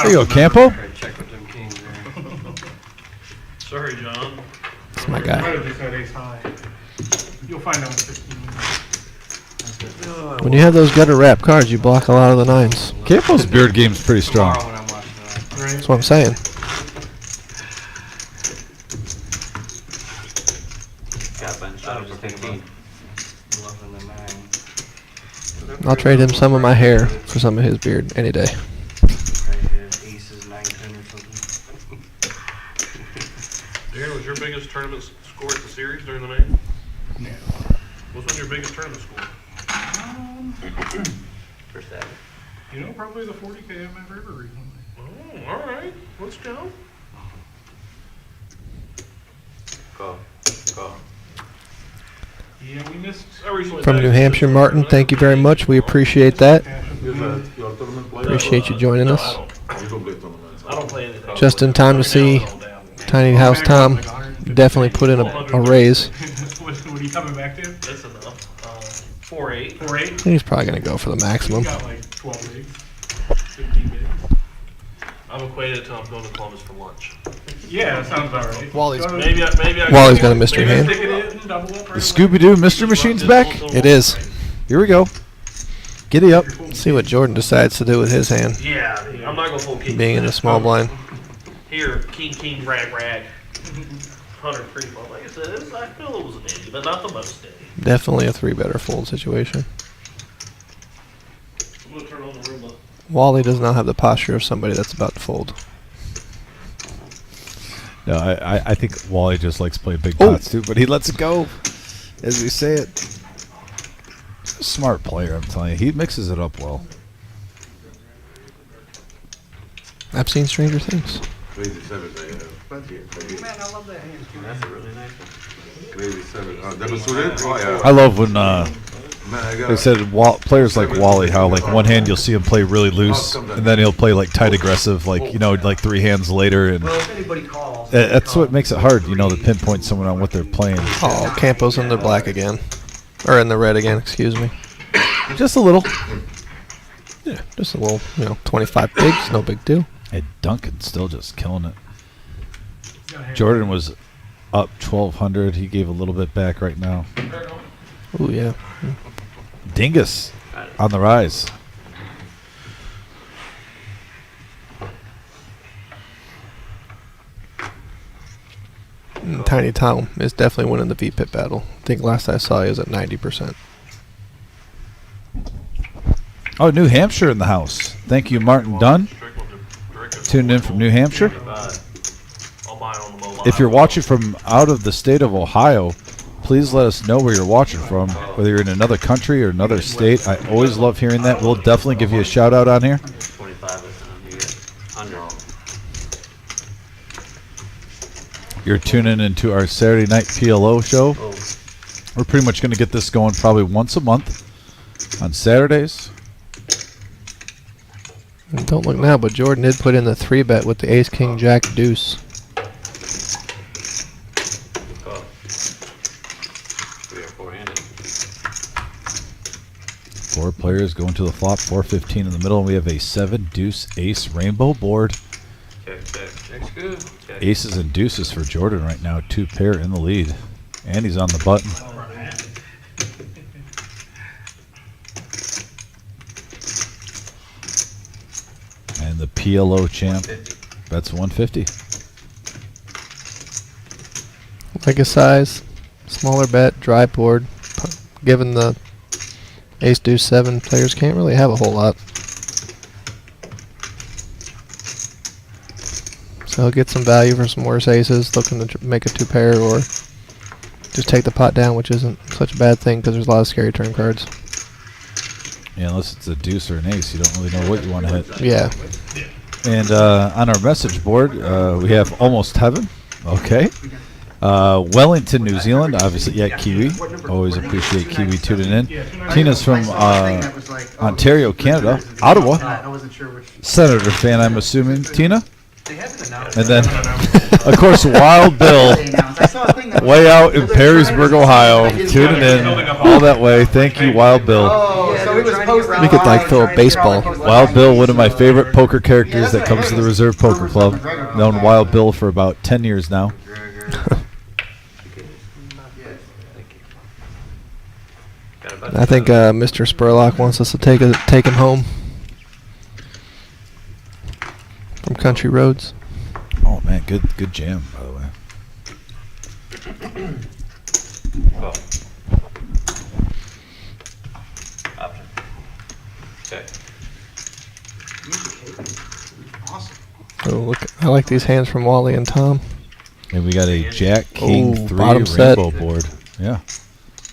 [SPEAKER 1] There you go, Campo.
[SPEAKER 9] Check with them kings there.
[SPEAKER 7] Sorry, John.
[SPEAKER 2] That's my
[SPEAKER 11] Might
[SPEAKER 2] guy.
[SPEAKER 11] have just had ace high. You'll find out in 15 minutes.
[SPEAKER 2] When you have those gutter wrap cards, you block a lot of the 9s.
[SPEAKER 1] Campo's beard game's pretty strong.
[SPEAKER 9] Tomorrow when I'm watching that.
[SPEAKER 2] That's what I'm saying.
[SPEAKER 9] I was just thinking about bluffing the 9.
[SPEAKER 2] I'll trade him some of my hair for some of his beard any day.
[SPEAKER 9] Probably his aces 9, 10 or something.
[SPEAKER 7] Darren, was your biggest tournament score at the series during the main?
[SPEAKER 11] No.
[SPEAKER 7] What's been your biggest tournament score?
[SPEAKER 9] First Saturday.
[SPEAKER 11] You know, probably the 40K of my river recently.
[SPEAKER 7] Oh, all right. Let's go.
[SPEAKER 9] Go.
[SPEAKER 11] Yeah, we missed.
[SPEAKER 7] I recently
[SPEAKER 2] From
[SPEAKER 7] bagged
[SPEAKER 2] New
[SPEAKER 7] a
[SPEAKER 2] Hampshire,
[SPEAKER 7] $600
[SPEAKER 2] Martin, thank you very much. We appreciate that.
[SPEAKER 6] You're a tournament player?
[SPEAKER 2] Appreciate you joining
[SPEAKER 7] No,
[SPEAKER 2] us.
[SPEAKER 7] I
[SPEAKER 6] You don't play tournaments.
[SPEAKER 7] don't play anything.
[SPEAKER 2] Just in time to see Tiny House Tom definitely put in a raise.
[SPEAKER 11] What are you coming back to?
[SPEAKER 7] That's enough. 4-8.
[SPEAKER 11] 4-8?
[SPEAKER 2] He's probably going to go for the maximum.
[SPEAKER 11] You got like 12 bigs. 15 bigs.
[SPEAKER 7] I'm equated to I'm going to Columbus for lunch.
[SPEAKER 11] Yeah, that sounds about right.
[SPEAKER 2] Wally's-
[SPEAKER 11] Go to-
[SPEAKER 7] Maybe I
[SPEAKER 2] Wally's got a mystery
[SPEAKER 7] maybe I
[SPEAKER 2] hand.
[SPEAKER 11] Stick it in, double up.
[SPEAKER 1] The Scooby-Doo Mystery Machine's back.
[SPEAKER 2] It is.
[SPEAKER 1] Here we go. Giddy up.
[SPEAKER 2] See what Jordan decides to do with his hand,
[SPEAKER 7] Yeah, I'm not going full king.
[SPEAKER 2] being in the small blind.
[SPEAKER 7] Here, king, rag. 100 free fall. Like I said, I feel it was an indy, but not the most indy.
[SPEAKER 2] Definitely a 3-better fold situation.
[SPEAKER 7] I'm going to turn on the Roomba.
[SPEAKER 2] Wally does not have the posture of somebody that's about to fold.
[SPEAKER 1] No, I think Wally just likes playing big
[SPEAKER 2] Oh.
[SPEAKER 1] pots too, but he lets it go as we say it. Smart player, I'm telling you. He mixes it up well.
[SPEAKER 2] I've seen stranger things.
[SPEAKER 6] Crazy 7, I have.
[SPEAKER 3] Man, I love that hand.
[SPEAKER 9] That's a really nice one.
[SPEAKER 6] Crazy 7. Double suited? Oh, yeah.
[SPEAKER 1] I love when They said players like Wally, how like one hand you'll see him play really loose, and then he'll play like tight aggressive, like like 3 hands later, and
[SPEAKER 4] Well, if anybody calls,
[SPEAKER 1] that's what makes it hard, to pinpoint someone on what they're playing.
[SPEAKER 2] Oh, Campo's in the black again. Or in the red again, excuse me.
[SPEAKER 1] Just a little.
[SPEAKER 2] Yeah, just a little, 25 bigs, no big deal.
[SPEAKER 1] Hey, Duncan still just killing it. Jordan was up 1,200. He gave a little bit back right now.
[SPEAKER 2] Ooh, yeah.
[SPEAKER 1] Dingus on the rise.
[SPEAKER 2] Tiny Tom is definitely winning the V-Pit battle. I think last I saw he was at 90%.
[SPEAKER 1] Oh, New Hampshire in the house. Thank you, Martin Dunn. Tuned in from New Hampshire. If you're watching from out of the state of Ohio, please let us know where you're watching from, whether you're in another country or another state. I always love hearing that. We'll definitely give you a shout out on here.
[SPEAKER 10] 25 is under.
[SPEAKER 1] You're tuning into our Saturday night PLO show. We're pretty much going to get this going probably once a month on Saturdays.
[SPEAKER 2] And don't look now, but Jordan did put in the 3-bet with the Ace, King, Jack, Deuce.
[SPEAKER 10] Oh. 3 or 4-handed.
[SPEAKER 1] 4 players going to the flop, 415 in the middle, and we have a 7 deuce ace rainbow board.
[SPEAKER 10] Check, check. Check's good. Check.
[SPEAKER 1] Aces and deuces for Jordan right now, 2 pair in the lead, and he's on the button. And the PLO champ, that's 150.
[SPEAKER 2] Like a size, smaller bet, dry board. Given the Ace, Deuce, 7, players can't really have a whole lot. So he'll get some value for some worse aces, looking to make a 2-pair, or just take the pot down, which isn't such a bad thing because there's a lot of scary turn cards.
[SPEAKER 1] Yeah, unless it's a deuce or an ace, you don't really know what you want to hit.
[SPEAKER 2] Yeah.
[SPEAKER 1] And on our message board, we have Almost Heaven. Okay. Wellington, New Zealand. Obviously, yeah, Kiwi. Always appreciate Kiwi tuning in. Tina's from Ontario, Canada. Ottawa. Senator fan, I'm assuming. Tina? And then, of course, Wild Bill, way out in Perrysburg, Ohio, tuning in all that way. Thank you, Wild Bill.
[SPEAKER 2] We could like throw a baseball.
[SPEAKER 1] Wild Bill, one of my favorite poker characters that comes to the Reserve Poker Club. Known Wild Bill for about 10 years now.
[SPEAKER 2] I think Mr. Spurlock wants us to take him home from Country Roads.
[SPEAKER 1] Oh man, good jam, by the way.
[SPEAKER 10] Oh. Option. Okay.
[SPEAKER 3] Awesome.
[SPEAKER 2] Oh, look! I like these hands from Wally and Tom.
[SPEAKER 1] And we got a Jack King 3
[SPEAKER 2] bottom set.
[SPEAKER 1] rainbow board. Yeah.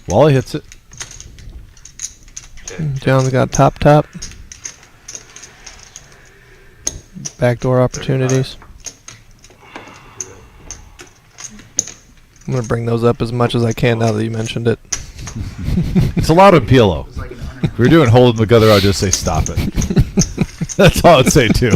[SPEAKER 1] Wally hits it.
[SPEAKER 2] John's got top. Backdoor opportunities. I'm going to bring those up as much as I can now that you mentioned it.
[SPEAKER 1] It's allowed in PLO. If we're doing holding together, I'll just say stop it. That's all I'd say too.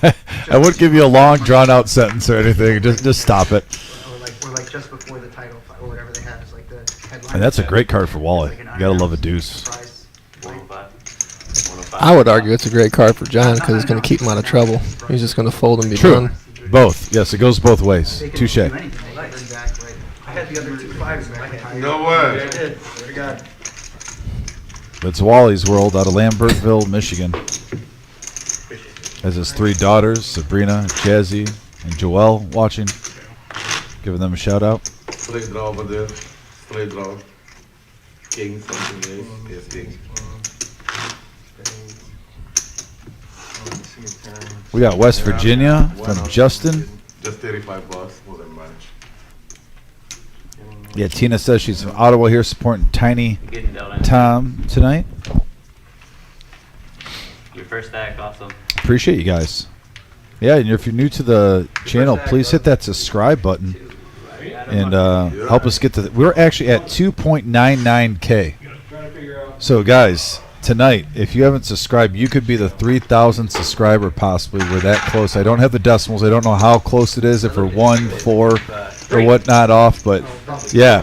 [SPEAKER 1] I wouldn't give you a long, drawn-out sentence or anything. Just stop it.
[SPEAKER 3] Or like just before the title fight or whatever they have is like the headline.
[SPEAKER 1] And that's a great card for Wally. You gotta love a deuce.
[SPEAKER 10] 105.
[SPEAKER 2] I would argue it's a great card for John because it's going to keep him out of trouble. He's just going to fold and be
[SPEAKER 1] True.
[SPEAKER 2] done.
[SPEAKER 1] Both. Yes, it goes both ways. Touche.
[SPEAKER 4] I had the other 2 5s in my hand.
[SPEAKER 6] No way.
[SPEAKER 4] I did. Swear to God.
[SPEAKER 1] It's Wally's World out of Lambertville, Michigan. Has his 3 daughters, Sabrina, Jazzy, and Joelle, watching. Giving them a shout out.
[SPEAKER 6] Straight draw over there. Straight draw. King, something ace. Yes, king.
[SPEAKER 1] We got West Virginia from Justin.
[SPEAKER 6] Just 35 bucks, more than much.
[SPEAKER 1] Yeah, Tina says she's from Ottawa here supporting Tiny
[SPEAKER 10] Getting down.
[SPEAKER 1] Tom tonight.
[SPEAKER 10] Your first stack, awesome.
[SPEAKER 1] Appreciate you guys. Yeah, and if you're new to the channel, please hit that subscribe button and help us get to we're actually at 2.99K. So, guys, tonight, if you haven't subscribed, you could be the 3,000th subscriber possibly. We're that close. I don't have the decimals. I don't know how close it is, if we're 1, 4, or whatnot off. But, yeah,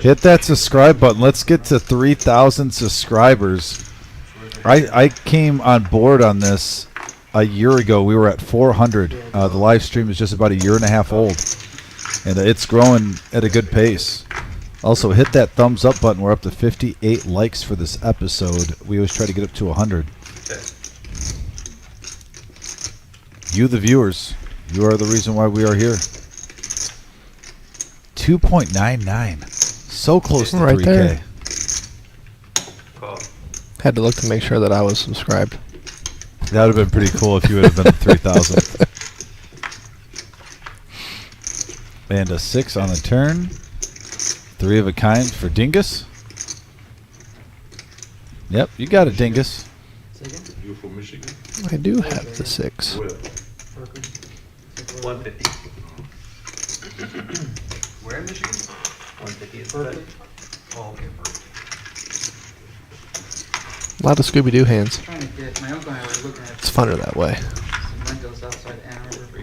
[SPEAKER 1] hit that subscribe button. Let's get to 3,000 subscribers. I came on board on this a year ago. We were at 400. The live stream is just about a year and a half old. And it's growing at a good pace. Also, hit that thumbs up button. We're up to 58 likes for this episode. We always try to get up to 100. You, the viewers, you are the reason why we are here. 2.99. So close to
[SPEAKER 2] Right
[SPEAKER 1] 3K.
[SPEAKER 2] there. Had to look to make sure that I was subscribed.
[SPEAKER 1] That would have been pretty cool if you would have been 3,000. And a 6 on the turn. 3 of a kind for Dingus. Yep, you got it, Dingus.
[SPEAKER 6] You from Michigan?
[SPEAKER 2] I do have the 6.
[SPEAKER 10] 150.
[SPEAKER 4] Where in Michigan?
[SPEAKER 10] 150 is
[SPEAKER 4] Berkeley?
[SPEAKER 10] good.
[SPEAKER 4] Oh, okay, perfect.
[SPEAKER 2] A lot of Scooby-Doo hands.
[SPEAKER 3] Trying to get, my uncle and I were looking at
[SPEAKER 2] It's funner that way.
[SPEAKER 3] some rentals outside Ann Arbor.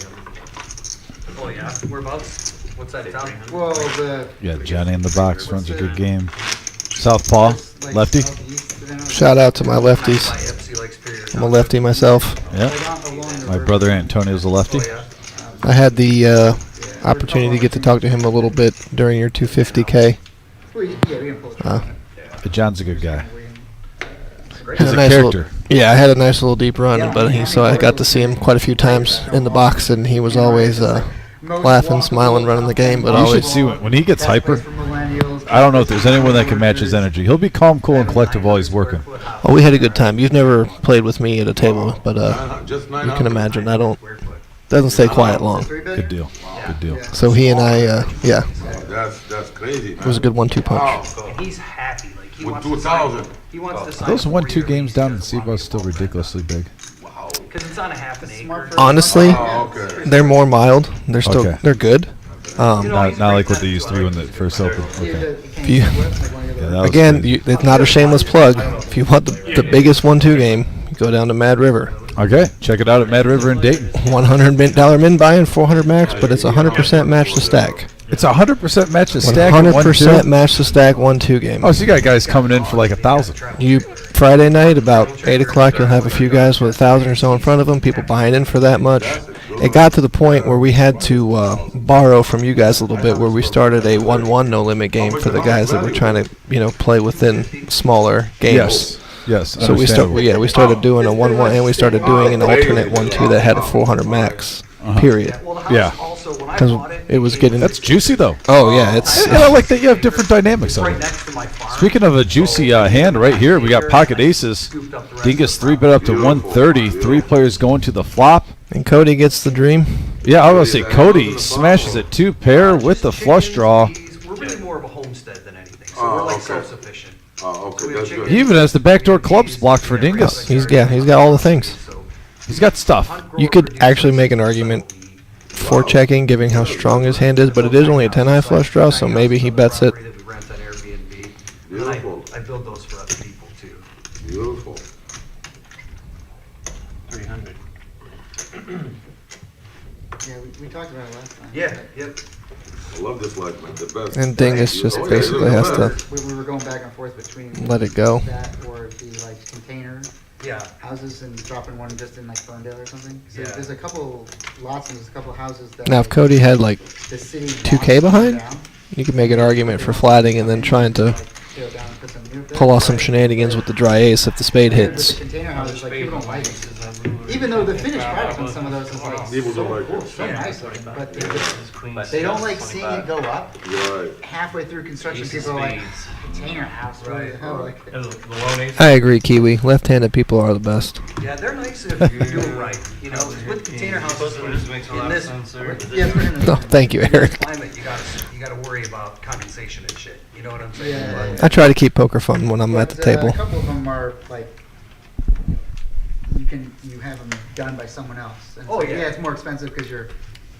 [SPEAKER 4] Oh, yeah? Whereabouts? What's that town?
[SPEAKER 3] Well, the
[SPEAKER 1] Yeah, Johnny in the box runs a good game. Southpaw,
[SPEAKER 3] like
[SPEAKER 1] lefty.
[SPEAKER 3] southeast of Ann Arbor.
[SPEAKER 2] Shout out to my lefties.
[SPEAKER 4] My FC like Superior.
[SPEAKER 2] I'm a lefty myself.
[SPEAKER 1] Yep.
[SPEAKER 3] Along the
[SPEAKER 1] My
[SPEAKER 3] river.
[SPEAKER 1] brother Antonio's a lefty.
[SPEAKER 4] Oh, yeah?
[SPEAKER 2] I had the opportunity to get to talk to him a little bit during your 250K.
[SPEAKER 3] Well, yeah, we can pull it.
[SPEAKER 1] But John's a good guy.
[SPEAKER 2] Had
[SPEAKER 1] He's a
[SPEAKER 2] nice
[SPEAKER 1] character.
[SPEAKER 2] Yeah, I had a nice little deep run, but so I got to see him quite a few times in the box, and he was always laughing, smiling, running the game, but
[SPEAKER 1] You should
[SPEAKER 2] always.
[SPEAKER 1] see when he gets hyper.
[SPEAKER 3] For millennials.
[SPEAKER 1] I don't know if there's anyone that can match his energy. He'll be calm, cool, and collective while he's working.
[SPEAKER 2] Oh, we had a good time. You've never played with me at a table, but
[SPEAKER 6] Just
[SPEAKER 2] you
[SPEAKER 6] 900.
[SPEAKER 2] can imagine I don't. Doesn't stay quiet long.
[SPEAKER 1] Good deal. Good deal.
[SPEAKER 2] So he and I, yeah,
[SPEAKER 6] That's crazy, man.
[SPEAKER 2] it was a good 1-2 punch.
[SPEAKER 6] Wow.
[SPEAKER 4] And he's happy. Like, he
[SPEAKER 6] With
[SPEAKER 4] wants to sign.
[SPEAKER 6] 2,000.
[SPEAKER 4] He wants to sign.
[SPEAKER 1] Those
[SPEAKER 4] a
[SPEAKER 1] 1-2
[SPEAKER 4] 4-year
[SPEAKER 1] games
[SPEAKER 4] lease
[SPEAKER 1] down in
[SPEAKER 4] to
[SPEAKER 1] Seabo's still
[SPEAKER 4] Washington.
[SPEAKER 1] ridiculously big.
[SPEAKER 4] Because it's on a half an acre.
[SPEAKER 2] Honestly,
[SPEAKER 6] Oh, okay.
[SPEAKER 2] they're more mild. They're still
[SPEAKER 1] Okay.
[SPEAKER 2] they're good.
[SPEAKER 1] Not like what they used to be when they first opened.
[SPEAKER 3] Yeah,
[SPEAKER 1] Okay.
[SPEAKER 3] the-
[SPEAKER 2] You-
[SPEAKER 1] Yeah, that was
[SPEAKER 2] Again,
[SPEAKER 1] good.
[SPEAKER 2] it's not a shameless plug. If you want the biggest 1-2 game, you go down to Mad River.
[SPEAKER 1] Okay, check it out at Mad River in Dayton.
[SPEAKER 2] $100 min buy-in, 400 max, but it's 100% match to stack.
[SPEAKER 1] It's 100% match the stack.
[SPEAKER 2] 100% match to stack 1-2 game.
[SPEAKER 1] Oh, so you got guys coming in for like 1,000.
[SPEAKER 2] You Friday night about 8 o'clock, you'll have a few guys with 1,000 or so in front of them. People buying in for that much. It got to the point where we had to borrow from you guys a little bit, where we started a 1-1 no limit game for the guys that were trying to play within smaller games.
[SPEAKER 1] Yes. Yes.
[SPEAKER 2] So we started doing a 1-1, and we started doing an alternate 1-2 that had a 400 max. Period.
[SPEAKER 4] Well, the house
[SPEAKER 1] Yeah.
[SPEAKER 4] also, when I
[SPEAKER 2] Because
[SPEAKER 4] bought
[SPEAKER 2] it was getting.
[SPEAKER 1] That's juicy though.
[SPEAKER 2] Oh yeah, it's.
[SPEAKER 1] I like that you have different dynamics of
[SPEAKER 4] right
[SPEAKER 1] it.
[SPEAKER 4] next to my farm.
[SPEAKER 1] Speaking of a juicy hand right here, we got pocket aces. Dingus 3-bet up to 130. 3 players going to the flop.
[SPEAKER 2] And Cody gets the dream.
[SPEAKER 1] Yeah, I was gonna say Cody smashes it 2 pair with the flush draw.
[SPEAKER 4] We're really more of a homestead than anything, so we're like
[SPEAKER 6] okay.
[SPEAKER 4] self-sufficient.
[SPEAKER 6] Oh, okay, that's good.
[SPEAKER 1] He even has the backdoor clubs blocked for Dingus.
[SPEAKER 2] He's got all the things.
[SPEAKER 1] He's got stuff.
[SPEAKER 2] You could actually make an argument for checking, given how strong his hand is, but it is only a 10-high flush draw, so maybe he bets it.
[SPEAKER 6] Beautiful.
[SPEAKER 4] I build those for other people too.
[SPEAKER 6] Beautiful.
[SPEAKER 9] 300.
[SPEAKER 3] Yeah, we talked about it last time.
[SPEAKER 4] Yeah, yep.
[SPEAKER 6] I love this life, man. The best.
[SPEAKER 2] And Dingus just
[SPEAKER 6] Oh, yeah,
[SPEAKER 2] basically
[SPEAKER 6] it's
[SPEAKER 2] has
[SPEAKER 6] the
[SPEAKER 2] to
[SPEAKER 6] best.
[SPEAKER 3] We were going back and forth between
[SPEAKER 2] let it go.
[SPEAKER 3] that or the like container
[SPEAKER 4] Yeah.
[SPEAKER 3] houses and dropping one just in like Ferndale or something. So
[SPEAKER 4] Yeah.
[SPEAKER 3] there's a couple lots and there's a couple houses that
[SPEAKER 2] Now, if Cody had like
[SPEAKER 3] the city
[SPEAKER 2] 2K
[SPEAKER 3] wants to
[SPEAKER 2] behind,
[SPEAKER 3] down,
[SPEAKER 2] you could make an argument for flatting and then trying to
[SPEAKER 3] like, tear it down and put some new there.
[SPEAKER 2] pull off some shenanigans with the dry ace if the spade
[SPEAKER 3] With
[SPEAKER 2] hits.
[SPEAKER 3] the container houses, like people don't like it. Even though the finished product on some of those is like
[SPEAKER 6] People
[SPEAKER 3] so
[SPEAKER 6] don't like
[SPEAKER 3] cool,
[SPEAKER 6] it.
[SPEAKER 3] so nice looking, but
[SPEAKER 10] But
[SPEAKER 3] they don't like seeing it go up.
[SPEAKER 6] You're right.
[SPEAKER 3] Halfway through construction, people are like, container house, what the hell? Like,
[SPEAKER 2] I agree, Kiwi. Left-handed people are the best.
[SPEAKER 4] Yeah, they're nice if you do it right. You know, with container houses,
[SPEAKER 9] This makes a
[SPEAKER 4] in
[SPEAKER 9] lot of
[SPEAKER 4] this,
[SPEAKER 9] sense, sir.
[SPEAKER 3] yeah, put it in the-
[SPEAKER 2] Oh, thank you,
[SPEAKER 4] in this
[SPEAKER 2] Eric.
[SPEAKER 4] climate, you gotta worry about condensation and shit. You know what I'm saying?
[SPEAKER 3] Yeah.
[SPEAKER 2] I try to keep poker fun when I'm at the
[SPEAKER 3] But,
[SPEAKER 2] table.
[SPEAKER 3] A couple of them are like, you have them done by someone else. And
[SPEAKER 4] Oh,
[SPEAKER 3] so,
[SPEAKER 4] yeah.
[SPEAKER 3] it's more expensive because you're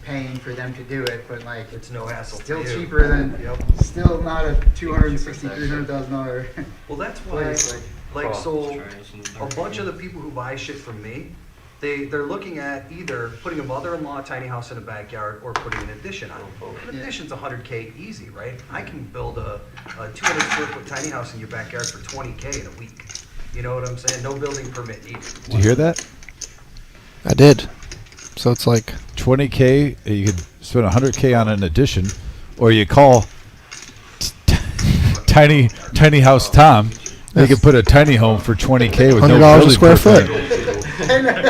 [SPEAKER 3] paying for them to do it, but like
[SPEAKER 4] It's no hassle for
[SPEAKER 3] still
[SPEAKER 4] you.
[SPEAKER 3] cheaper than,
[SPEAKER 4] Yep.
[SPEAKER 3] still not a $260,000-$300,000.
[SPEAKER 4] Well, that's
[SPEAKER 3] place,
[SPEAKER 4] why, like, so,
[SPEAKER 9] Trays and
[SPEAKER 4] a bunch of the people who buy shit from me, they're looking at either putting a mother-in-law tiny house in a backyard or putting an addition on it. An addition's $100K easy, right? I can build a 200 square foot tiny house in your backyard for $20K in a week. You know what I'm saying? No building permit needed.
[SPEAKER 1] Do you hear that?
[SPEAKER 2] I did. So it's like
[SPEAKER 1] 20K, you could spend 100K on an addition, or you call tiny house Tom. They could put a tiny home for 20K with no
[SPEAKER 2] $100 a
[SPEAKER 1] building
[SPEAKER 2] square
[SPEAKER 1] permit.
[SPEAKER 2] foot.
[SPEAKER 9] I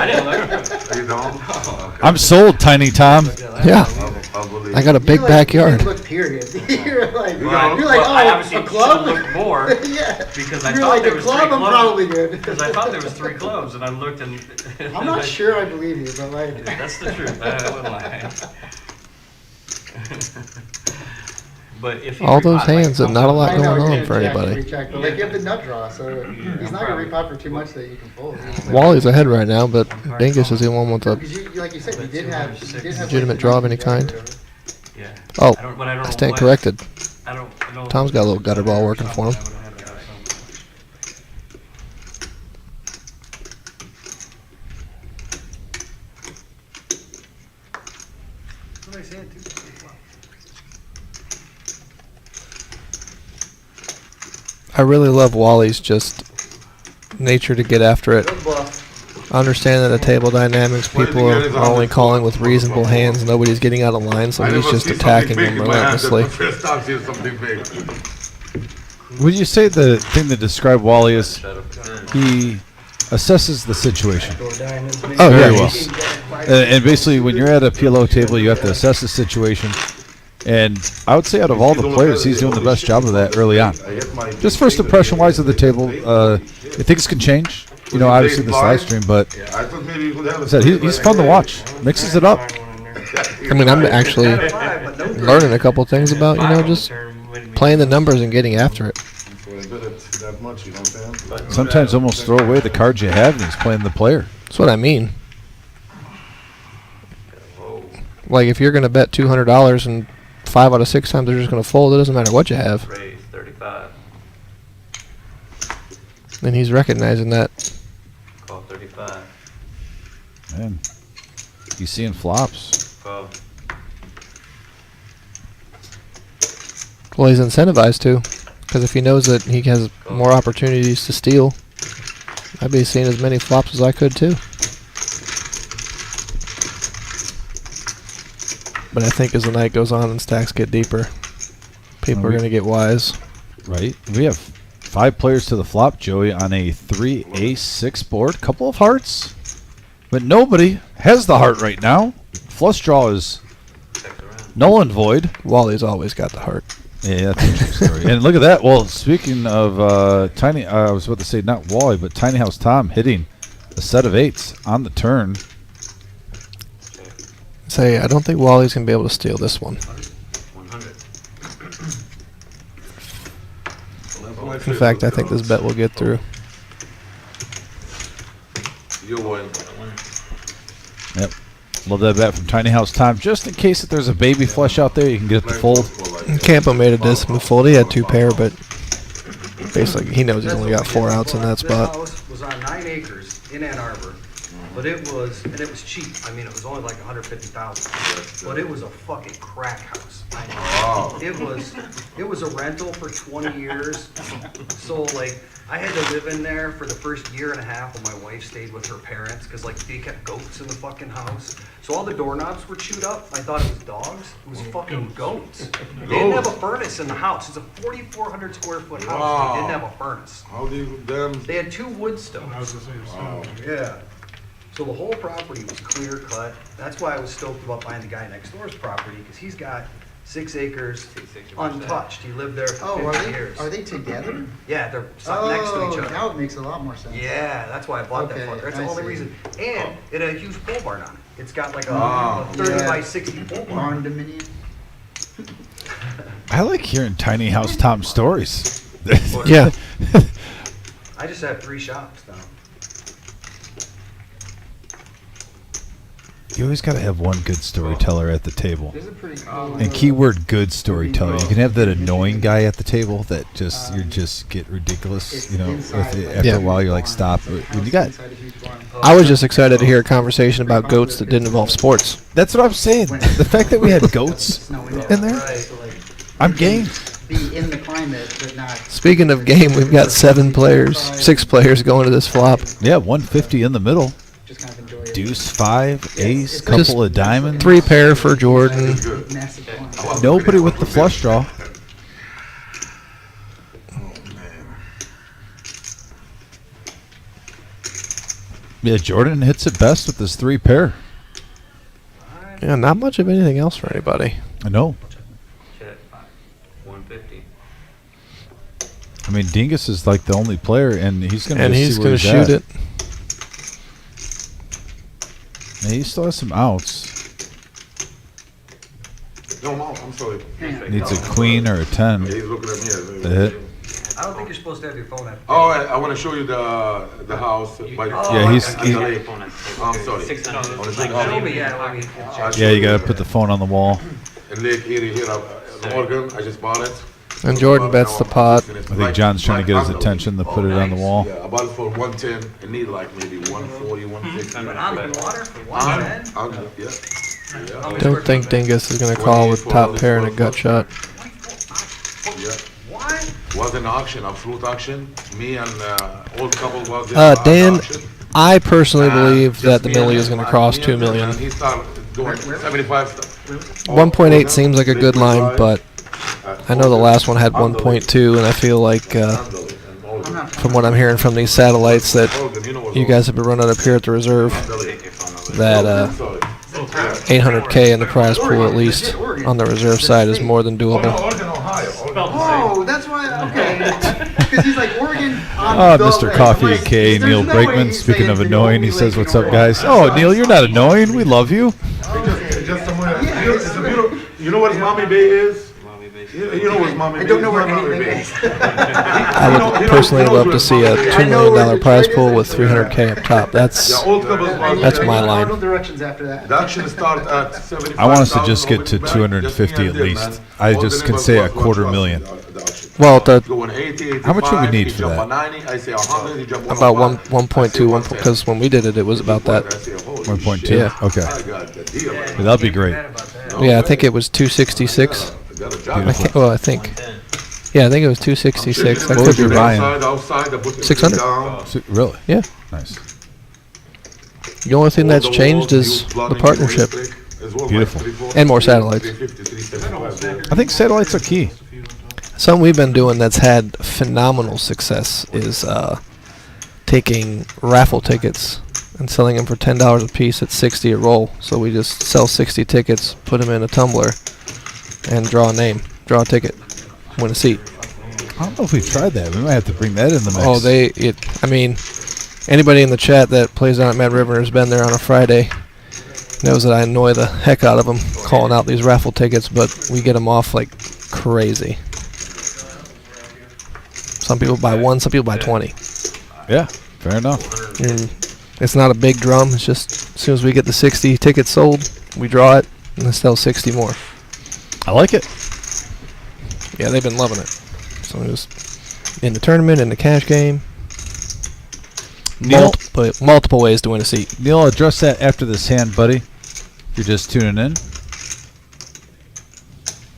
[SPEAKER 9] didn't learn that.
[SPEAKER 6] You don't? Oh, okay.
[SPEAKER 1] I'm sold, Tiny Tom.
[SPEAKER 2] Yeah,
[SPEAKER 6] I believe.
[SPEAKER 2] I got a big
[SPEAKER 3] You
[SPEAKER 2] backyard.
[SPEAKER 3] look period. You're like,
[SPEAKER 9] Well,
[SPEAKER 3] you're like,
[SPEAKER 9] well, I
[SPEAKER 3] oh,
[SPEAKER 9] obviously
[SPEAKER 3] a club?
[SPEAKER 9] should've looked more
[SPEAKER 3] Yeah.
[SPEAKER 9] because I
[SPEAKER 3] You're
[SPEAKER 9] thought
[SPEAKER 3] like,
[SPEAKER 9] there
[SPEAKER 3] a
[SPEAKER 9] was
[SPEAKER 3] club,
[SPEAKER 9] 3
[SPEAKER 3] I'm
[SPEAKER 9] clubs.
[SPEAKER 3] probably good.
[SPEAKER 9] Because I thought there was 3 clubs, and I looked and.
[SPEAKER 3] I'm not sure I believe you, but like.
[SPEAKER 9] That's the truth. I wouldn't lie. But if he
[SPEAKER 2] All those
[SPEAKER 9] repot,
[SPEAKER 2] hands and not a lot
[SPEAKER 3] I know,
[SPEAKER 2] going on
[SPEAKER 3] you
[SPEAKER 2] for
[SPEAKER 3] can't
[SPEAKER 2] anybody.
[SPEAKER 3] recheck, but like you have the nut draw, so he's not gonna
[SPEAKER 9] probably-
[SPEAKER 3] repop for too much that you can fold.
[SPEAKER 2] Wally's ahead right now, but Dingus is the one with the.
[SPEAKER 3] Because you, like you said, you did have
[SPEAKER 2] Legitimate draw of any kind?
[SPEAKER 9] Yeah.
[SPEAKER 2] Oh,
[SPEAKER 9] I don't, but I don't
[SPEAKER 2] I
[SPEAKER 9] know
[SPEAKER 2] stand
[SPEAKER 9] what-
[SPEAKER 2] corrected.
[SPEAKER 9] I don't.
[SPEAKER 2] Tom's got a little gutter ball working for him.
[SPEAKER 9] I would've had to have some.
[SPEAKER 4] What did I say it to?
[SPEAKER 2] I really love Wally's just nature to get after it.
[SPEAKER 4] Good bluff.
[SPEAKER 2] I understand that the table dynamics, people are only calling with reasonable hands. Nobody's getting out of line, so
[SPEAKER 6] I
[SPEAKER 2] he's
[SPEAKER 6] never
[SPEAKER 2] just
[SPEAKER 6] see
[SPEAKER 2] attacking
[SPEAKER 6] something big
[SPEAKER 2] them
[SPEAKER 6] in my hand. That's
[SPEAKER 2] relentlessly.
[SPEAKER 6] the first time seeing something big.
[SPEAKER 1] Would you say the thing that described Wally is he assesses the situation?
[SPEAKER 2] Oh,
[SPEAKER 1] Very
[SPEAKER 2] yeah.
[SPEAKER 1] well. And basically, when you're at a PLO table, you have to assess the situation. And I would say out of all the players, he's doing the best job of that early on. Just first impression-wise of the table, things can change. You know, obviously this live stream, but
[SPEAKER 6] I thought maybe you could have
[SPEAKER 1] I said he's fun to watch. Mixes it up.
[SPEAKER 2] I mean, I'm actually learning a couple things about, just playing the numbers and getting after it.
[SPEAKER 6] That much, you know what I'm saying?
[SPEAKER 1] Sometimes almost throw away the cards you have, and he's playing the player.
[SPEAKER 2] That's what I mean. Like, if you're going to bet $200 and 5 out of 6 times they're just going to fold, it doesn't matter what you have.
[SPEAKER 10] Raise 35.
[SPEAKER 2] And he's recognizing that.
[SPEAKER 10] Call 35.
[SPEAKER 1] Man, he's seeing flops.
[SPEAKER 10] Call.
[SPEAKER 2] Well, he's incentivized to. Because if he knows that he has more opportunities to steal, I'd be seeing as many flops as I could, too. But I think as the night goes on and stacks get deeper, people are going to get wise.
[SPEAKER 1] Right. We have 5 players to the flop, Joey, on a 3 ace 6 board. Couple of hearts. But nobody has the heart right now. Flush draw is null and void.
[SPEAKER 2] Wally's always got the heart.
[SPEAKER 1] Yeah, that's an interesting story. And look at that. Well, speaking of Tiny, I was about to say not Wally, but Tiny House Tom hitting a set of 8s on the turn.
[SPEAKER 2] Say, I don't think Wally's going to be able to steal this one.
[SPEAKER 10] 100.
[SPEAKER 2] In fact, I think this bet will get through.
[SPEAKER 6] You win.
[SPEAKER 1] Yep. Love that bet from Tiny House Tom. Just in case if there's a baby flush out there, you can get it to fold.
[SPEAKER 2] Campo made a disciplined fold. He had 2 pair, but basically he knows he's only got 4 outs in that spot.
[SPEAKER 4] This house was on 9 acres in Ann Arbor, but it was cheap. I mean, it was only like $150,000, but it was a fucking crack house. I know.
[SPEAKER 6] Wow.
[SPEAKER 4] It was a rental for 20 years. So like, I had to live in there for the first year and a half while my wife stayed with her parents, because like they kept goats in the fucking house. So all the doorknobs were chewed up. I thought it was dogs. It was fucking goats. They didn't have a furnace in the house. It's a 4,400 square foot house.
[SPEAKER 6] Wow.
[SPEAKER 4] They didn't have a furnace.
[SPEAKER 6] How do you them?
[SPEAKER 4] They had 2 wood
[SPEAKER 11] I was
[SPEAKER 4] stoves.
[SPEAKER 11] gonna say,
[SPEAKER 6] Wow.
[SPEAKER 4] Yeah. So the whole property was clear cut. That's why I was stoked about buying the guy next door's property, because he's got 6 acres untouched. He lived there
[SPEAKER 3] Oh,
[SPEAKER 4] for
[SPEAKER 3] are
[SPEAKER 4] 50
[SPEAKER 3] they,
[SPEAKER 4] years.
[SPEAKER 3] are they together?
[SPEAKER 4] Yeah, they're next to each other.
[SPEAKER 3] Now it makes a lot more sense.
[SPEAKER 4] Yeah, that's why I bought
[SPEAKER 3] Okay,
[SPEAKER 4] that fucker. That's
[SPEAKER 3] I
[SPEAKER 4] the only
[SPEAKER 3] see.
[SPEAKER 4] reason. And it had a huge pole barn on it. It's got like a,
[SPEAKER 6] Wow.
[SPEAKER 4] a 30
[SPEAKER 3] Yeah.
[SPEAKER 4] by 60 pole
[SPEAKER 3] Barn
[SPEAKER 4] barn.
[SPEAKER 3] Dominion.
[SPEAKER 1] I like hearing Tiny House Tom stories.
[SPEAKER 2] Yeah.
[SPEAKER 4] I just have 3 shops now.
[SPEAKER 1] You always got to have one good storyteller at the table.
[SPEAKER 3] There's a pretty cool
[SPEAKER 1] And keyword good storyteller. You can have that annoying guy at the table that just you just get ridiculous. You know, after a while you're like, stop. When you got,
[SPEAKER 2] I was just excited to hear a conversation about goats that didn't involve sports.
[SPEAKER 1] that's what I'm saying. The fact that we had goats in there, I'm game.
[SPEAKER 3] be in the climate, but not.
[SPEAKER 2] Speaking of game, we've got 6 players going to this flop.
[SPEAKER 1] Yeah, 150 in the middle.
[SPEAKER 3] Just kind of enjoy it.
[SPEAKER 1] Deuce, 5, ace,
[SPEAKER 2] Just
[SPEAKER 1] couple of diamonds.
[SPEAKER 2] 3 pair for Jordan.
[SPEAKER 3] Massive climate.
[SPEAKER 1] Nobody with the flush draw. Yeah, Jordan hits it best with his 3 pair.
[SPEAKER 2] Yeah, not much of anything else for anybody.
[SPEAKER 1] I know.
[SPEAKER 10] Check. 150.
[SPEAKER 1] I mean, Dingus is like the only player, and he's going
[SPEAKER 2] And
[SPEAKER 1] to
[SPEAKER 2] he's
[SPEAKER 1] going to
[SPEAKER 2] shoot it.
[SPEAKER 1] Yeah, he still has some outs.
[SPEAKER 6] No, Mom, I'm sorry.
[SPEAKER 1] Needs a queen or a 10
[SPEAKER 6] He's looking at me.
[SPEAKER 1] to hit.
[SPEAKER 4] I don't think you're supposed to have your phone at.
[SPEAKER 6] Oh, I want to show you the house.
[SPEAKER 1] Yeah, he's
[SPEAKER 6] I'm sorry.
[SPEAKER 10] 600.
[SPEAKER 6] I wanna show you the
[SPEAKER 4] Show
[SPEAKER 6] house.
[SPEAKER 4] me, yeah.
[SPEAKER 6] I'll show
[SPEAKER 1] Yeah, you got to put the phone on the wall.
[SPEAKER 6] In Lake Erie here, Morgan. I just bought it.
[SPEAKER 2] And Jordan bets the pot.
[SPEAKER 1] I think John's trying to get his attention to put it on the wall.
[SPEAKER 6] Yeah, I bought it for 110. I need like maybe 140, 150.
[SPEAKER 4] On the water for 110?
[SPEAKER 6] Yeah.
[SPEAKER 2] Don't think Dingus is going to call with top pair and a gut shot.
[SPEAKER 6] Yeah.
[SPEAKER 4] What?
[SPEAKER 6] Was an auction, absolute auction. Me and old couple was
[SPEAKER 2] Dan,
[SPEAKER 6] auction.
[SPEAKER 2] I personally believe
[SPEAKER 6] Just
[SPEAKER 2] that the
[SPEAKER 6] me and
[SPEAKER 2] millie
[SPEAKER 6] him,
[SPEAKER 2] is going to
[SPEAKER 6] and
[SPEAKER 2] cross
[SPEAKER 6] me
[SPEAKER 2] 2
[SPEAKER 6] and him,
[SPEAKER 2] million.
[SPEAKER 6] and he started doing 75
[SPEAKER 2] 1.8 seems like a good line, but I know the last one had 1.2, and I feel like from what I'm hearing from these satellites that you guys have been running up here at the reserve, that 800K in the prize pool at least on the reserve side is more than doable.
[SPEAKER 3] Oh, that's why. Okay. Because he's like Oregon.
[SPEAKER 1] Mr. Coffee, a.k.a. Neil Brakeman. Speaking of annoying, he says, "What's up, guys?" Oh, Neil, you're not annoying. We love you.
[SPEAKER 6] Just somewhere. It's a beautiful. You know what Mommy Bay is? You know what Mommy Bay is?
[SPEAKER 3] I don't know where anything is.
[SPEAKER 2] I would personally love to see a $2 million prize pool with 300K up top. That's my line.
[SPEAKER 3] No directions after that.
[SPEAKER 6] The auction start at 75,000.
[SPEAKER 1] I want us to just get to 250 at least. I just can say $250,000.
[SPEAKER 2] Well,
[SPEAKER 1] How much would we need for that?
[SPEAKER 2] about 1.2, because when we did it, it was about that.
[SPEAKER 1] 1.2.
[SPEAKER 2] Yeah.
[SPEAKER 1] Okay. Yeah, that'd be great.
[SPEAKER 2] Yeah, I think it was 266. I think. Yeah, I think it was 266.
[SPEAKER 1] What was your buy-in?
[SPEAKER 2] 600.
[SPEAKER 1] Really?
[SPEAKER 2] Yeah.
[SPEAKER 1] Nice.
[SPEAKER 2] The only thing that's changed is the partnership
[SPEAKER 1] Beautiful.
[SPEAKER 2] and more satellites.
[SPEAKER 1] I think satellites are key.
[SPEAKER 2] Something we've been doing that's had phenomenal success is taking raffle tickets and selling them for $10 a piece at 60 a roll. So we just sell 60 tickets, put them in a tumbler, and draw a name, draw a ticket, win a seat.
[SPEAKER 1] I don't know if we've tried that. We might have to bring that in the mix.
[SPEAKER 2] Oh, I mean, anybody in the chat that plays down at Mad River and has been there on a Friday knows that I annoy the heck out of them calling out these raffle tickets, but we get them off like crazy. Some people buy 1, some people buy 20.
[SPEAKER 1] Yeah, fair enough.
[SPEAKER 2] And it's not a big drum. It's just as soon as we get the 60 tickets sold, we draw it and then sell 60 more.
[SPEAKER 1] I like it.
[SPEAKER 2] Yeah, they've been loving it. So just in the tournament, in the cash game,
[SPEAKER 1] Neil,
[SPEAKER 2] multiple ways to win a seat.
[SPEAKER 1] Neil, I'll address that after this hand, buddy. If you're just tuning in.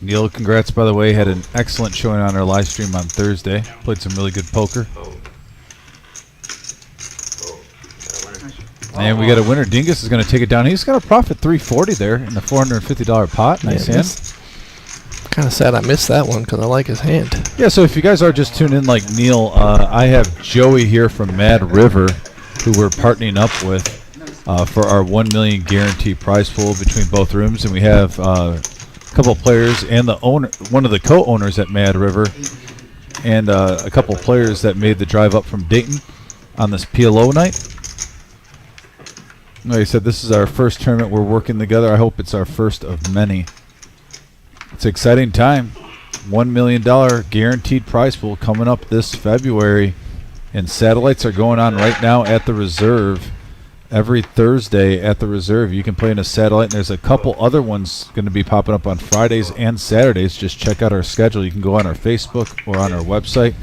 [SPEAKER 1] Neil, congrats, by the way. Had an excellent showing on our live stream on Thursday. Played some really good poker. And we got a winner. Dingus is going to take it down. He's got a profit 340 there in the $450 pot. Nice hand.
[SPEAKER 2] Kind of sad I missed that one because I like his hand.
[SPEAKER 1] Yeah, so if you guys are just tuned in like Neil, I have Joey here from Mad River, who we're partnering up with for our 1 million guarantee prize pool between both rooms. And we have a couple of players and the owner, one of the co-owners at Mad River, and a couple of players that made the drive up from Dayton on this PLO night. Like I said, this is our first tournament we're working together. I hope it's our first of many. It's an exciting time. $1 million guaranteed prize pool coming up this February. And satellites are going on right now at the reserve every Thursday at the Reserve. You can play in a satellite, and there's a couple other ones going to be popping up on Fridays and Saturdays. Just check out our schedule. You can go on our Facebook or on our website.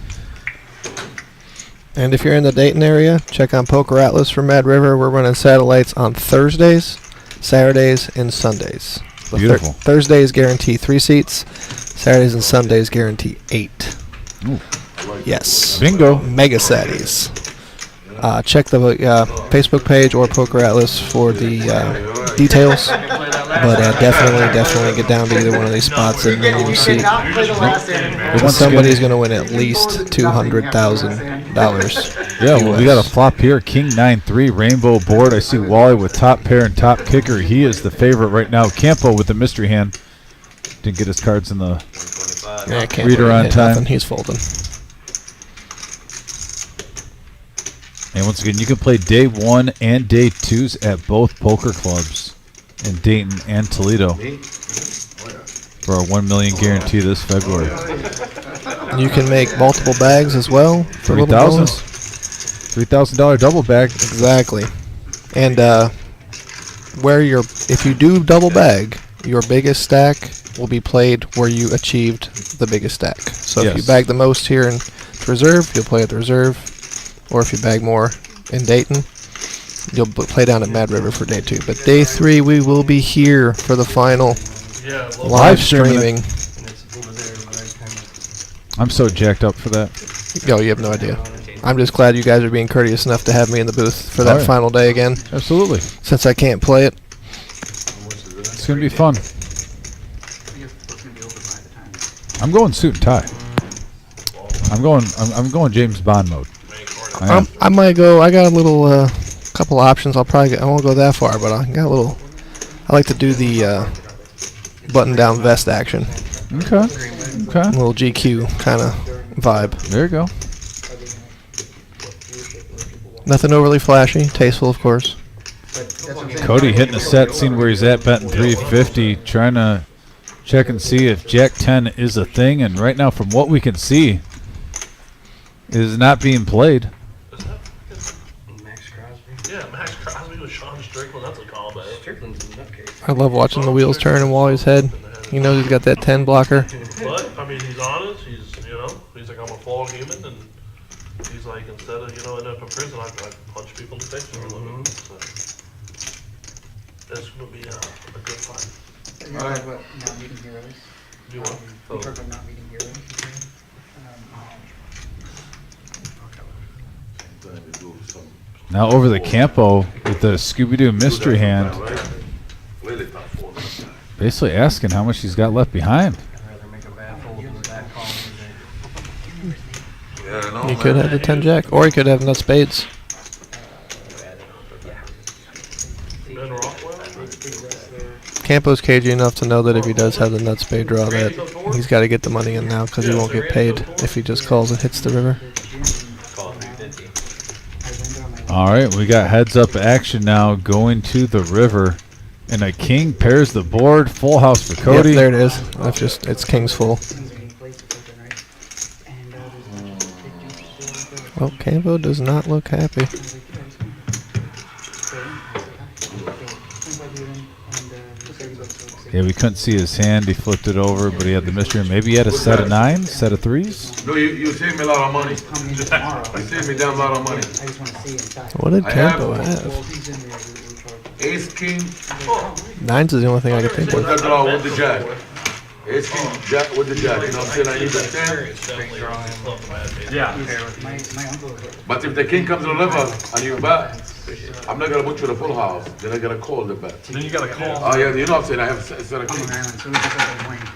[SPEAKER 2] And if you're in the Dayton area, check on Poker Atlas for Mad River. We're running satellites on Thursdays, Saturdays, and Sundays.
[SPEAKER 1] Beautiful.
[SPEAKER 2] Thursdays guarantee 3 seats. Saturdays and Sundays guarantee 8.
[SPEAKER 1] Ooh.
[SPEAKER 2] Yes.
[SPEAKER 1] Bingo.
[SPEAKER 2] Mega Satties. Check the Facebook page or Poker Atlas for the details. But definitely get down to either one of these spots and then you see somebody's going to win at least $200,000.
[SPEAKER 1] Yeah, well, we got a flop here. King 9-3, rainbow board. I see Wally with top pair and top kicker. He is the favorite right now. Campo with the mystery hand. Didn't get his cards in the reader on time.
[SPEAKER 2] Nothing. He's folding.
[SPEAKER 1] And once again, you can play day 1 and day 2s at both poker clubs in Dayton and Toledo for our 1 million guarantee this February.
[SPEAKER 2] You can make multiple bags as well for
[SPEAKER 1] $3,000. $3,000 double bag.
[SPEAKER 2] Exactly. And if you do double bag, your biggest stack will be played where you achieved the biggest stack. So if you bag the most here in Reserve, you'll play at the Reserve. Or if you bag more in Dayton, you'll play down at Mad River for day 2. But day 3, we will be here for the final live streaming.
[SPEAKER 1] I'm so jacked up for that.
[SPEAKER 2] Oh, you have no idea. I'm just glad you guys are being courteous enough to have me in the booth for that final day again.
[SPEAKER 1] Absolutely.
[SPEAKER 2] Since I can't play it.
[SPEAKER 1] It's going to be fun. I'm going suit and tie. I'm going James Bond mode.
[SPEAKER 2] I might go. I got a little couple options. I won't go that far, but I got a little. I like to do the button-down vest action.
[SPEAKER 1] Okay.
[SPEAKER 2] A little GQ kind of vibe.
[SPEAKER 1] There you go.
[SPEAKER 2] Nothing overly flashy. Tasteful, of course.
[SPEAKER 1] Cody hitting a set, seeing where he's at, betting 350, trying to check and see if Jack 10 is a thing. And right now, from what we can see, it is not being played.
[SPEAKER 7] Max Crosby with Sean Strickland, that's a combo.
[SPEAKER 9] Strickland's a nutcase.
[SPEAKER 2] I love watching the wheels turn in Wally's head. He knows he's got that 10 blocker.
[SPEAKER 7] But, I mean, he's honest. He's like, I'm a flawed human. And he's like, instead of, ending up in prison, I punch people in the face for a living. So, that's going to be a good fight.
[SPEAKER 3] You're talking about not meeting heroes?
[SPEAKER 7] Do what?
[SPEAKER 3] You're talking about not meeting heroes?
[SPEAKER 1] Now over the Campo with the Scooby-Doo mystery hand. Basically asking how much he's got left behind.
[SPEAKER 2] He could have the 10 jack, or he could have nut spades. Campo's cagey enough to know that if he does have the nut spade draw, that he's got to get the money in now because he won't get paid if he just calls and hits the river.
[SPEAKER 1] All right, we got heads up action now going to the river. And a king pairs the board. Full house for Cody.
[SPEAKER 2] Yep, there it is. It's king's full. Well, Campo does not look happy.
[SPEAKER 1] Yeah, we couldn't see his hand. He flipped it over, but he had the mystery. Maybe he had a set of 9s, set of 3s.
[SPEAKER 6] No, you saved me a lot of money. You saved me damn lot of money.
[SPEAKER 2] What did Campo have?
[SPEAKER 6] Ace King.
[SPEAKER 2] 9s is the only thing I could think
[SPEAKER 6] With
[SPEAKER 2] of.
[SPEAKER 6] the draw with the jack. Ace King jack with the jack. You know what I'm saying? I need the 10.
[SPEAKER 5] Yeah.
[SPEAKER 6] But if the king comes to the river and you bet, I'm not gonna put you the full house. Then I gotta call the bet.
[SPEAKER 5] Then you gotta call.
[SPEAKER 6] Oh yeah, you know what I'm saying? I have a set of king.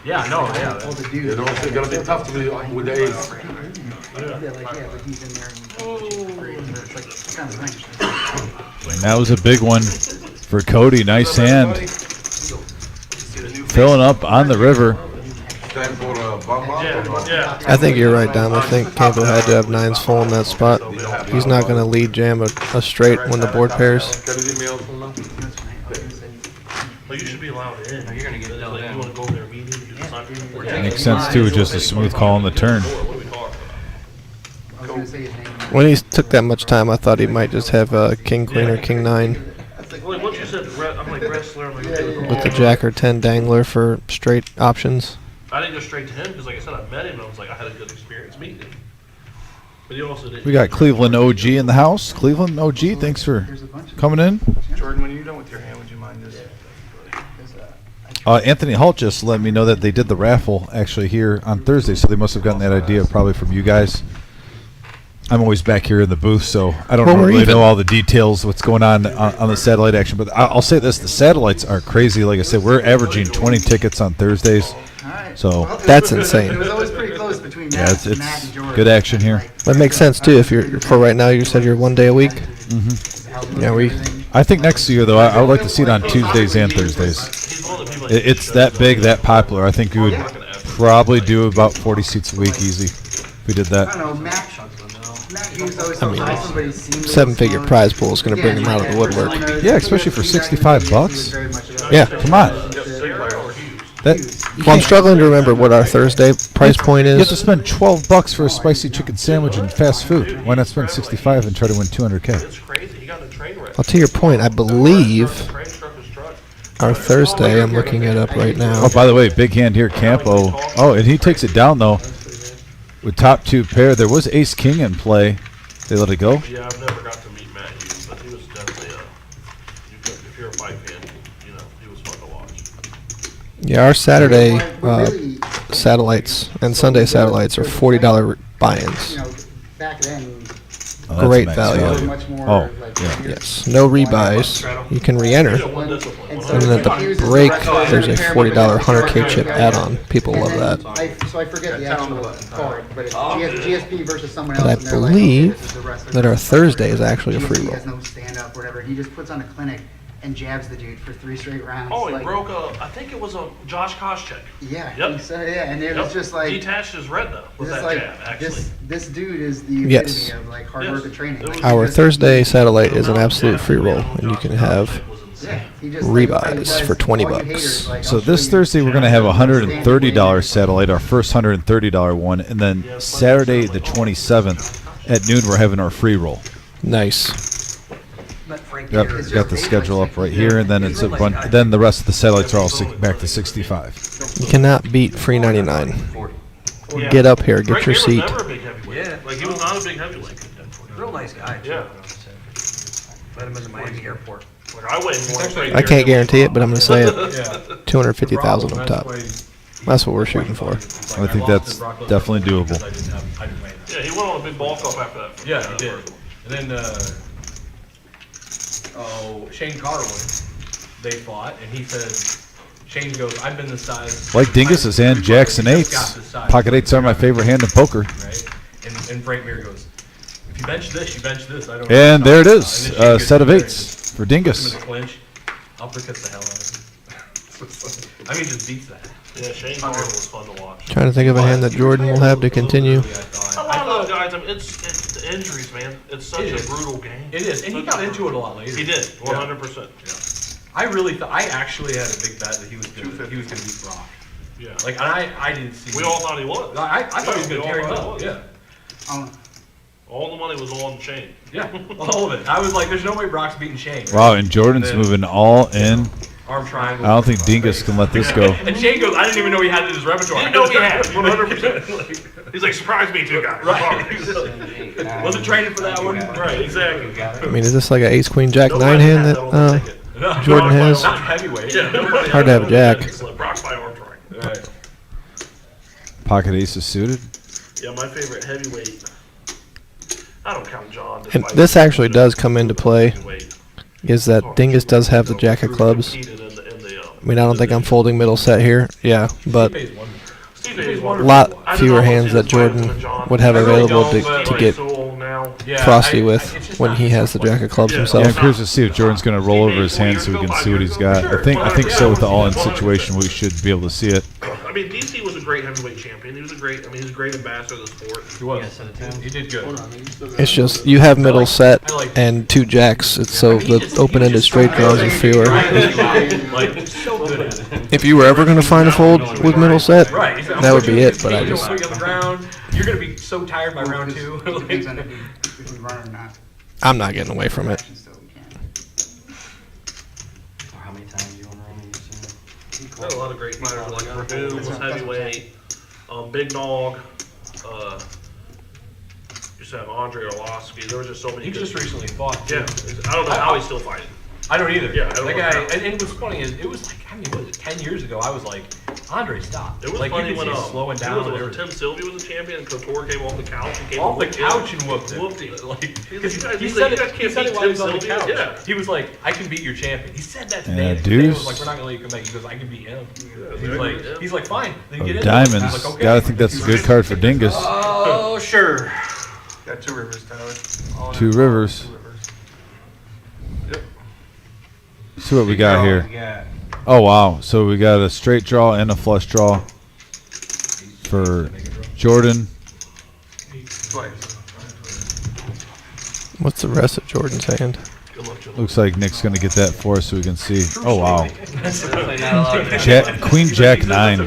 [SPEAKER 5] Yeah, no, yeah.
[SPEAKER 6] You know what I'm saying? It's gonna be tough to be with the ace.
[SPEAKER 1] And that was a big one for Cody. Nice hand. Filling up on the river.
[SPEAKER 2] I think you're right, Dom. I think Campo had to have 9s full in that spot. He's not going to lead jam a straight when the board pairs.
[SPEAKER 7] Well, you should be allowed in. You're going to get like, you want to go over there meeting and do the sign.
[SPEAKER 1] Makes sense too, just a smooth call on the turn.
[SPEAKER 3] was gonna say his name.
[SPEAKER 2] When he took that much time, I thought he might just have king queen or king 9
[SPEAKER 7] Well, once you said, I'm like wrestler, I'm like, okay,
[SPEAKER 2] with the jack or 10 dangler for straight options.
[SPEAKER 7] I didn't go straight to him because, like I said, I met him and I was like, I had a good experience meeting him. But he also didn't.
[SPEAKER 1] We got Cleveland OG in the house. Cleveland OG, thanks for coming in.
[SPEAKER 11] Jordan, when you're done with your hand, would you mind just?
[SPEAKER 1] Anthony Holt just let me know that they did the raffle actually here on Thursday, so they must have gotten that idea probably from you guys. I'm always back here in the booth, so I don't really know all the details, what's going on the satellite action. But I'll say this, the satellites are crazy. Like I said, we're averaging 20 tickets on Thursdays. So
[SPEAKER 2] that's insane.
[SPEAKER 3] It was always pretty close between
[SPEAKER 1] yeah,
[SPEAKER 3] Matt and
[SPEAKER 1] it's
[SPEAKER 3] Jordan.
[SPEAKER 1] good action here.
[SPEAKER 2] That makes sense too. If you're for right now, you said you're 1 day a week. Yeah,
[SPEAKER 1] I think next year though, I would like to see it on Tuesdays and Thursdays. It's that big, that popular. I think we would probably do about 40 seats a week easy if we did that.
[SPEAKER 3] I don't know, Matt Hughes always
[SPEAKER 2] I mean,
[SPEAKER 3] tells somebody seen
[SPEAKER 2] 7-figure prize pool is going to bring him out of the woodwork.
[SPEAKER 1] Yeah, especially for $65.
[SPEAKER 2] Yeah.
[SPEAKER 1] Come on.
[SPEAKER 2] Well, I'm struggling to remember what our Thursday price point
[SPEAKER 1] You have to
[SPEAKER 2] is.
[SPEAKER 1] spend $12 for a spicy chicken sandwich and fast food. Why not spend $65 and try to win $200K?
[SPEAKER 7] It's crazy. He got in a train wreck.
[SPEAKER 2] Well, to your point, I believe
[SPEAKER 7] Train struck his truck.
[SPEAKER 2] our Thursday, I'm looking it up right now.
[SPEAKER 1] Oh, by the way, big hand here, Campo. Oh, and he takes it down though. With top 2 pair, there was Ace King in play. They let it go.
[SPEAKER 7] Yeah, I've never got to meet Matt Hughes, but he was definitely if you're a fight fan, you know, he was fun to watch.
[SPEAKER 2] Yeah, our Saturday satellites and Sunday satellites are $40 buy-ins.
[SPEAKER 3] You know, back then,
[SPEAKER 1] Oh, that's
[SPEAKER 2] Great
[SPEAKER 1] max
[SPEAKER 2] value.
[SPEAKER 3] much more
[SPEAKER 1] Oh,
[SPEAKER 3] like
[SPEAKER 1] yeah.
[SPEAKER 2] Yes, no rebuys. You can re-enter. And then at the break, there's a $40 100K chip add-on. People love that.
[SPEAKER 3] So I forget the actual card, but it's GSP versus someone
[SPEAKER 2] But
[SPEAKER 3] else.
[SPEAKER 2] I
[SPEAKER 3] and they're like,
[SPEAKER 2] believe
[SPEAKER 3] this is the wrestler.
[SPEAKER 2] that our Thursday is actually a free
[SPEAKER 3] He
[SPEAKER 2] roll.
[SPEAKER 3] has no stand-up or whatever. He just puts on a clinic and jabs the dude for 3 straight rounds.
[SPEAKER 7] Oh, he
[SPEAKER 3] like,
[SPEAKER 7] broke I think it was a Josh Koscheck.
[SPEAKER 3] Yeah.
[SPEAKER 7] Yep.
[SPEAKER 3] Yeah, and it was just like
[SPEAKER 7] detached his retina with
[SPEAKER 3] just
[SPEAKER 7] that
[SPEAKER 3] like
[SPEAKER 7] jab, actually.
[SPEAKER 3] this dude is the
[SPEAKER 2] Yes.
[SPEAKER 3] epitome of like hard work and training. Like,
[SPEAKER 2] Our
[SPEAKER 3] because
[SPEAKER 2] Thursday satellite is an absolute free roll, and you can have
[SPEAKER 3] he just, like,
[SPEAKER 2] rebuys for
[SPEAKER 3] all
[SPEAKER 2] 20
[SPEAKER 3] you
[SPEAKER 2] bucks.
[SPEAKER 3] haters, like,
[SPEAKER 1] So
[SPEAKER 3] I'll
[SPEAKER 1] this
[SPEAKER 3] show you
[SPEAKER 1] Thursday we're going to have a $130 satellite, our first $130 one, and then Saturday the 27th at noon we're having our free roll.
[SPEAKER 2] Nice.
[SPEAKER 1] Yep, got the schedule up right here, and then it's a bunch. Then the rest of the satellites are all back to 65.
[SPEAKER 2] You cannot beat free 99.
[SPEAKER 7] Yeah.
[SPEAKER 2] Get up here, get
[SPEAKER 7] Greg
[SPEAKER 2] your
[SPEAKER 7] Beer
[SPEAKER 2] seat.
[SPEAKER 7] was never a big heavyweight.
[SPEAKER 4] Yeah.
[SPEAKER 7] Like, he was not a big heavyweight.
[SPEAKER 4] Real nice guy, too.
[SPEAKER 7] Yeah.
[SPEAKER 4] Met him in the Miami airport.
[SPEAKER 7] Like, I weighed more than Greg
[SPEAKER 2] I
[SPEAKER 7] Beer
[SPEAKER 2] can't
[SPEAKER 7] than
[SPEAKER 2] guarantee it, but I'm going to say it.
[SPEAKER 11] Yeah.
[SPEAKER 2] 250,000 up top. That's what we're shooting for.
[SPEAKER 1] I think that's definitely doable.
[SPEAKER 7] Yeah, he went on a big bulk up after that.
[SPEAKER 11] Yeah, he did. And then, Shane Carwin, they fought, and he said, Shane goes, I've been the size.
[SPEAKER 1] Like Dingus's hand, Jackson 8s. Pocket 8s are my favorite hand in poker.
[SPEAKER 11] Right? And Frank Mir goes, if you bench this, you bench this. I don't
[SPEAKER 1] And
[SPEAKER 11] know.
[SPEAKER 1] there it
[SPEAKER 11] And
[SPEAKER 1] is,
[SPEAKER 11] then Shane
[SPEAKER 1] a
[SPEAKER 11] goes
[SPEAKER 1] set of
[SPEAKER 11] in there and
[SPEAKER 1] 8s for
[SPEAKER 11] puts him
[SPEAKER 1] Dingus.
[SPEAKER 11] in the clinch, uppercuts the hell out of him. I mean, just beats that.
[SPEAKER 7] Yeah, Shane Carwin was fun to watch.
[SPEAKER 2] Trying to think of a hand that Jordan will have to continue.
[SPEAKER 7] A lot of those guys, I mean, it's the injuries, man. It's such a brutal game.
[SPEAKER 11] It is, and he got into it a lot later.
[SPEAKER 7] He did, 100%.
[SPEAKER 11] I really thought, I actually had a big bet that he was gonna beat Brock.
[SPEAKER 7] Yeah.
[SPEAKER 11] Like, and I didn't see.
[SPEAKER 7] We all thought he was.
[SPEAKER 11] I thought he was
[SPEAKER 7] Yeah,
[SPEAKER 11] gonna
[SPEAKER 7] we
[SPEAKER 11] tear him
[SPEAKER 7] all
[SPEAKER 11] up.
[SPEAKER 7] thought he
[SPEAKER 11] Yeah.
[SPEAKER 7] was. All the money was on Shane.
[SPEAKER 11] Yeah, all of it. I was like, there's no way Brock's beating Shane.
[SPEAKER 1] Wow, and Jordan's moving all in.
[SPEAKER 11] Arm triangle.
[SPEAKER 1] I don't think Dingus can let this go.
[SPEAKER 11] And Shane goes, I didn't even know he had it in his repertoire.
[SPEAKER 7] Didn't know he had 100%. He's like, surprise me too, guys.
[SPEAKER 11] Right. Wasn't training for that one.
[SPEAKER 7] Right, exactly.
[SPEAKER 2] I mean, is this like an ace queen jack 9 hand that Jordan has?
[SPEAKER 11] Not heavyweight.
[SPEAKER 7] Yeah,
[SPEAKER 2] Hard to have a jack.
[SPEAKER 7] Brock's by arm triangle.
[SPEAKER 11] Right.
[SPEAKER 1] Pocket ace is suited.
[SPEAKER 7] Yeah, my favorite heavyweight. I don't count John.
[SPEAKER 2] And this actually does come into play, is that Dingus does have the jack of clubs. I mean, I don't think I'm folding middle set here. Yeah, but a lot fewer hands that Jordan would have available to get frosty with when he has the jack of clubs
[SPEAKER 1] Yeah,
[SPEAKER 2] himself.
[SPEAKER 1] I'm curious to see if Jordan's going to roll over his hand so we can see what he's got. I think so. With the all-in situation, we should be able to see it.
[SPEAKER 7] I mean, DC was a great heavyweight champion. He was a great. I mean, he was a great ambassador of the sport.
[SPEAKER 11] He was. He did good.
[SPEAKER 2] It's just you have middle set and 2 jacks, it's so the open-ended straight draws are fewer.
[SPEAKER 11] Like, so good at it.
[SPEAKER 2] If you were ever going to find a fold with middle set, that would be it. But I just
[SPEAKER 11] on the ground. You're gonna be so so tired by round two.
[SPEAKER 3] It depends on if we run or not.
[SPEAKER 2] I'm not getting away from it.
[SPEAKER 3] So we can.
[SPEAKER 9] Or how many times you want to run in your
[SPEAKER 7] There are a lot of great fighters like Purdue was heavyweight, Big Nog, used to have Andre Orlovsky. There was just so many.
[SPEAKER 11] He
[SPEAKER 7] good
[SPEAKER 11] just recently fought. Too.
[SPEAKER 7] Yeah, I don't know how he's still fighting.
[SPEAKER 11] I don't either.
[SPEAKER 7] Yeah, I don't
[SPEAKER 11] that
[SPEAKER 7] know
[SPEAKER 11] guy.
[SPEAKER 7] how.
[SPEAKER 11] And what's funny is it was like, I mean, what was it, 10 years ago? I was like, Andre, stop.
[SPEAKER 7] It was
[SPEAKER 11] like,
[SPEAKER 7] funny
[SPEAKER 11] you
[SPEAKER 7] when
[SPEAKER 11] could see him slowing down.
[SPEAKER 7] was
[SPEAKER 11] and
[SPEAKER 7] it
[SPEAKER 11] everything.
[SPEAKER 7] Tim Sylvia was the champion and Couture came off the couch and came
[SPEAKER 11] Off the
[SPEAKER 7] and
[SPEAKER 11] couch and whooped him.
[SPEAKER 7] Whooped him.
[SPEAKER 11] Like,
[SPEAKER 7] He's
[SPEAKER 11] because
[SPEAKER 7] like,
[SPEAKER 11] he
[SPEAKER 7] you
[SPEAKER 11] said
[SPEAKER 7] guys
[SPEAKER 11] it. He
[SPEAKER 7] can't
[SPEAKER 11] said
[SPEAKER 7] beat
[SPEAKER 11] it while he
[SPEAKER 7] Tim
[SPEAKER 11] was on the
[SPEAKER 7] Sylvia.
[SPEAKER 11] couch.
[SPEAKER 7] Yeah.
[SPEAKER 11] He was like, I can beat your champion. He said that
[SPEAKER 1] Yeah,
[SPEAKER 11] today.
[SPEAKER 1] dudes.
[SPEAKER 11] He was like, we're not gonna let you come back. He goes, I can beat him. He's like, fine. Then
[SPEAKER 1] Oh,
[SPEAKER 11] get in.
[SPEAKER 1] diamonds.
[SPEAKER 11] I was like, okay.
[SPEAKER 1] Gotta think that's a good card for Dingus.
[SPEAKER 9] Oh, sure.
[SPEAKER 5] Got 2 rivers, Tyler.
[SPEAKER 1] Two rivers. See what we got here. Oh wow! So we got a straight draw and a flush draw for Jordan.
[SPEAKER 5] Twice.
[SPEAKER 2] What's the rest of Jordan's hand?
[SPEAKER 1] Looks like Nick's gonna get that for us so we can see. Oh wow!
[SPEAKER 9] Definitely not allowed to.
[SPEAKER 1] Queen Jack 9.
[SPEAKER 2] I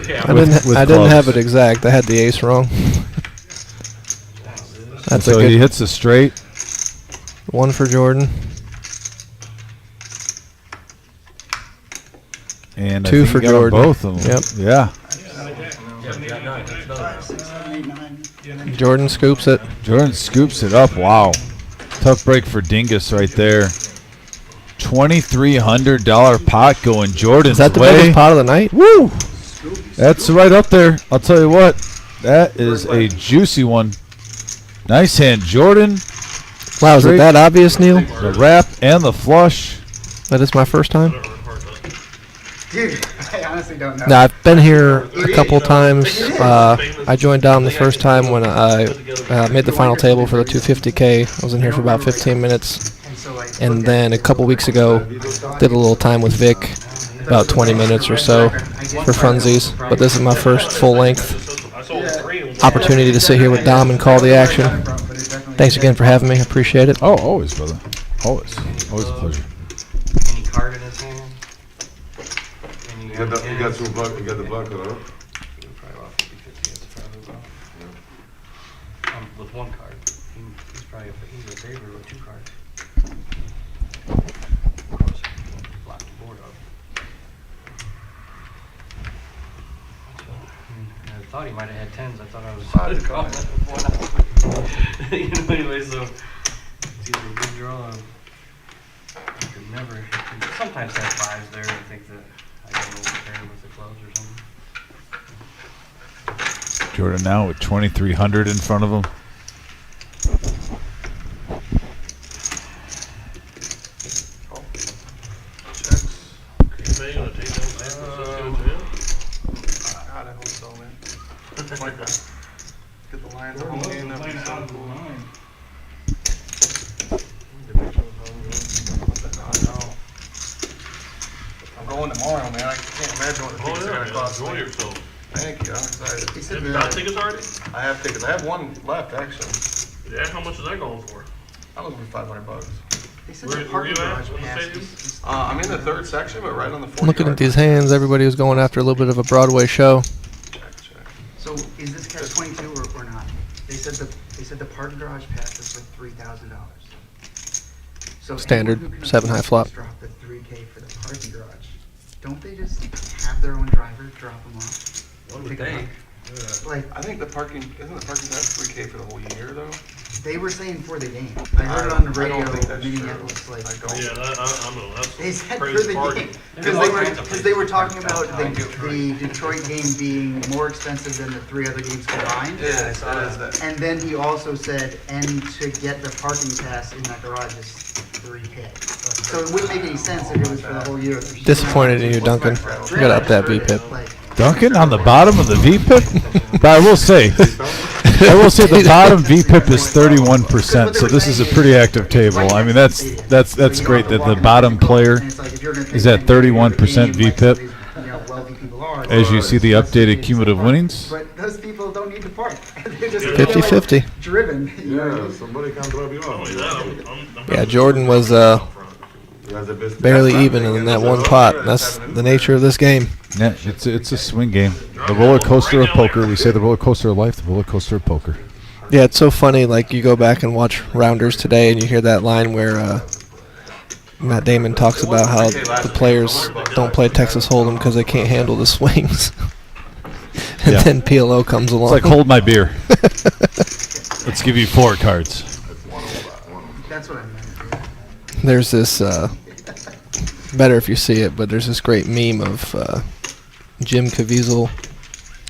[SPEAKER 2] didn't have it exact. I had the ace wrong. That's
[SPEAKER 1] So
[SPEAKER 2] a good
[SPEAKER 1] he hits a straight.
[SPEAKER 2] one for Jordan.
[SPEAKER 1] And I
[SPEAKER 2] Two
[SPEAKER 1] think
[SPEAKER 2] for
[SPEAKER 1] he got 'em
[SPEAKER 2] Jordan.
[SPEAKER 1] both of them.
[SPEAKER 2] Yep.
[SPEAKER 1] Yeah.
[SPEAKER 11] Yeah, 9. That's another
[SPEAKER 3] 5, 6, 7, 8, 9.
[SPEAKER 2] Jordan scoops it.
[SPEAKER 1] Jordan scoops it up. Wow. Tough break for Dingus right there. $2,300 pot going Jordan's
[SPEAKER 2] Is that the
[SPEAKER 1] way.
[SPEAKER 2] biggest pot of the night?
[SPEAKER 1] Woo! That's right up there. I'll tell you what. That is a juicy one. Nice hand, Jordan.
[SPEAKER 2] Wow, is it
[SPEAKER 1] Straight.
[SPEAKER 2] that obvious, Neil?
[SPEAKER 1] The wrap and the flush.
[SPEAKER 2] That is my first time.
[SPEAKER 3] Dude, I honestly don't know.
[SPEAKER 2] No, I've been here a couple times. I joined Dom the first time when I made the final table for the 250K. I was in here for about 15 minutes. And then a couple weeks ago, did a little time with Vic, about 20 minutes or so for funsies. But this is my first full-length opportunity to sit here with Dom and call the action. Thanks again for having me. I appreciate it.
[SPEAKER 1] Oh, always, brother. Always. Always a pleasure.
[SPEAKER 9] Any card in his hand?
[SPEAKER 6] You got the bucket, huh?
[SPEAKER 9] Probably about 50-50 as probably well. With one card. He's probably he's a favorite with 2 cards. Of course, block the board up. I thought he might have had 10s. I thought I was calling that before. You know, anyway, so it's either a good draw. I could never. Sometimes have 5s there and think that I can overpair with the clubs or something.
[SPEAKER 1] Jordan now with 2,300 in front of him.
[SPEAKER 5] God, I hope so, man. Get the Lions home game. That'd be so cool. I'm going tomorrow, man. I can't imagine what the tickets are gonna cost.
[SPEAKER 7] Enjoy yourself.
[SPEAKER 5] Thank you. I'm excited.
[SPEAKER 3] He said
[SPEAKER 7] You got tickets already?
[SPEAKER 5] I have tickets. I have one left actually.
[SPEAKER 7] Yeah, how much is that going for?
[SPEAKER 5] I'm looking for $500.
[SPEAKER 3] They said
[SPEAKER 7] Where-
[SPEAKER 3] the
[SPEAKER 7] where
[SPEAKER 3] parking
[SPEAKER 7] you at?
[SPEAKER 3] garage
[SPEAKER 7] What
[SPEAKER 3] pass
[SPEAKER 7] stadium?
[SPEAKER 3] is-
[SPEAKER 5] I'm in the 3rd section, but right on the 40
[SPEAKER 2] Looking at these hands, everybody was going after a little bit of a Broadway show.
[SPEAKER 5] Check.
[SPEAKER 3] So is this catch 22 or not? They said the parking garage pass is for $3,000. So
[SPEAKER 2] Standard,
[SPEAKER 3] anyone who can
[SPEAKER 2] 7 high flop.
[SPEAKER 3] Drop the 3K for the parking garage. Don't they just have their own driver drop them off?
[SPEAKER 10] One would
[SPEAKER 3] Pick 'em
[SPEAKER 10] think.
[SPEAKER 3] up? Like
[SPEAKER 5] I think isn't the parking pass 3K for the whole year though?
[SPEAKER 3] they were saying for the game. I heard it on the
[SPEAKER 5] I don't
[SPEAKER 3] radio.
[SPEAKER 5] think that's
[SPEAKER 3] Minneapolis,
[SPEAKER 5] true.
[SPEAKER 3] like
[SPEAKER 5] I don't.
[SPEAKER 7] Yeah, I know,
[SPEAKER 3] they
[SPEAKER 7] that's
[SPEAKER 3] said for
[SPEAKER 7] crazy
[SPEAKER 3] the
[SPEAKER 7] party.
[SPEAKER 3] game because they were talking about the Detroit game being more expensive than the 3 other games combined.
[SPEAKER 5] Yeah, I saw that.
[SPEAKER 3] And then he also said, and to get the parking pass in that garage is 3K. So it wouldn't make any sense if it was for the whole year.
[SPEAKER 2] Disappointed in you, Duncan. You gotta up that VPIP.
[SPEAKER 1] Duncan on the bottom of the VPIP? But I will say the bottom VPIP is 31%, so this is a pretty active table. I mean, that's great that the bottom player is at 31% VPIP. As you see the updated cumulative winnings.
[SPEAKER 3] But those people don't need to park. They're just
[SPEAKER 2] 50-50.
[SPEAKER 3] driven.
[SPEAKER 6] Yeah, somebody can drop you
[SPEAKER 7] Not only that,
[SPEAKER 6] off.
[SPEAKER 2] Yeah, Jordan was barely even in that one pot. That's the nature of this game.
[SPEAKER 1] Yeah, it's a swing game. The roller coaster of poker. We say the roller coaster of life, the roller coaster of poker.
[SPEAKER 2] Yeah, it's so funny. Like you go back and watch Rounders today, and you hear that line where Matt Damon talks about how the players don't play Texas Hold'em because they can't handle the swings. And
[SPEAKER 1] Yeah.
[SPEAKER 2] then PLO comes along.
[SPEAKER 1] It's like, hold my beer. Let's give you 4 cards.
[SPEAKER 3] That's what I meant.
[SPEAKER 2] There's this, better if you see it, but there's this great meme of Jim Caviezel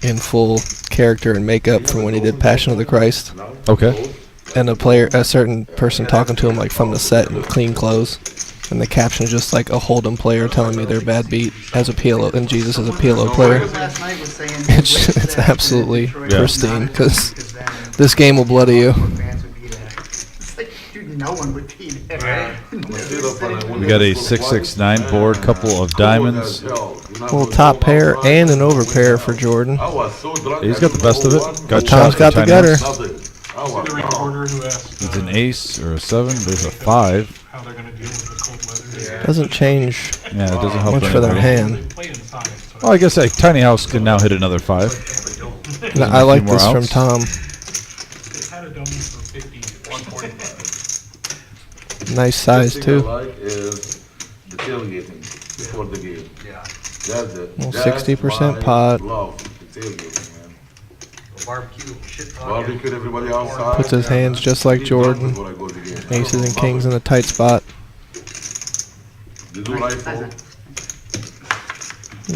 [SPEAKER 2] in full character and makeup from when he did Passion of the Christ.
[SPEAKER 1] Okay.
[SPEAKER 2] And a certain person talking to him like from the set in clean clothes. And the caption is just like a Hold'em player telling me they're bad beat as a PLO, and Jesus as a PLO player.
[SPEAKER 3] Last night was saying
[SPEAKER 2] It's absolutely pristine, because this game will bloody you.
[SPEAKER 3] fans would be there. It's like, dude, no one would be there.
[SPEAKER 1] We got a 669 board, couple of diamonds.
[SPEAKER 2] Little top pair and an over pair for Jordan.
[SPEAKER 1] He's got the best of it. Got
[SPEAKER 2] Tom's
[SPEAKER 1] shot
[SPEAKER 2] got
[SPEAKER 1] for
[SPEAKER 2] the
[SPEAKER 1] tiny
[SPEAKER 2] gutter.
[SPEAKER 1] house.
[SPEAKER 7] The recorder who asked
[SPEAKER 1] It's an ace or a 7. There's a 5.
[SPEAKER 7] how they're gonna deal with the cold weather.
[SPEAKER 2] Doesn't change
[SPEAKER 1] Yeah, it doesn't help
[SPEAKER 2] much for their
[SPEAKER 1] anybody.
[SPEAKER 2] hand.
[SPEAKER 7] Play inside, so
[SPEAKER 1] Well, I guess a tiny house can now hit another 5.
[SPEAKER 2] And I like
[SPEAKER 1] more
[SPEAKER 2] this from
[SPEAKER 1] outs.
[SPEAKER 2] Tom.
[SPEAKER 7] they had a dummy for 50, 145.
[SPEAKER 2] Nice size too.
[SPEAKER 6] Like is the tailgating before the game.
[SPEAKER 4] Yeah.
[SPEAKER 6] That's it.
[SPEAKER 2] Well,
[SPEAKER 6] That's
[SPEAKER 2] 60%
[SPEAKER 6] my
[SPEAKER 2] pot.
[SPEAKER 6] Love the tailgating, man.
[SPEAKER 4] Barbecue, shit talking.
[SPEAKER 6] Barbecue everybody outside.
[SPEAKER 2] Puts his hands just like Jordan.
[SPEAKER 6] Before I go to the game.
[SPEAKER 2] Aces and kings in a tight spot.
[SPEAKER 6] You do rifle.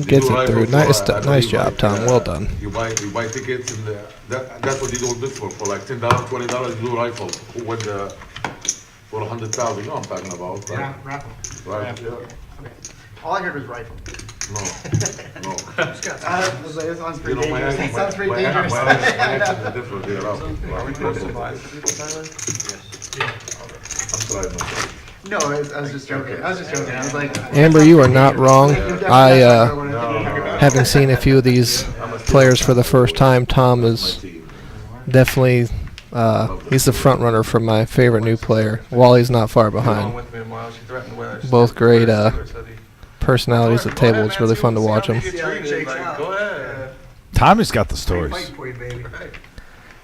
[SPEAKER 2] Gets it through. Nice job, Tom. Well done.
[SPEAKER 6] You buy tickets and that's what you do this for like $10, $20. You do rifle. Who win the for 100,000? You know what I'm talking about,
[SPEAKER 3] Yeah,
[SPEAKER 6] right?
[SPEAKER 3] raffle.
[SPEAKER 6] Right. Yeah.
[SPEAKER 3] Okay. All I heard was rifle.
[SPEAKER 6] No.
[SPEAKER 3] I was like, it sounds
[SPEAKER 6] You
[SPEAKER 3] pretty
[SPEAKER 6] know,
[SPEAKER 3] dangerous. It sounds pretty dangerous.
[SPEAKER 6] my accent is different. They're out. I'm sorry, myself.
[SPEAKER 3] No, I was just joking. I was like,
[SPEAKER 2] Amber, you are not wrong. Having seen a few of these players for the first time, Tom is definitely he's the front runner for my favorite new player. Wally's not far behind. Both great personalities at the table. It's really fun to watch them.
[SPEAKER 1] Tommy's got the stories.
[SPEAKER 4] Fight for you, baby.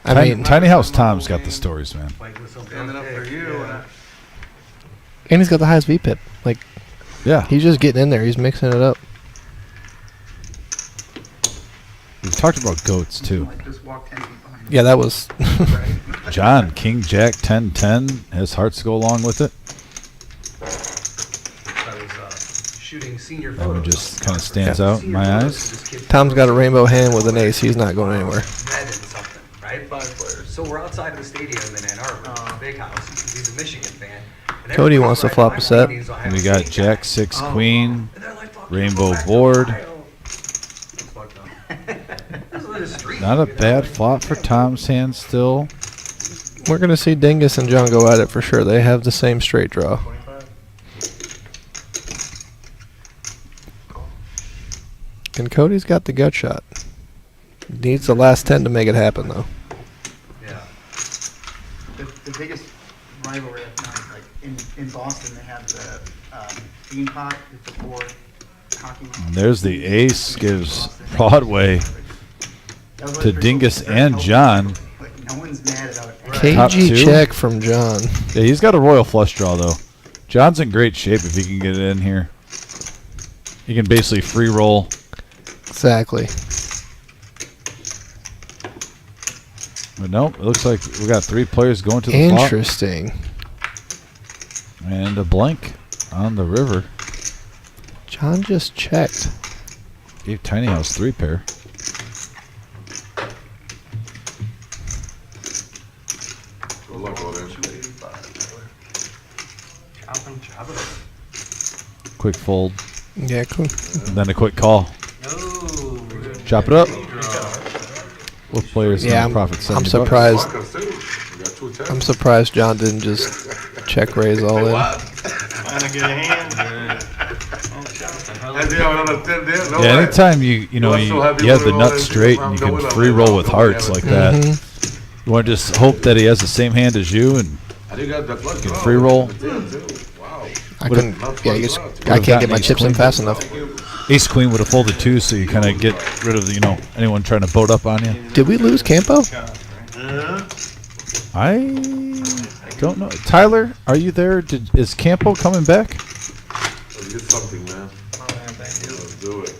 [SPEAKER 2] I mean,
[SPEAKER 1] Tiny House Tom's got the stories, man.
[SPEAKER 4] Fight with something up for you.
[SPEAKER 2] and he's got the highest VPIP. Like,
[SPEAKER 1] Yeah.
[SPEAKER 2] he's just getting in there. He's mixing it up.
[SPEAKER 1] We've talked about goats, too.
[SPEAKER 3] like just walk 10 feet behind.
[SPEAKER 2] Yeah, that was.
[SPEAKER 1] John, King, Jack, 10-10. His hearts go along with it.
[SPEAKER 4] I was shooting senior
[SPEAKER 1] That one
[SPEAKER 4] photos.
[SPEAKER 1] just kind of stands out in my eyes.
[SPEAKER 2] Tom's got a rainbow hand with an ace. He's not going anywhere.
[SPEAKER 4] Red and something, right? 5 players. So we're outside of the stadium in Ann Arbor, big house. He's a Michigan fan. And
[SPEAKER 2] Cody
[SPEAKER 4] every
[SPEAKER 2] wants to
[SPEAKER 4] time
[SPEAKER 2] flop
[SPEAKER 4] I
[SPEAKER 2] a set.
[SPEAKER 4] meetings, I'll have
[SPEAKER 1] We
[SPEAKER 4] a
[SPEAKER 1] got
[SPEAKER 4] state
[SPEAKER 1] Jack,
[SPEAKER 4] guy.
[SPEAKER 1] 6,
[SPEAKER 4] Oh.
[SPEAKER 1] Queen,
[SPEAKER 4] And they're like, "Fuck,
[SPEAKER 1] Rainbow
[SPEAKER 4] go back to
[SPEAKER 1] board."
[SPEAKER 4] Ohio." It's fucked up. This is the street,
[SPEAKER 1] Not a
[SPEAKER 4] you know?
[SPEAKER 1] bad flop for Tom's hand still.
[SPEAKER 2] We're going to see Dingus and John go at it for sure. They have the same straight draw. And Cody's got the gut shot. Needs the last 10 to make it happen, though.
[SPEAKER 4] Yeah.
[SPEAKER 3] The biggest rivalry I've found, like in Boston, they have the bean pot. It's a 4 hockey.
[SPEAKER 1] And there's the ace, gives Broadway to Dingus and John.
[SPEAKER 3] Like, no one's mad about it.
[SPEAKER 1] Top
[SPEAKER 2] KG
[SPEAKER 1] two?
[SPEAKER 2] check from John.
[SPEAKER 1] Yeah, he's got a royal flush draw, though. John's in great shape if he can get it in here. He can basically free roll.
[SPEAKER 2] Exactly.
[SPEAKER 1] But nope, it looks like we got 3 players going to the flop.
[SPEAKER 2] Interesting.
[SPEAKER 1] And a blank on the river.
[SPEAKER 2] John just checked.
[SPEAKER 1] Gave Tiny House 3 pair.
[SPEAKER 6] Good luck over there.
[SPEAKER 9] Chop it up.
[SPEAKER 1] Quick fold.
[SPEAKER 2] Yeah, cool.
[SPEAKER 1] And then a quick call.
[SPEAKER 9] No.
[SPEAKER 1] Chop it up. What players
[SPEAKER 2] Yeah,
[SPEAKER 1] in the profit
[SPEAKER 2] I'm
[SPEAKER 1] 70 bucks?
[SPEAKER 2] surprised.
[SPEAKER 6] Bunkers, too. We got 2 10.
[SPEAKER 2] I'm surprised John didn't just check raise all in.
[SPEAKER 5] Trying to get a hand.
[SPEAKER 6] And they have another 10 there. No
[SPEAKER 1] Yeah,
[SPEAKER 6] way.
[SPEAKER 1] anytime you
[SPEAKER 6] You are so happy
[SPEAKER 1] you have
[SPEAKER 6] with
[SPEAKER 1] the
[SPEAKER 6] all
[SPEAKER 1] nut
[SPEAKER 6] this,
[SPEAKER 1] straight
[SPEAKER 6] I'm
[SPEAKER 1] and you
[SPEAKER 6] going
[SPEAKER 1] can
[SPEAKER 6] up
[SPEAKER 1] free
[SPEAKER 6] and
[SPEAKER 1] roll
[SPEAKER 6] down,
[SPEAKER 1] with
[SPEAKER 6] don't
[SPEAKER 1] hearts
[SPEAKER 6] have
[SPEAKER 1] like
[SPEAKER 6] it.
[SPEAKER 1] that.
[SPEAKER 2] Mhm.
[SPEAKER 1] You want to just hope that he has the same hand as you and
[SPEAKER 6] And you got the flush
[SPEAKER 1] Can
[SPEAKER 6] draw
[SPEAKER 1] free roll.
[SPEAKER 6] with the 10 too. Wow.
[SPEAKER 2] I
[SPEAKER 1] Would've-
[SPEAKER 2] couldn't. Yeah, I guess I
[SPEAKER 1] Would've
[SPEAKER 2] can't get my
[SPEAKER 1] gotten
[SPEAKER 2] chips in
[SPEAKER 1] ace
[SPEAKER 2] fast enough.
[SPEAKER 1] Ace Queen would have folded too, so you kind of get rid of anyone trying to boat up on you.
[SPEAKER 2] Did we lose Campo?
[SPEAKER 1] I don't know. Tyler, are you there? Is Campo coming back?
[SPEAKER 6] Let's get something, man. Let's do it.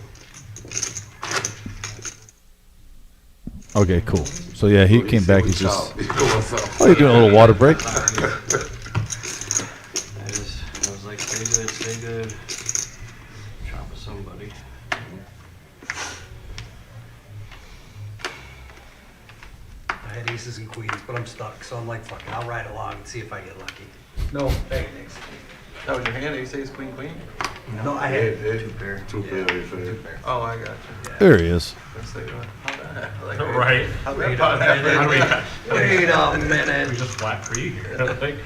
[SPEAKER 1] Okay, cool. So yeah, he came back. He's just.
[SPEAKER 6] What's up?
[SPEAKER 1] Oh, you're doing a little water break.
[SPEAKER 9] I was like, stay good. Chop with somebody.
[SPEAKER 4] I had aces and queens, but I'm stuck, so I'm like, fuck it, I'll ride along and see if I get lucky.
[SPEAKER 5] No, hey, thanks. That was your hand, ace, ace, queen, queen?
[SPEAKER 4] No, I had
[SPEAKER 6] Two
[SPEAKER 4] pair.
[SPEAKER 6] Two pair.
[SPEAKER 5] Oh, I got you.
[SPEAKER 1] There he is.
[SPEAKER 5] Let's say, how the like,
[SPEAKER 7] Right.
[SPEAKER 4] Wait a minute. Wait a
[SPEAKER 7] We
[SPEAKER 4] minute.
[SPEAKER 7] just flat free here. I think.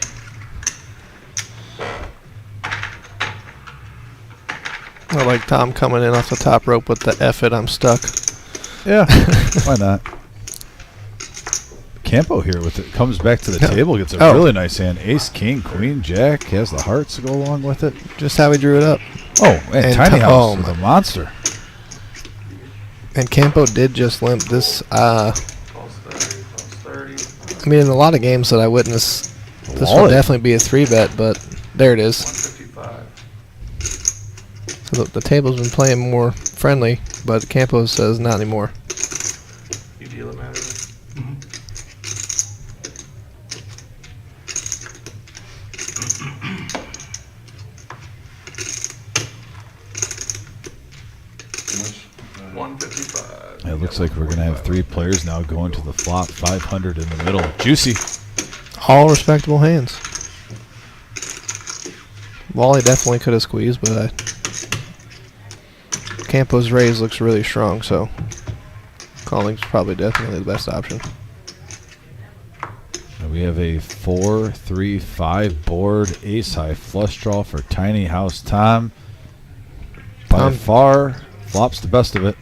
[SPEAKER 2] I like Tom coming in off the top rope with the F it, I'm stuck.
[SPEAKER 1] Yeah, why not? Campo here with it comes back to the table, gets a really nice hand. Ace, king, queen, jack. He has the hearts to go along with it.
[SPEAKER 2] Just how he drew it up.
[SPEAKER 1] Oh, and tiny house with a monster.
[SPEAKER 2] And Campo did just limp this.
[SPEAKER 5] Pulse 30.
[SPEAKER 2] I mean, in a lot of games that I witnessed, this
[SPEAKER 1] Wally.
[SPEAKER 2] would definitely be a 3-bet, but there it is.
[SPEAKER 5] 155.
[SPEAKER 2] So the table's been playing more friendly, but Campo says not anymore.
[SPEAKER 5] You deal it, matter.
[SPEAKER 1] It looks like we're going to have 3 players now going to the flop. 500 in the middle. Juicy.
[SPEAKER 2] All respectable hands. Wally definitely could have squeezed, but Campo's raise looks really strong, so calling's probably definitely the best option.
[SPEAKER 1] And we have a 4-3-5 board. Ace high flush draw for tiny house Tom. By far, flop's the best of it.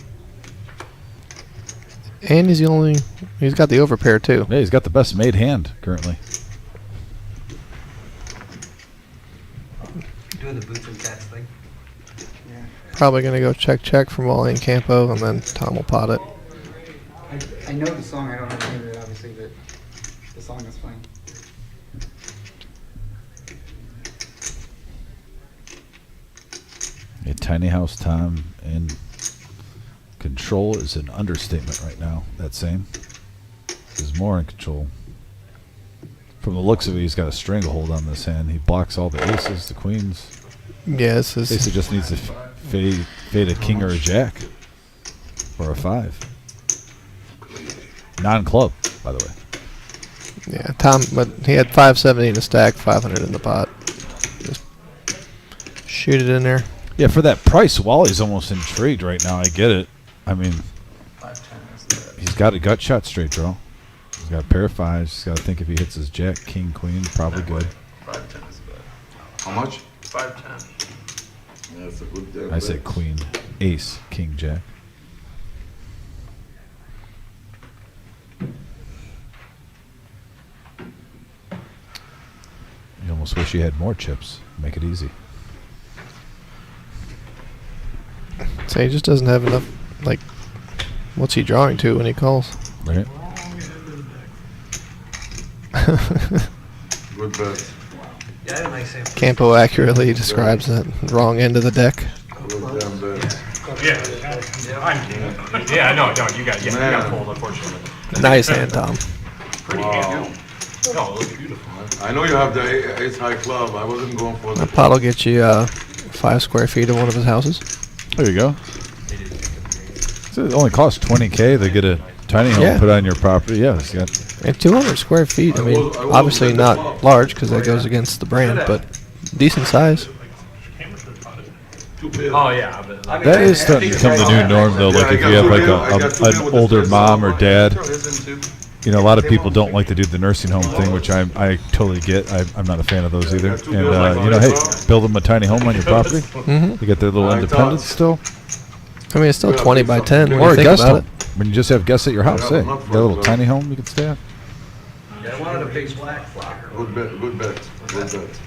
[SPEAKER 2] And he's got the overpair too.
[SPEAKER 1] Yeah, he's got the best made hand currently.
[SPEAKER 4] Doing the boots and cats thing.
[SPEAKER 2] Probably going to go check from Wally and Campo, and then Tom will pot it.
[SPEAKER 3] I know the song, I don't know the name of it, obviously, but the song is fine.
[SPEAKER 1] A tiny house Tom and control is an understatement right now. That same is more in control. From the looks of it, he's got a stranglehold on this hand. He blocks all the aces, the queens.
[SPEAKER 2] Yeah, this is.
[SPEAKER 1] Basically just needs to fade a king or a jack. Or a 5. Non-club, by the way.
[SPEAKER 2] Yeah, Tom, but he had 570 in the stack, 500 in the pot. Just shoot it in there.
[SPEAKER 1] Yeah, for that price, Wally's almost intrigued right now. I get it. I mean,
[SPEAKER 5] 510 is the
[SPEAKER 1] he's got a gut shot straight draw. He's got a pair of 5s. He's got to think if he hits his jack, king, queen, probably good.
[SPEAKER 5] 510 is the
[SPEAKER 6] How much?
[SPEAKER 5] 510.
[SPEAKER 6] Yeah, that's a good deal.
[SPEAKER 1] I said queen, ace, king, jack. You almost wish you had more chips. Make it easy.
[SPEAKER 2] So he just doesn't have enough, like, what's he drawing to when he calls?
[SPEAKER 1] Right?
[SPEAKER 6] Good bet.
[SPEAKER 4] Yeah, I had a nice hand.
[SPEAKER 2] Campo accurately describes that wrong end of the deck.
[SPEAKER 6] Good damn bet.
[SPEAKER 11] Yeah, no, you got
[SPEAKER 6] Man.
[SPEAKER 11] pulled, unfortunately.
[SPEAKER 2] Nice hand, Tom.
[SPEAKER 11] Pretty
[SPEAKER 6] Wow.
[SPEAKER 11] hand. No, it looks beautiful, man.
[SPEAKER 6] I know you have the ace high club. I wasn't going for
[SPEAKER 2] The
[SPEAKER 6] the
[SPEAKER 2] pot will get you 5 square feet of one of his houses.
[SPEAKER 1] There you go. So it only costs $20K to get a tiny home
[SPEAKER 2] Yeah.
[SPEAKER 1] put on your property. Yeah, it's got
[SPEAKER 2] And 200 square feet, I mean, obviously not large because that goes against the brand, but decent size.
[SPEAKER 6] two pairs.
[SPEAKER 11] Oh, yeah. But,
[SPEAKER 1] that is starting to become the new norm, though. Like if you have like an older mom or dad,
[SPEAKER 5] Throw his in too.
[SPEAKER 1] you know, a lot of people don't like to do the nursing home thing, which I totally get. I'm not a fan of those either. And you know, hey, build them a tiny home on your property.
[SPEAKER 2] Hmm.
[SPEAKER 1] You get their little independence still.
[SPEAKER 2] I mean, it's still 20 by 10 when
[SPEAKER 1] Or
[SPEAKER 2] you
[SPEAKER 1] a
[SPEAKER 2] think
[SPEAKER 1] guest
[SPEAKER 2] about
[SPEAKER 1] home. When you just have guests at your house, hey, you got a little tiny home you can stay at.
[SPEAKER 4] Yeah, I wanted a big black flocker.
[SPEAKER 6] Good bet. Good bet. Good bet.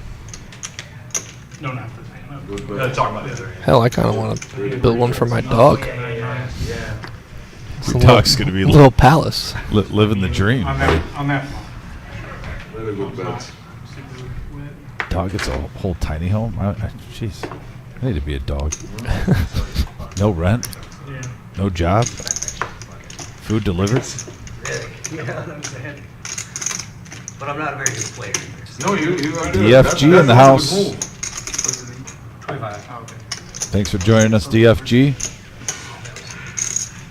[SPEAKER 7] No, not for
[SPEAKER 6] Good
[SPEAKER 11] we're gonna
[SPEAKER 6] bet.
[SPEAKER 11] talk about the other hand.
[SPEAKER 2] Hell, I kind of want to build one for my dog.
[SPEAKER 4] Yeah.
[SPEAKER 2] It's
[SPEAKER 1] Your
[SPEAKER 2] a
[SPEAKER 1] dog's gonna be
[SPEAKER 2] little palace.
[SPEAKER 1] living the dream.
[SPEAKER 8] On that one.
[SPEAKER 6] Very good bets.
[SPEAKER 1] Dog gets a whole tiny home. Jeez, I need to be a dog. No rent, no job, food delivered.
[SPEAKER 4] Yeah, I'm saying. But I'm not a very good player.
[SPEAKER 6] No, you are
[SPEAKER 1] DFG in the house.
[SPEAKER 9] 25.
[SPEAKER 3] Oh, okay.
[SPEAKER 1] Thanks for joining us, DFG.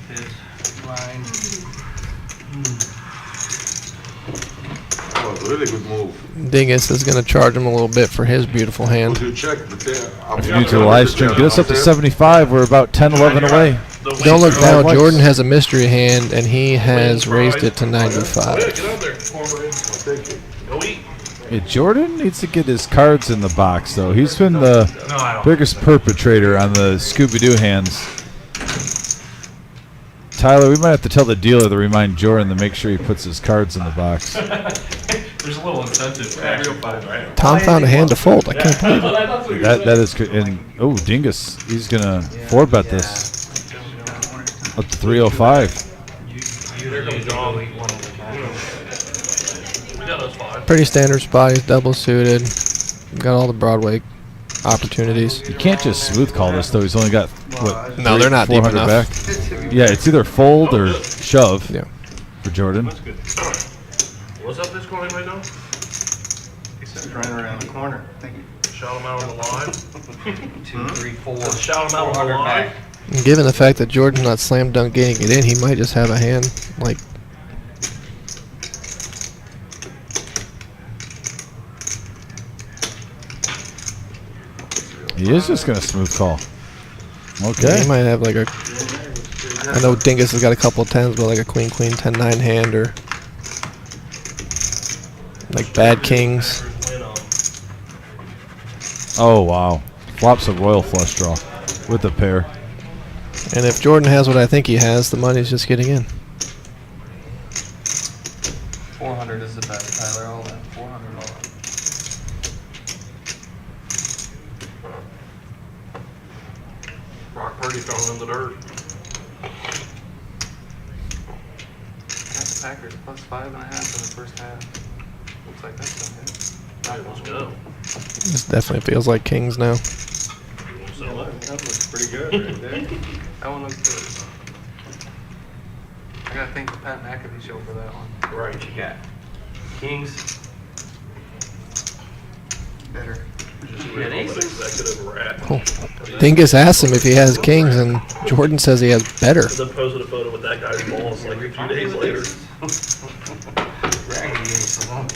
[SPEAKER 9] His line.
[SPEAKER 6] Oh, really good move.
[SPEAKER 2] Dingus is going to charge him a little bit for his beautiful hand.
[SPEAKER 6] You check the tail.
[SPEAKER 1] If you're new to the live stream, get us up to 75. We're about 10, 11 away.
[SPEAKER 2] Don't look down.
[SPEAKER 1] Likes.
[SPEAKER 2] Jordan has a mystery hand, and he has raised it to 95.
[SPEAKER 7] Get out there. Go eat.
[SPEAKER 1] Yeah, Jordan needs to get his cards in the box, though. He's been the
[SPEAKER 11] No, I don't.
[SPEAKER 1] biggest perpetrator on the Scooby-Doo hands. Tyler, we might have to tell the dealer to remind Jordan to make sure he puts his cards in the box.
[SPEAKER 11] There's a little incentive for actual fold, right?
[SPEAKER 2] Tom found a hand to fold. I can't believe it.
[SPEAKER 1] That is good. And oh, Dingus, he's gonna 4-bet this up to 305.
[SPEAKER 7] Here comes John. We got those 5.
[SPEAKER 2] Pretty standard spot. He's double suited. Got all the Broadway opportunities.
[SPEAKER 1] You can't just smooth call this though. He's only got what?
[SPEAKER 2] No, they're not deep
[SPEAKER 1] 400
[SPEAKER 2] enough.
[SPEAKER 1] back. Yeah, it's either fold or shove.
[SPEAKER 2] Yeah.
[SPEAKER 1] For Jordan.
[SPEAKER 7] That's good. What's up this corner right now?
[SPEAKER 9] He's running around the corner.
[SPEAKER 3] Thank you.
[SPEAKER 7] Shout him out on the live.
[SPEAKER 4] 2, 3, 4.
[SPEAKER 7] Shout him out on the live.
[SPEAKER 2] And given the fact that Jordan's not slam dunk getting it in, he might just have a hand like.
[SPEAKER 1] He is just gonna smooth call.
[SPEAKER 2] Yeah,
[SPEAKER 1] Okay.
[SPEAKER 2] he might have like a. I know Dingus has got a couple of tens, but like a queen, queen, 10-9 hand or like bad kings.
[SPEAKER 1] Oh wow. Flops a royal flush draw with a pair.
[SPEAKER 2] And if Jordan has what I think he has, the money's just getting in.
[SPEAKER 9] 400 is the bet, Tyler. All that. 400 all that.
[SPEAKER 7] Rock Purdy fell in the dirt.
[SPEAKER 9] That's the Packers plus 5.5 in the first half. Looks like that's some hit.
[SPEAKER 7] Alright, let's go.
[SPEAKER 2] This definitely feels like kings now.
[SPEAKER 7] So,
[SPEAKER 9] That looks pretty good right there. That one looks good. I gotta thank the Pat McAfee show for that one.
[SPEAKER 7] right.
[SPEAKER 9] What you got? Kings.
[SPEAKER 3] Better.
[SPEAKER 7] We had an executive rat.
[SPEAKER 2] Oh. Dingus asks him if he has kings, and Jordan says he has better.
[SPEAKER 7] And then posted a photo with that guy's balls like a few days later.
[SPEAKER 9] Raggedy ace alone.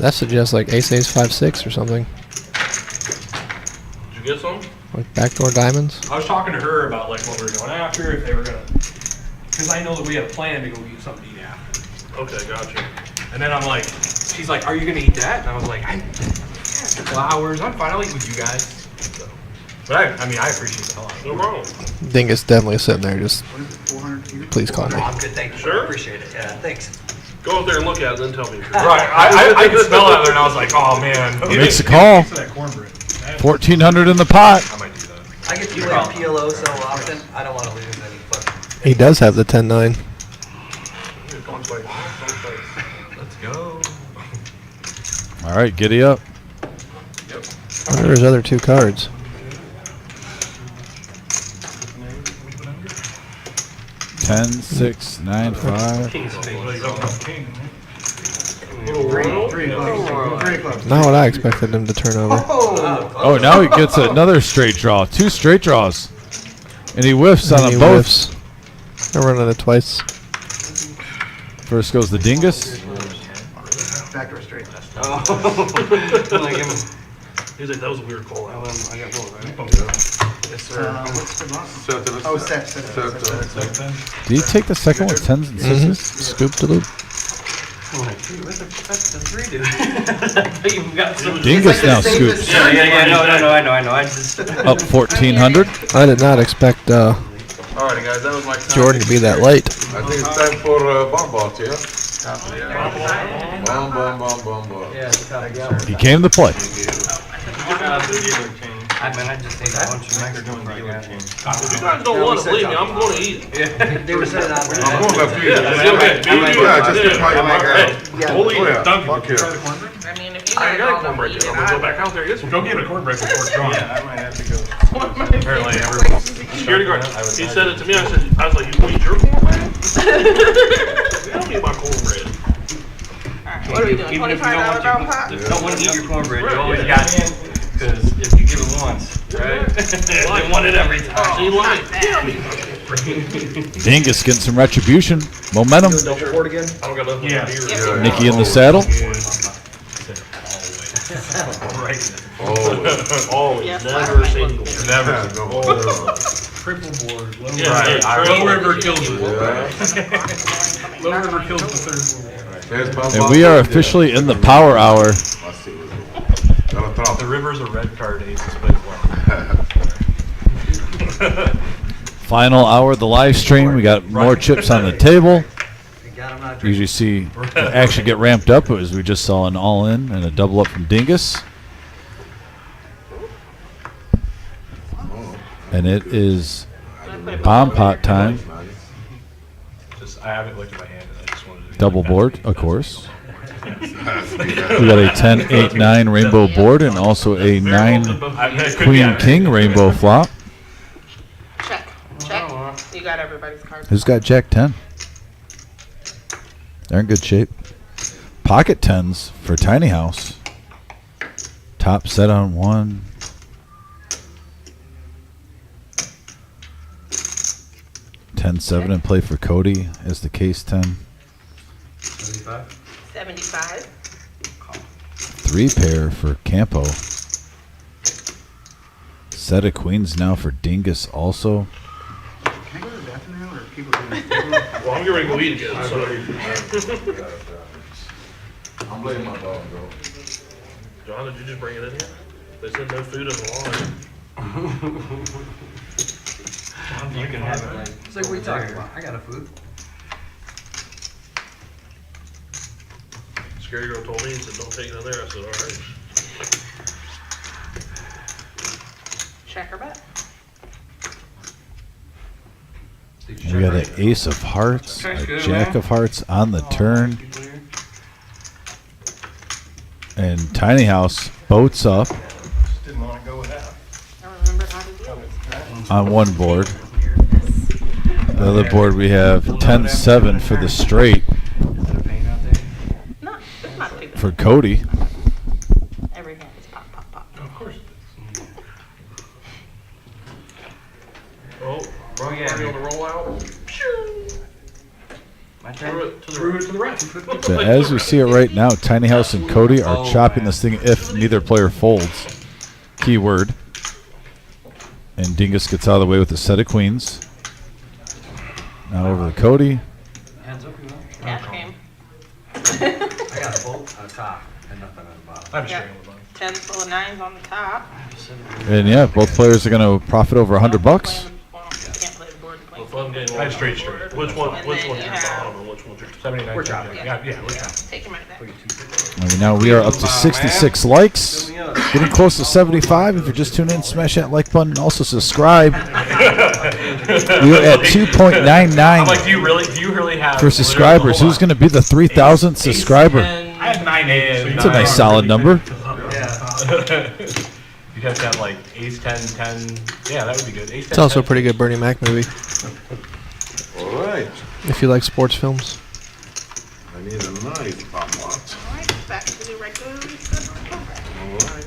[SPEAKER 2] That suggests like ace, 5-6 or something.
[SPEAKER 7] Did you get some?
[SPEAKER 2] Like backdoor diamonds.
[SPEAKER 11] I was talking to her about like what we were going after, if they were gonna, because I know that we had a plan to go get something to eat after.
[SPEAKER 7] Okay, gotcha.
[SPEAKER 11] And then I'm like, she's like, "Are you gonna eat that?" And I was like, "Yeah, it's a couple hours. I'm fine. I'll eat with you guys." So, but I mean, I appreciate the hell out of it.
[SPEAKER 7] No problem.
[SPEAKER 2] Dingus definitely sitting there just,
[SPEAKER 3] What is it, 400 either?
[SPEAKER 2] please call
[SPEAKER 4] No,
[SPEAKER 2] me.
[SPEAKER 4] I'm good, thank you.
[SPEAKER 7] Sure?
[SPEAKER 4] I appreciate it. Yeah, thanks.
[SPEAKER 7] Go up there and look at it, and then tell me. If you're
[SPEAKER 11] Right, I could smell it out there, and I was like, "Oh man."
[SPEAKER 1] Makes a call.
[SPEAKER 11] That cornbread.
[SPEAKER 1] 1400 in the pot.
[SPEAKER 11] I might do that.
[SPEAKER 4] I get to play PLO so often, I don't want to lose any fucking.
[SPEAKER 2] He does have the 10-9.
[SPEAKER 11] Let's go.
[SPEAKER 1] All right, giddy up.
[SPEAKER 2] What are his other two cards?
[SPEAKER 1] Ten, 6, 9, 5.
[SPEAKER 9] King's face.
[SPEAKER 3] Three clubs. 3 clubs.
[SPEAKER 2] Not what I expected him to turn over.
[SPEAKER 1] Oh, now he gets another straight draw. 2 straight draws. And he whiffs on
[SPEAKER 2] And he
[SPEAKER 1] them both.
[SPEAKER 2] whiffs. I'm running it twice.
[SPEAKER 1] First goes the Dingus.
[SPEAKER 3] Backdoor straight.
[SPEAKER 9] Oh. Like him.
[SPEAKER 7] He's like, that was a weird call
[SPEAKER 9] I
[SPEAKER 7] out.
[SPEAKER 9] got both, right? Yes, sir.
[SPEAKER 3] What's the box?
[SPEAKER 6] Settle.
[SPEAKER 3] Oh, set.
[SPEAKER 1] Did he take the second one with 10s and 6s?
[SPEAKER 2] Scoop to loop.
[SPEAKER 9] I'm like, dude, what the fuck does 3 do? I thought you got some.
[SPEAKER 1] Dingus now scoops.
[SPEAKER 9] Yeah, no, I know. I just.
[SPEAKER 1] Up 1400.
[SPEAKER 2] I did not expect
[SPEAKER 7] Alrighty, guys, that was my time.
[SPEAKER 2] Jordan to be that late.
[SPEAKER 6] I think it's time for bomb bot, yeah?
[SPEAKER 9] Yeah,
[SPEAKER 6] Bomb bot.
[SPEAKER 9] it's a copy.
[SPEAKER 1] He came to play.
[SPEAKER 9] Change. I just ate a bunch of Mexican before I got here.
[SPEAKER 7] If you guys don't want to believe me, I'm going to eat it.
[SPEAKER 4] They were saying that.
[SPEAKER 6] I'm going back to you.
[SPEAKER 7] Yeah, okay.
[SPEAKER 6] Yeah, just keep quiet.
[SPEAKER 7] Hey, we'll eat it.
[SPEAKER 6] Duncan,
[SPEAKER 11] Fuck yeah.
[SPEAKER 8] I mean, if you
[SPEAKER 7] I
[SPEAKER 8] guys
[SPEAKER 7] got a
[SPEAKER 8] all
[SPEAKER 7] cornbread.
[SPEAKER 8] eat it,
[SPEAKER 7] I'm going to go back out there and get some.
[SPEAKER 11] Go get a cornbread before it's gone.
[SPEAKER 9] Yeah, I might have to go.
[SPEAKER 11] Apparently everyone.
[SPEAKER 7] Security guard, he said it to me. I was like, you want to eat your cornbread? I don't eat my cornbread.
[SPEAKER 8] What are we doing,
[SPEAKER 9] Even if you don't want
[SPEAKER 8] $25 round pot?
[SPEAKER 9] your, don't want to eat your cornbread, you
[SPEAKER 7] Right,
[SPEAKER 9] always
[SPEAKER 7] yeah.
[SPEAKER 9] got it. Because if you give it once, right, they want it every time.
[SPEAKER 7] See, like,
[SPEAKER 1] Dingus getting some retribution. Momentum.
[SPEAKER 4] Double board again?
[SPEAKER 7] I don't got nothing
[SPEAKER 8] Yeah.
[SPEAKER 7] to do.
[SPEAKER 1] Nikki in the saddle.
[SPEAKER 7] Always,
[SPEAKER 8] Yes,
[SPEAKER 7] never
[SPEAKER 8] I
[SPEAKER 7] single.
[SPEAKER 11] Never.
[SPEAKER 9] Triple board, low
[SPEAKER 7] Yeah,
[SPEAKER 9] river.
[SPEAKER 7] yeah,
[SPEAKER 11] Low
[SPEAKER 7] triple.
[SPEAKER 11] River kills it.
[SPEAKER 6] Yeah.
[SPEAKER 11] Low River kills the third floor.
[SPEAKER 1] And we are officially in the power hour.
[SPEAKER 11] The River's a red card, ace is play one.
[SPEAKER 1] Final hour of the live stream. We got more chips on the table.
[SPEAKER 4] Thank God I'm not
[SPEAKER 1] Usually
[SPEAKER 4] drinking.
[SPEAKER 1] see the action get ramped up as we just saw an all-in and a double up from Dingus. And it is bomb pot time.
[SPEAKER 11] Just, I haven't looked at my hand. I just wanted to.
[SPEAKER 1] Double board, of course. We got a 10, 8, 9 rainbow board and also a 9 Queen King rainbow flop.
[SPEAKER 8] Check, check. You got everybody's cards.
[SPEAKER 1] Who's got Jack 10? They're in good shape. Pocket 10s for Tiny House. Top set on 1. $10-7 in play for Cody as the case 10.
[SPEAKER 8] 75.
[SPEAKER 1] 3 pair for Campo. Set of queens now for Dingus also.
[SPEAKER 3] Can I go to the bathroom now, or are people doing
[SPEAKER 7] Well, I'm getting ready to go eat again, so.
[SPEAKER 6] I'm blaming my dog, bro.
[SPEAKER 7] John, did you just bring it in here? They said no food in the line.
[SPEAKER 9] You can have it like.
[SPEAKER 4] It's like, what are you talking about? I got a food.
[SPEAKER 7] Scary girl told me, he said, don't take it in there. I said, all right.
[SPEAKER 8] Check or bet.
[SPEAKER 1] We got an ace of hearts, a jack of hearts on the turn. And Tiny House boats up
[SPEAKER 11] Didn't want to go with that.
[SPEAKER 8] I remember how to deal with it.
[SPEAKER 1] on one board. The other board we have 10-7 for the straight
[SPEAKER 9] Is it a pain out there?
[SPEAKER 8] No, it's not too bad.
[SPEAKER 1] for Cody.
[SPEAKER 8] Every hand is pop, pop, pop.
[SPEAKER 11] Of course.
[SPEAKER 7] Oh,
[SPEAKER 9] yeah.
[SPEAKER 7] Ronnie on the rollout.
[SPEAKER 9] My
[SPEAKER 7] Threw
[SPEAKER 9] turn.
[SPEAKER 7] it to the right.
[SPEAKER 1] So as we see it right now, Tiny House and Cody are chopping this thing if neither player folds. Keyword. And Dingus gets out of the way with a set of queens. Now over to Cody.
[SPEAKER 9] Hands up, you want?
[SPEAKER 8] Cash game.
[SPEAKER 4] I got a bolt on top and nothing on the bottom.
[SPEAKER 11] I'm
[SPEAKER 8] Yeah.
[SPEAKER 11] straight with one.
[SPEAKER 8] 10 full of 9s on the top.
[SPEAKER 1] And yeah, both players are going to profit over $100.
[SPEAKER 8] You can't play the board
[SPEAKER 7] Well, fun game.
[SPEAKER 11] I had straight.
[SPEAKER 7] Which one?
[SPEAKER 8] And
[SPEAKER 7] Which
[SPEAKER 8] then
[SPEAKER 7] one's
[SPEAKER 8] you
[SPEAKER 7] your
[SPEAKER 8] have-
[SPEAKER 7] bottom and which one's your?
[SPEAKER 11] 79.
[SPEAKER 4] We're chopping.
[SPEAKER 11] Yeah, we're chopping.
[SPEAKER 8] Take your money back.
[SPEAKER 1] And now we are up to 66 likes. Getting close to 75. If you're just tuning in, smash that like button. Also subscribe. We are at 2.99
[SPEAKER 11] I'm like, do you really have
[SPEAKER 1] for subscribers. Who's going to be the 3,000th subscriber?
[SPEAKER 11] I had 9 8.
[SPEAKER 1] That's a nice solid number.
[SPEAKER 11] Yeah. You'd have to have like ace 10, 10. Yeah, that would be good. Ace 10,
[SPEAKER 2] It's also a
[SPEAKER 11] 10.
[SPEAKER 2] pretty good Bernie Mac movie
[SPEAKER 6] All right.
[SPEAKER 2] if you like sports films.
[SPEAKER 6] I need a nice pop box.
[SPEAKER 8] All right, back to the regular program.
[SPEAKER 6] All right.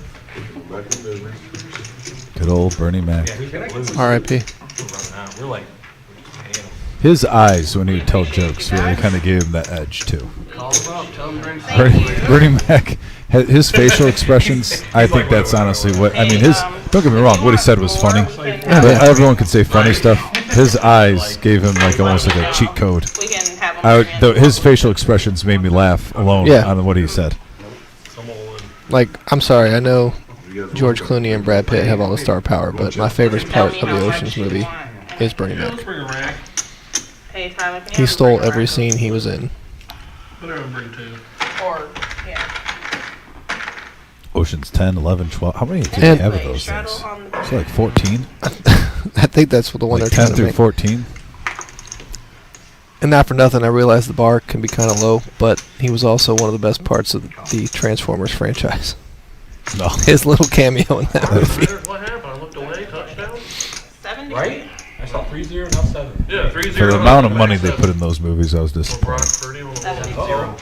[SPEAKER 6] Go back to business.
[SPEAKER 1] Good old Bernie Mac.
[SPEAKER 11] Yeah, who's gonna lose?
[SPEAKER 2] R.I.P.
[SPEAKER 11] We're running out. We're like, damn.
[SPEAKER 1] His eyes when he would tell jokes really kind of gave him that edge too.
[SPEAKER 9] Call them up, tell them bring some.
[SPEAKER 1] Bernie Mac, his facial expressions, I think that's honestly what, I mean, don't get me wrong, what he said was funny. But everyone can say funny stuff. His eyes gave him like almost like a cheat code.
[SPEAKER 8] We can have them.
[SPEAKER 1] His facial expressions made me laugh alone
[SPEAKER 2] Yeah.
[SPEAKER 1] on what he said.
[SPEAKER 7] I'm all in.
[SPEAKER 2] Like, I'm sorry, I know George Clooney and Brad Pitt have all the star power, but my favorite part of the Ocean's movie is Bernie Mac.
[SPEAKER 8] Hey, Tyler, can you
[SPEAKER 2] He
[SPEAKER 8] have a
[SPEAKER 2] stole
[SPEAKER 8] burger
[SPEAKER 2] every
[SPEAKER 8] wrap?
[SPEAKER 2] scene he was in.
[SPEAKER 7] Whatever, bring two.
[SPEAKER 8] Or, yeah.
[SPEAKER 1] Oceans 10, 11, 12. How many do they
[SPEAKER 2] And-
[SPEAKER 1] have of those things? It's like 14.
[SPEAKER 2] I think that's the one
[SPEAKER 1] Like
[SPEAKER 2] they're
[SPEAKER 1] 10
[SPEAKER 2] trying to
[SPEAKER 1] through
[SPEAKER 2] make.
[SPEAKER 1] 14.
[SPEAKER 2] And not for nothing, I realize the bar can be kind of low, but he was also one of the best parts of the Transformers franchise.
[SPEAKER 1] No.
[SPEAKER 2] His little cameo in that movie.
[SPEAKER 7] What happened? I looked away, touchdown?
[SPEAKER 11] 70. Right? I saw 3-0, now 7.
[SPEAKER 7] Yeah, 3-0.
[SPEAKER 1] For the amount of money they put in those movies, I was
[SPEAKER 7] Brock
[SPEAKER 1] disappointed.
[SPEAKER 7] Purdy on the
[SPEAKER 11] 70-0.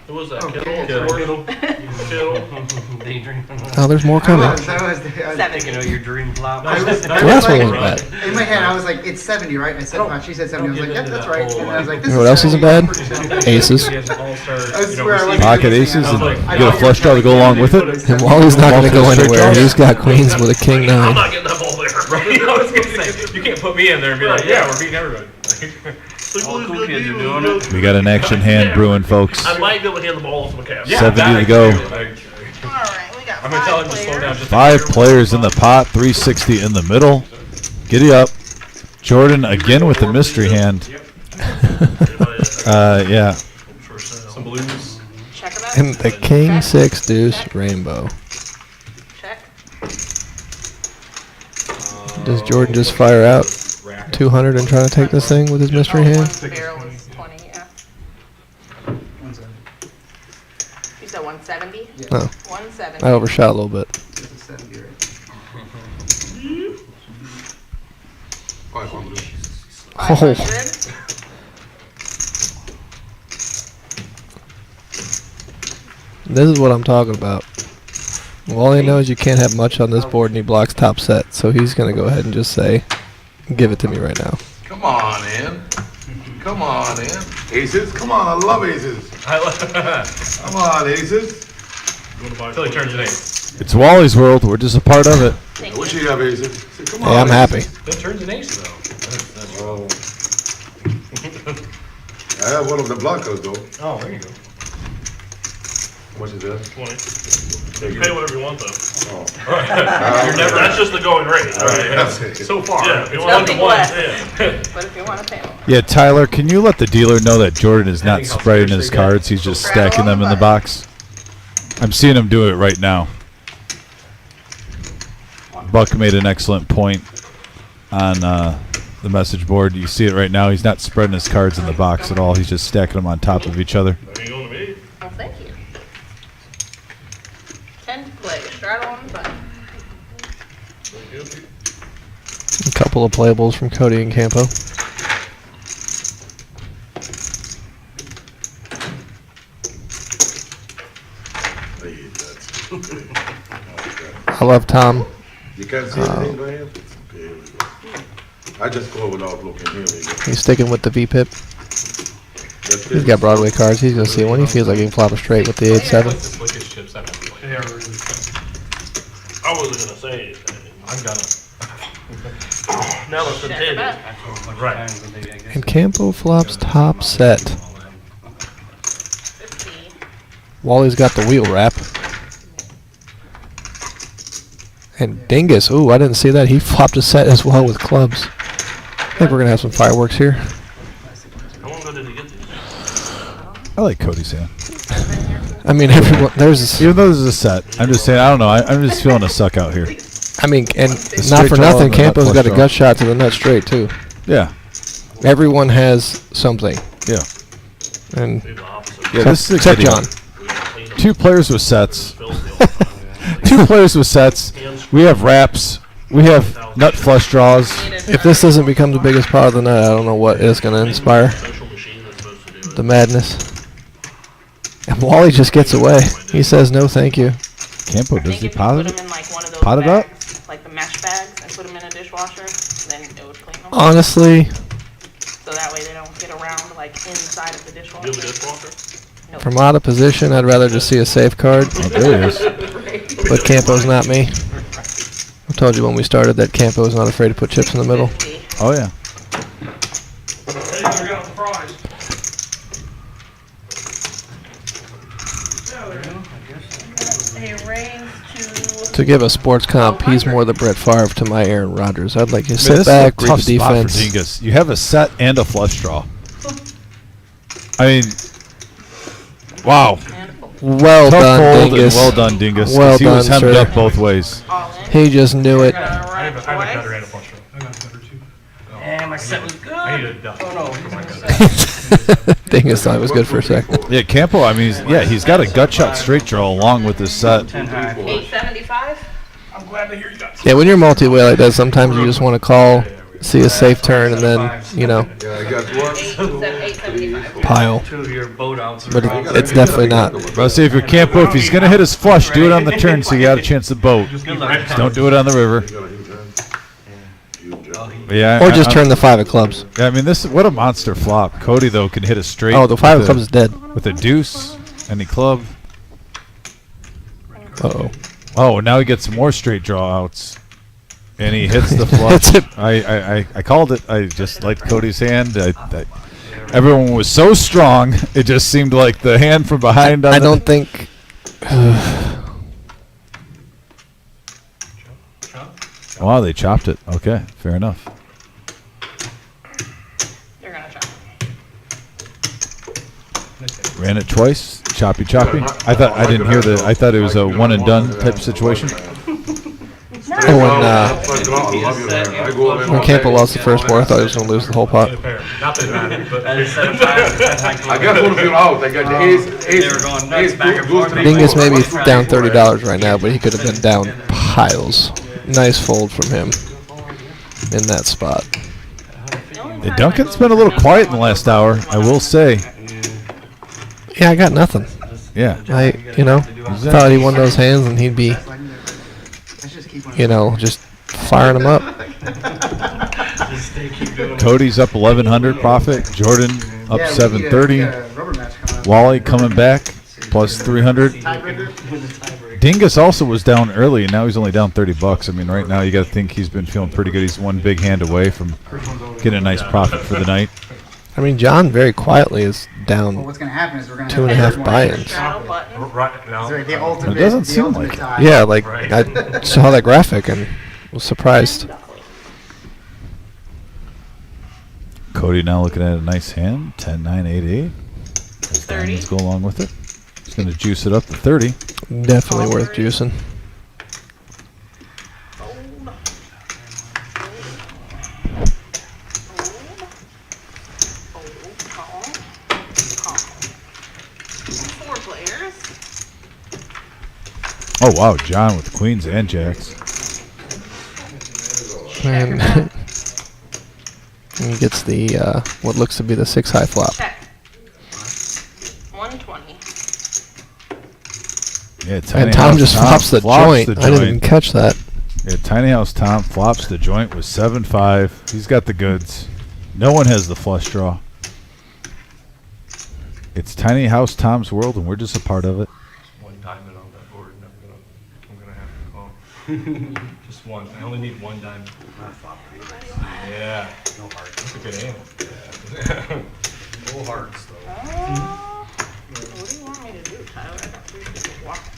[SPEAKER 7] Who was that?
[SPEAKER 3] Oh,
[SPEAKER 7] Kittle? Kittle?
[SPEAKER 9] Daydream.
[SPEAKER 2] Oh, there's more coming.
[SPEAKER 3] I was
[SPEAKER 9] Thinking of your dream flop.
[SPEAKER 3] I was
[SPEAKER 2] The last one
[SPEAKER 3] like,
[SPEAKER 2] wasn't bad.
[SPEAKER 3] in my head, I was like, it's 70, right? And I said, she said 70. I was like, yep, that's right. And I was like, this
[SPEAKER 2] You know what else isn't bad? Aces.
[SPEAKER 3] I swear I wasn't
[SPEAKER 1] Pocket
[SPEAKER 3] gonna
[SPEAKER 1] aces
[SPEAKER 3] say
[SPEAKER 1] and
[SPEAKER 3] that.
[SPEAKER 1] you get a flush draw to go along with it.
[SPEAKER 2] And Wally's not going to go anywhere. He's got queens with a king
[SPEAKER 7] I'm
[SPEAKER 2] 9.
[SPEAKER 7] not getting that ball there.
[SPEAKER 11] Right? I was gonna say, you can't put me in there and be like, yeah, we're beating everybody.
[SPEAKER 9] All the cool kids are doing it.
[SPEAKER 1] We got an action hand brewing, folks.
[SPEAKER 7] I might be able to hand the ball off to McCaffrey.
[SPEAKER 11] Yeah,
[SPEAKER 1] 70
[SPEAKER 11] that
[SPEAKER 1] to
[SPEAKER 11] I
[SPEAKER 1] go.
[SPEAKER 11] can do.
[SPEAKER 8] Alright, we got
[SPEAKER 11] I'm gonna tell him to slow down just
[SPEAKER 1] 5 players in the pot, 360 in the middle. Giddy up. Jordan again with the mystery hand. Yeah.
[SPEAKER 11] some blues.
[SPEAKER 8] Check it out.
[SPEAKER 2] And the king 6 deuce rainbow.
[SPEAKER 8] Check.
[SPEAKER 2] Does Jordan just fire out 200 and try to take this thing with his mystery hand?
[SPEAKER 8] One barrel is 20, yeah. You said 170?
[SPEAKER 2] No,
[SPEAKER 8] 170.
[SPEAKER 2] I overshot a little bit.
[SPEAKER 3] It's a 70, right?
[SPEAKER 6] 500.
[SPEAKER 8] 500.
[SPEAKER 2] This is what I'm talking about. Wally knows you can't have much on this board and he blocks top set, so he's going to go ahead and just say, give it to me right now.
[SPEAKER 6] Come on, in. Come on, in. Aces? Come on, I love aces. Come on, aces.
[SPEAKER 11] Until he turns an 8.
[SPEAKER 1] It's Wally's world. We're just a part of it.
[SPEAKER 6] I wish you have aces. Say, come on,
[SPEAKER 2] Hey, I'm happy.
[SPEAKER 11] Then turns an ace though. That's
[SPEAKER 6] Oh. I have one of the blockers, though.
[SPEAKER 11] Oh, there you go.
[SPEAKER 6] How much is that?
[SPEAKER 7] 20. You pay whatever you want, though.
[SPEAKER 6] Oh.
[SPEAKER 11] You're never.
[SPEAKER 7] That's just the going rate.
[SPEAKER 6] Right.
[SPEAKER 11] So far.
[SPEAKER 7] Yeah, if you want
[SPEAKER 8] Nothing
[SPEAKER 7] to one,
[SPEAKER 8] less.
[SPEAKER 7] yeah.
[SPEAKER 8] But if you want to pay more.
[SPEAKER 1] Yeah, Tyler, can you let the dealer know that Jordan is not spreading his cards? He's just stacking them in the box. I'm seeing him do it right now. Buck made an excellent point on the message board. You see it right now. He's not spreading his cards in the box at all. He's just stacking them on top of each other.
[SPEAKER 7] There you go to me.
[SPEAKER 8] Oh, thank you. 10 to play. Straddle on the button.
[SPEAKER 2] A couple of playables from Cody and Campo.
[SPEAKER 6] I hate that.
[SPEAKER 2] I love Tom.
[SPEAKER 6] You can't see anything by him? Okay, here we go. I just go without looking. Here we go.
[SPEAKER 2] He's sticking with the V-pip.
[SPEAKER 6] That's
[SPEAKER 2] He's
[SPEAKER 6] it.
[SPEAKER 2] got Broadway cards. He's going to see when he feels like he can flop a straight with the 8-7.
[SPEAKER 11] What's the slickest chips I've ever played?
[SPEAKER 7] I wasn't going to say anything.
[SPEAKER 11] I'm gonna.
[SPEAKER 7] Now it's
[SPEAKER 8] Check it
[SPEAKER 7] contagious.
[SPEAKER 8] out.
[SPEAKER 11] Right.
[SPEAKER 2] And Campo flops top set.
[SPEAKER 8] 50.
[SPEAKER 2] Wally's got the wheel wrap. And Dingus, ooh, I didn't see that. He flopped a set as well with clubs. I think we're going to have some fireworks here.
[SPEAKER 7] How long ago did he get these?
[SPEAKER 1] I like Cody's hand.
[SPEAKER 2] I mean, everyone, there's,
[SPEAKER 1] Even though this is a set, I'm just saying, I don't know. I'm just feeling a suck out here.
[SPEAKER 2] I mean, and
[SPEAKER 1] straight
[SPEAKER 2] not for
[SPEAKER 1] draw
[SPEAKER 2] nothing,
[SPEAKER 1] and the nut
[SPEAKER 2] Campo's got
[SPEAKER 1] flush
[SPEAKER 2] a
[SPEAKER 1] draw.
[SPEAKER 2] gut shot to the nut straight, too.
[SPEAKER 1] Yeah.
[SPEAKER 2] Everyone has something.
[SPEAKER 1] Yeah.
[SPEAKER 2] And
[SPEAKER 7] Do the opposite.
[SPEAKER 1] Yeah, this is a
[SPEAKER 2] except
[SPEAKER 1] good
[SPEAKER 2] John.
[SPEAKER 1] one.
[SPEAKER 7] We gotta clean them.
[SPEAKER 1] 2 players with sets.
[SPEAKER 7] Fills the old time.
[SPEAKER 1] 2 players with sets. We have wraps. We have nut flush draws.
[SPEAKER 2] If this doesn't become the biggest part of the night, I don't know what is going to inspire
[SPEAKER 7] Special machine that's supposed to do it.
[SPEAKER 2] the madness. And Wally just gets away. He says no thank you.
[SPEAKER 1] Campo,
[SPEAKER 8] I
[SPEAKER 1] does
[SPEAKER 8] think
[SPEAKER 1] he
[SPEAKER 8] if you
[SPEAKER 1] pot
[SPEAKER 8] put
[SPEAKER 1] it?
[SPEAKER 8] them in like one of those
[SPEAKER 1] Pot it up?
[SPEAKER 8] bags, like the mesh bags, and put them in a dishwasher, then it would clean them.
[SPEAKER 2] Honestly,
[SPEAKER 8] So that way they don't get around like inside of the
[SPEAKER 7] Do you have a
[SPEAKER 8] dishwasher.
[SPEAKER 7] dishwasher?
[SPEAKER 8] No.
[SPEAKER 2] from out of position, I'd rather just see a safe card.
[SPEAKER 1] Oh, there he is.
[SPEAKER 2] But Campo's not me. I told you when we started that Campo's not afraid to put chips in the middle.
[SPEAKER 8] 50.
[SPEAKER 1] Oh, yeah.
[SPEAKER 11] Hey, you got the fries.
[SPEAKER 8] He raised to
[SPEAKER 2] To give a sports comp, he's more the Brett Favre to my Aaron Rodgers. I'd like you to
[SPEAKER 1] Man,
[SPEAKER 2] sit
[SPEAKER 1] this
[SPEAKER 2] back,
[SPEAKER 1] is a
[SPEAKER 2] read
[SPEAKER 1] tough
[SPEAKER 2] the
[SPEAKER 1] spot for
[SPEAKER 2] defense.
[SPEAKER 1] Dingus. You have a set and a flush draw. I mean, wow.
[SPEAKER 8] handful.
[SPEAKER 2] Well
[SPEAKER 1] Tough
[SPEAKER 2] done,
[SPEAKER 1] fold and
[SPEAKER 2] Dingus.
[SPEAKER 1] well done, Dingus. 'cause
[SPEAKER 2] Well
[SPEAKER 1] he was
[SPEAKER 2] done,
[SPEAKER 1] hemmed
[SPEAKER 2] sir.
[SPEAKER 1] up both ways.
[SPEAKER 2] He just knew it.
[SPEAKER 11] I have a gutter and a flush draw. I got a gutter too.
[SPEAKER 9] And my set was good.
[SPEAKER 11] I need a duck.
[SPEAKER 9] Oh, no.
[SPEAKER 11] For my gutter.
[SPEAKER 2] Dingus thought it was good for a second.
[SPEAKER 1] Yeah, Campo, I mean, he's got a gut shot straight draw along with his set.
[SPEAKER 9] 10 high.
[SPEAKER 12] 875?
[SPEAKER 11] I'm glad to hear you guys.
[SPEAKER 2] Yeah, when you're multi-way like that, sometimes you just want to call, see a safe turn, and then, you know,
[SPEAKER 6] Yeah, I got what?
[SPEAKER 12] 875.
[SPEAKER 2] pile.
[SPEAKER 9] 2 of your boat outs.
[SPEAKER 2] But it's definitely not.
[SPEAKER 1] But I'll say if you're Campo, if he's going to hit his flush, do it on the turn so you got a chance to boat.
[SPEAKER 11] Just
[SPEAKER 9] Good
[SPEAKER 11] keep
[SPEAKER 9] luck.
[SPEAKER 11] right
[SPEAKER 1] Just don't do it on the river. Yeah,
[SPEAKER 2] Or just turn the 5 of clubs.
[SPEAKER 1] Yeah, I mean, what a monster flop. Cody, though, can hit a straight.
[SPEAKER 2] Oh, the 5 of
[SPEAKER 1] with
[SPEAKER 2] clubs is dead.
[SPEAKER 1] with a deuce, any club.
[SPEAKER 2] Uh-oh.
[SPEAKER 1] Oh, now he gets some more straight draw outs. And he hits the flush.
[SPEAKER 2] That's it.
[SPEAKER 1] I called it. I just liked Cody's hand. Everyone was so strong, it just seemed like the hand from behind.
[SPEAKER 2] I don't think...
[SPEAKER 1] Wow, they chopped it. Okay, fair enough.
[SPEAKER 12] You're gonna chop.
[SPEAKER 1] Ran it twice. Choppy. I didn't hear I thought it was a one and done type situation.
[SPEAKER 2] Oh, when Campo lost the first board, I thought he was going to lose the whole pot.
[SPEAKER 11] Not that it mattered, but
[SPEAKER 9] I just said 5 high club.
[SPEAKER 6] I got one of you out. I got the ace.
[SPEAKER 9] They were going nuts back and forth.
[SPEAKER 2] Dingus may be down $30 right now, but he could have been down piles. Nice fold from him in that spot.
[SPEAKER 1] Yeah, Duncan's been a little quiet in the last hour, I will say.
[SPEAKER 2] Yeah, I got nothing.
[SPEAKER 1] Yeah.
[SPEAKER 2] I thought he won those hands and he'd be, just firing them up.
[SPEAKER 1] Cody's up 1,100 profit. Jordan up 730. Wally coming back plus 300. Dingus also was down early, and now he's only down $30. I mean, right now you got to think he's been feeling pretty good. He's one big hand away from getting a nice profit for the night.
[SPEAKER 2] I mean, John very quietly is down
[SPEAKER 3] What's going to happen is we're going to
[SPEAKER 2] 2.5 buy-ins.
[SPEAKER 11] right now.
[SPEAKER 3] The ultimate,
[SPEAKER 1] It doesn't
[SPEAKER 3] the
[SPEAKER 1] seem
[SPEAKER 3] ultimate
[SPEAKER 1] like it.
[SPEAKER 3] tie.
[SPEAKER 2] Yeah, like
[SPEAKER 11] Right.
[SPEAKER 2] I saw that graphic and was surprised.
[SPEAKER 1] Cody now looking at a nice hand, 10, 9, 8, 8.
[SPEAKER 12] 30.
[SPEAKER 1] Diamonds go along with it. He's going to juice it up to 30.
[SPEAKER 2] Definitely worth juicing.
[SPEAKER 12] Four players.
[SPEAKER 1] Oh, wow. John with queens and jacks.
[SPEAKER 2] And he gets the what looks to be the 6 high flop.
[SPEAKER 12] Check. 120.
[SPEAKER 1] Yeah, Tiny
[SPEAKER 2] And Tom
[SPEAKER 1] House
[SPEAKER 2] just flops the joint. I didn't even catch that.
[SPEAKER 1] Yeah, Tiny House Tom flops the joint with 7-5. He's got the goods. No one has the flush draw. It's Tiny House Tom's world, and we're just a part of it.
[SPEAKER 11] One diamond on that board, and I'm gonna have to call. Just one. I only need one diamond. Yeah. No hearts. That's a good hand. Yeah.
[SPEAKER 4] No hearts, though.
[SPEAKER 12] What do you want me to do, Tyler? I got 3 people walking.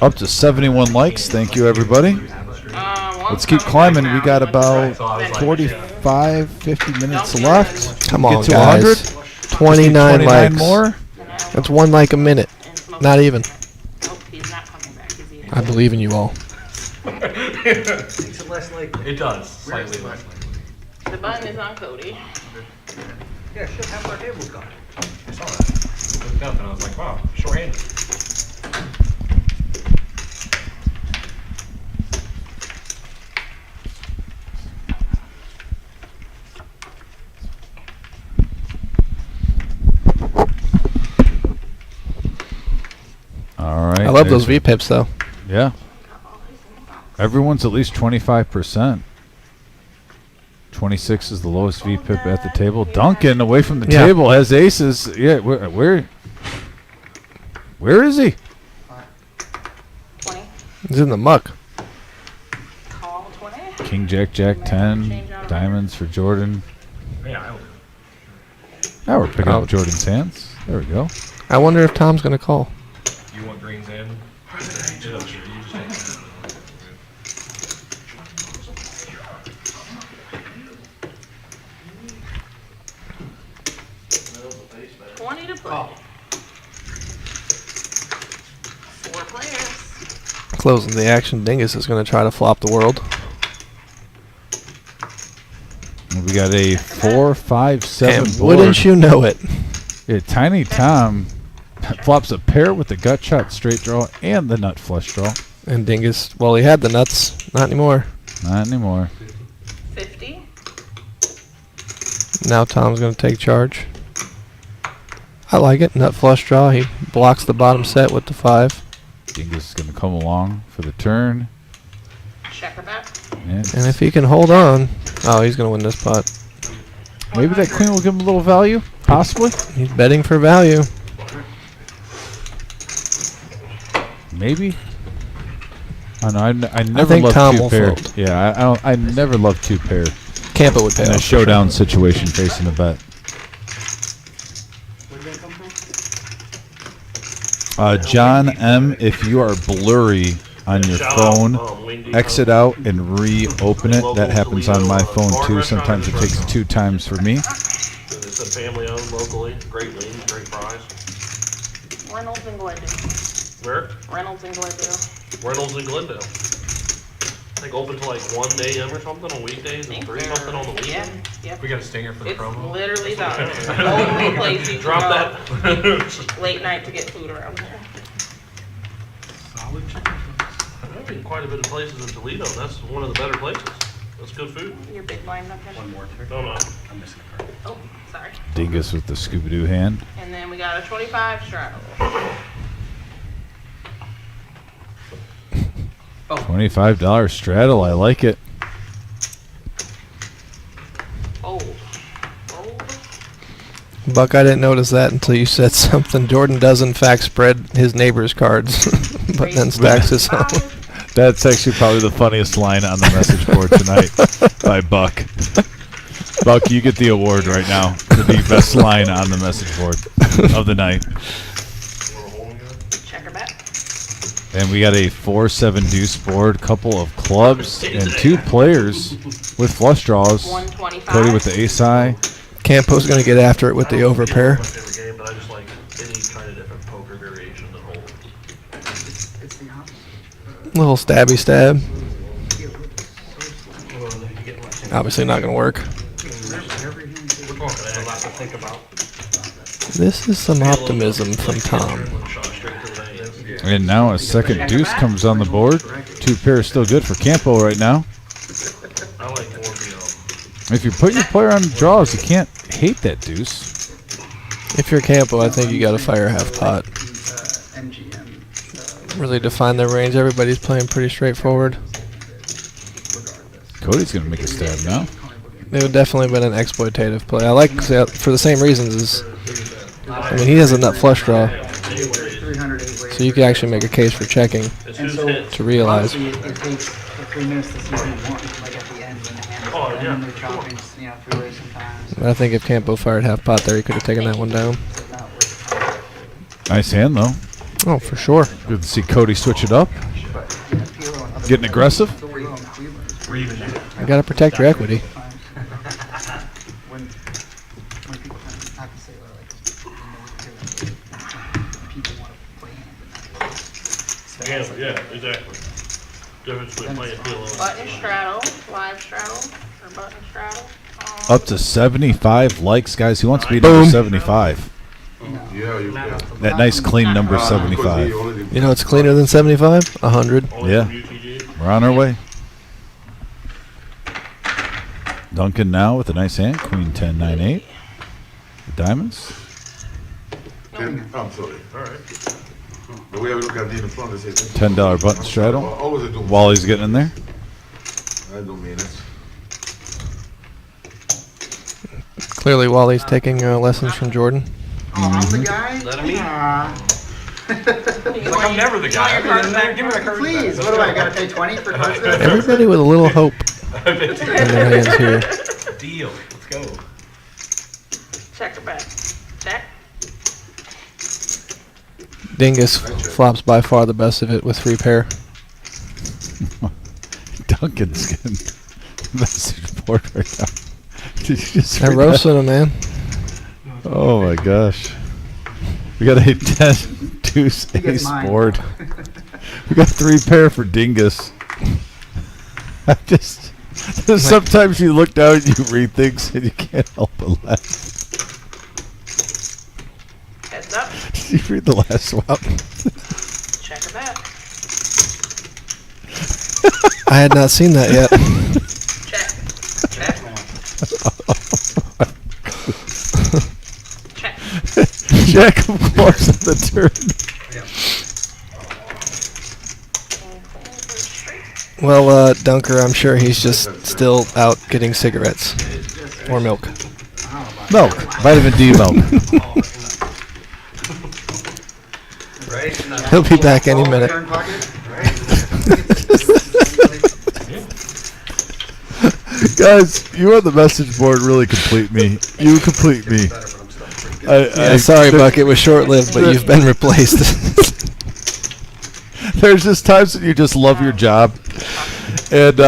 [SPEAKER 1] Up to 71 likes. Thank you, everybody. Let's keep climbing. We got about 45, 50 minutes left.
[SPEAKER 2] Come on,
[SPEAKER 1] Get to
[SPEAKER 2] guys.
[SPEAKER 1] 100.
[SPEAKER 2] 29 likes.
[SPEAKER 1] more.
[SPEAKER 2] That's 1 like a minute. Not even.
[SPEAKER 12] Nope, he's not coming back. He's eating.
[SPEAKER 2] I believe in you all.
[SPEAKER 4] Makes it less likely.
[SPEAKER 11] It does. Slightly less likely.
[SPEAKER 12] The button is on Cody.
[SPEAKER 4] Yeah, shit, half our table's gone.
[SPEAKER 11] I saw that. I looked up and I was like, wow, short-handed.
[SPEAKER 1] All right.
[SPEAKER 2] I love those
[SPEAKER 1] there's-
[SPEAKER 2] V-pips, though.
[SPEAKER 1] Yeah. Everyone's at least 25%. 26 is the lowest V-pip at the table. Duncan, away from the
[SPEAKER 2] Yeah.
[SPEAKER 1] table, has aces. Yeah, where is he?
[SPEAKER 12] 20.
[SPEAKER 2] He's in the muck.
[SPEAKER 12] Call 20.
[SPEAKER 1] King, Jack, Jack, 10. Diamonds for Jordan.
[SPEAKER 11] Yeah,
[SPEAKER 1] Now we're picking up
[SPEAKER 2] Ouch.
[SPEAKER 1] Jordan's hands. There we go.
[SPEAKER 2] I wonder if Tom's going to call.
[SPEAKER 11] you want greens in? Yeah, sure. You just take
[SPEAKER 12] 20 to play.
[SPEAKER 2] Closing the action, Dingus is going to try to flop the world.
[SPEAKER 1] And we got a 4, 5, 7
[SPEAKER 2] And
[SPEAKER 1] board.
[SPEAKER 2] wouldn't you know it?
[SPEAKER 1] Yeah, Tiny Tom flops a pair with the gut shot straight draw and the nut flush draw.
[SPEAKER 2] And Dingus, well, he had the nuts. Not anymore.
[SPEAKER 1] Not anymore.
[SPEAKER 12] 50.
[SPEAKER 2] Now Tom's going to take charge. I like it. Nut flush draw. He blocks the bottom set with the 5.
[SPEAKER 1] Dingus is going to come along for the turn.
[SPEAKER 12] Checker back.
[SPEAKER 1] And
[SPEAKER 2] And if he can hold on, oh, he's going to win this pot.
[SPEAKER 1] maybe that queen will give him a little value, possibly.
[SPEAKER 2] He's betting for value.
[SPEAKER 1] Maybe. I don't know. I never
[SPEAKER 2] think
[SPEAKER 1] loved
[SPEAKER 2] Tom
[SPEAKER 1] two
[SPEAKER 2] will
[SPEAKER 1] pair.
[SPEAKER 2] fold.
[SPEAKER 1] Yeah, I never loved two pair
[SPEAKER 2] Campo would pay
[SPEAKER 1] in a
[SPEAKER 2] off.
[SPEAKER 1] showdown situation facing a bet.
[SPEAKER 3] Where did that come from?
[SPEAKER 1] John M, if you are blurry on your
[SPEAKER 7] Shout out,
[SPEAKER 1] phone,
[SPEAKER 7] Wendy.
[SPEAKER 1] exit out and reopen it. That happens on my phone too. Sometimes it takes 2 times for me.
[SPEAKER 7] It's a family owned locally, great lean, great price.
[SPEAKER 12] Reynolds and Glendale.
[SPEAKER 7] Where?
[SPEAKER 12] Reynolds and Glendale.
[SPEAKER 7] Reynolds in Glendale. I think open till like 1 a.m. or something on weekdays and 3 something on the
[SPEAKER 12] Yeah,
[SPEAKER 7] weekend.
[SPEAKER 12] yep.
[SPEAKER 11] We got a stinger for the
[SPEAKER 12] It's
[SPEAKER 11] promo.
[SPEAKER 12] literally the only place you can
[SPEAKER 7] Drop
[SPEAKER 12] go
[SPEAKER 7] that.
[SPEAKER 12] late night to get food around here.
[SPEAKER 7] I've been quite a bit of places in Toledo. That's one of the better places. That's good food.
[SPEAKER 12] Your big line, Duncan.
[SPEAKER 4] One more turn.
[SPEAKER 7] No, no.
[SPEAKER 4] I'm missing a card.
[SPEAKER 12] Oh, sorry.
[SPEAKER 1] Dingus with the Scooby-Doo hand.
[SPEAKER 12] And then we got a 25 straddle.
[SPEAKER 1] $25 straddle. I like it.
[SPEAKER 12] Fold. Fold.
[SPEAKER 2] Buck, I didn't notice that until you said something. Jordan does, in fact, spread his neighbor's cards, but then stacks his own.
[SPEAKER 1] That's actually probably the funniest line on the message board tonight by Buck. Buck, you get the award right now for the best line on the message board of the night.
[SPEAKER 12] Checker back.
[SPEAKER 1] And we got a 4-7 deuce board, couple of clubs, and 2 players with flush draws.
[SPEAKER 12] 125.
[SPEAKER 1] Cody with the ace high.
[SPEAKER 2] Campo's going to get after it with the overpair.
[SPEAKER 7] My favorite game, but I just like any kind of different poker variation than hold.
[SPEAKER 3] It's the opposite.
[SPEAKER 2] Little stabby stab.
[SPEAKER 3] Yeah, look,
[SPEAKER 2] Obviously not going to work.
[SPEAKER 3] every hand is-
[SPEAKER 7] We're talking
[SPEAKER 9] That's a lot
[SPEAKER 7] action.
[SPEAKER 9] to think about.
[SPEAKER 2] This is some optimism from Tom.
[SPEAKER 7] Shot straight to the veins.
[SPEAKER 1] And now a second deuce comes on the board. 2 pairs still good for Campo right now.
[SPEAKER 7] I like more of
[SPEAKER 1] If you put your player on draws, you can't hate that deuce.
[SPEAKER 2] If you're Campo, I think you got to fire half pot.
[SPEAKER 3] MGM.
[SPEAKER 2] Really define their range. Everybody's playing pretty straightforward.
[SPEAKER 1] Cody's going to make a stab now.
[SPEAKER 2] It would definitely been an exploitative play. I like for the same reasons as, I mean, he has a nut flush draw,
[SPEAKER 3] 300
[SPEAKER 2] so you could actually make a case for checking
[SPEAKER 7] It's
[SPEAKER 3] And
[SPEAKER 7] who's
[SPEAKER 3] so-
[SPEAKER 7] hit.
[SPEAKER 2] to realize.
[SPEAKER 3] Honestly, it takes 3 minutes to see what you want, like at the end when the hand is
[SPEAKER 7] Oh,
[SPEAKER 3] done,
[SPEAKER 7] yeah,
[SPEAKER 3] and they're
[SPEAKER 7] sure.
[SPEAKER 3] chopping, you know, three ways sometimes.
[SPEAKER 2] But I think if Campo fired half pot there, he could have taken that one down.
[SPEAKER 3] It's not worth it.
[SPEAKER 1] Nice hand, though.
[SPEAKER 2] Oh, for sure.
[SPEAKER 1] Good to see Cody switch it up.
[SPEAKER 3] Yeah, Piro and other
[SPEAKER 1] Getting aggressive.
[SPEAKER 3] Piro and Cleveland is
[SPEAKER 7] We're even.
[SPEAKER 2] You got to protect your equity.
[SPEAKER 3] times. When people kind of have to say, well, like, people want to play hand, but not.
[SPEAKER 7] Yeah, exactly. Difference between playing pillow and.
[SPEAKER 12] Button straddle. Live straddle. Or button straddle.
[SPEAKER 1] Up to 75 likes, guys. Who wants to be
[SPEAKER 2] Boom.
[SPEAKER 1] number 75?
[SPEAKER 6] Yeah, you can.
[SPEAKER 1] That nice clean number
[SPEAKER 6] Because
[SPEAKER 1] 75.
[SPEAKER 6] he already-
[SPEAKER 2] You know what's cleaner than 75? 100.
[SPEAKER 7] Only
[SPEAKER 1] Yeah.
[SPEAKER 7] from UTG.
[SPEAKER 1] We're on our way. Duncan now with a nice hand. Queen 10, 9, 8. The diamonds.
[SPEAKER 6] I'm sorry.
[SPEAKER 7] All right.
[SPEAKER 6] The way I look at it in the front, they say
[SPEAKER 1] $10 button straddle.
[SPEAKER 6] Always I do.
[SPEAKER 1] Wally's getting in there.
[SPEAKER 6] I don't mean it.
[SPEAKER 2] Clearly, Wally's taking lessons from Jordan.
[SPEAKER 3] Oh, I'm the guy?
[SPEAKER 9] Let him eat.
[SPEAKER 12] Like,
[SPEAKER 9] I'm never the guy.
[SPEAKER 12] Give me your card
[SPEAKER 9] Give me my card.
[SPEAKER 3] Please, what do I gotta pay 20 for cards?
[SPEAKER 2] Everybody with a little hope in their hands here.
[SPEAKER 9] Deal. Let's go.
[SPEAKER 12] Checker back. Check.
[SPEAKER 2] Dingus flops by far the best of it with 3 pair.
[SPEAKER 1] Duncan's getting message board right now. Did you just
[SPEAKER 2] I
[SPEAKER 1] read
[SPEAKER 2] roasted him, man.
[SPEAKER 1] that? Oh my gosh. We got a 10 deuce
[SPEAKER 3] He gets
[SPEAKER 1] ace
[SPEAKER 3] mine.
[SPEAKER 1] board. We got 3 pair for Dingus. I just sometimes you look down and you read things and you can't help but laugh.
[SPEAKER 12] Heads up.
[SPEAKER 1] Did you read the last swap?
[SPEAKER 12] Check her back.
[SPEAKER 2] I had not seen that yet.
[SPEAKER 12] Check. Check. Check.
[SPEAKER 1] Check, of course, on the turn.
[SPEAKER 2] Well, Dunker, I'm sure he's just still out getting cigarettes or milk.
[SPEAKER 1] Milk. Vitamin D milk.
[SPEAKER 4] Right?
[SPEAKER 2] He'll be back any minute.
[SPEAKER 3] Turn pocket.
[SPEAKER 1] Guys, you on the message board really complete me. You complete me.
[SPEAKER 2] Sorry, Buck, it was short-lived, but you've been replaced.
[SPEAKER 1] There's just times when you just love your job. And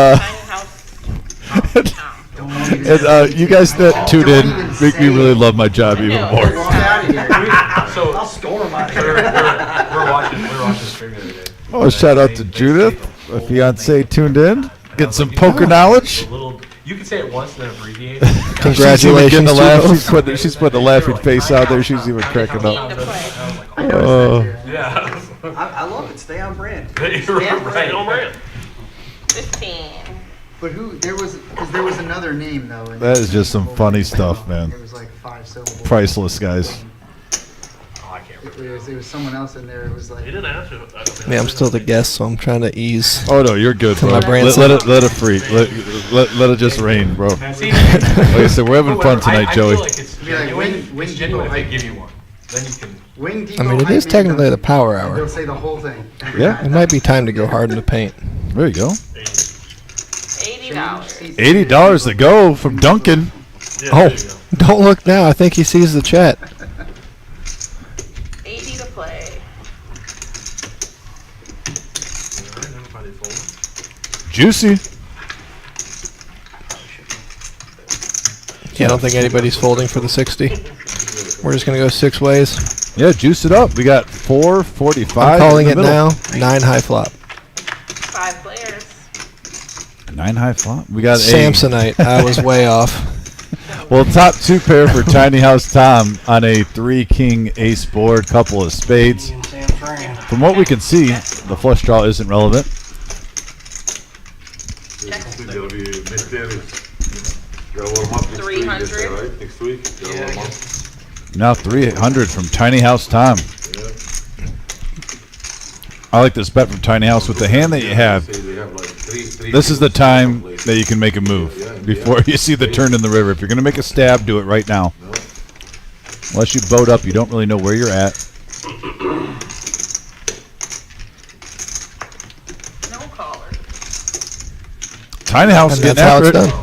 [SPEAKER 1] you guys that tuned in make me really love my job even more.
[SPEAKER 11] So
[SPEAKER 4] I'll storm out of here.
[SPEAKER 11] we're watching stream the other day.
[SPEAKER 1] Oh, shout out to Judith, my fiance tuned in, getting some poker knowledge.
[SPEAKER 11] You can say it once and then abbreviate.
[SPEAKER 2] Congratulations,
[SPEAKER 1] Judith. She's putting a laughing face out there. She's even cracking up.
[SPEAKER 11] Yeah.
[SPEAKER 4] I love it. Stay on brand.
[SPEAKER 11] You're right.
[SPEAKER 7] On brand.
[SPEAKER 12] 15.
[SPEAKER 3] But there was another name though. and
[SPEAKER 1] That is just some funny stuff, man.
[SPEAKER 3] It was like 5 syllables.
[SPEAKER 1] Priceless, guys.
[SPEAKER 11] Oh, I can't remember.
[SPEAKER 3] There was someone else in there. It was like.
[SPEAKER 7] He didn't ask you.
[SPEAKER 2] Yeah, I'm still the guest, so I'm trying to ease.
[SPEAKER 1] Oh no, you're good,
[SPEAKER 2] To
[SPEAKER 1] bro.
[SPEAKER 2] my brand
[SPEAKER 1] Let it free. Let it just rain, bro.
[SPEAKER 11] See,
[SPEAKER 1] Like I said, we're having fun tonight,
[SPEAKER 11] I
[SPEAKER 1] Joey.
[SPEAKER 11] feel like it's
[SPEAKER 3] Be like,
[SPEAKER 11] genuine.
[SPEAKER 3] wing
[SPEAKER 11] It's genuine if
[SPEAKER 3] depot
[SPEAKER 11] they give you one. Then you can.
[SPEAKER 3] Wing
[SPEAKER 2] I
[SPEAKER 3] Depot
[SPEAKER 2] mean, it
[SPEAKER 3] hype
[SPEAKER 2] is
[SPEAKER 3] man
[SPEAKER 2] technically the
[SPEAKER 3] Duncan.
[SPEAKER 2] power
[SPEAKER 3] And They'll
[SPEAKER 2] hour.
[SPEAKER 3] say the whole thing.
[SPEAKER 1] Yeah.
[SPEAKER 2] It might be time to go hard in the paint.
[SPEAKER 1] There you go.
[SPEAKER 12] $80.
[SPEAKER 1] $80 to go from Duncan.
[SPEAKER 7] Yeah,
[SPEAKER 2] Oh,
[SPEAKER 7] there you go.
[SPEAKER 2] don't look now. I think he sees the chat.
[SPEAKER 12] 80 to play.
[SPEAKER 7] Alright, everybody fold.
[SPEAKER 1] Juicy.
[SPEAKER 2] Yeah, I don't think anybody's folding for the 60. We're just going to go 6 ways.
[SPEAKER 1] Yeah, juice it up. We got 445.
[SPEAKER 2] I'm calling
[SPEAKER 1] in
[SPEAKER 2] it
[SPEAKER 1] the middle.
[SPEAKER 2] now. 9 high flop.
[SPEAKER 12] 5 players.
[SPEAKER 1] 9 high flop. We got
[SPEAKER 2] Samsonite. I was way off.
[SPEAKER 1] Well, top 2 pair for Tiny House Tom on a 3-king ace board, couple of spades. From what we can see, the flush draw isn't relevant.
[SPEAKER 6] They'll be mysterious. Gotta warm up next week, they say,
[SPEAKER 12] 300.
[SPEAKER 6] right? Next week. Gotta warm up.
[SPEAKER 1] Now 300 from Tiny House Tom.
[SPEAKER 6] Yeah.
[SPEAKER 1] I like this bet from Tiny House with the hand that you have.
[SPEAKER 6] Say they have like three
[SPEAKER 1] This is the
[SPEAKER 6] people
[SPEAKER 1] time
[SPEAKER 6] someplace.
[SPEAKER 1] that you can make a move
[SPEAKER 6] Yeah,
[SPEAKER 1] before you see the turn in the river. If you're going to make a stab, do it right now.
[SPEAKER 6] No.
[SPEAKER 1] Unless you boat up, you don't really know where you're at.
[SPEAKER 12] No caller.
[SPEAKER 1] Tiny House
[SPEAKER 2] And
[SPEAKER 1] getting
[SPEAKER 2] that's how
[SPEAKER 1] after
[SPEAKER 2] it's
[SPEAKER 1] it.
[SPEAKER 2] done.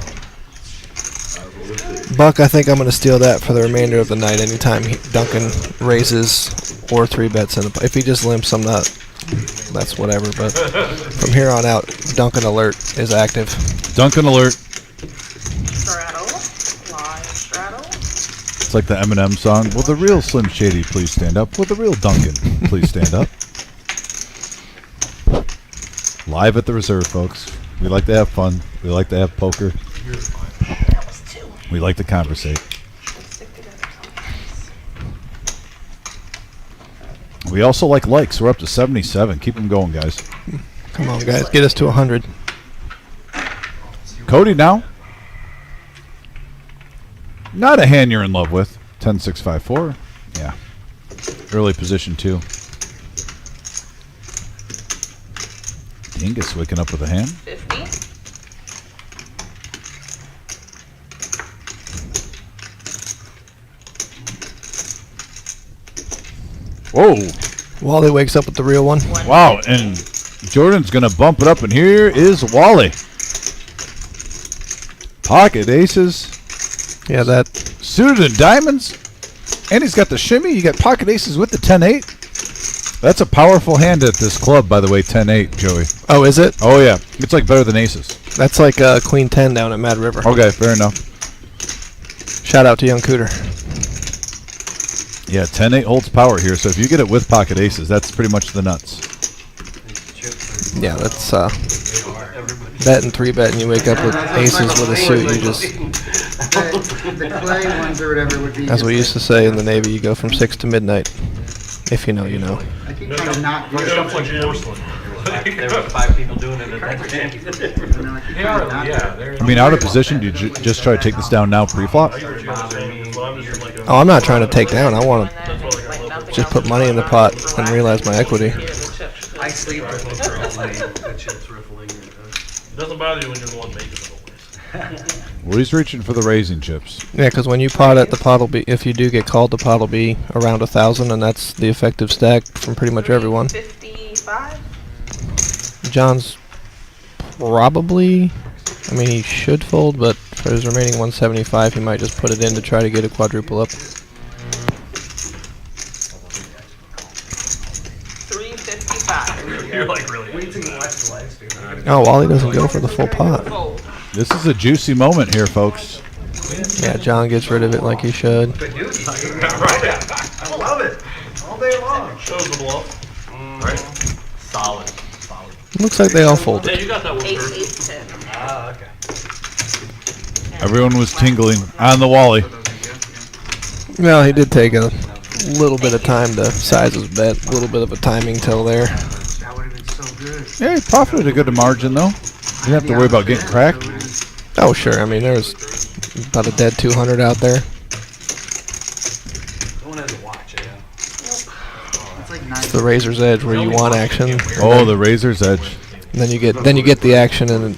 [SPEAKER 2] Buck, I think I'm going to steal that for the remainder of the night. Anytime Duncan raises or 3 bets in the, if he just limps, I'm not. That's whatever. But from here on out, Duncan alert is active.
[SPEAKER 1] Duncan alert.
[SPEAKER 12] Straddle. Live straddle.
[SPEAKER 1] It's like the Eminem song. Will the real Slim Shady please stand up? Will the real Duncan please stand up? Live at the reserve, folks. We like to have fun. We like to have poker.
[SPEAKER 12] That was 2.
[SPEAKER 1] We like to conversate.
[SPEAKER 12] Stick together sometimes.
[SPEAKER 1] We also like likes. We're up to 77. Keep them going, guys.
[SPEAKER 2] Come on, guys, get us to 100.
[SPEAKER 1] Cody now. Not a hand you're in love with. 10-6-5-4. Yeah. Early position, too. Dingus waking up with a hand.
[SPEAKER 12] 50.
[SPEAKER 1] Whoa.
[SPEAKER 2] Wally wakes up with the real one.
[SPEAKER 1] Wow. And Jordan's going to bump it up. And here is Wally. Pocket aces.
[SPEAKER 2] Yeah, that.
[SPEAKER 1] Suited in diamonds. And he's got the shimmy. You got pocket aces with the 10-8. That's a powerful hand at this club, by the way, 10-8, Joey.
[SPEAKER 2] Oh, is it?
[SPEAKER 1] Oh, yeah. It's like better than aces.
[SPEAKER 2] That's like Queen 10 down at Mad River.
[SPEAKER 1] Okay, fair enough.
[SPEAKER 2] Shout out to Young Cooter.
[SPEAKER 1] Yeah, 10-8 holds power here, so if you get it with pocket aces, that's pretty much the nuts.
[SPEAKER 2] Yeah, that's bet and 3-bet, and you wake up with aces with a suit. You just,
[SPEAKER 3] The clay ones or whatever would be.
[SPEAKER 2] as we
[SPEAKER 3] just
[SPEAKER 2] used to say in the Navy, you go from 6 to midnight. If you know, you know.
[SPEAKER 3] I keep trying to not do
[SPEAKER 11] Stuff
[SPEAKER 3] it.
[SPEAKER 11] like porcelain.
[SPEAKER 9] There were 5 people doing it at that time.
[SPEAKER 3] You know, I keep
[SPEAKER 11] They
[SPEAKER 3] trying
[SPEAKER 11] are,
[SPEAKER 3] to not do
[SPEAKER 11] yeah.
[SPEAKER 3] it.
[SPEAKER 11] They're,
[SPEAKER 1] I mean, out of position, do you just try to take this down now pre-flop?
[SPEAKER 2] Oh, I'm not trying to take down. I want to just put money in the pot and realize my equity.
[SPEAKER 4] I sleep with those girls, that shit's riffling.
[SPEAKER 7] It doesn't bother you when you're the one making it always.
[SPEAKER 1] Well, he's reaching for the raising chips.
[SPEAKER 2] Yeah, because when you pot it, the pot will be, if you do get called, the pot will be around 1,000, and that's the effective stack from pretty much everyone.
[SPEAKER 12] 55?
[SPEAKER 2] John's probably, I mean, he should fold, but for his remaining 175, he might just put it in to try to get a quadruple up.
[SPEAKER 12] 355.
[SPEAKER 11] you're like really.
[SPEAKER 4] Wait till you watch the live stream.
[SPEAKER 2] Oh, Wally doesn't go for the full pot.
[SPEAKER 12] Fold.
[SPEAKER 1] This is a juicy moment here, folks.
[SPEAKER 2] Yeah, John gets rid of it like he should.
[SPEAKER 4] But dude, I love it. All day long.
[SPEAKER 7] Shows the bluff.
[SPEAKER 11] Right. Solid.
[SPEAKER 2] Looks like they all
[SPEAKER 7] Yeah,
[SPEAKER 2] folded.
[SPEAKER 7] you got that one,
[SPEAKER 12] Ace,
[SPEAKER 7] Drew.
[SPEAKER 12] ace, 10.
[SPEAKER 4] Ah, okay.
[SPEAKER 1] Everyone was tingling on the Wally.
[SPEAKER 2] Well, he did take a little bit of time to size his bet. A little bit of a timing tell there.
[SPEAKER 3] That would have been so good.
[SPEAKER 1] Yeah, he profited a good margin, though. You didn't have to worry about getting cracked.
[SPEAKER 2] Oh, sure. I mean, there's about a dead 200 out there.
[SPEAKER 4] No one has a watch, yeah.
[SPEAKER 3] It's like
[SPEAKER 2] It's the razor's edge where you want action.
[SPEAKER 1] Oh, the razor's edge.
[SPEAKER 2] And then you get the action, and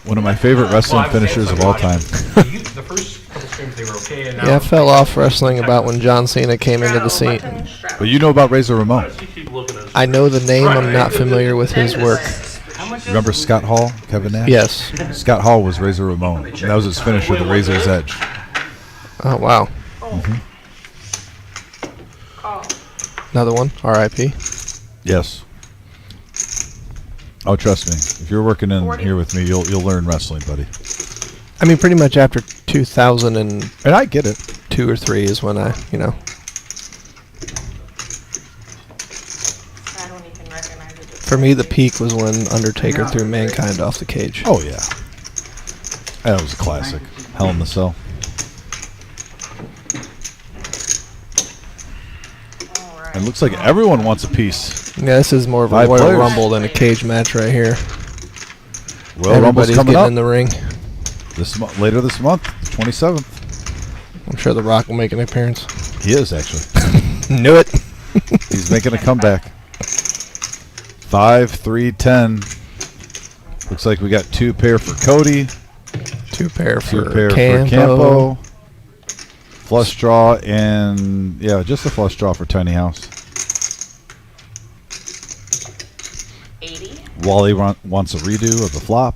[SPEAKER 1] One of my favorite wrestling finishers of all time.
[SPEAKER 11] The first couple streams they were okay, and now
[SPEAKER 2] yeah, I fell off wrestling about when John Cena came into the scene.
[SPEAKER 1] But you know about Razor Ramon.
[SPEAKER 7] You keep looking at
[SPEAKER 2] I know the name. I'm not familiar with his work.
[SPEAKER 1] Remember Scott Hall, Kevin Nash?
[SPEAKER 2] Yes.
[SPEAKER 1] Scott Hall was Razor Ramon. And that was his finisher, the Razor's Edge.
[SPEAKER 2] Oh wow.
[SPEAKER 12] Call.
[SPEAKER 2] Another one. R.I.P.
[SPEAKER 1] Yes. Oh, trust me. If you're working in here with me, you'll learn wrestling, buddy.
[SPEAKER 2] I mean, pretty much after 2002
[SPEAKER 1] And I get it.
[SPEAKER 2] or 3 is when I, you know.
[SPEAKER 12] I don't even recognize it.
[SPEAKER 2] For me, the peak was when Undertaker threw Mankind off the cage.
[SPEAKER 1] Oh, yeah. That was a classic. Hell in the Cell.
[SPEAKER 12] Alright.
[SPEAKER 1] And it looks like everyone wants a piece.
[SPEAKER 2] Yeah, this is more of a
[SPEAKER 1] 5
[SPEAKER 2] Royal
[SPEAKER 1] players.
[SPEAKER 2] Rumble than a cage match right here.
[SPEAKER 1] Royal Rumble's
[SPEAKER 2] Everybody's
[SPEAKER 1] coming
[SPEAKER 2] getting
[SPEAKER 1] up
[SPEAKER 2] in the ring.
[SPEAKER 1] later this month, 27th.
[SPEAKER 2] I'm sure The Rock will make an appearance.
[SPEAKER 1] He is, actually.
[SPEAKER 2] Knew it.
[SPEAKER 1] He's making a comeback. 5, 3, 10. Looks like we got 2 pair for Cody.
[SPEAKER 2] 2 pair
[SPEAKER 1] 2
[SPEAKER 2] for
[SPEAKER 1] pair
[SPEAKER 2] Campo.
[SPEAKER 1] for Campo. Flush draw and, yeah, just a flush draw for Tiny House.
[SPEAKER 12] 80.
[SPEAKER 1] Wally wants a redo of the flop.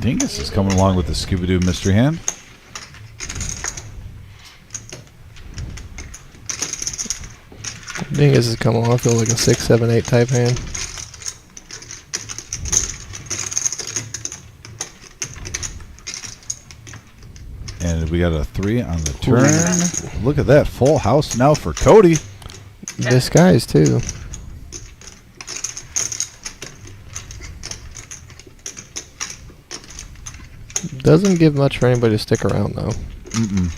[SPEAKER 1] Dingus is coming along with the Scooby-Doo mystery hand.
[SPEAKER 2] Dingus is coming along. I feel like a 6, 7, 8 type hand.
[SPEAKER 1] And we got a 3 on the turn. Look at that. Full house now for Cody.
[SPEAKER 2] Disguise, too. Doesn't give much for anybody to stick around, though.
[SPEAKER 1] Mm-mm.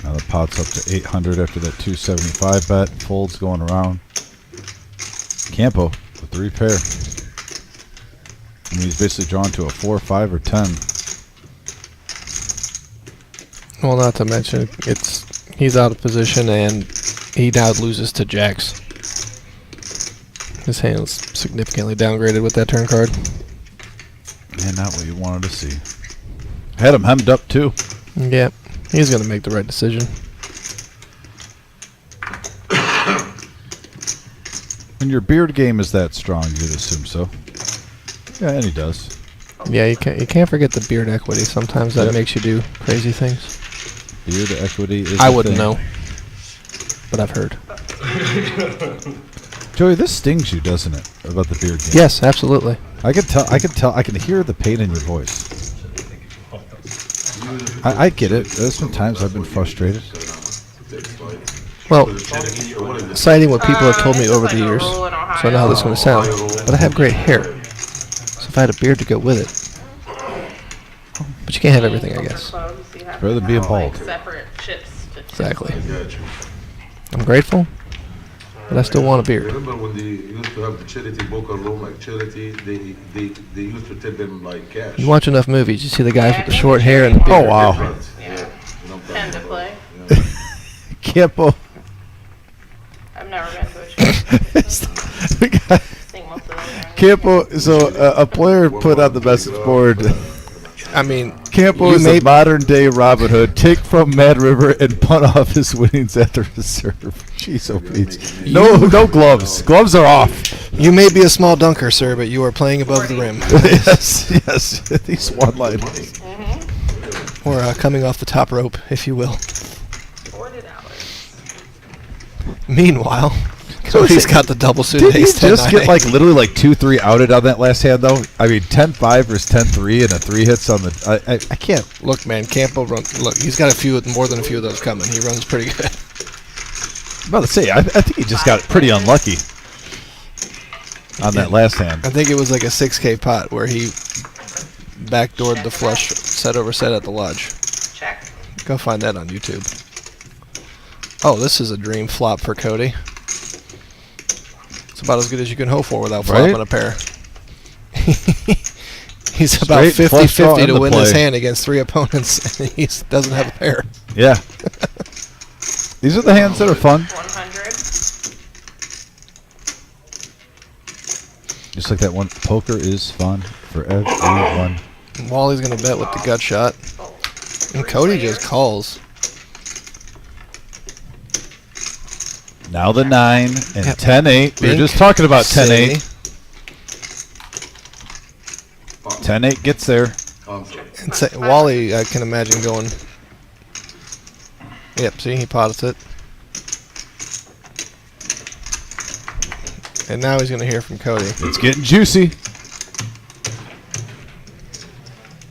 [SPEAKER 1] Now the pot's up to 800 after that 275 bet. Folds going around. Campo with 3 pair. And he's basically drawn to a 4, 5, or 10.
[SPEAKER 2] Well, not to mention, he's out of position and he now loses to jacks. His hand's significantly downgraded with that turn card.
[SPEAKER 1] And not what you wanted to see. Had him hemmed up too.
[SPEAKER 2] Yeah, he's going to make the right decision.
[SPEAKER 1] When your beard game is that strong, you'd assume so. Yeah, and he does.
[SPEAKER 2] Yeah, you can't forget the beard equity. Sometimes that
[SPEAKER 1] Yep.
[SPEAKER 2] makes you do crazy things.
[SPEAKER 1] Beard equity is
[SPEAKER 2] I
[SPEAKER 1] a
[SPEAKER 2] wouldn't
[SPEAKER 1] thing.
[SPEAKER 2] know, but I've heard.
[SPEAKER 1] Joey, this stings you, doesn't it? about the beard game?
[SPEAKER 2] Yes, absolutely.
[SPEAKER 1] I can tell. I can hear the pain in your voice. I get it. There's been times I've been frustrated.
[SPEAKER 2] Well, citing what people have told me over the years, so I know how this is going to sound, but I have great hair. So if I had a beard to go with it. But you can't have everything, I guess.
[SPEAKER 1] Better than being bald.
[SPEAKER 12] Separate chips.
[SPEAKER 2] Exactly. I'm grateful, but I still want a beard.
[SPEAKER 6] Remember when they used to have the charity poker room, like charity, they used to tell them like cash.
[SPEAKER 2] You watch enough movies, you see the guys with the short hair and the beard.
[SPEAKER 1] Oh, wow.
[SPEAKER 12] Yeah. Tend to play.
[SPEAKER 1] Campo.
[SPEAKER 12] I've never been to a church.
[SPEAKER 1] Campo, so a player put on the message board.
[SPEAKER 2] I mean,
[SPEAKER 1] Campo is a modern day Robin Hood. Take from Mad River and punt off his winnings at the reserve. Jeez, oh Pete. No gloves. Gloves are off.
[SPEAKER 2] You may be a small dunker, sir, but you are playing above the rim.
[SPEAKER 1] yes. These one-liners.
[SPEAKER 2] Or coming off the top rope, if you will.
[SPEAKER 12] $40.
[SPEAKER 2] Meanwhile, Cody's got the double suit.
[SPEAKER 1] Did he just get literally 2-3 outed on that last hand though? I mean, 10-5 versus 10-3 and a 3 hits on the. I can't.
[SPEAKER 2] Look, man, Campo runs. Look, he's got more than a few of those coming. He runs pretty good.
[SPEAKER 1] I'm about to say, I think he just got pretty unlucky on that last hand.
[SPEAKER 2] I think it was like a 6K pot where he backdoored the flush set over set at the lodge.
[SPEAKER 12] Check.
[SPEAKER 2] Go find that on YouTube. Oh, this is a dream flop for Cody. It's about as good as you can hope for without flopping a pair. He's about 50-50 to win this hand against 3 opponents, and he doesn't have a pair.
[SPEAKER 1] Yeah. These are the hands that are fun.
[SPEAKER 12] 100.
[SPEAKER 1] Just like that one. Poker is fun for everyone.
[SPEAKER 2] Wally's going to bet with the gut shot. And Cody just calls.
[SPEAKER 1] Now the 9 and 10-8. We were just talking about 10-8. 10-8 gets there.
[SPEAKER 2] And Wally, I can imagine going. Yep, see, he pots it. And now he's going to hear from Cody.
[SPEAKER 1] It's getting juicy.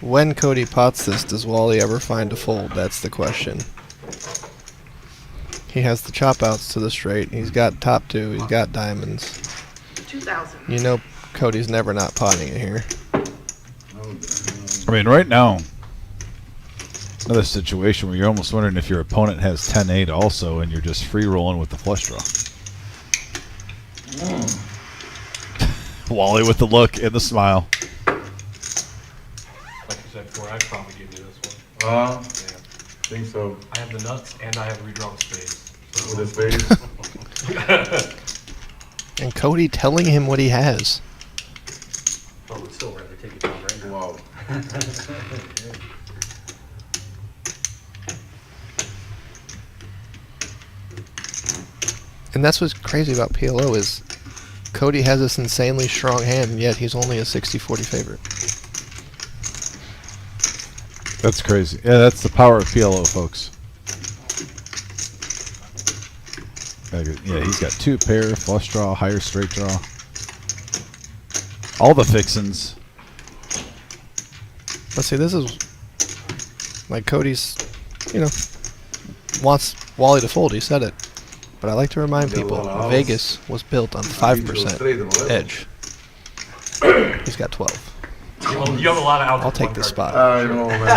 [SPEAKER 2] When Cody pots this, does Wally ever find a fold? That's the question. He has the chop outs to the straight. He's got top 2. He's got diamonds.
[SPEAKER 12] 2,000.
[SPEAKER 2] You know Cody's never not potting it here.
[SPEAKER 1] I mean, right now, another situation where you're almost wondering if your opponent has 10-8 also, and you're just free rolling with the flush draw. Wally with the look and the smile.
[SPEAKER 11] Like you said before, I'd probably give you this one.
[SPEAKER 6] Yeah. Think so.
[SPEAKER 11] I have the nuts and I have redrawn spades. So.
[SPEAKER 6] With the spades?
[SPEAKER 2] And Cody telling him what he has.
[SPEAKER 10] I would still rather take it down right now.
[SPEAKER 6] Wow.
[SPEAKER 2] And that's what's crazy about PLO is Cody has this insanely strong hand, and yet he's only a 60-40 favorite.
[SPEAKER 1] That's crazy. Yeah, that's the power of PLO, folks. Yeah, he's got 2 pair, flush draw, higher straight draw. All the fixins.
[SPEAKER 2] Let's see, this is like Cody's, wants Wally to fold. He said it. But I like to remind people, Vegas was built on 5% edge. He's got 12.
[SPEAKER 11] You have a lot of outs.
[SPEAKER 2] I'll take this spot.
[SPEAKER 6] I know, man.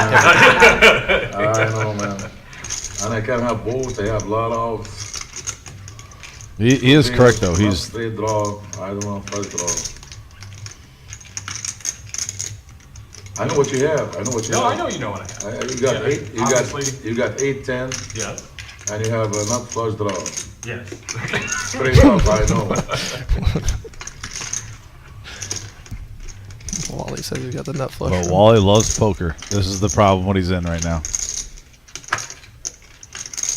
[SPEAKER 6] I know, man. And I can't have both. I have a lot of outs.
[SPEAKER 1] He is correct, though. He's
[SPEAKER 6] straight draw. I don't want flush draw. I know what you have. I know what you have.
[SPEAKER 11] No, I know you know what I have.
[SPEAKER 6] You got 8. You got 8-10.
[SPEAKER 11] Yeah.
[SPEAKER 6] And you have a nut flush draw.
[SPEAKER 11] Yes.
[SPEAKER 6] Straight up, I know.
[SPEAKER 2] Wally says he got the nut flush.
[SPEAKER 1] Well, Wally loves poker. This is the problem what he's in right now.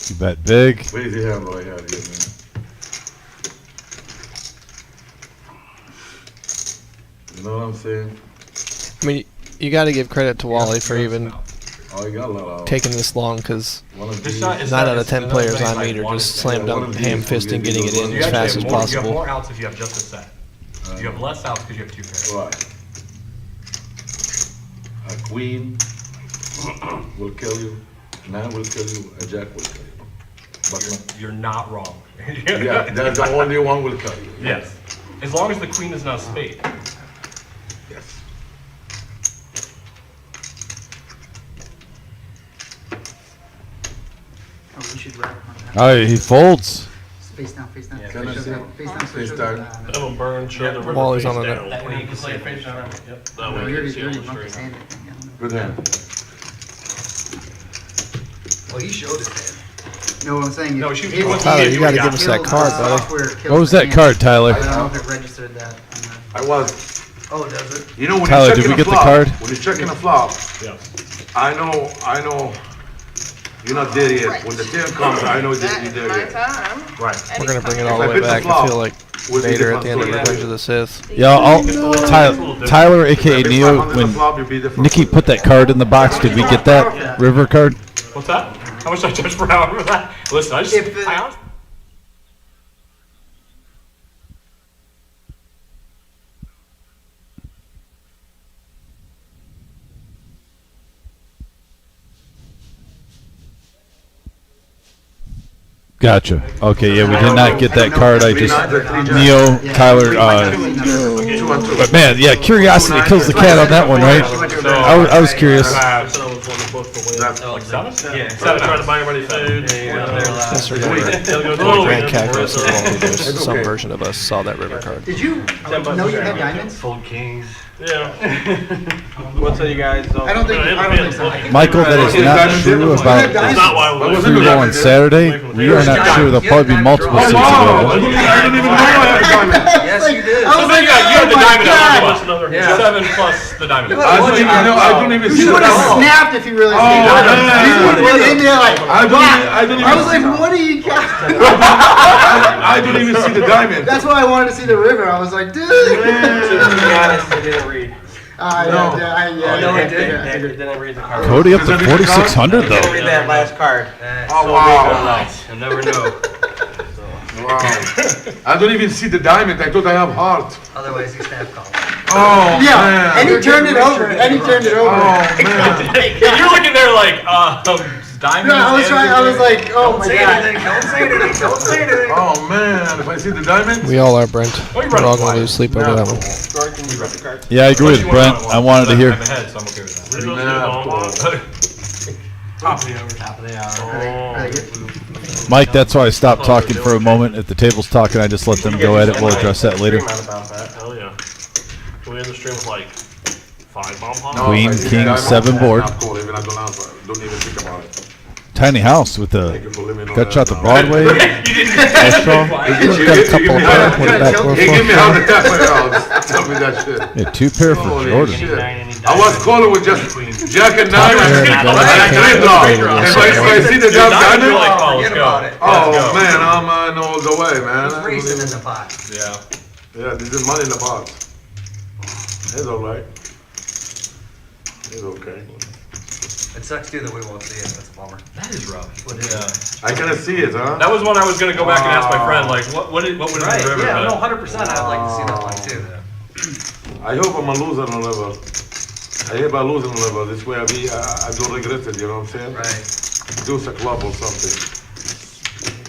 [SPEAKER 1] You bet big.
[SPEAKER 6] Crazy hand what I have here, man. You know what I'm saying?
[SPEAKER 2] I mean, you got to give credit to Wally for even
[SPEAKER 6] Oh, you got a lot of
[SPEAKER 2] taking this long, because
[SPEAKER 11] It's
[SPEAKER 2] 9 out of 10 players I meet are just slam dunk, ham fisting, getting it in as fast as
[SPEAKER 11] You have
[SPEAKER 2] possible.
[SPEAKER 11] more outs if you have just a set. You You have less outs because you have 2 pairs.
[SPEAKER 6] Right. A queen will kill you. Man will kill you. A jack will kill you. But
[SPEAKER 11] You're not wrong.
[SPEAKER 6] yeah, that's the only one will kill you.
[SPEAKER 11] Yes. As long as the queen is not a spade.
[SPEAKER 6] Yes.
[SPEAKER 3] Oh, we should wrap on that.
[SPEAKER 1] Oh, he folds.
[SPEAKER 3] Face down, face down.
[SPEAKER 6] Can I
[SPEAKER 3] Face
[SPEAKER 6] see?
[SPEAKER 3] down, face down.
[SPEAKER 6] Face
[SPEAKER 3] Face
[SPEAKER 6] down.
[SPEAKER 3] down.
[SPEAKER 7] Have them burn, show the river
[SPEAKER 2] Wally's
[SPEAKER 7] face
[SPEAKER 2] on the
[SPEAKER 7] down.
[SPEAKER 9] That way you can see it face down. Yep.
[SPEAKER 7] That
[SPEAKER 3] No,
[SPEAKER 7] way
[SPEAKER 3] you
[SPEAKER 7] you
[SPEAKER 3] already
[SPEAKER 7] can see on the
[SPEAKER 3] bumped his
[SPEAKER 7] stream.
[SPEAKER 3] hand, I think. I don't know.
[SPEAKER 6] Good hand.
[SPEAKER 4] Well, he showed it, man.
[SPEAKER 3] No, I'm saying.
[SPEAKER 11] No,
[SPEAKER 3] it-
[SPEAKER 11] she-
[SPEAKER 3] it-
[SPEAKER 11] she wasn't
[SPEAKER 2] Tyler,
[SPEAKER 11] giving
[SPEAKER 2] you
[SPEAKER 11] you
[SPEAKER 2] gotta
[SPEAKER 11] a
[SPEAKER 2] give us
[SPEAKER 11] guy.
[SPEAKER 2] that card,
[SPEAKER 3] the
[SPEAKER 2] buddy.
[SPEAKER 3] software kills
[SPEAKER 1] What was
[SPEAKER 3] the
[SPEAKER 1] that
[SPEAKER 3] hand.
[SPEAKER 1] card, Tyler?
[SPEAKER 3] I don't know if it registered that.
[SPEAKER 6] I was.
[SPEAKER 4] Oh, does it?
[SPEAKER 6] You know when
[SPEAKER 1] Tyler,
[SPEAKER 6] you're
[SPEAKER 1] did
[SPEAKER 6] checking
[SPEAKER 1] we
[SPEAKER 6] a
[SPEAKER 1] get the
[SPEAKER 6] flop,
[SPEAKER 1] card?
[SPEAKER 6] when you're checking a flop,
[SPEAKER 11] Yeah.
[SPEAKER 6] I know. You're not there yet. When the 10 comes, I know that
[SPEAKER 12] That
[SPEAKER 6] you're
[SPEAKER 12] is
[SPEAKER 6] there
[SPEAKER 12] my
[SPEAKER 6] yet.
[SPEAKER 12] time.
[SPEAKER 11] Right.
[SPEAKER 2] We're gonna bring it
[SPEAKER 12] Eddie's
[SPEAKER 2] all the
[SPEAKER 6] If I
[SPEAKER 2] way
[SPEAKER 6] pick the
[SPEAKER 2] back. I
[SPEAKER 6] flop,
[SPEAKER 2] feel like
[SPEAKER 6] would be
[SPEAKER 2] Vader at the
[SPEAKER 6] different
[SPEAKER 2] end of
[SPEAKER 6] story.
[SPEAKER 2] Revenge of the Sith.
[SPEAKER 1] Yeah, Tyler, aka
[SPEAKER 6] If I
[SPEAKER 1] Neo,
[SPEAKER 6] hung in the
[SPEAKER 1] when
[SPEAKER 6] flop, you'd be different
[SPEAKER 1] Nikki
[SPEAKER 6] story.
[SPEAKER 1] put that card in the box, did we get that river card?
[SPEAKER 11] What's that? How much I just for hour for that? Listen, I just.
[SPEAKER 3] If it-
[SPEAKER 11] I honestly-
[SPEAKER 1] Gotcha. Okay, yeah, we did not get that card. I just Neo, Tyler. But man, yeah, curiosity kills the cat on that one, right? I was curious.
[SPEAKER 7] I said I was on the book for when.
[SPEAKER 11] Like 7? Yeah.
[SPEAKER 7] Seven, trying to buy everybody food.
[SPEAKER 2] Just remember,
[SPEAKER 7] They'll go to
[SPEAKER 2] the
[SPEAKER 7] the
[SPEAKER 2] Grand
[SPEAKER 7] weekend.
[SPEAKER 2] Calculus is Wally. There's
[SPEAKER 6] It's
[SPEAKER 2] some
[SPEAKER 6] okay.
[SPEAKER 2] version of us saw that river card.
[SPEAKER 3] Did you know you had diamonds?
[SPEAKER 9] Fold kings.
[SPEAKER 7] Yeah.
[SPEAKER 9] What's up, you guys?
[SPEAKER 3] I don't think so.
[SPEAKER 1] Michael, that is not true about
[SPEAKER 7] That's not why
[SPEAKER 1] the
[SPEAKER 7] we
[SPEAKER 1] free roll on Saturday. We are not sure. There'll probably be multiple seats
[SPEAKER 6] Wow, I
[SPEAKER 1] available.
[SPEAKER 6] didn't even know I had a diamond.
[SPEAKER 4] Yes, you did.
[SPEAKER 3] I was like,
[SPEAKER 11] You had the
[SPEAKER 3] oh my
[SPEAKER 11] diamond
[SPEAKER 3] God.
[SPEAKER 11] at
[SPEAKER 7] What's another?
[SPEAKER 4] Yeah.
[SPEAKER 11] 7 plus the diamond.
[SPEAKER 6] I don't even see
[SPEAKER 3] You
[SPEAKER 6] the
[SPEAKER 3] would have
[SPEAKER 6] diamond.
[SPEAKER 3] snapped if you realized
[SPEAKER 6] Oh,
[SPEAKER 3] you got it.
[SPEAKER 6] man.
[SPEAKER 3] You would have been in there like,
[SPEAKER 6] I didn't even
[SPEAKER 3] I was like, what do you got?
[SPEAKER 6] I didn't even see the diamond.
[SPEAKER 3] That's why I wanted to see the river. I was like, dude.
[SPEAKER 9] To be honest, I didn't read.
[SPEAKER 6] No.
[SPEAKER 9] No, it didn't. I didn't reid the card.
[SPEAKER 1] Cody up to 4,600
[SPEAKER 9] I didn't
[SPEAKER 1] though.
[SPEAKER 9] read that last card.
[SPEAKER 6] Oh, wow.
[SPEAKER 9] You'll never know.
[SPEAKER 6] Wow. I don't even see the diamond. I thought I have heart.
[SPEAKER 4] Otherwise, he snap called.
[SPEAKER 6] Oh,
[SPEAKER 3] Yeah,
[SPEAKER 6] man.
[SPEAKER 3] and he turned it over. And he turned it
[SPEAKER 6] Oh,
[SPEAKER 3] over.
[SPEAKER 6] man.
[SPEAKER 11] Yeah, you're looking there like, diamond.
[SPEAKER 3] Yeah, I was trying. I was like, oh my
[SPEAKER 4] Say
[SPEAKER 3] god.
[SPEAKER 4] anything. Don't say anything. Don't say anything.
[SPEAKER 6] Oh, man. If I see the diamond.
[SPEAKER 2] We all are, Brent.
[SPEAKER 11] Oh, you're
[SPEAKER 2] We're all
[SPEAKER 11] right.
[SPEAKER 2] gonna lose sleep over that one.
[SPEAKER 9] Dorkin, you read the card.
[SPEAKER 1] Yeah, I agree with Brent. I wanted to hear.
[SPEAKER 11] I'm ahead, so I'm okay with that.
[SPEAKER 7] Rizzo's
[SPEAKER 6] Nah,
[SPEAKER 7] doing all
[SPEAKER 9] Top of the hour. Top of the hour.
[SPEAKER 3] Are they good?
[SPEAKER 1] Mike, that's why I stopped talking for a moment. If the table's talking, I just let them go at it. We'll address that later.
[SPEAKER 9] About that.
[SPEAKER 7] Hell yeah. Can we end the stream with like 5 bomb pops?
[SPEAKER 6] No,
[SPEAKER 1] Queen,
[SPEAKER 6] if I see the
[SPEAKER 1] king,
[SPEAKER 6] diamond,
[SPEAKER 1] 7 board.
[SPEAKER 6] Not cool. Even I don't answer. Don't even think about it.
[SPEAKER 1] Tiny house with the
[SPEAKER 6] Thank you for letting me know
[SPEAKER 1] gut shot
[SPEAKER 6] that.
[SPEAKER 1] to Broadway. Restaurant. Got a couple of pair. Put it back real
[SPEAKER 6] He give me
[SPEAKER 1] far.
[SPEAKER 6] how the tap Tell me that shit.
[SPEAKER 1] Yeah, 2 pair for
[SPEAKER 6] Holy
[SPEAKER 1] Jordan.
[SPEAKER 6] shit. I was calling with just Jack and 9 and
[SPEAKER 1] Yeah,
[SPEAKER 6] 3 draw. If I see the damn diamond,
[SPEAKER 11] Oh, let's
[SPEAKER 4] Forget
[SPEAKER 11] go.
[SPEAKER 4] about it.
[SPEAKER 6] oh man, I'm all the way, man.
[SPEAKER 4] It's racing in the pot.
[SPEAKER 11] Yeah.
[SPEAKER 6] Yeah, this is money in the box. It's alright. It's okay.
[SPEAKER 4] It sucks too that we won't see it. That's a bummer.
[SPEAKER 11] That is rough.
[SPEAKER 4] What is it?
[SPEAKER 6] I cannot see it, huh?
[SPEAKER 11] That was one I was gonna go back and ask my friend, like, what would it be
[SPEAKER 4] Right,
[SPEAKER 11] in the river?
[SPEAKER 4] yeah,
[SPEAKER 11] but-
[SPEAKER 4] no, 100%. I'd like to see that one too.
[SPEAKER 6] I hope I'm a loser on the level. I hope I lose on the level. This way I don't regret it, you know what I'm saying?
[SPEAKER 4] Right.
[SPEAKER 6] Do a club or something.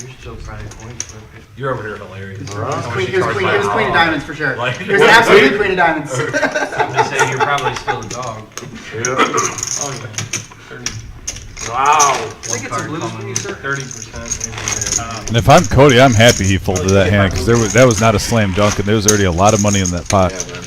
[SPEAKER 9] You're still trying points.
[SPEAKER 11] You're over here hilarious.
[SPEAKER 6] Alright.
[SPEAKER 3] It was queen of diamonds for sure.
[SPEAKER 11] Like-
[SPEAKER 3] It was absolutely queen of diamonds.
[SPEAKER 9] I'm just saying, you're probably still a dog.
[SPEAKER 6] Yeah.
[SPEAKER 9] Oh, yeah. 30.
[SPEAKER 6] Wow.
[SPEAKER 4] I think it's a blues for you, sir.
[SPEAKER 9] 30%.
[SPEAKER 1] And if I'm Cody, I'm happy he folded that hand because that was not a slam dunk, and there was already a lot of money in that pot.
[SPEAKER 6] Yeah, man.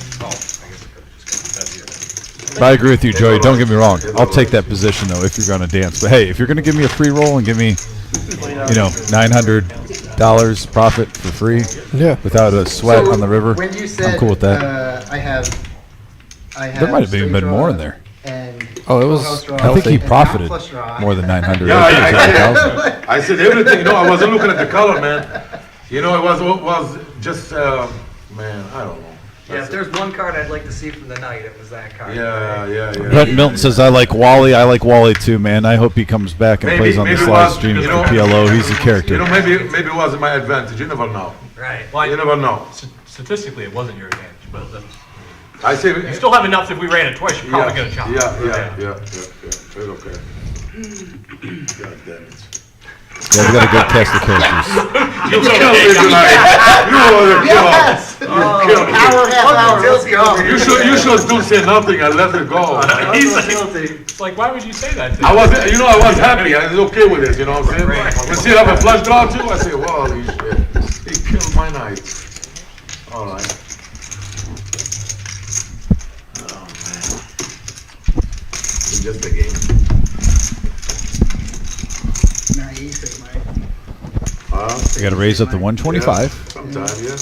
[SPEAKER 1] But I agree with you, Joey. Don't get me wrong. I'll take that position though if you're going to dance. But hey, if you're going to give me a free roll and give me, $900 profit for free
[SPEAKER 2] Yeah.
[SPEAKER 1] without a sweat
[SPEAKER 3] So,
[SPEAKER 1] on the river,
[SPEAKER 3] When you said,
[SPEAKER 1] I'm cool with that.
[SPEAKER 3] I have.
[SPEAKER 1] There might have even been more in there.
[SPEAKER 3] And
[SPEAKER 2] Oh, it was
[SPEAKER 3] full house draw
[SPEAKER 1] I think he
[SPEAKER 3] and not
[SPEAKER 1] profited
[SPEAKER 3] flush draw.
[SPEAKER 1] more than 900.
[SPEAKER 6] Yeah,
[SPEAKER 1] I think it was 1,000.
[SPEAKER 6] I said everything. No, I wasn't looking at the color, man. It was just, man, I don't know.
[SPEAKER 4] Yeah, if there's one card I'd like to see from the night, it was that card.
[SPEAKER 6] Yeah.
[SPEAKER 1] Brett Milton says, I like Wally. I like Wally too, man. I hope he comes back and plays on this
[SPEAKER 6] it
[SPEAKER 1] live
[SPEAKER 6] was,
[SPEAKER 1] stream
[SPEAKER 6] you
[SPEAKER 1] for
[SPEAKER 6] know,
[SPEAKER 1] PLO. He's a character.
[SPEAKER 6] maybe it wasn't my advantage. You never know.
[SPEAKER 4] Right.
[SPEAKER 6] You never know.
[SPEAKER 11] Statistically, it wasn't your advantage.
[SPEAKER 7] but that's.
[SPEAKER 6] I say,
[SPEAKER 11] You still have enough if we ran it twice, you're probably gonna chop.
[SPEAKER 6] Yeah. It's okay. God damn it.
[SPEAKER 1] Yeah, we gotta go cast the characters.
[SPEAKER 6] You killed me tonight. You were the killer.
[SPEAKER 3] Yes!
[SPEAKER 6] You killed me.
[SPEAKER 3] Hour, let's go.
[SPEAKER 6] You should do say nothing and let it go.
[SPEAKER 11] It's like, why would you say that?
[SPEAKER 6] I was happy. I was okay with it. You know what I'm saying? When see I have a flush draw too, I say, holy shit, he killed my night. All right. Oh man, it's just a game.
[SPEAKER 3] Nah, easy, Mike.
[SPEAKER 1] We gotta raise up to 125.
[SPEAKER 6] Sometime, yeah.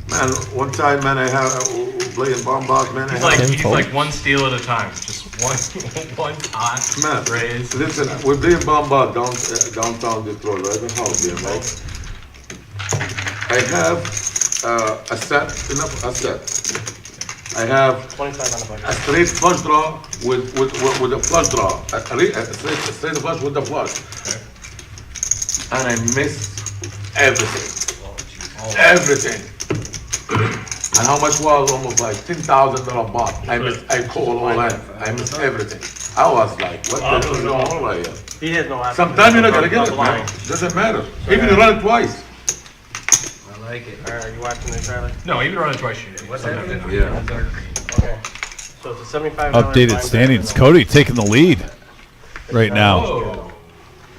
[SPEAKER 6] Man, one time, man, I have playing bombard, man.
[SPEAKER 11] He's like one steal at a time, just one hot
[SPEAKER 6] Man,
[SPEAKER 11] raise.
[SPEAKER 6] listen, we're playing bombard downtown Detroit, right? The house there, right? I have a set. I have
[SPEAKER 9] 25 on the budget.
[SPEAKER 6] a straight flush draw with a flush draw. A straight flush with the flush.
[SPEAKER 11] Okay.
[SPEAKER 6] And I missed everything. Everything. And how much was almost like $10,000 bot. I called all that. I missed everything. I was like, what the hell is going on right here?
[SPEAKER 9] He has no option.
[SPEAKER 6] Sometimes you're not gonna get it, man. Doesn't matter. Even you run it twice.
[SPEAKER 9] I like it. Alright, are you watching this, Charlie?
[SPEAKER 11] No, even run it twice, you did.
[SPEAKER 9] What's that?
[SPEAKER 6] Yeah.
[SPEAKER 9] Okay. So it's a $75.
[SPEAKER 1] Updated standings. Cody taking the lead right now.
[SPEAKER 11] Oh.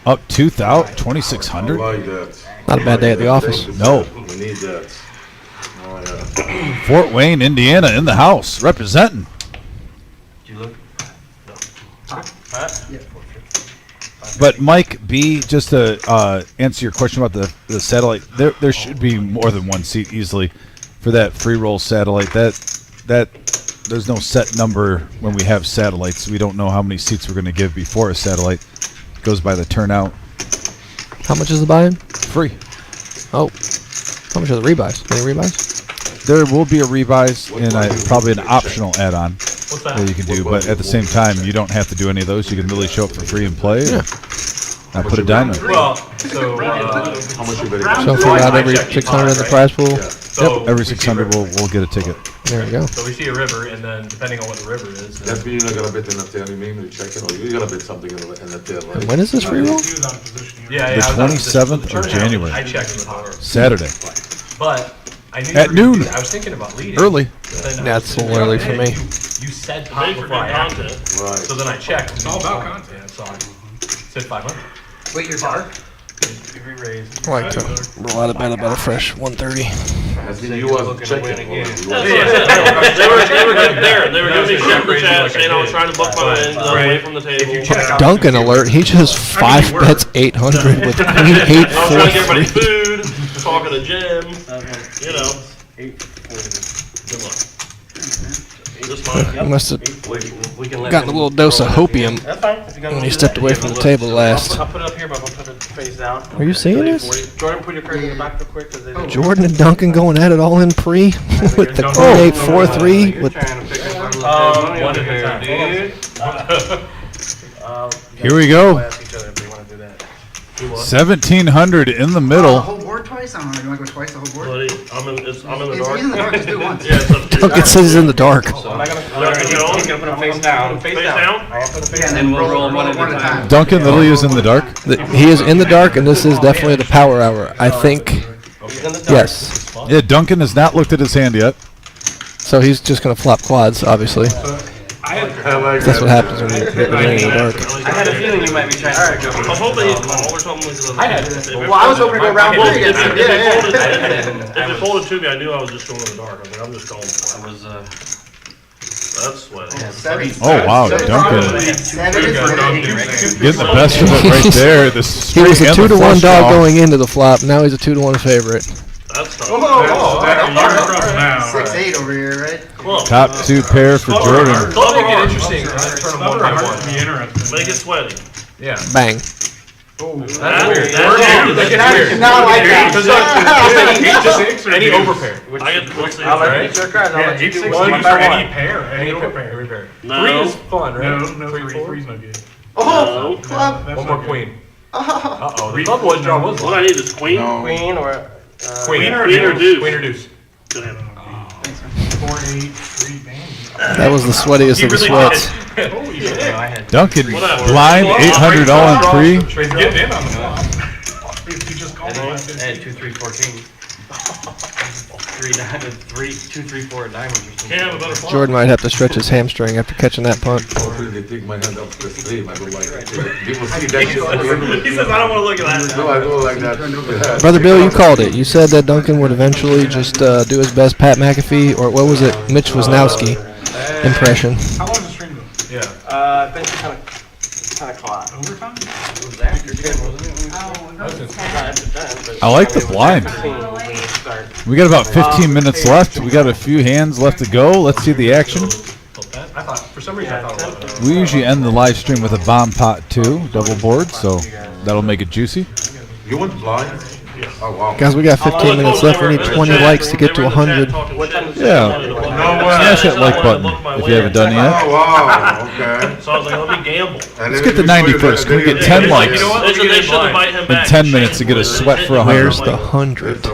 [SPEAKER 1] Up 2,000,
[SPEAKER 6] I
[SPEAKER 1] 2,600.
[SPEAKER 6] like that.
[SPEAKER 2] Not a bad day at the office.
[SPEAKER 1] No.
[SPEAKER 6] We need that. Oh, yeah.
[SPEAKER 1] Fort Wayne, Indiana in the house, representing.
[SPEAKER 9] Did you look?
[SPEAKER 3] Huh? Yeah.
[SPEAKER 1] But Mike B, just to answer your question about the satellite, there should be more than one seat easily for that free roll satellite. That there's no set number when we have satellites. We don't know how many seats we're going to give before a satellite. It goes by the turnout.
[SPEAKER 2] How much is the buy-in?
[SPEAKER 1] Free.
[SPEAKER 2] Oh. How much are the rebuys? Any rebuys?
[SPEAKER 1] There will be a revise and probably an optional add-on
[SPEAKER 11] What's that?
[SPEAKER 1] that you can do, but at the same time, you don't have to do any of those. You can really show up for free and play.
[SPEAKER 2] Yeah.
[SPEAKER 1] And put a diamond.
[SPEAKER 11] Well, so,
[SPEAKER 6] How much you
[SPEAKER 2] So if we got every 600 in the prize pool,
[SPEAKER 11] so
[SPEAKER 1] Yep, every 600 we'll get a ticket.
[SPEAKER 2] there we go.
[SPEAKER 11] So we see a river, and then depending on what the river is,
[SPEAKER 6] That means you're not gonna bet in the tail, you mean, you check it, or you gotta bet something in the tail,
[SPEAKER 2] And
[SPEAKER 6] right?
[SPEAKER 2] when is this free roll?
[SPEAKER 11] yeah,
[SPEAKER 1] The
[SPEAKER 11] I was on
[SPEAKER 1] 27th of
[SPEAKER 11] turnout,
[SPEAKER 1] January.
[SPEAKER 11] I checked in the bar,
[SPEAKER 1] Saturday.
[SPEAKER 11] but I knew
[SPEAKER 1] At
[SPEAKER 11] you were gonna
[SPEAKER 1] noon.
[SPEAKER 11] do- I was thinking about leading
[SPEAKER 1] Early.
[SPEAKER 11] but then I
[SPEAKER 2] That's
[SPEAKER 11] was
[SPEAKER 2] a little early for me.
[SPEAKER 11] You said
[SPEAKER 7] Big
[SPEAKER 11] pop
[SPEAKER 7] for
[SPEAKER 11] before I
[SPEAKER 7] good
[SPEAKER 11] acted,
[SPEAKER 7] content.
[SPEAKER 6] Right.
[SPEAKER 11] so then I checked.
[SPEAKER 5] It's all about content.
[SPEAKER 11] Yeah, so I said 500.
[SPEAKER 9] Wait, you're dark? If we raise.
[SPEAKER 2] I like to roll out of bed about a fresh 130.
[SPEAKER 6] As in you was checking.
[SPEAKER 7] That's what I said. They were good there. They were giving me shepherd chat saying I was trying to book my ends away from the table.
[SPEAKER 2] Duncan alert, he just 5 bets 800 with queen 8
[SPEAKER 7] I was trying to get everybody
[SPEAKER 2] 4 3.
[SPEAKER 7] food, talking to Jim, you know. Good luck. Just fine.
[SPEAKER 2] He must have
[SPEAKER 9] We can let
[SPEAKER 2] gotten a
[SPEAKER 9] him
[SPEAKER 2] little dose of
[SPEAKER 9] roll that
[SPEAKER 2] hopium
[SPEAKER 9] game. That's fine. If you got
[SPEAKER 2] when
[SPEAKER 9] to
[SPEAKER 2] he
[SPEAKER 9] do
[SPEAKER 2] stepped
[SPEAKER 9] that.
[SPEAKER 2] away from the table last.
[SPEAKER 9] I'll put it up here, but I'm gonna put it face down.
[SPEAKER 2] Are you seeing this?
[SPEAKER 9] Jordan, put your card in the back real quick. 'Cause they didn't-
[SPEAKER 2] Jordan and Duncan going at it all in pre with the queen 8 4 3
[SPEAKER 9] You're
[SPEAKER 2] with
[SPEAKER 9] trying to pick up our
[SPEAKER 11] One
[SPEAKER 9] little
[SPEAKER 11] at a
[SPEAKER 9] here,
[SPEAKER 11] time, dude.
[SPEAKER 1] Here we go.
[SPEAKER 9] We'll ask each other if they want to do that.
[SPEAKER 1] 1,700 in the
[SPEAKER 3] The
[SPEAKER 1] middle.
[SPEAKER 3] whole board twice? I don't know. You want to go twice the whole board?
[SPEAKER 7] Buddy, I'm in the
[SPEAKER 3] If
[SPEAKER 7] dark.
[SPEAKER 3] he's in the dark, just do it once.
[SPEAKER 7] Yeah, it's up to you.
[SPEAKER 2] Duncan says he's in the dark.
[SPEAKER 9] So I'm not gonna.
[SPEAKER 7] Duncan,
[SPEAKER 9] He's
[SPEAKER 7] go.
[SPEAKER 9] gonna put him face down.
[SPEAKER 7] Face down?
[SPEAKER 9] I have to put him face
[SPEAKER 3] Yeah,
[SPEAKER 9] down.
[SPEAKER 3] and then roll one at a time.
[SPEAKER 1] Duncan literally is in the dark.
[SPEAKER 2] He is in the dark, and this is definitely the power hour. I think,
[SPEAKER 9] He's in the dark.
[SPEAKER 2] yes.
[SPEAKER 1] Yeah, Duncan has not looked at his hand yet.
[SPEAKER 2] So he's just going to flop quads, obviously. That's what happens when you're in the dark.
[SPEAKER 9] I had a feeling you might be trying to.
[SPEAKER 7] I was hoping he'd call or something.
[SPEAKER 11] I had
[SPEAKER 3] Well, I was hoping to go round
[SPEAKER 7] Well,
[SPEAKER 3] three
[SPEAKER 7] if
[SPEAKER 3] again.
[SPEAKER 7] it folded to me, I knew I was just going in the dark. I mean, I'm just going for it.
[SPEAKER 9] I was,
[SPEAKER 7] That's sweaty.
[SPEAKER 3] Seven.
[SPEAKER 1] Oh, wow, Duncan.
[SPEAKER 3] 7 is ready.
[SPEAKER 1] Getting the best of it right there. The
[SPEAKER 2] He was
[SPEAKER 1] straight
[SPEAKER 2] a
[SPEAKER 1] and
[SPEAKER 2] 2
[SPEAKER 1] the
[SPEAKER 2] to 1
[SPEAKER 1] flush
[SPEAKER 2] dog
[SPEAKER 1] draw.
[SPEAKER 2] going into the flop. Now he's a 2 to 1 favorite.
[SPEAKER 7] That's tough.
[SPEAKER 5] now.
[SPEAKER 3] 6-8 over here, right?
[SPEAKER 7] Close.
[SPEAKER 1] Top 2 pair for Jordan.
[SPEAKER 11] It'll make it interesting. Turn them one by one.
[SPEAKER 5] Be interesting.
[SPEAKER 7] Make it sweaty.
[SPEAKER 11] Yeah.
[SPEAKER 2] Bang.
[SPEAKER 11] That's
[SPEAKER 7] That's
[SPEAKER 11] weird.
[SPEAKER 7] weird.
[SPEAKER 11] That gets weird.
[SPEAKER 3] Now I got
[SPEAKER 11] Because any overpair.
[SPEAKER 7] I get we'll see.
[SPEAKER 9] I'll let
[SPEAKER 11] Right?
[SPEAKER 9] you check cards. I'll
[SPEAKER 5] Yeah,
[SPEAKER 9] let you
[SPEAKER 5] each
[SPEAKER 9] do
[SPEAKER 5] one
[SPEAKER 9] one
[SPEAKER 5] for
[SPEAKER 9] by
[SPEAKER 5] any
[SPEAKER 9] one.
[SPEAKER 5] pair, any
[SPEAKER 11] Any
[SPEAKER 5] overpair.
[SPEAKER 11] Every pair.
[SPEAKER 7] No.
[SPEAKER 11] 3 is fun, right?
[SPEAKER 5] No,
[SPEAKER 11] Three, four.
[SPEAKER 5] three's no good.
[SPEAKER 3] Oh,
[SPEAKER 7] No.
[SPEAKER 3] club.
[SPEAKER 5] That's
[SPEAKER 11] One
[SPEAKER 5] not
[SPEAKER 11] more
[SPEAKER 5] good.
[SPEAKER 11] queen. Uh-oh. The club was draw was
[SPEAKER 7] What I need is queen.
[SPEAKER 6] No.
[SPEAKER 9] Queen or
[SPEAKER 11] Queen
[SPEAKER 7] Queen or deuce?
[SPEAKER 11] Queen or deuce.
[SPEAKER 7] Good hand.
[SPEAKER 11] 4-8, 3 band.
[SPEAKER 2] That was the sweatiest of the sweats.
[SPEAKER 11] Oh, yeah.
[SPEAKER 1] Duncan,
[SPEAKER 7] Whatever.
[SPEAKER 1] blind, 800 all in 3.
[SPEAKER 11] He's getting in on the flop. He just called
[SPEAKER 9] And
[SPEAKER 11] it.
[SPEAKER 9] then 2, 3, 14. 3 diamonds, 2, 3, 4 diamonds or something.
[SPEAKER 7] Can't have a better flop.
[SPEAKER 2] Jordan might have to stretch his hamstring after catching that punt.
[SPEAKER 6] Hopefully they take my hand up the sleeve. I go like that. They will see that shit again.
[SPEAKER 7] He says, I don't want to look at that.
[SPEAKER 6] No, I go like that. Yeah.
[SPEAKER 2] Brother Bill, you called it. You said that Duncan would eventually just do his best Pat McAfee, or what was it, Mitch Wisnowski impression.
[SPEAKER 11] How long is the stream go?
[SPEAKER 5] Yeah.
[SPEAKER 12] I think 10 o'clock.
[SPEAKER 11] Overtime?
[SPEAKER 9] It was after 10, wasn't it?
[SPEAKER 1] I like the blind. We got about 15 minutes left. We got a few hands left to go. Let's see the action.
[SPEAKER 11] I thought, for some reason, I thought it was.
[SPEAKER 1] We usually end the live stream with a bomb pot too, double board, so that'll make it juicy.
[SPEAKER 6] You want blind? Oh wow.
[SPEAKER 2] Guys, we got 15 minutes left. We need 20 likes to get to 100.
[SPEAKER 1] Yeah. Smash that like button if you haven't done it yet.
[SPEAKER 6] Oh wow. Okay.
[SPEAKER 7] So I was like, let me gamble.
[SPEAKER 1] Let's get to 90 first. Can we get 10 likes
[SPEAKER 7] You know what? They said they should invite him
[SPEAKER 1] in
[SPEAKER 7] back.
[SPEAKER 1] 10 minutes to get a sweat for 100?
[SPEAKER 2] Where's the 100?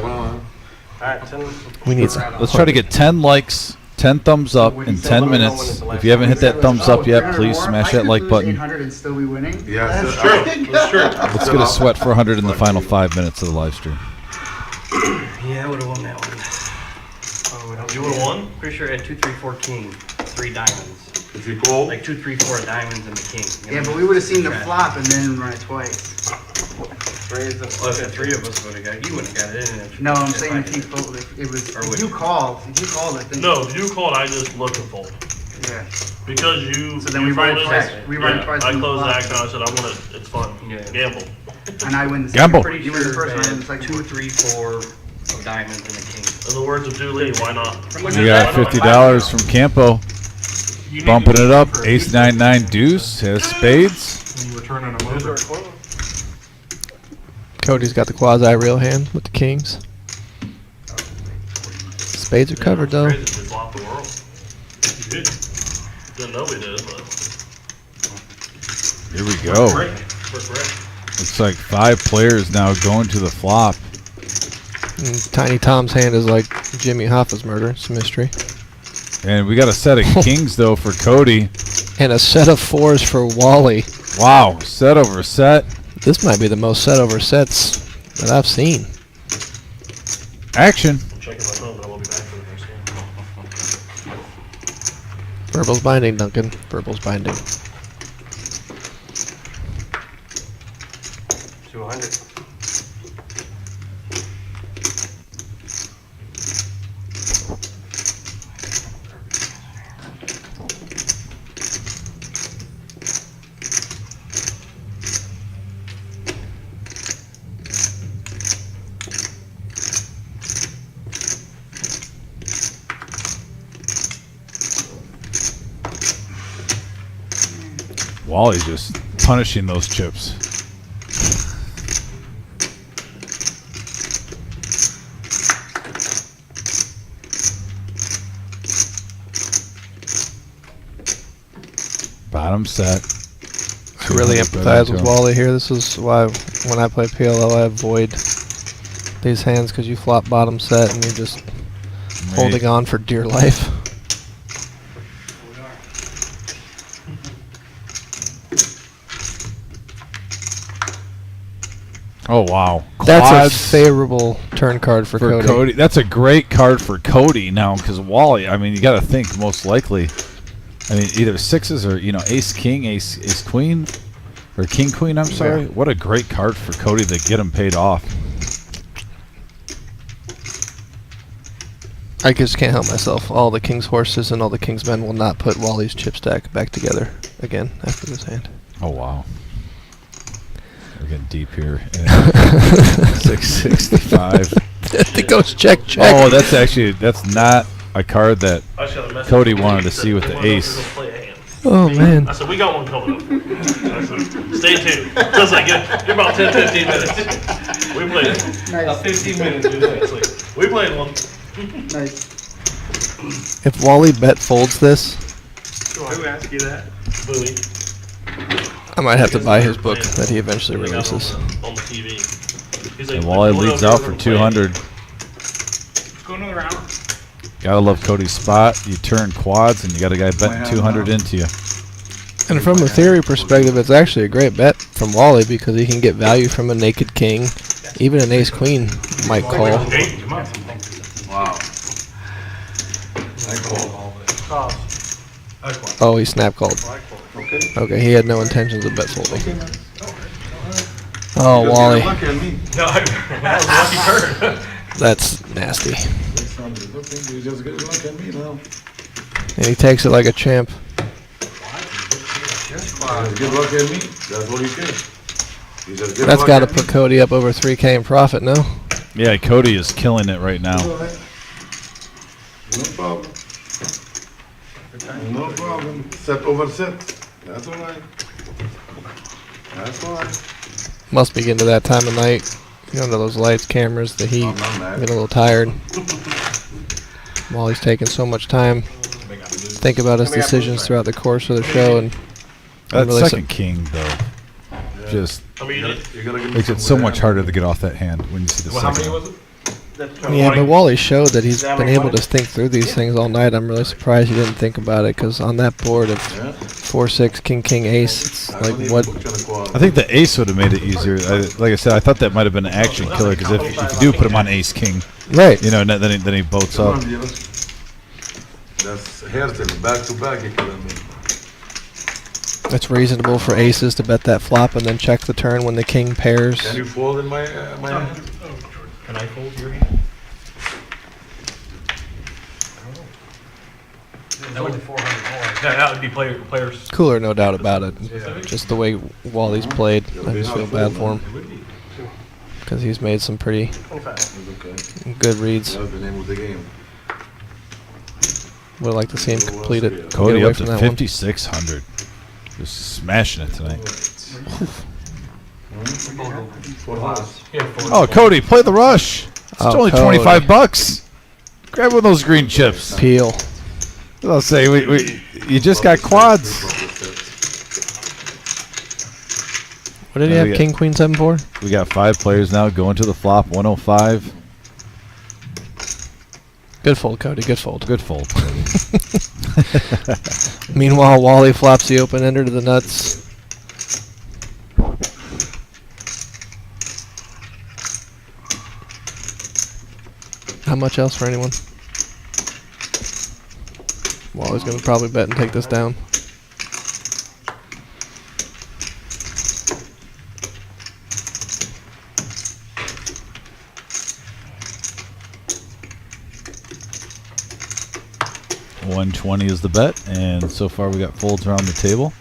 [SPEAKER 2] We need some.
[SPEAKER 1] Let's try to get 10 likes, 10 thumbs up in 10 minutes. If you haven't hit that thumbs up yet, please smash that like button.
[SPEAKER 3] 800 and still be winning.
[SPEAKER 6] Yeah,
[SPEAKER 3] That's
[SPEAKER 6] true.
[SPEAKER 3] That's true.
[SPEAKER 1] Let's get a sweat for 100 in the final 5 minutes of the live stream.
[SPEAKER 9] Yeah, I would have won that one.
[SPEAKER 7] You would have won?
[SPEAKER 9] Pretty sure I had 2, 3, 14, 3 diamonds.
[SPEAKER 6] Is he cool?
[SPEAKER 9] Like 2, 3, 4 diamonds and the king.
[SPEAKER 3] Yeah, but we would have seen the flop and then run it twice.
[SPEAKER 9] Well, if the 3 of us would have got, you wouldn't have got it in.
[SPEAKER 3] No, I'm saying if he folded, it was, if you called, I think.
[SPEAKER 7] No, if you called, I just looked and fold.
[SPEAKER 3] Yeah.
[SPEAKER 7] Because you.
[SPEAKER 3] So then
[SPEAKER 7] you
[SPEAKER 3] we run it
[SPEAKER 7] folded,
[SPEAKER 3] twice. We run it twice
[SPEAKER 7] I
[SPEAKER 3] in the
[SPEAKER 7] closed the
[SPEAKER 3] flop.
[SPEAKER 7] action. I said, I want to. It's fun.
[SPEAKER 9] Yeah.
[SPEAKER 7] Gamble.
[SPEAKER 3] And I win the
[SPEAKER 1] Gamble.
[SPEAKER 3] second. You win the first one and the second
[SPEAKER 9] 2,
[SPEAKER 3] one.
[SPEAKER 9] 3, 4 of diamonds and the king.
[SPEAKER 7] In the words of Julie, why not?
[SPEAKER 1] We got $50 from Campo. Bumping it up. Ace 9-9 deuce. Has spades.
[SPEAKER 11] When you return on a mover.
[SPEAKER 2] Cody's got the quasi-real hand with the kings. Spades are covered though.
[SPEAKER 7] Crazy, we flopped the world.
[SPEAKER 11] You did.
[SPEAKER 7] Didn't know we did, but.
[SPEAKER 1] Here we go. Looks like 5 players now going to the flop.
[SPEAKER 2] And Tiny Tom's hand is like Jimmy Hoffa's murder. It's a mystery.
[SPEAKER 1] And we got a set of kings though for Cody.
[SPEAKER 2] And a set of 4s for Wally.
[SPEAKER 1] Wow, set over set.
[SPEAKER 2] This might be the most set over sets that I've seen.
[SPEAKER 1] Action.
[SPEAKER 7] I'm checking my phone, but I will be back for the next game.
[SPEAKER 2] Verbal's binding, Duncan. Verbal's binding.
[SPEAKER 9] 200.
[SPEAKER 1] Wally's just punishing those chips. Bottom set.
[SPEAKER 2] I really empathize with Wally here. This is why when I play PLO I avoid these hands because you flop bottom set and you're just holding on for dear life.
[SPEAKER 1] Oh wow,
[SPEAKER 2] That's
[SPEAKER 1] Quads
[SPEAKER 2] a favorable turn card for Cody.
[SPEAKER 1] That's a great card for Cody now because Wally. I mean, you got to think most likely. I mean, either sixes or ace king, ace queen, or king queen. I'm sorry.
[SPEAKER 2] Yeah.
[SPEAKER 1] What a great card for Cody to get him paid off.
[SPEAKER 2] I just can't help myself. All the king's horses and all the king's men will not put Wally's chip stack back together again after this hand.
[SPEAKER 1] Oh wow. We're getting deep here. 665.
[SPEAKER 2] It goes check.
[SPEAKER 1] Oh, that's not a card that Cody wanted to see with the ace.
[SPEAKER 2] Oh man.
[SPEAKER 7] I said, we got one coming up. I said, stay tuned. I was like, you're about 10, 15 minutes. We played it.
[SPEAKER 3] Nice.
[SPEAKER 7] 15 minutes. We played one.
[SPEAKER 3] Nice.
[SPEAKER 2] If Wally bet folds this,
[SPEAKER 7] Who asked you that? Bowie.
[SPEAKER 2] I might have to buy his book that he eventually releases.
[SPEAKER 7] On the TV. He's like,
[SPEAKER 1] And Wally leads out for 200.
[SPEAKER 11] Let's go another round.
[SPEAKER 1] Gotta love Cody's spot. You turn quads and you got a guy betting 200 into you.
[SPEAKER 2] And from a theory perspective, it's actually a great bet from Wally because he can get value from a naked king. Even an ace queen might call.
[SPEAKER 6] Wow. I call.
[SPEAKER 2] Oh, he snap called.
[SPEAKER 6] Okay.
[SPEAKER 2] Okay, he had no intentions of bet folding. Oh,
[SPEAKER 6] Just
[SPEAKER 2] Wally.
[SPEAKER 6] get lucky at me.
[SPEAKER 11] No, that was a lucky turn.
[SPEAKER 2] That's nasty.
[SPEAKER 6] 600. Okay, you just get lucky at me now.
[SPEAKER 2] And he takes it like a champ.
[SPEAKER 6] Just get lucky at me. That's what you get. You just get
[SPEAKER 2] That's
[SPEAKER 6] lucky
[SPEAKER 2] got to
[SPEAKER 6] at
[SPEAKER 2] put
[SPEAKER 6] me.
[SPEAKER 2] Cody up over 3K in profit, no?
[SPEAKER 1] Yeah, Cody is killing it right now.
[SPEAKER 6] No problem. No problem. Set over set. That's all right. That's all right.
[SPEAKER 2] Must be getting to that time of night. You know, those lights, cameras, the heat.
[SPEAKER 6] I'm not mad.
[SPEAKER 2] Getting a little tired. Wally's taking so much time. Think about his decisions throughout the course of the show, and
[SPEAKER 1] That
[SPEAKER 2] really
[SPEAKER 1] second king, though, just
[SPEAKER 7] I mean,
[SPEAKER 6] You gotta give me
[SPEAKER 1] makes it
[SPEAKER 6] some
[SPEAKER 1] so
[SPEAKER 6] more
[SPEAKER 1] much
[SPEAKER 6] ammo.
[SPEAKER 1] harder to get off that hand when you see the
[SPEAKER 11] Well, how many
[SPEAKER 1] second.
[SPEAKER 11] was it?
[SPEAKER 2] yeah. But Wally showed that he's been able to think through these things all night. I'm really surprised he didn't think about it because on that board of
[SPEAKER 6] Yeah.
[SPEAKER 2] 4-6 king ace, it's
[SPEAKER 6] I
[SPEAKER 2] like
[SPEAKER 6] don't even
[SPEAKER 2] what?
[SPEAKER 6] put you on the quad.
[SPEAKER 1] I think the ace would have made it easier. Like I said, I thought that might have been an action killer because if you do put him on ace king,
[SPEAKER 2] Right.
[SPEAKER 1] you know, and then he boats
[SPEAKER 6] Come
[SPEAKER 1] up.
[SPEAKER 6] on, Diego. That's hairstyle. Back to back, you're killing me.
[SPEAKER 2] It's reasonable for aces to bet that flop and then check the turn when the king pairs.
[SPEAKER 6] Can you fold in my hand?
[SPEAKER 11] Can I fold your hand?
[SPEAKER 9] There's only 400 more.
[SPEAKER 11] That would be players.
[SPEAKER 2] Cooler, no doubt about it. Just the way Wally's played, I just feel bad for him
[SPEAKER 11] It would be.
[SPEAKER 2] because he's made some pretty
[SPEAKER 9] 25.
[SPEAKER 6] It's okay.
[SPEAKER 2] good reads.
[SPEAKER 6] That's the name of the game.
[SPEAKER 2] Would like to see him complete it.
[SPEAKER 1] Cody
[SPEAKER 2] Get away
[SPEAKER 1] up
[SPEAKER 2] from
[SPEAKER 1] to
[SPEAKER 2] that one.
[SPEAKER 1] 5,600. Just smashing it tonight.
[SPEAKER 6] Four hours.
[SPEAKER 11] Yeah, four.
[SPEAKER 1] Oh, Cody, play the rush. It's
[SPEAKER 2] Oh,
[SPEAKER 1] only
[SPEAKER 2] Cody.
[SPEAKER 1] $25. Grab one of those green chips.
[SPEAKER 2] Peel.
[SPEAKER 1] I'll say you just got quads.
[SPEAKER 2] What did he
[SPEAKER 1] Yeah,
[SPEAKER 2] have?
[SPEAKER 1] we got-
[SPEAKER 2] King, queen, 7-4?
[SPEAKER 1] We got 5 players now going to the flop. 105.
[SPEAKER 2] Good fold, Cody. Good fold.
[SPEAKER 1] Good fold.
[SPEAKER 2] Meanwhile, Wally flops the open ender to the nuts. How much else for anyone? Wally's going to probably bet and take this down.
[SPEAKER 1] $120 is the bet, and so far we got folds around the table.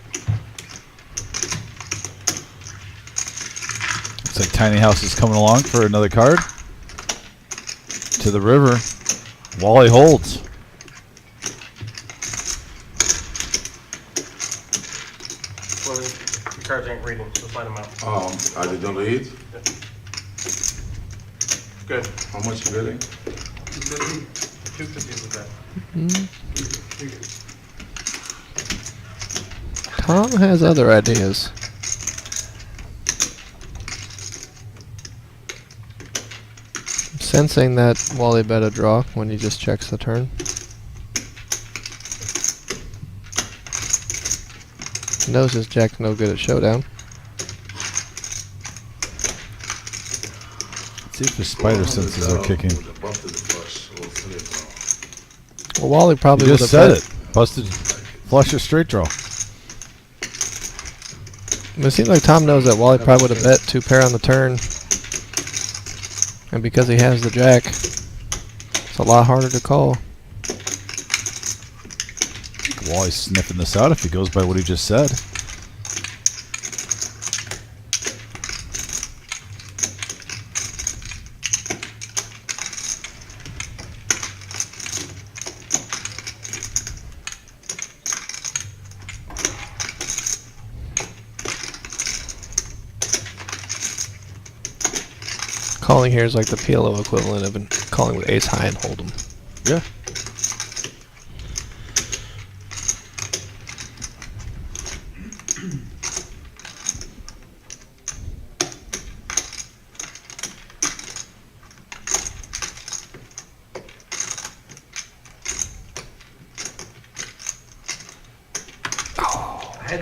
[SPEAKER 1] Looks like Tiny House is coming along for another card. To the river. Wally holds.
[SPEAKER 9] Well, the cards ain't reading, so slide them out.
[SPEAKER 6] I did not eat.
[SPEAKER 9] Good.
[SPEAKER 6] How much you betting?
[SPEAKER 9] 250 is the bet.
[SPEAKER 2] Tom has other ideas. I'm sensing that Wally bet a draw when he just checks the turn. Knows his jack's no good at showdown.
[SPEAKER 1] Let's see if his spider senses are kicking.
[SPEAKER 2] Well, Wally probably
[SPEAKER 1] You
[SPEAKER 2] would
[SPEAKER 1] just
[SPEAKER 2] have
[SPEAKER 1] said
[SPEAKER 2] bet.
[SPEAKER 1] it. Busted flush or straight draw.
[SPEAKER 2] It seems like Tom knows that Wally probably would have bet 2 pair on the turn. And because he has the jack, it's a lot harder to call.
[SPEAKER 1] Wally's sniffing this out if he goes by what he just said.
[SPEAKER 2] Calling here is like the PLO equivalent of calling with ace high and hold 'em.
[SPEAKER 1] Yeah.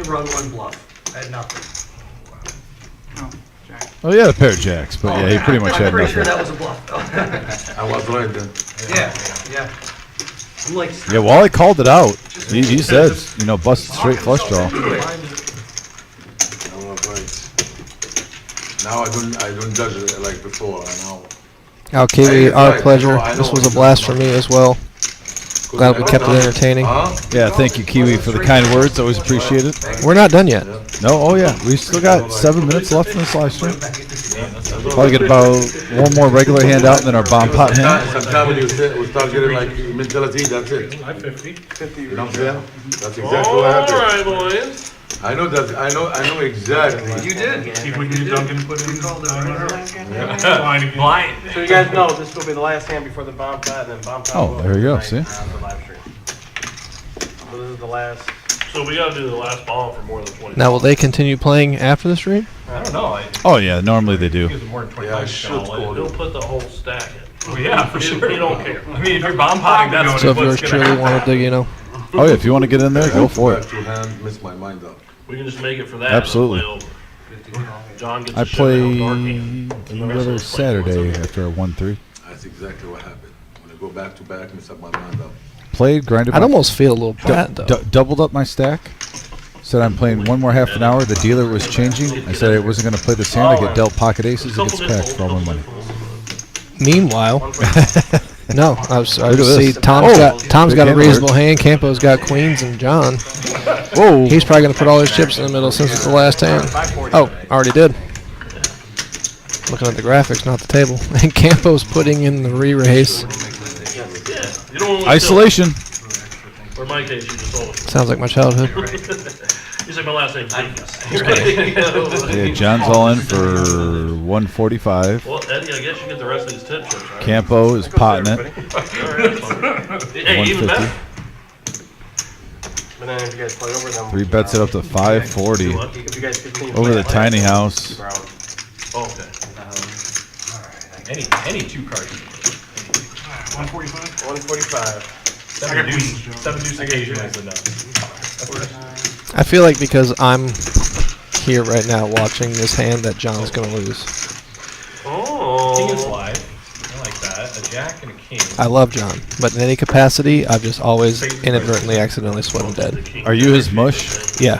[SPEAKER 4] had to run one bluff. I had nothing.
[SPEAKER 3] Oh, Jack.
[SPEAKER 1] Oh, yeah, a pair of jacks, but yeah, he pretty much
[SPEAKER 4] I'm
[SPEAKER 1] had
[SPEAKER 4] pretty sure
[SPEAKER 1] nothing.
[SPEAKER 4] that was a bluff, though.
[SPEAKER 6] I was right then.
[SPEAKER 4] Yeah. I'm like,
[SPEAKER 1] Yeah, Wally called it out. He said, you know, busted straight flush draw.
[SPEAKER 6] I was right. Now I don't judge it like before. I know.
[SPEAKER 2] Al Kiwi, our pleasure. This was a blast for me as well. Glad we kept it entertaining.
[SPEAKER 1] Yeah, thank you, Kiwi, for the kind words. Always appreciate it.
[SPEAKER 2] We're not done yet.
[SPEAKER 1] No, oh yeah, we still got 7 minutes left in this live stream. Probably get about one more regular hand out and then our bomb pot hand.
[SPEAKER 6] Sometimes when you start getting like mentality, that's it.
[SPEAKER 11] I'm 50.
[SPEAKER 6] You know what I'm saying? That's exactly what happened.
[SPEAKER 7] Alright, boys.
[SPEAKER 6] I know that. I know exactly.
[SPEAKER 4] you did.
[SPEAKER 11] See if we can get Duncan to put in.
[SPEAKER 5] Blind.
[SPEAKER 9] So you guys know this will be the last hand before the bomb pot, and then bomb pot.
[SPEAKER 1] Oh,
[SPEAKER 9] will
[SPEAKER 1] there you go,
[SPEAKER 9] tonight
[SPEAKER 1] see?
[SPEAKER 9] on the live stream. So this is the last.
[SPEAKER 7] So we gotta do the last bomb for more than 20.
[SPEAKER 2] Now, will they continue playing after the stream?
[SPEAKER 11] I don't know.
[SPEAKER 1] Oh yeah, normally they do.
[SPEAKER 11] Gives them more than 25.
[SPEAKER 6] Yeah, I should call
[SPEAKER 7] He'll
[SPEAKER 6] it.
[SPEAKER 7] put the whole stack in.
[SPEAKER 11] Oh, yeah, for
[SPEAKER 7] He-
[SPEAKER 11] sure.
[SPEAKER 7] He don't care.
[SPEAKER 11] I mean, if you're bomb potting, that's
[SPEAKER 2] So if
[SPEAKER 11] what's
[SPEAKER 2] yours
[SPEAKER 11] gonna
[SPEAKER 2] truly
[SPEAKER 11] happen.
[SPEAKER 2] wanted to, you know.
[SPEAKER 1] Oh yeah, if you want to get in there, go for it.
[SPEAKER 6] Two hand, miss my mind up.
[SPEAKER 7] We can just make it for that.
[SPEAKER 1] Absolutely.
[SPEAKER 7] And then play over. John gets
[SPEAKER 1] I
[SPEAKER 7] a showdown
[SPEAKER 1] play
[SPEAKER 7] darky.
[SPEAKER 1] the other Saturday after a 1-3.
[SPEAKER 6] That's exactly what happened. When I go back to back, miss up my mind up.
[SPEAKER 1] Played, grinded.
[SPEAKER 2] I'd
[SPEAKER 1] my-
[SPEAKER 2] almost feel a little bad, though.
[SPEAKER 1] doubled up my stack. Said I'm playing one more half an hour. The dealer was changing. I said I wasn't going to play this hand. I get dealt pocket aces. It gets packed for all my money.
[SPEAKER 2] Meanwhile, no, I was
[SPEAKER 1] Look at
[SPEAKER 2] see
[SPEAKER 1] this.
[SPEAKER 2] Tom's
[SPEAKER 1] Oh,
[SPEAKER 2] got
[SPEAKER 1] big
[SPEAKER 2] a
[SPEAKER 1] hand
[SPEAKER 2] reasonable hand. Campo's got queens, and John,
[SPEAKER 1] Whoa.
[SPEAKER 2] he's probably going to put all his chips in the middle since it's the last hand. Oh, already did. Looking at the graphics, not the table. And Campo's putting in the re-raise.
[SPEAKER 7] Yeah. You don't want to
[SPEAKER 1] Isolation.
[SPEAKER 7] Or in my case, you just told him.
[SPEAKER 2] Sounds like my childhood.
[SPEAKER 7] You said my last name's
[SPEAKER 1] Yeah, John's all in for 145.
[SPEAKER 7] Well, Eddie, I guess you get the rest of these tip chips, right?
[SPEAKER 1] Campo is potting it.
[SPEAKER 7] Alright, that's fine. Hey, even
[SPEAKER 1] 150.
[SPEAKER 7] better.
[SPEAKER 9] But then if you guys play over them.
[SPEAKER 1] 3 bets it up to 540.
[SPEAKER 7] What?
[SPEAKER 9] If you guys continue
[SPEAKER 1] Over the
[SPEAKER 9] playing
[SPEAKER 1] tiny house.
[SPEAKER 9] we're out.
[SPEAKER 7] Oh, okay.
[SPEAKER 11] Any two cards.
[SPEAKER 5] 145?
[SPEAKER 9] 145.
[SPEAKER 11] Seven deuce occasionally is enough.
[SPEAKER 2] I feel like because I'm here right now watching this hand that John's going to lose.
[SPEAKER 7] Oh.
[SPEAKER 11] King is live. I like that. A jack and a king.
[SPEAKER 2] I love John, but in any capacity, I've just always inadvertently accidentally sweat him dead.
[SPEAKER 1] Are you his mush?
[SPEAKER 2] Yeah.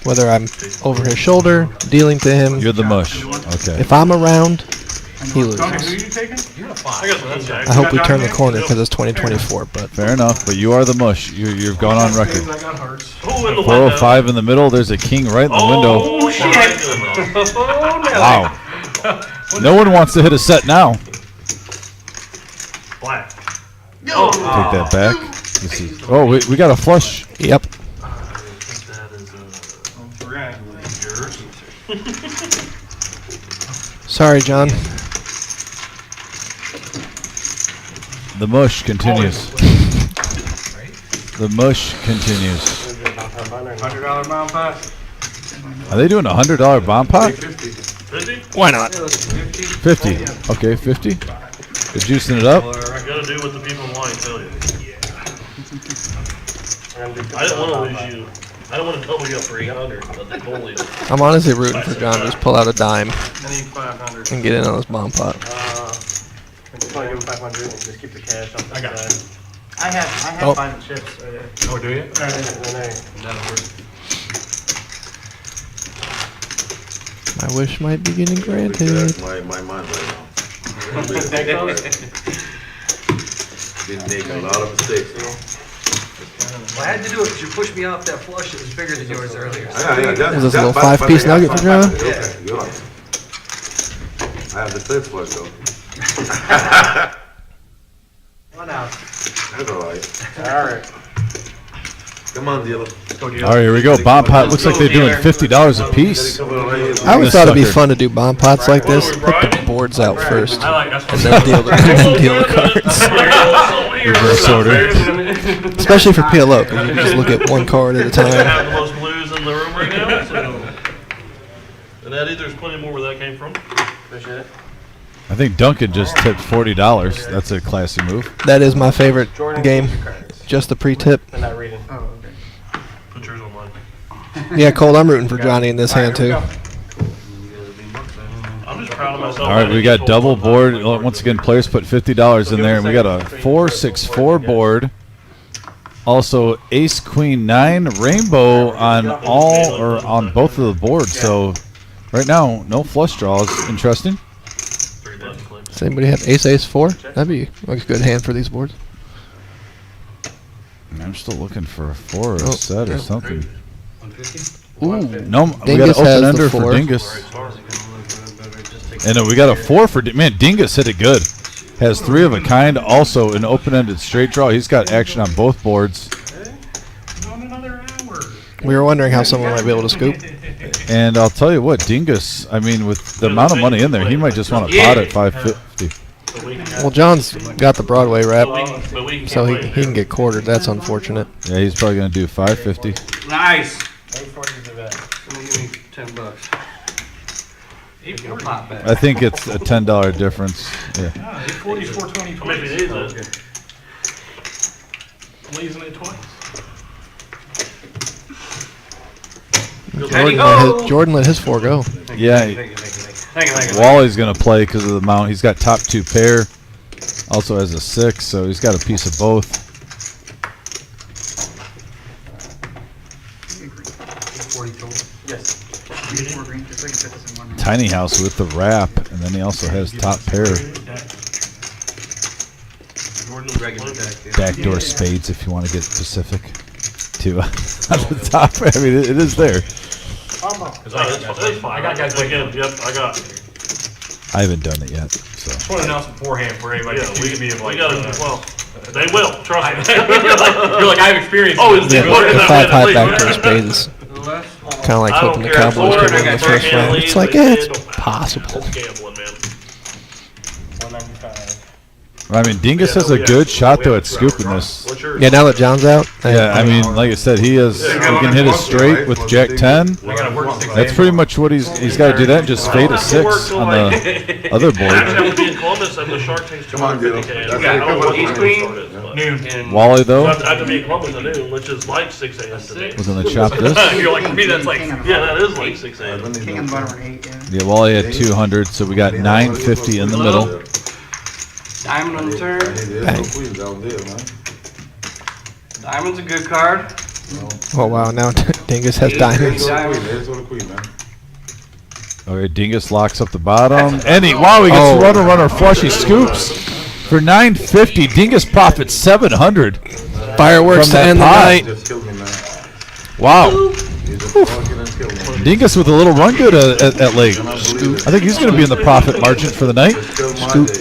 [SPEAKER 2] Whether I'm over his shoulder, dealing to him,
[SPEAKER 1] You're the mush. Okay.
[SPEAKER 2] if I'm around, he loses.
[SPEAKER 5] Duncan, who you taking?
[SPEAKER 11] You're a
[SPEAKER 7] I
[SPEAKER 11] five.
[SPEAKER 7] got the king jack.
[SPEAKER 2] I hope we turn the corner because it's 2024, but
[SPEAKER 1] Fair enough, but you are the mush. You've gone on record.
[SPEAKER 5] I got hearts.
[SPEAKER 7] Who in the window?
[SPEAKER 1] 405 in the middle. There's a king right in the window.
[SPEAKER 7] Oh, shit.
[SPEAKER 1] Wow. No one wants to hit a set now.
[SPEAKER 7] Black.
[SPEAKER 1] Take that back. This is, oh, we got a flush.
[SPEAKER 2] yep.
[SPEAKER 7] I think that is yours.
[SPEAKER 2] Sorry, John.
[SPEAKER 1] The mush continues. The mush continues.
[SPEAKER 9] $100 bomb pot.
[SPEAKER 1] Are they doing a $100 bomb pot?
[SPEAKER 7] 50?
[SPEAKER 2] Why not?
[SPEAKER 1] 50. Okay, 50. They're juicing it up.
[SPEAKER 7] You gotta do what the people in line tell you. I didn't want to lose you. I don't want to double you up for 800, but they bullied.
[SPEAKER 2] I'm honestly rooting for John to just pull out a dime
[SPEAKER 9] I need 500.
[SPEAKER 2] and get in on this bomb pot.
[SPEAKER 9] Just want to give him 500 and just keep the cash on the
[SPEAKER 11] I got
[SPEAKER 9] side.
[SPEAKER 3] I have
[SPEAKER 2] Oh.
[SPEAKER 3] 5 chips right there.
[SPEAKER 11] Oh, do you?
[SPEAKER 9] And then
[SPEAKER 2] My wish might be getting granted.
[SPEAKER 6] That's my mind right now. Been making a lot of mistakes.
[SPEAKER 4] Well, I had to do it because you pushed me off that flush that was bigger than yours earlier.
[SPEAKER 6] Yeah,
[SPEAKER 2] Is this a little 5-piece nugget for John?
[SPEAKER 6] Okay, good. I have the fifth flush though.
[SPEAKER 4] One out.
[SPEAKER 6] That's all right.
[SPEAKER 9] all right.
[SPEAKER 6] Come on, dealer.
[SPEAKER 1] All right, here we go. Bomb pot. Looks like they're doing $50 a piece.
[SPEAKER 2] I always
[SPEAKER 1] This
[SPEAKER 2] thought it'd be
[SPEAKER 1] sucker.
[SPEAKER 2] fun to do bomb pots like this. Put the boards out first,
[SPEAKER 11] I like that's
[SPEAKER 2] and then deal the, deal the cards.
[SPEAKER 1] Reverse order.
[SPEAKER 2] Especially for PLO, because you just look at one card at a
[SPEAKER 7] I
[SPEAKER 2] time.
[SPEAKER 7] have the most blues in the room right now, so. And Eddie, there's plenty more where that came from.
[SPEAKER 9] Appreciate it.
[SPEAKER 1] I think Duncan just tipped $40. That's a classy move.
[SPEAKER 2] That is my favorite
[SPEAKER 9] Jordan,
[SPEAKER 2] game.
[SPEAKER 9] keep your cards.
[SPEAKER 2] Just the pre-tip.
[SPEAKER 9] They're not reading.
[SPEAKER 3] Oh, okay.
[SPEAKER 7] Put yours on mine.
[SPEAKER 2] Yeah, Cole, I'm rooting for Johnny in this hand too.
[SPEAKER 7] I'm just proud of myself.
[SPEAKER 1] All right, we got double board. Once again, players put $50 in there, and we got a 4-6-4 board. Also, Ace Queen 9 rainbow on all or on both of the boards. So right now, no flush draws. Interesting.
[SPEAKER 2] Does anybody have Ace Ace 4? That'd be a good hand for these boards.
[SPEAKER 1] I'm still looking for a 4 or a set or something.
[SPEAKER 4] 150?
[SPEAKER 2] Ooh,
[SPEAKER 1] No, we got
[SPEAKER 2] Dingus
[SPEAKER 1] an
[SPEAKER 2] has
[SPEAKER 1] open
[SPEAKER 2] the
[SPEAKER 1] ender for
[SPEAKER 2] 4.
[SPEAKER 1] Dingus. And we got a 4 for man. Dingus hit it good. Has 3 of a kind. Also an open-ended straight draw. He's got action on both boards.
[SPEAKER 2] We were wondering how someone might be able to scoop.
[SPEAKER 1] And I'll tell you what, Dingus. I mean, with the amount of money in there, he might just want to pot at 550.
[SPEAKER 2] Well, John's got the Broadway rap,
[SPEAKER 7] But we can
[SPEAKER 2] so
[SPEAKER 7] play
[SPEAKER 2] he can get quartered. That's unfortunate.
[SPEAKER 1] Yeah, he's probably gonna do 550.
[SPEAKER 4] Nice.
[SPEAKER 5] Wait for you to bet.
[SPEAKER 4] Somebody give me $10. Pot bet.
[SPEAKER 1] I think it's a $10 difference. Yeah.
[SPEAKER 11] 840 is 420
[SPEAKER 7] Maybe
[SPEAKER 11] twice.
[SPEAKER 7] it is it.
[SPEAKER 11] I'm losing it twice.
[SPEAKER 2] Jordan let his 4 go.
[SPEAKER 1] Yeah. Wally's gonna play because of the amount. He's got top 2 pair. Also has a 6, so he's got a piece of both.
[SPEAKER 4] 40 total.
[SPEAKER 3] Yes. 4 green, just so I can fit this in one round.
[SPEAKER 1] Tiny house with the wrap, and then he also has top pair.
[SPEAKER 4] Regular deck, yeah.
[SPEAKER 1] Backdoor spades if you want to get specific. To on the top. I mean, it is there.
[SPEAKER 7] It's fine.
[SPEAKER 11] I got guys waiting.
[SPEAKER 7] Yep, I got.
[SPEAKER 1] I haven't done it yet, so.
[SPEAKER 11] Just want to announce beforehand for everybody.
[SPEAKER 7] Yeah,
[SPEAKER 11] to me of
[SPEAKER 7] we
[SPEAKER 11] like,
[SPEAKER 7] got it. Well, they will. Trust me.
[SPEAKER 11] you're like, I have experience.
[SPEAKER 7] Oh,
[SPEAKER 11] in
[SPEAKER 7] it's
[SPEAKER 11] this.
[SPEAKER 2] The
[SPEAKER 7] working that
[SPEAKER 2] 5
[SPEAKER 7] way,
[SPEAKER 2] high
[SPEAKER 7] please.
[SPEAKER 2] backdoor spades is kind of like
[SPEAKER 7] I don't
[SPEAKER 2] hoping the
[SPEAKER 7] care.
[SPEAKER 2] Cowboys
[SPEAKER 7] Florida,
[SPEAKER 2] can win
[SPEAKER 7] I
[SPEAKER 2] the
[SPEAKER 7] got
[SPEAKER 2] first
[SPEAKER 7] Turkey
[SPEAKER 2] round.
[SPEAKER 7] leads,
[SPEAKER 2] It's like,
[SPEAKER 7] it
[SPEAKER 2] it's
[SPEAKER 7] don't matter.
[SPEAKER 2] possible.
[SPEAKER 7] It's gambling, man.
[SPEAKER 11] 195.
[SPEAKER 1] I mean, Dingus has a good shot though at scooping this.
[SPEAKER 7] What's yours?
[SPEAKER 2] Yeah, now that John's out,
[SPEAKER 1] Yeah, I mean, like I said, he can hit it straight with Jack 10.
[SPEAKER 11] I gotta work 6
[SPEAKER 1] That's pretty much what he's got to do that and just fade a 6 on the other
[SPEAKER 7] Actually,
[SPEAKER 1] board.
[SPEAKER 7] I would be in Columbus and the Shark Tank's
[SPEAKER 6] Come on, dude.
[SPEAKER 7] 250K.
[SPEAKER 6] That's
[SPEAKER 7] I don't know what
[SPEAKER 4] Ace
[SPEAKER 7] the
[SPEAKER 4] Queen?
[SPEAKER 7] start is, but-
[SPEAKER 11] noon.
[SPEAKER 1] Wally though,
[SPEAKER 7] I have to be in Columbus at noon, which is like 6 a.m. today.
[SPEAKER 1] was gonna chop this.
[SPEAKER 11] You're like, for me, that's like,
[SPEAKER 3] King on the
[SPEAKER 7] Yeah,
[SPEAKER 3] bottom.
[SPEAKER 7] that is like 6 a.m.
[SPEAKER 3] King on the bottom are 8, yeah.
[SPEAKER 1] Yeah, Wally had 200, so we got 950 in the middle.
[SPEAKER 4] Diamond on the turn.
[SPEAKER 2] Bang.
[SPEAKER 4] Diamond's a good card.
[SPEAKER 2] oh wow, now Dingus has diamonds.
[SPEAKER 1] Okay, Dingus locks up the bottom. And wow, he gets runner flush. He scoops for 950. Dingus profits 700.
[SPEAKER 2] Fireworks
[SPEAKER 1] From
[SPEAKER 2] to
[SPEAKER 1] that
[SPEAKER 2] end the
[SPEAKER 1] pot.
[SPEAKER 2] night.
[SPEAKER 1] Wow. Dingus with a little run good at late. I think he's going to be in the profit margin for the night.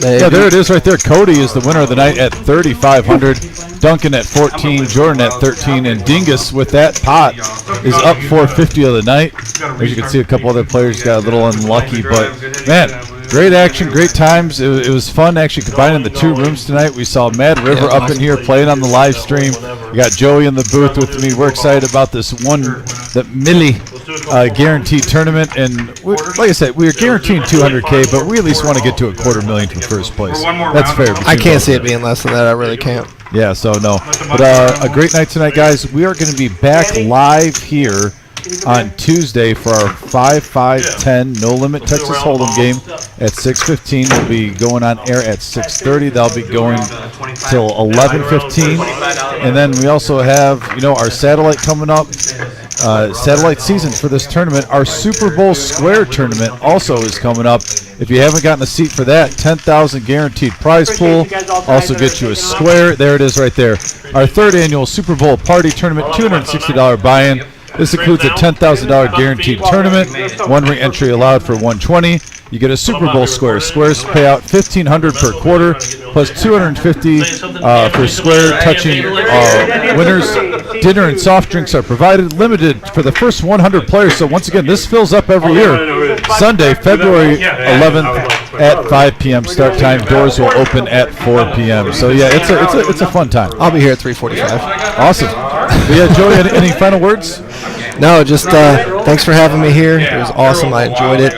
[SPEAKER 1] Yeah, there it is right there. Cody is the winner of the night at 3,500. Duncan at 14, Jordan at 13, and Dingus with that pot is up 450 of the night. As you can see, a couple other players got a little unlucky, but man, great action, great times. It was fun actually combining the 2 rooms tonight. We saw Mad River up in here playing on the live stream. We got Joey in the booth with me. We're excited about this that Millie guaranteed tournament, and like I said, we are guaranteeing 200K, but we at least want to get to $250,000 for first place. That's fair.
[SPEAKER 2] I can't see it being less than that. I really can't.
[SPEAKER 1] Yeah, so no. But a great night tonight, guys. We are going to be back live here on Tuesday for our 5-5-10 No Limit Texas Hold'em game at 6:15. We'll be going on air at 6:30. That'll be going till 11:15. And then we also have, our satellite coming up. Satellite season for this tournament. Our Super Bowl Square tournament also is coming up. If you haven't gotten a seat for that, 10,000 guaranteed prize pool. Also get you a square. There it is right there. Our 3rd annual Super Bowl party tournament, $260 buy-in. This includes a $10,000 guaranteed tournament. 1 re-entry allowed for $120. You get a Super Bowl square. Squares pay out $1,500 per quarter, plus $250 for square touching winners. Dinner and soft drinks are provided, limited for the first 100 players. So once again, this fills up every year. Sunday, February 11th at 5 p.m. start time. Doors will open at 4 p.m. So yeah, it's a fun time.
[SPEAKER 2] I'll be here at 3:45.
[SPEAKER 1] Awesome. But yeah, Joey, any final words?
[SPEAKER 2] No, just thanks for having me here. It was awesome. I enjoyed it.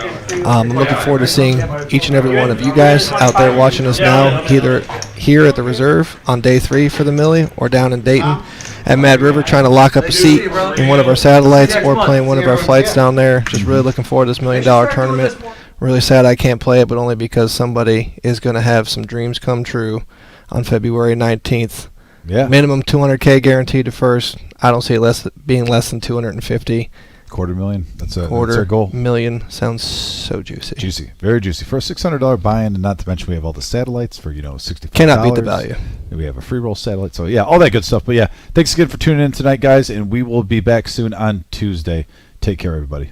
[SPEAKER 2] I'm looking forward to seeing each and every one of you guys out there watching us now, either here at the Reserve on day 3 for the Millie or down in Dayton. at Mad River trying to lock up a seat in one of our satellites or playing one of our flights down there. Just really looking forward to this $1 million tournament. Really sad I can't play it, but only because somebody is going to have some dreams come true on February 19th.
[SPEAKER 1] Yeah.
[SPEAKER 2] Minimum 200K guaranteed to first. I don't see it being less than 250.
[SPEAKER 1] $250,000. That's our goal.
[SPEAKER 2] $250,000 sounds so juicy.
[SPEAKER 1] Juicy, very juicy. For a $600 buy-in, and not to mention we have all the satellites for $65.
[SPEAKER 2] Cannot beat the value.
[SPEAKER 1] And we have a free roll satellite. So yeah, all that good stuff. But yeah, thanks again for tuning in tonight, guys, and we will be back soon on Tuesday. Take care, everybody.